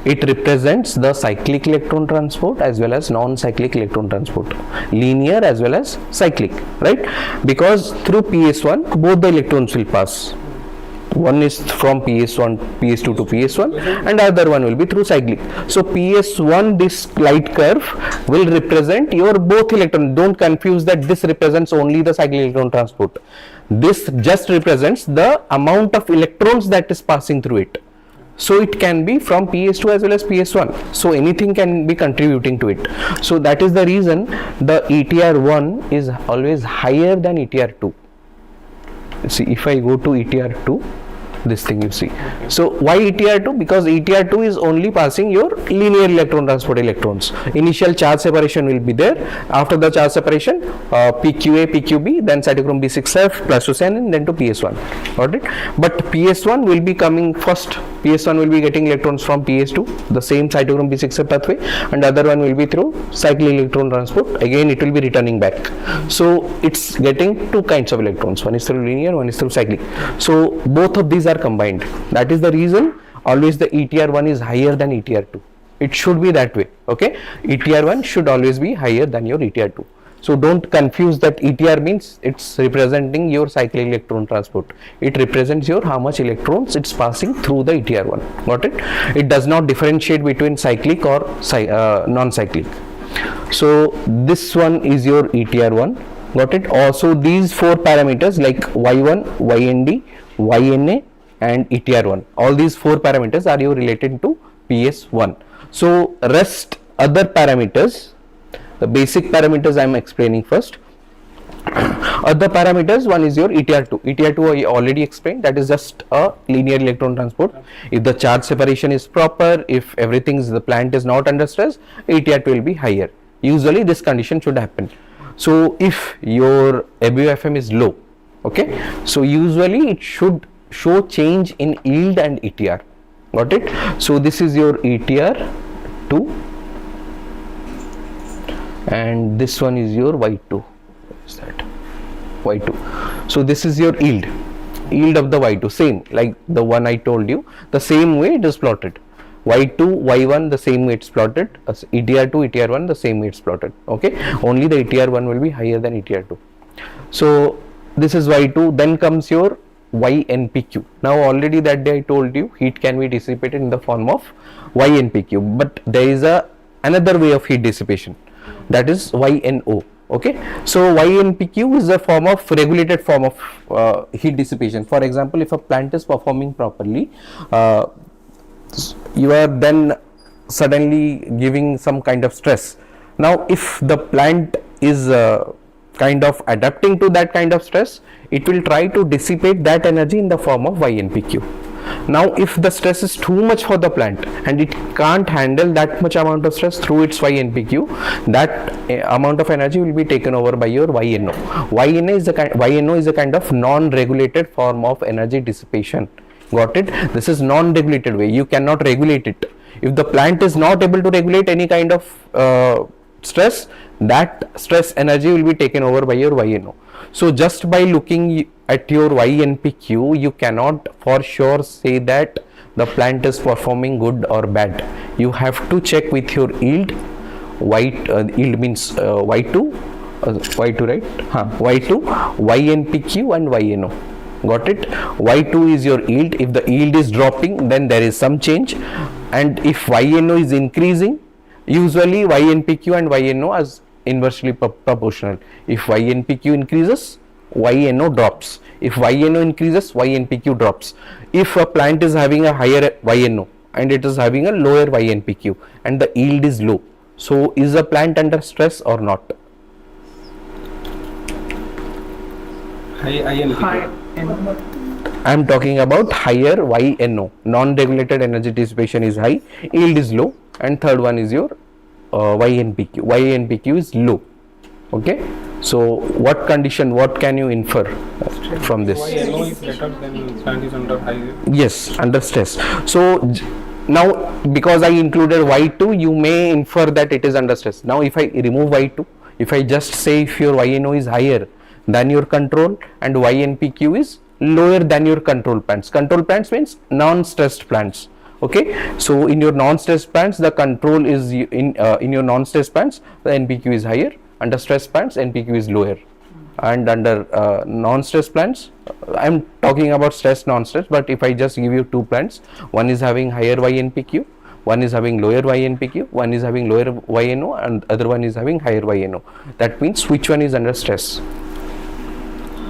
It represents the cyclic electron transport as well as non-cyclic electron transport, linear as well as cyclic, right? Because through PS1 both the electrons will pass. One is from PS1, PS2 to PS1, and other one will be through cyclic. So PS1, this light curve will represent your both electron. Don't confuse that this represents only the cyclic electron transport. This just represents the amount of electrons that is passing through it. So it can be from PS2 as well as PS1. So anything can be contributing to it. So that is the reason the ETR1 is always higher than ETR2. See, if I go to ETR2, this thing you see. So why ETR2? Because ETR2 is only passing your linear electron transport electrons. Initial charge separation will be there. After the charge separation, PQA, PQB, then cytochrome B6F plus to cyanine, then to PS1. Got it? But PS1 will be coming first. PS1 will be getting electrons from PS2, the same cytochrome B6F pathway, and other one will be through cyclic electron transport. Again, it will be returning back. So it's getting two kinds of electrons. One is through linear, one is through cyclic. So both of these are combined. That is the reason always the ETR1 is higher than ETR2. It should be that way. Okay, ETR1 should always be higher than your ETR2. So don't confuse that. ETR means it's representing your cyclic electron transport. It represents your how much electrons it's passing through the ETR1. Got it? It does not differentiate between cyclic or non-cyclic. So this one is your ETR1. Got it? Also these four parameters like Y1, YND, YNA and ETR1, all these four parameters are you related to PS1. So rest other parameters, the basic parameters I am explaining first. Other parameters, one is your ETR2. ETR2 I already explained, that is just a linear electron transport. If the charge separation is proper, if everything is, the plant is not under stress, ETR2 will be higher. Usually this condition should happen. So if your ABOFM is low, okay, so usually it should show change in yield and ETR. Got it? So this is your ETR2 and this one is your Y2. What is that? Y2. So this is your yield of the Y2, same like the one I told you, the same way it is plotted. Y2, Y1 the same way it's plotted, ETR2, ETR1 the same way it's plotted. Okay, only the ETR1 will be higher than ETR2. So this is Y2, then comes your YNPQ. Now already that day I told you heat can be dissipated in the form of YNPQ, but there is another way of heat dissipation, that is YNO. Okay, so YNPQ is a form of regulated form of heat dissipation. For example, if a plant is performing properly, you are then suddenly giving some kind of stress. Now if the plant is kind of adapting to that kind of stress, it will try to dissipate that energy in the form of YNPQ. Now if the stress is too much for the plant and it can't handle that much amount of stress through its YNPQ, that amount of energy will be taken over by your YNO. YNO is a kind of non-regulated form of energy dissipation. Got it? This is non-regulated way. You cannot regulate it. If the plant is not able to regulate any kind of stress, that stress energy will be taken over by your YNO. So just by looking at your YNPQ, you cannot for sure say that the plant is performing good or bad. You have to check with your yield. Yield means Y2, right? Y2, YNPQ and YNO. Got it? Y2 is your yield. If the yield is dropping, then there is some change, and if YNO is increasing, usually YNPQ and YNO are inversely proportional. If YNPQ increases, YNO drops. If YNO increases, YNPQ drops. If a plant is having a higher YNO and it is having a lower YNPQ and the yield is low, so is the plant under stress or not? I am talking about higher YNO, non-regulated energy dissipation is high, yield is low, and third one is your YNPQ. YNPQ is low. Okay, so what condition, what can you infer from this? YNO is better than plant is under high. Yes, under stress. So now because I included Y2, you may infer that it is under stress. Now if I remove Y2, if I just say if your YNO is higher than your control and YNPQ is lower than your control plants. Control plants means non-stressed plants. Okay, so in your non-stressed plants, the control is in your non-stressed plants, the NPQ is higher. Under stress plants, NPQ is lower. And under non-stress plants, I am talking about stress, non-stress, but if I just give you two plants, one is having higher YNPQ, one is having lower YNPQ, one is having lower YNO, and other one is having higher YNO. That means which one is under stress?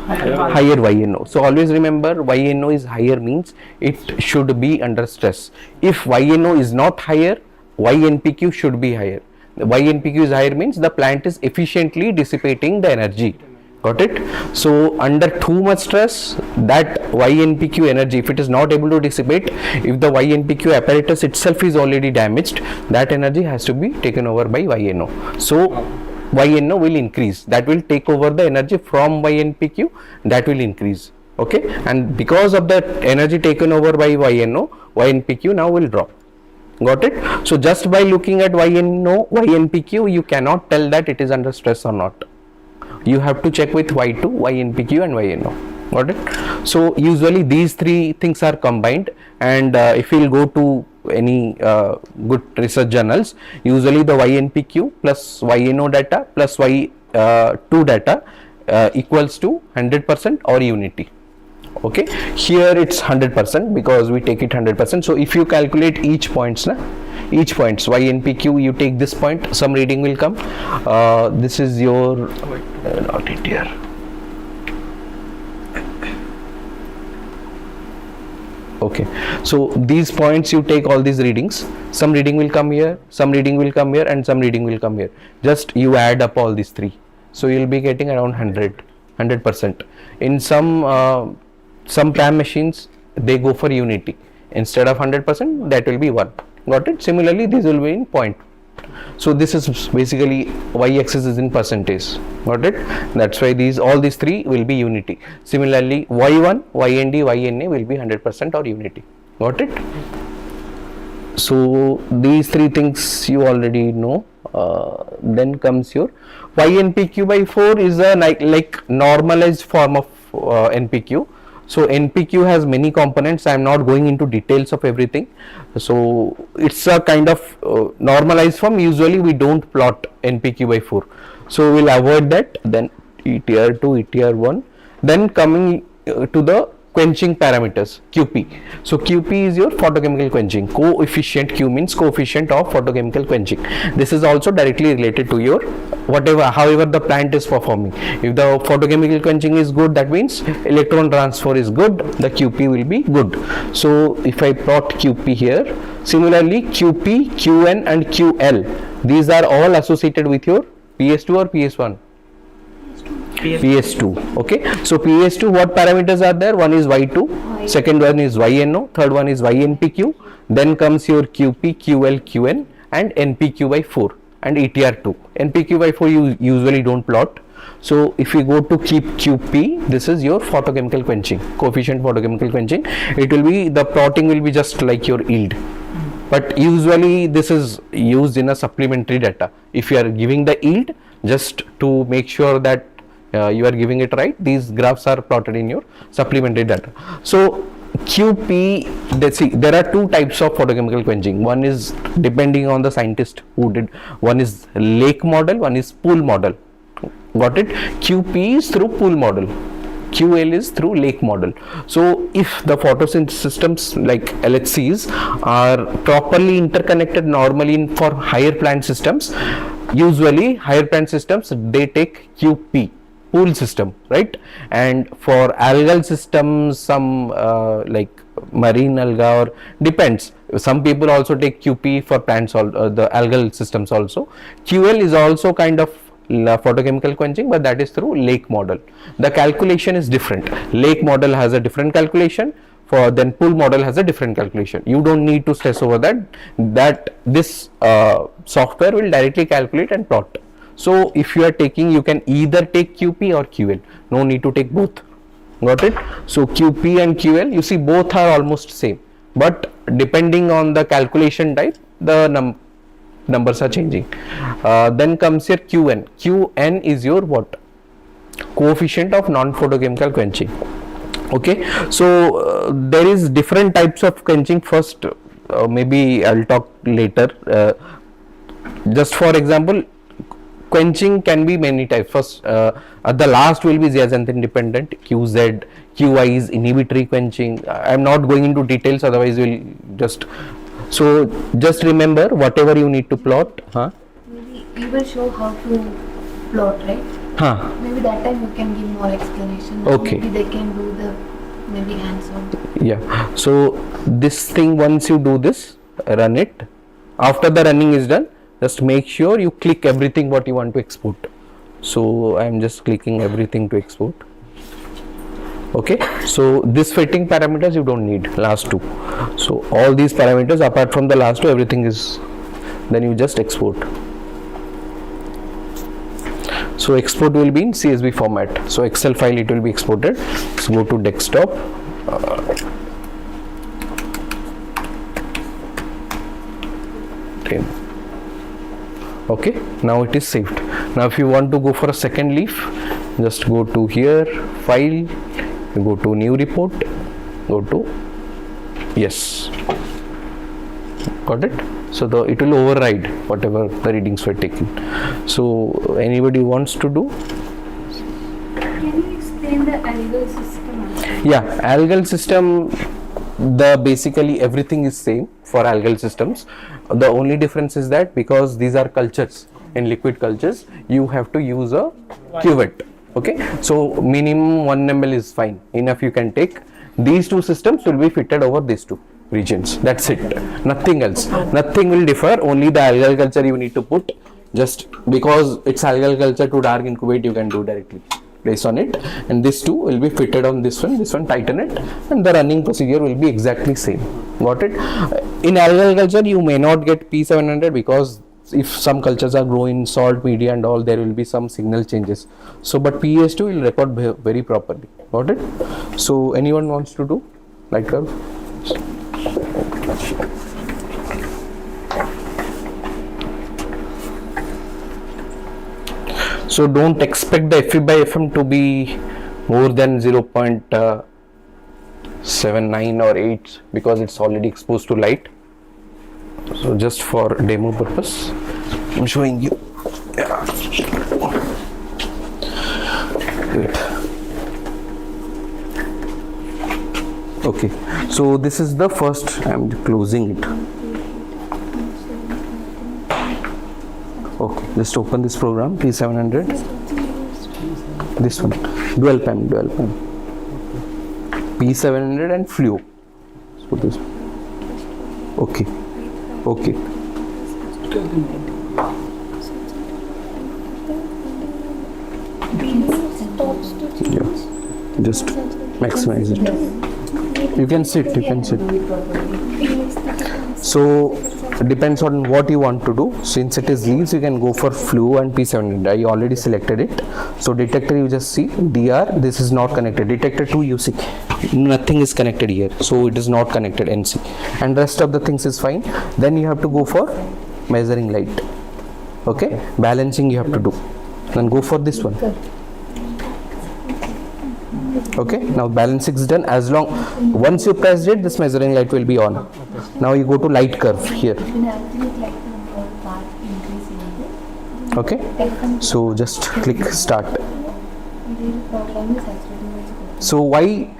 Higher YNO. So always remember, YNO is higher means it should be under stress. If YNO is not higher, YNPQ should be higher. The YNPQ is higher means the plant is efficiently dissipating the energy. Got it? So under too much stress, that YNPQ energy, if it is not able to dissipate, if the YNPQ apparatus itself is already damaged, that energy has to be taken over by YNO. So YNO will increase, that will take over the energy from YNPQ, that will increase. Okay, and because of that energy taken over by YNO, YNPQ now will drop. Got it? So just by looking at YNO, YNPQ, you cannot tell that it is under stress or not. You have to check with Y2, YNPQ and YNO. Got it? So usually these three things are combined, and if you will go to any good research journals, usually the YNPQ plus YNO data plus Y2 data equals to 100% or unity. Okay, here it's 100% because we take it 100%. So if you calculate each points, YNPQ, you take this point, some reading will come. This is your not it here. Okay, so these points you take all these readings, some reading will come here, some reading will come here, and some reading will come here. Just you add up all these three, so you will be getting around 100%. In some PAM machines, they go for unity. Instead of 100%, that will be 1. Got it? Similarly, these will be in point. So this is basically y-axis is in percentage. Got it? That's why all these three will be unity. Similarly, y1, ynd, yna will be 100% or unity. Got it? So these three things you already know. Then comes your YNPQ by 4 is a like normalized form of NPQ. So NPQ has many components. I am not going into details of everything. So it's a kind of normalized form. Usually we don't plot NPQ by 4. So we'll avoid that. Then ETR2, ETR1. Then coming to the quenching parameters, QP. So QP is your photochemical quenching. Coefficient, Q means coefficient of photochemical quenching. This is also directly related to your however the plant is performing. If the photochemical quenching is good, that means electron transfer is good, the QP will be good. So if I plot QP here, similarly QP, QN and QL, these are all associated with your PS2 or PS1? PS2. Okay, so PS2, what parameters are there? One is Y2, second one is YNO, third one is YNPQ, then comes your QP, QL, QN and NPQ by 4 and ETR2. NPQ by 4 you usually don't plot. So if you go to keep QP, this is your photochemical quenching, coefficient photochemical quenching. It will be, the plotting will be just like your yield. But usually this is used in a supplementary data. If you are giving the yield, just to make sure that you are giving it right, these graphs are plotted in your supplementary data. So QP, let's see, there are two types of photochemical quenching. One is depending on the scientist who did, one is lake model, one is pool model. Got it? QP is through pool model, QL is through lake model. So if the photosynthesis systems like LHCs are properly interconnected, normally for higher plant systems, usually higher plant systems, they take QP, pool system, right? And for algal systems, some like marine alga, or depends, some people also take QP for plants, the algal systems also. QL is also kind of photochemical quenching, but that is through lake model. The calculation is different. Lake model has a different calculation, for then pool model has a different calculation. You don't need to stress over that this software will directly calculate and plot. So if you are taking, you can either take QP or QL, no need to take both. Got it? So QP and QL, you see both are almost same, but depending on the calculation type, the numbers are changing. Then comes your QN. QN is your what? Coefficient of non-photochemical quenching. Okay, so there is different types of quenching. First, maybe I'll talk later. Just for example, quenching can be many types. First, at the last will be zeaxanthin dependent, QZ, QI is inhibitory quenching. I am not going into details, otherwise we'll just. So just remember whatever you need to plot. Maybe you will show how to plot, right? Maybe that time you can give more explanation. Okay. Maybe they can do the maybe hands-on. Yeah. So this thing, once you do this, run it. After the running is done, just make sure you click everything what you want to export. So I am just clicking everything to export. Okay, so this fitting parameters you don't need, last two. So all these parameters apart from the last two, everything is, then you just export. So export will be in CSV format. So Excel file it will be exported. Let's go to desktop. Okay, now it is saved. Now if you want to go for a second leaf, just go to here, file, go to new report, go to yes, got it. So it will override whatever the readings were taken. So anybody wants to do? Can you explain the algal system? Yeah, algal system, the basically everything is same for algal systems. The only difference is that because these are cultures, in liquid cultures, you have to use a cuvette. Okay, so minimum 1 ml is fine, enough you can take. These two systems will be fitted over these two regions, that's it, nothing else, nothing will differ, only the algal culture you need to put, just because it's algal culture to dark incubate you can do directly, place on it, and this two will be fitted on this one tighten it, and the running procedure will be exactly same. Got it? In algal culture you may not get P700 because if some cultures are growing in salt media and all, there will be some signal changes. So but PS2 will record very properly. Got it? So anyone wants to do light curve? So don't expect the Fe by Fm to be more than 0.79 or 8 because it's already exposed to light. So just for demo purpose, I'm showing you. Yeah. Wait. Okay, so this is the first, I'm closing it. Okay, just open this program, P700. This one, dual PAM. P700 and Fluo. So this. Okay. Okay. Yeah, just maximize it. You can sit. You can sit. So depends on what you want to do. Since it is leaves, you can go for flu and P700. I already selected it. So detector, you just see DR. This is not connected. Detector 2, you see nothing is connected here. So it is not connected. NC. And rest of the things is fine. Then you have to go for measuring light. Okay. Balancing you have to do. Then go for this one. Okay, now balancing is done. As long once you press it, this measuring light will be on. Now you go to light curve here. Okay, so just click start. So why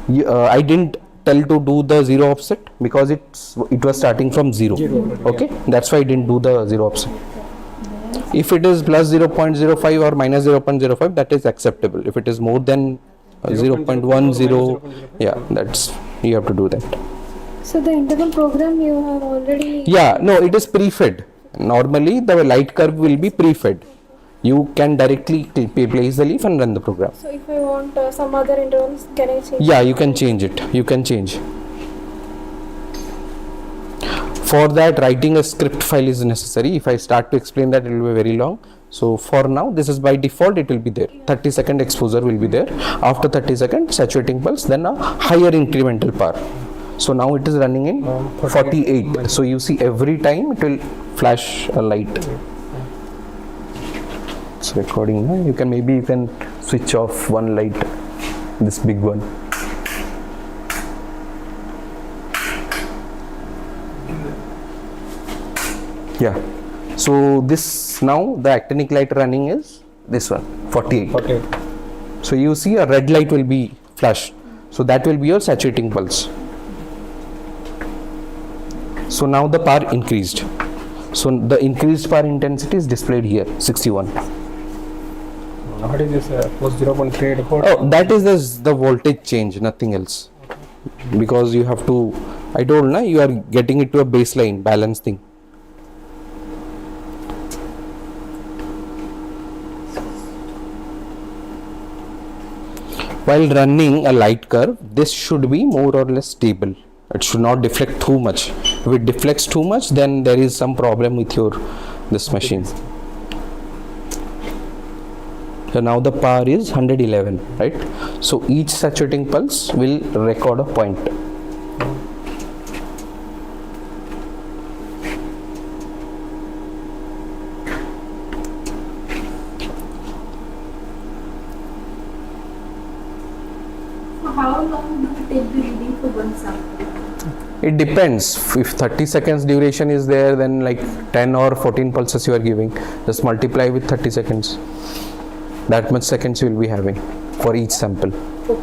I didn't tell to do the zero offset? Because it was starting from 0. Okay, that's why I didn't do the zero offset. If it is plus 0.05 or minus 0.05, that is acceptable. If it is more than 0.10, yeah, that's you have to do that. So the interval program you have already. Yeah, no, it is pre-fed. Normally the light curve will be pre-fed. You can directly place the leaf and run the program. So if I want some other intervals, can I change? Yeah, you can change it. You can change. For that, writing a script file is necessary. If I start to explain that, it will be very long. So for now, this is by default, it will be there. 30-second exposure will be there. After 30 seconds, saturating pulse, then a higher incremental power. So now it is running in 48. So you see every time it will flash a light. It's recording. You can switch off one light, this big one. Yeah. So this now the actinic light running is this one 48. So you see a red light will be flashed. So that will be your saturating pulse. So now the power increased. So the increased power intensity is displayed here 61. What is this plus 0.3? Oh, that is the voltage change, nothing else. Because you have to, I told na, you are getting it to a baseline balance thing. While running a light curve, this should be more or less stable. It should not deflect too much. If it deflects too much, then there is some problem with this machine. So now the power is 111, right? So each saturating pulse will record a point. How long do you take the reading for one sample? It depends. If 30 seconds duration is there, then like 10 or 14 pulses you are giving. Just multiply with 30 seconds. That much seconds you will be having for each sample. Okay.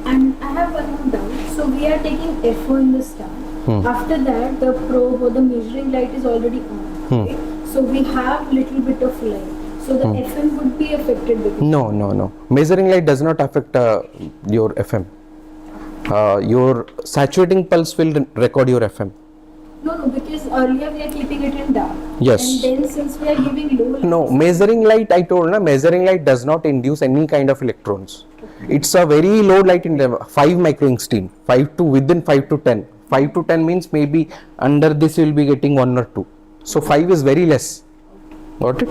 And I have one more doubt. So we are taking F1 this time. After that, the probe or the measuring light is already on. Okay? So we have little bit of light. So the FM would be affected because No. Measuring light does not affect your FM. Your saturating pulse will record your FM. No, because earlier we are keeping it in dark. Yes. And then since we are giving low light. No, measuring light, I told na, measuring light does not induce any kind of electrons. It's a very low light in level, 5 microangstrom, within 5 to 10. 5 to 10 means maybe under this you will be getting 1 or 2. So 5 is very less. Got it?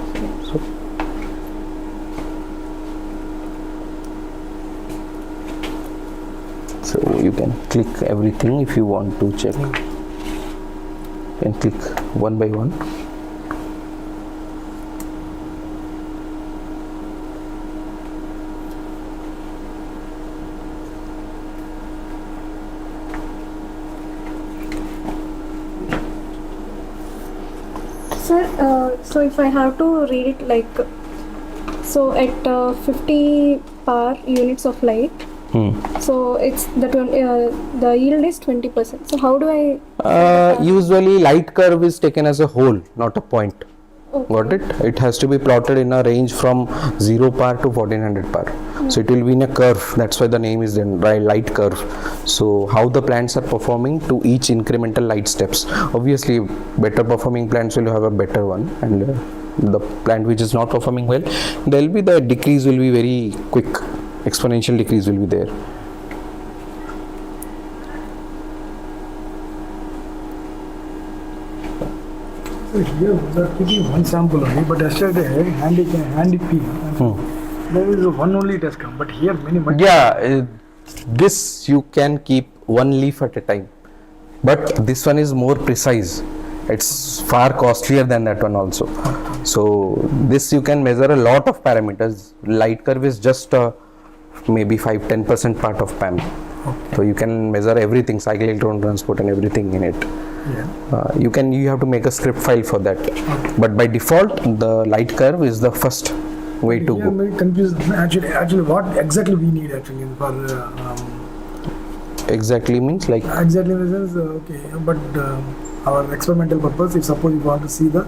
So you can click everything if you want to check. You can click one by one. Sir, so if I have to read it like, so at 50 power units of light, so it's the yield is 20%. So how do I? Usually light curve is taken as a whole, not a point. Okay. Got it? It has to be plotted in a range from 0 power to 1400 power. So it will be in a curve. That's why the name is then light curve. So how the plants are performing to each incremental light steps. Obviously, better performing plants will have a better one, and the plant which is not performing well, there will be the decrease will be very quick. exponential decrease will be there. So here we are taking one sample only, but yesterday handy P. There is one only test come, but here many. Yeah, this you can keep one leaf at a time, but this one is more precise. It's far costlier than that one also. So this you can measure a lot of parameters. Light curve is just maybe 5-10% part of PAM. So you can measure everything, cycle electron transport and everything in it. Yeah. You have to make a script file for that. But by default, the light curve is the first way to go. I'm very confused. Actually, what exactly we need actually for exactly means like exactly means okay, but our experimental purpose. If suppose you want to see the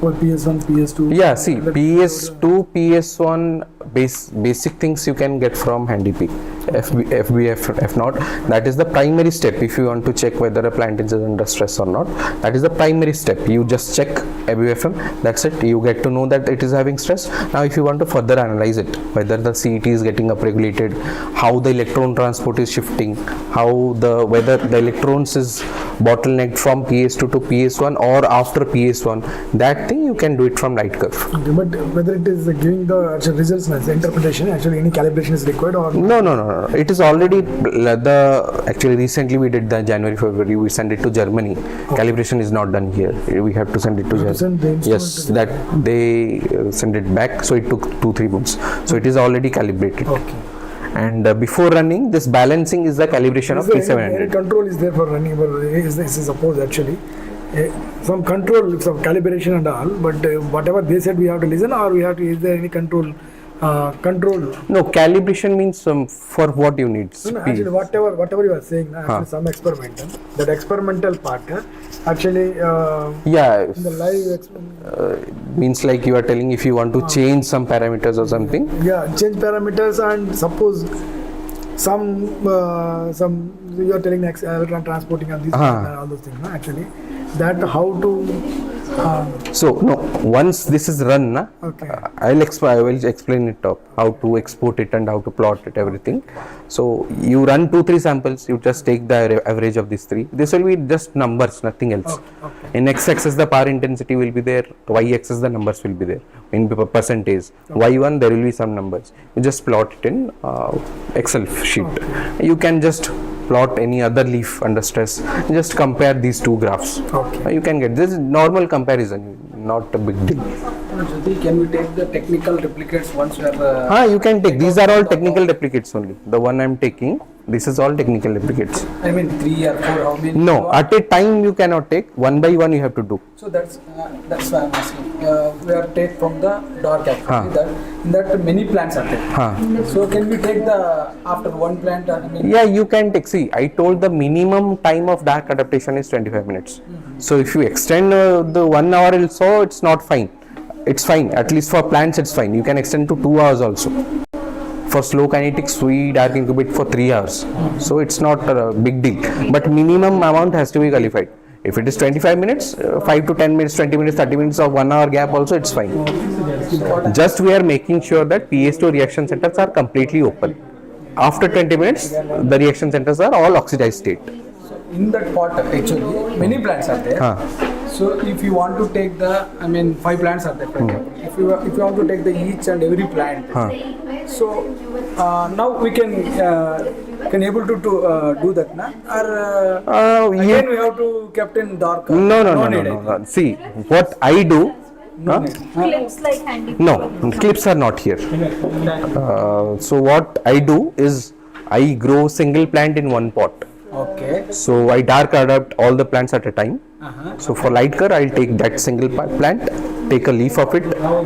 for PS1, PS2. Yeah, see PS2, PS1 basic things you can get from HandyP. FBF not, that is the primary step. If you want to check whether a plant is under stress or not, that is the primary step. You just check ABFM, that's it. You get to know that it is having stress. Now if you want to further analyze it, whether the CET is getting upregulated, how the electron transport is shifting, whether the electrons is bottlenecked from PS2 to PS1 or after PS1, that thing you can do it from light curve. Okay, but whether it is giving the actual results as interpretation, actually any calibration is required or no. It is already actually recently we did the January, February, we send it to Germany. Calibration is not done here. We have to send it to Germany. Yes, that they send it back. So it took 2-3 months. So it is already calibrated. Okay. And before running, this balancing is the calibration of P700. Any control is there for running, but is suppose actually some control, some calibration and all, but whatever they said we have to listen, or we have to, is there any control? No, calibration means for what you need. No, actually, whatever you are saying, actually some experimental, that experimental part, actually, yeah, in the live experiment, means like you are telling if you want to change some parameters or something. Yeah, change parameters, and suppose some you are telling electron transporting and these and all those things. Actually, that how to. So no, once this is run, okay. I will explain it up, how to export it and how to plot it, everything. So you run 2-3 samples, you just take the average of these 3. This will be just numbers, nothing else. Okay. In x-axis the power intensity will be there, y-axis the numbers will be there in percentage. Y1 there will be some numbers. You just plot it in Excel sheet. Okay. You can just plot any other leaf under stress, just compare these 2 graphs. Okay. You can get this normal comparison, not a big deal. Jyoti, can we take the technical replicates once we are you can take, these are all technical replicates only. The one I am taking, this is all technical replicates. I mean 3 or 4, how many? No, at a time you cannot take, one by one you have to do. So that's why I'm asking. We are take from the dark actually. In that many plants are there. So can we take the after one plant? Yeah, you can take. See, I told the minimum time of dark adaptation is 25 minutes. So if you extend the 1 hour also, it's not fine. It's fine. At least for plants, it's fine. You can extend to 2 hours also. For slow kinetics, we dark incubate for 3 hours. So it's not a big deal. But minimum amount has to be qualified. If it is 25 minutes, 5 to 10 minutes, 20 minutes, 30 minutes of 1 hour gap also, it's fine. Just we are making sure that PS2 reaction centers are completely open. After 20 minutes, the reaction centers are all oxidized state. So in that pot, actually, many plants are there. So if you want to take the, 5 plants are there, for example. If you want to take the each and every plant, so now we can able to do that, na? Or again we have to kept in dark. No. See, what I do. Clips like handy. No, clips are not here. So what I do is I grow single plant in one pot. Okay. So I dark adapt all the plants at a time. So for light curve, I'll take that single plant, take a leaf of it,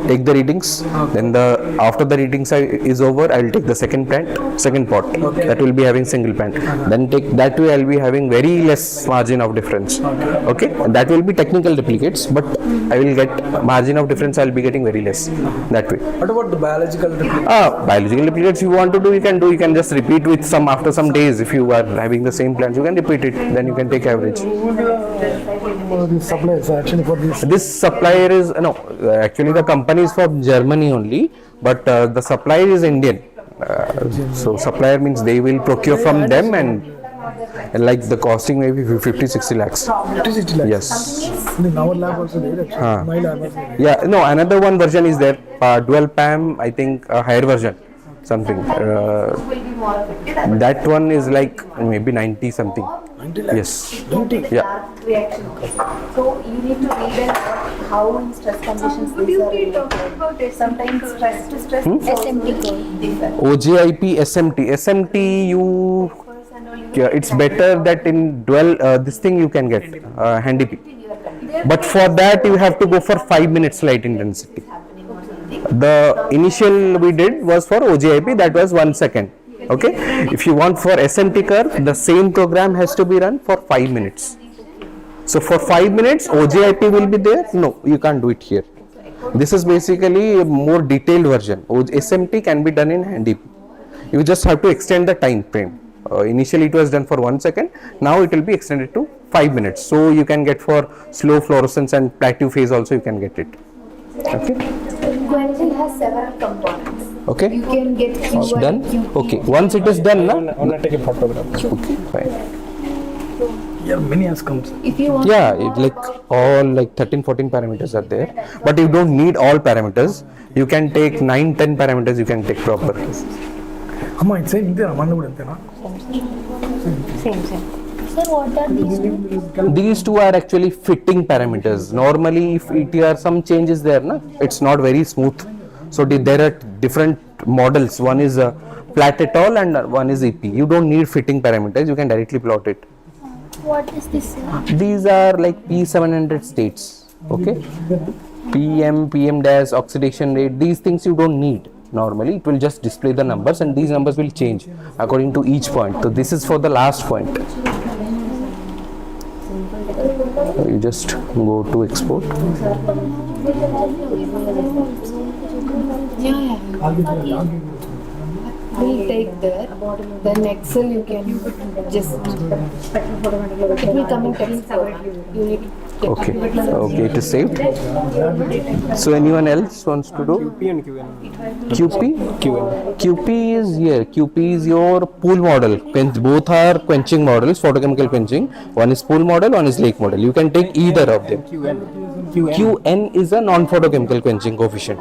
take the readings. Then after the readings is over, I'll take the second pot. That will be having single plant. Then take that way, I'll be having very less margin of difference. Okay, that will be technical replicates, but I will get margin of difference. I'll be getting very less that way. What about the biological replicates? Biological replicates, you want to do, you can do. You can just repeat with after some days. If you are having the same plants, you can repeat it. Then you can take average. This supplier actually for this. This supplier is actually the company is from Germany only, but the supplier is Indian. So supplier means they will procure from them, and like the costing maybe 50-60 lakhs. 50-60 lakhs? Yes. In our lab also there, actually. My lab also there. Yeah, no, another one version is there, dual PAM, I think a higher version, something. That one is like maybe 90 something. 90 lakhs? Yes. 90? Yeah. Reaction. So you need to read about how in stress conditions these are reacted. Sometimes stress to stress SMT differ. OGIP, SMT. SMT, it's better that in dual, this thing you can get, handy P. But for that you have to go for 5 minutes light intensity. The initial we did was for OGIP, that was 1 second. Okay. If you want for SMT curve, the same program has to be run for 5 minutes. So for 5 minutes, OGIP will be there. No, you can't do it here. This is basically a more detailed version. SMT can be done in handy P. You just have to extend the time frame. Initially it was done for 1 second. Now it will be extended to 5 minutes. So you can get for slow fluorescence and plateau phase also you can get it. Okay. Quenching has several components. Okay. You can get It's done. Okay. Once it is done, I want to take a photograph. okay, fine. Yeah, many outcomes. If you want Yeah, like all like 13-14 parameters are there, but you don't need all parameters. You can take 9-10 parameters. You can take proper. Amma, it's same there. same. Sir, what are these two? These two are actually fitting parameters. Normally, if ETR some changes there, na, it's not very smooth. So there are different models. One is flat at all, and one is EP. You don't need fitting parameters. You can directly plot it. What is this? These are like P700 states. Okay. PM dash, oxidation rate. These things you don't need. Normally, it will just display the numbers, and these numbers will change according to each point. So this is for the last point. You just go to export. We'll take there. Then Excel you can just it will come in text format. You need to Okay. Okay, it is saved. So anyone else wants to do? QP and QN. QP? QN. QP is here. QP is your pool model. Both are quenching models, photochemical quenching. One is pool model, one is lake model. You can take either of them. QN is a non-photochemical quenching coefficient.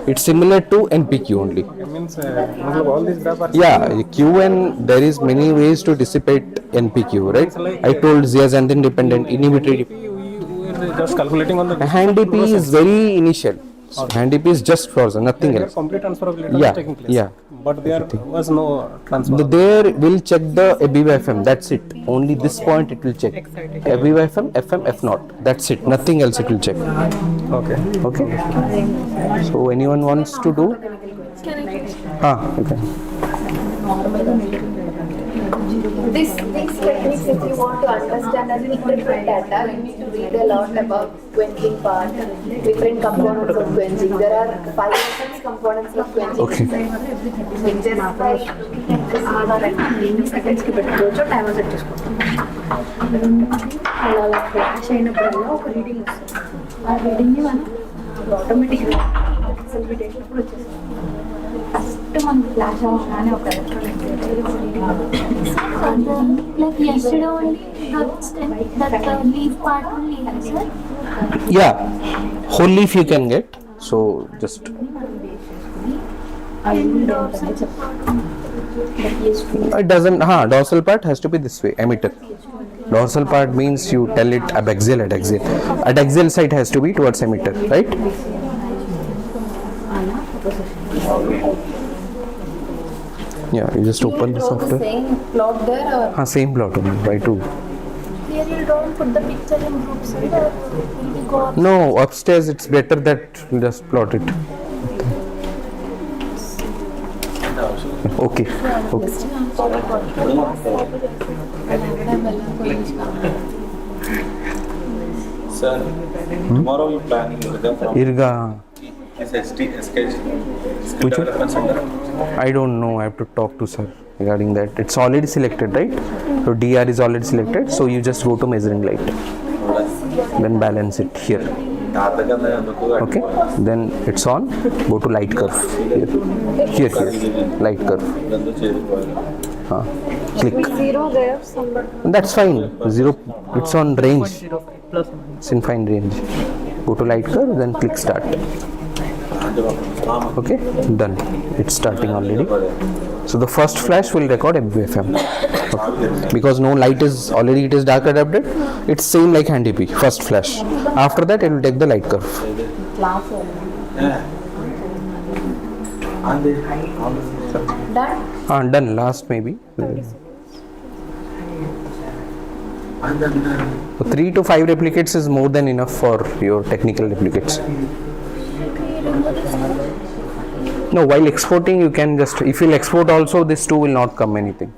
It's similar to NPQ only. It means all these graphs are Yeah, QN, there is many ways to dissipate NPQ, right? I told zeaxanthin dependent, inhibitory. just calculating on the Handy P is very initial. So handy P is just frozen, nothing else. Complete transferability Yeah, taking place. yeah. But there was no transfer. There will check the ABY FM, that's it. Only this point it will check. ABY FM, FM, F0. That's it. Nothing else it will check. Okay. Okay. So anyone wants to do? Okay. These techniques, if you want to understand and interpret data, you need to read a lot about quenching part, different components of quenching. There are 5 or 6 components of quenching. Okay. Seconds కి పెట్టుకోవచ్చు timer set చేసుకోవచ్చు అలా flash అయినప్పుడల్లా ఒక reading వస్తుంది ఆ రీడింగ్ని మనం ఆటోమేటిక్గా సెల్ఫిటేషన్ కూడా వచ్చేస్తుంది ఫస్ట్ మనకి ఫ్లాష్ అవ్వగానే ఒక Like yesterday only, that leaf part only, sir. Yeah, whole leaf you can get. So just it doesn't. Dorsal part has to be this way. Emitter. Dorsal part means you tell it abaxial, adaxial. Adaxial side has to be towards emitter, right? Yeah, you just open the software. Same plot there or? Same plot only. Why two? Here you don't put the picture in group side or will we go up? No, upstairs it's better that you just plot it. Okay. Sir, tomorrow you planning Irga. SKG. Which one? I don't know. I have to talk to sir regarding that. It's already selected, right? So DR is already selected. So you just go to measuring light. Then balance it here. Okay, then it's on. Go to light curve. Here, light curve. Click. Zero there, somewhere. That's fine. Zero. It's on range. It's in fine range. Go to light curve, then click start. Okay, done. It's starting already. So the first flash will record MVFM. Okay. Because no light is already, it is dark adapted. It's same like hand DP, first flash. After that, it will take the light curve. Done? Done. Last maybe. So 3 to 5 replicates is more than enough for your technical replicates. No, while exporting you can just, if you'll export also, this too will not come anything.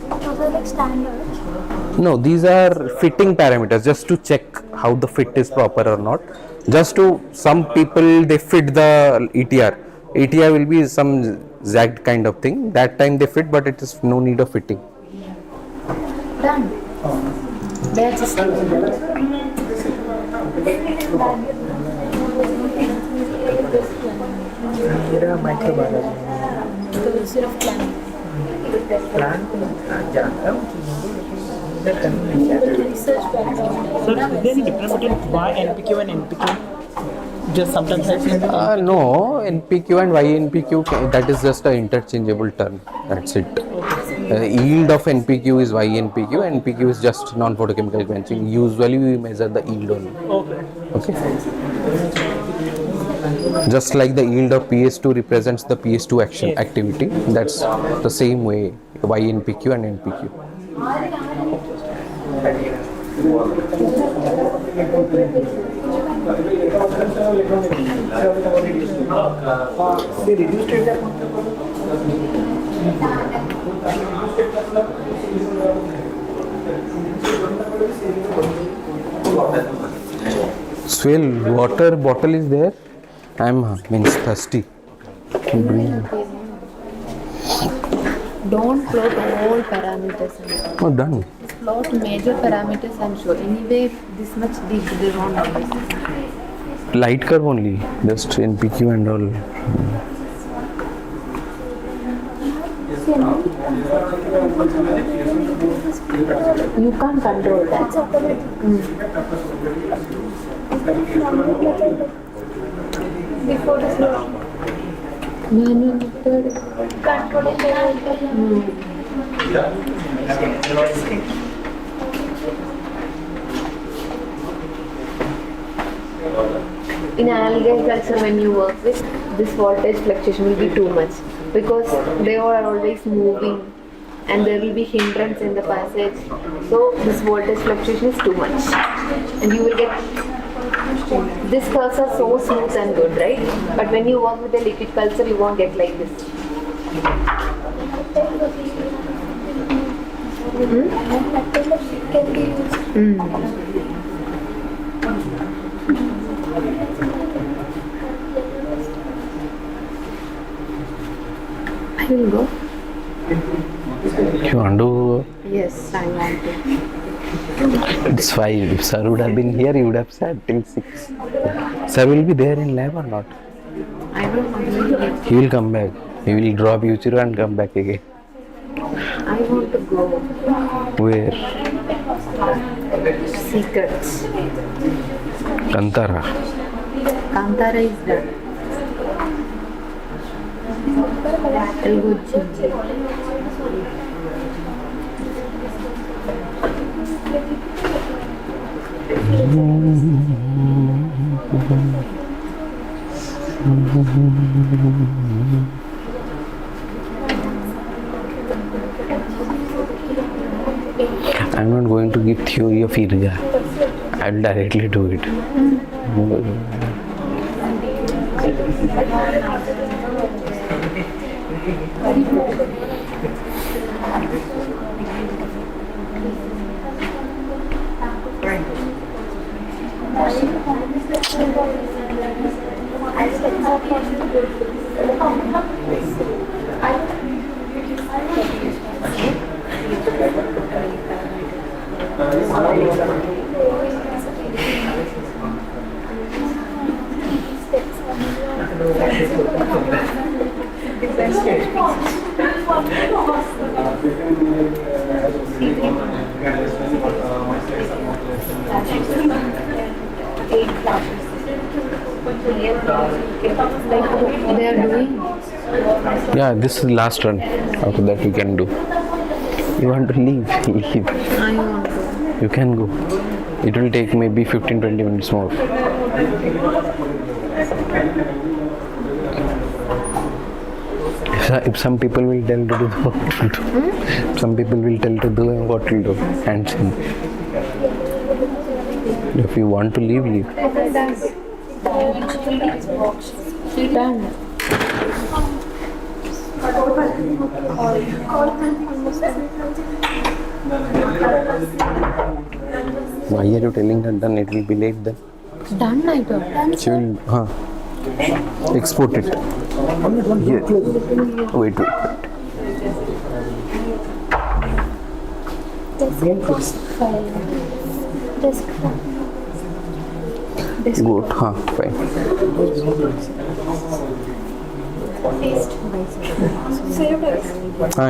Those are like standards. No, these are fitting parameters just to check how the fit is proper or not. Just to, some people they fit the ETR. ETR will be some zagged kind of thing. That time they fit, but it is no need of fitting. Done. That's just Microbiology. instead of plant. Plant Research background. So is there any difference between Y, NPQ and NPQ? Just sometimes I see. No, NPQ and YNPQ, that is just an interchangeable term. That's it. Yield of NPQ is YNPQ, NPQ is just non-photochemical quenching. Usually we measure the yield only. Okay. Just like the yield of PS2 represents the PS2 action activity, that's the same way YNPQ and NPQ. They reduced it. Swell, water bottle is there. I'm thirsty. Don't plot all parameters. Oh, done. Plot major parameters and show. Anyway, this much deep, they won't numbers. Light curve only, just NPQ and all. You can't control that. Before this Manual method. controlling In algae culture, when you work with this voltage fluctuation will be too much because they are always moving and there will be hindrance in the passage. So this voltage fluctuation is too much, and you will get these curves are so smooth and good, right? But when you work with a liquid culture, you won't get like this. can be used. I will go. You want to? Yes, I want to. It's 5. If sir would have been here, he would have said till 6. Sir will be there in lab or not? I don't know. He will come back. He will drop Yuchiro and come back again. I want to go. Where? Secrets. Kantara. Kantara is done. I'll go change. I'm not going to give theory of Irga. I'll directly do it. They are doing. Yeah, this is the last run. After that we can do. You want to leave? Leave. I want to. You can go. It will take maybe 15-20 minutes more. If some people will tell to do what to do. Some people will tell to do and what to do. And if you want to leave, leave. Done. Why are you telling her done? It will be late then. Done, I thought. She will export it. Here. Wait. Good, fine.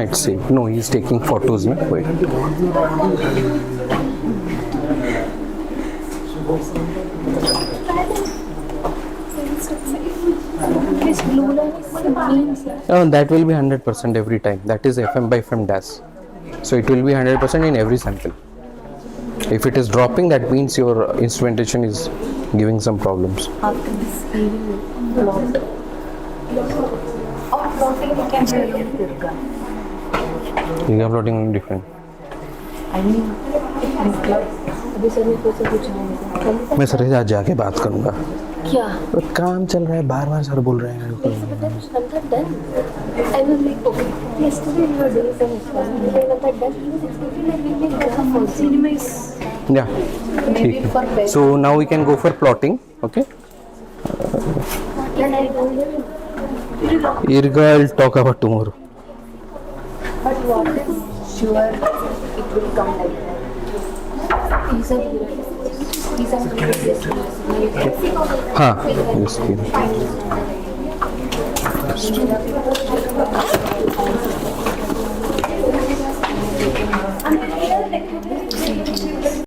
It's saved. No, he's taking photos, no? Wait. That will be 100% every time. That is FM by FM dash. So it will be 100% in every sample. If it is dropping, that means your instrumentation is giving some problems. After this, we will plot. Or plotting we can do. Irga plotting will be different. I mean, अभी sir मेरे को से पूछना है। मैं sir से आज जाके बात करूँगा। क्या? काम चल रहा है, बार-बार सर बोल रहे हैं। I was like, okay, yesterday we were doing some experiment. They were done. He was expecting that we can go for cinema is. Yeah. Maybe for best. So now we can go for plotting. Okay. Then I told him. Irga will talk about tomorrow. But what is sure it will come like that? He's a yes.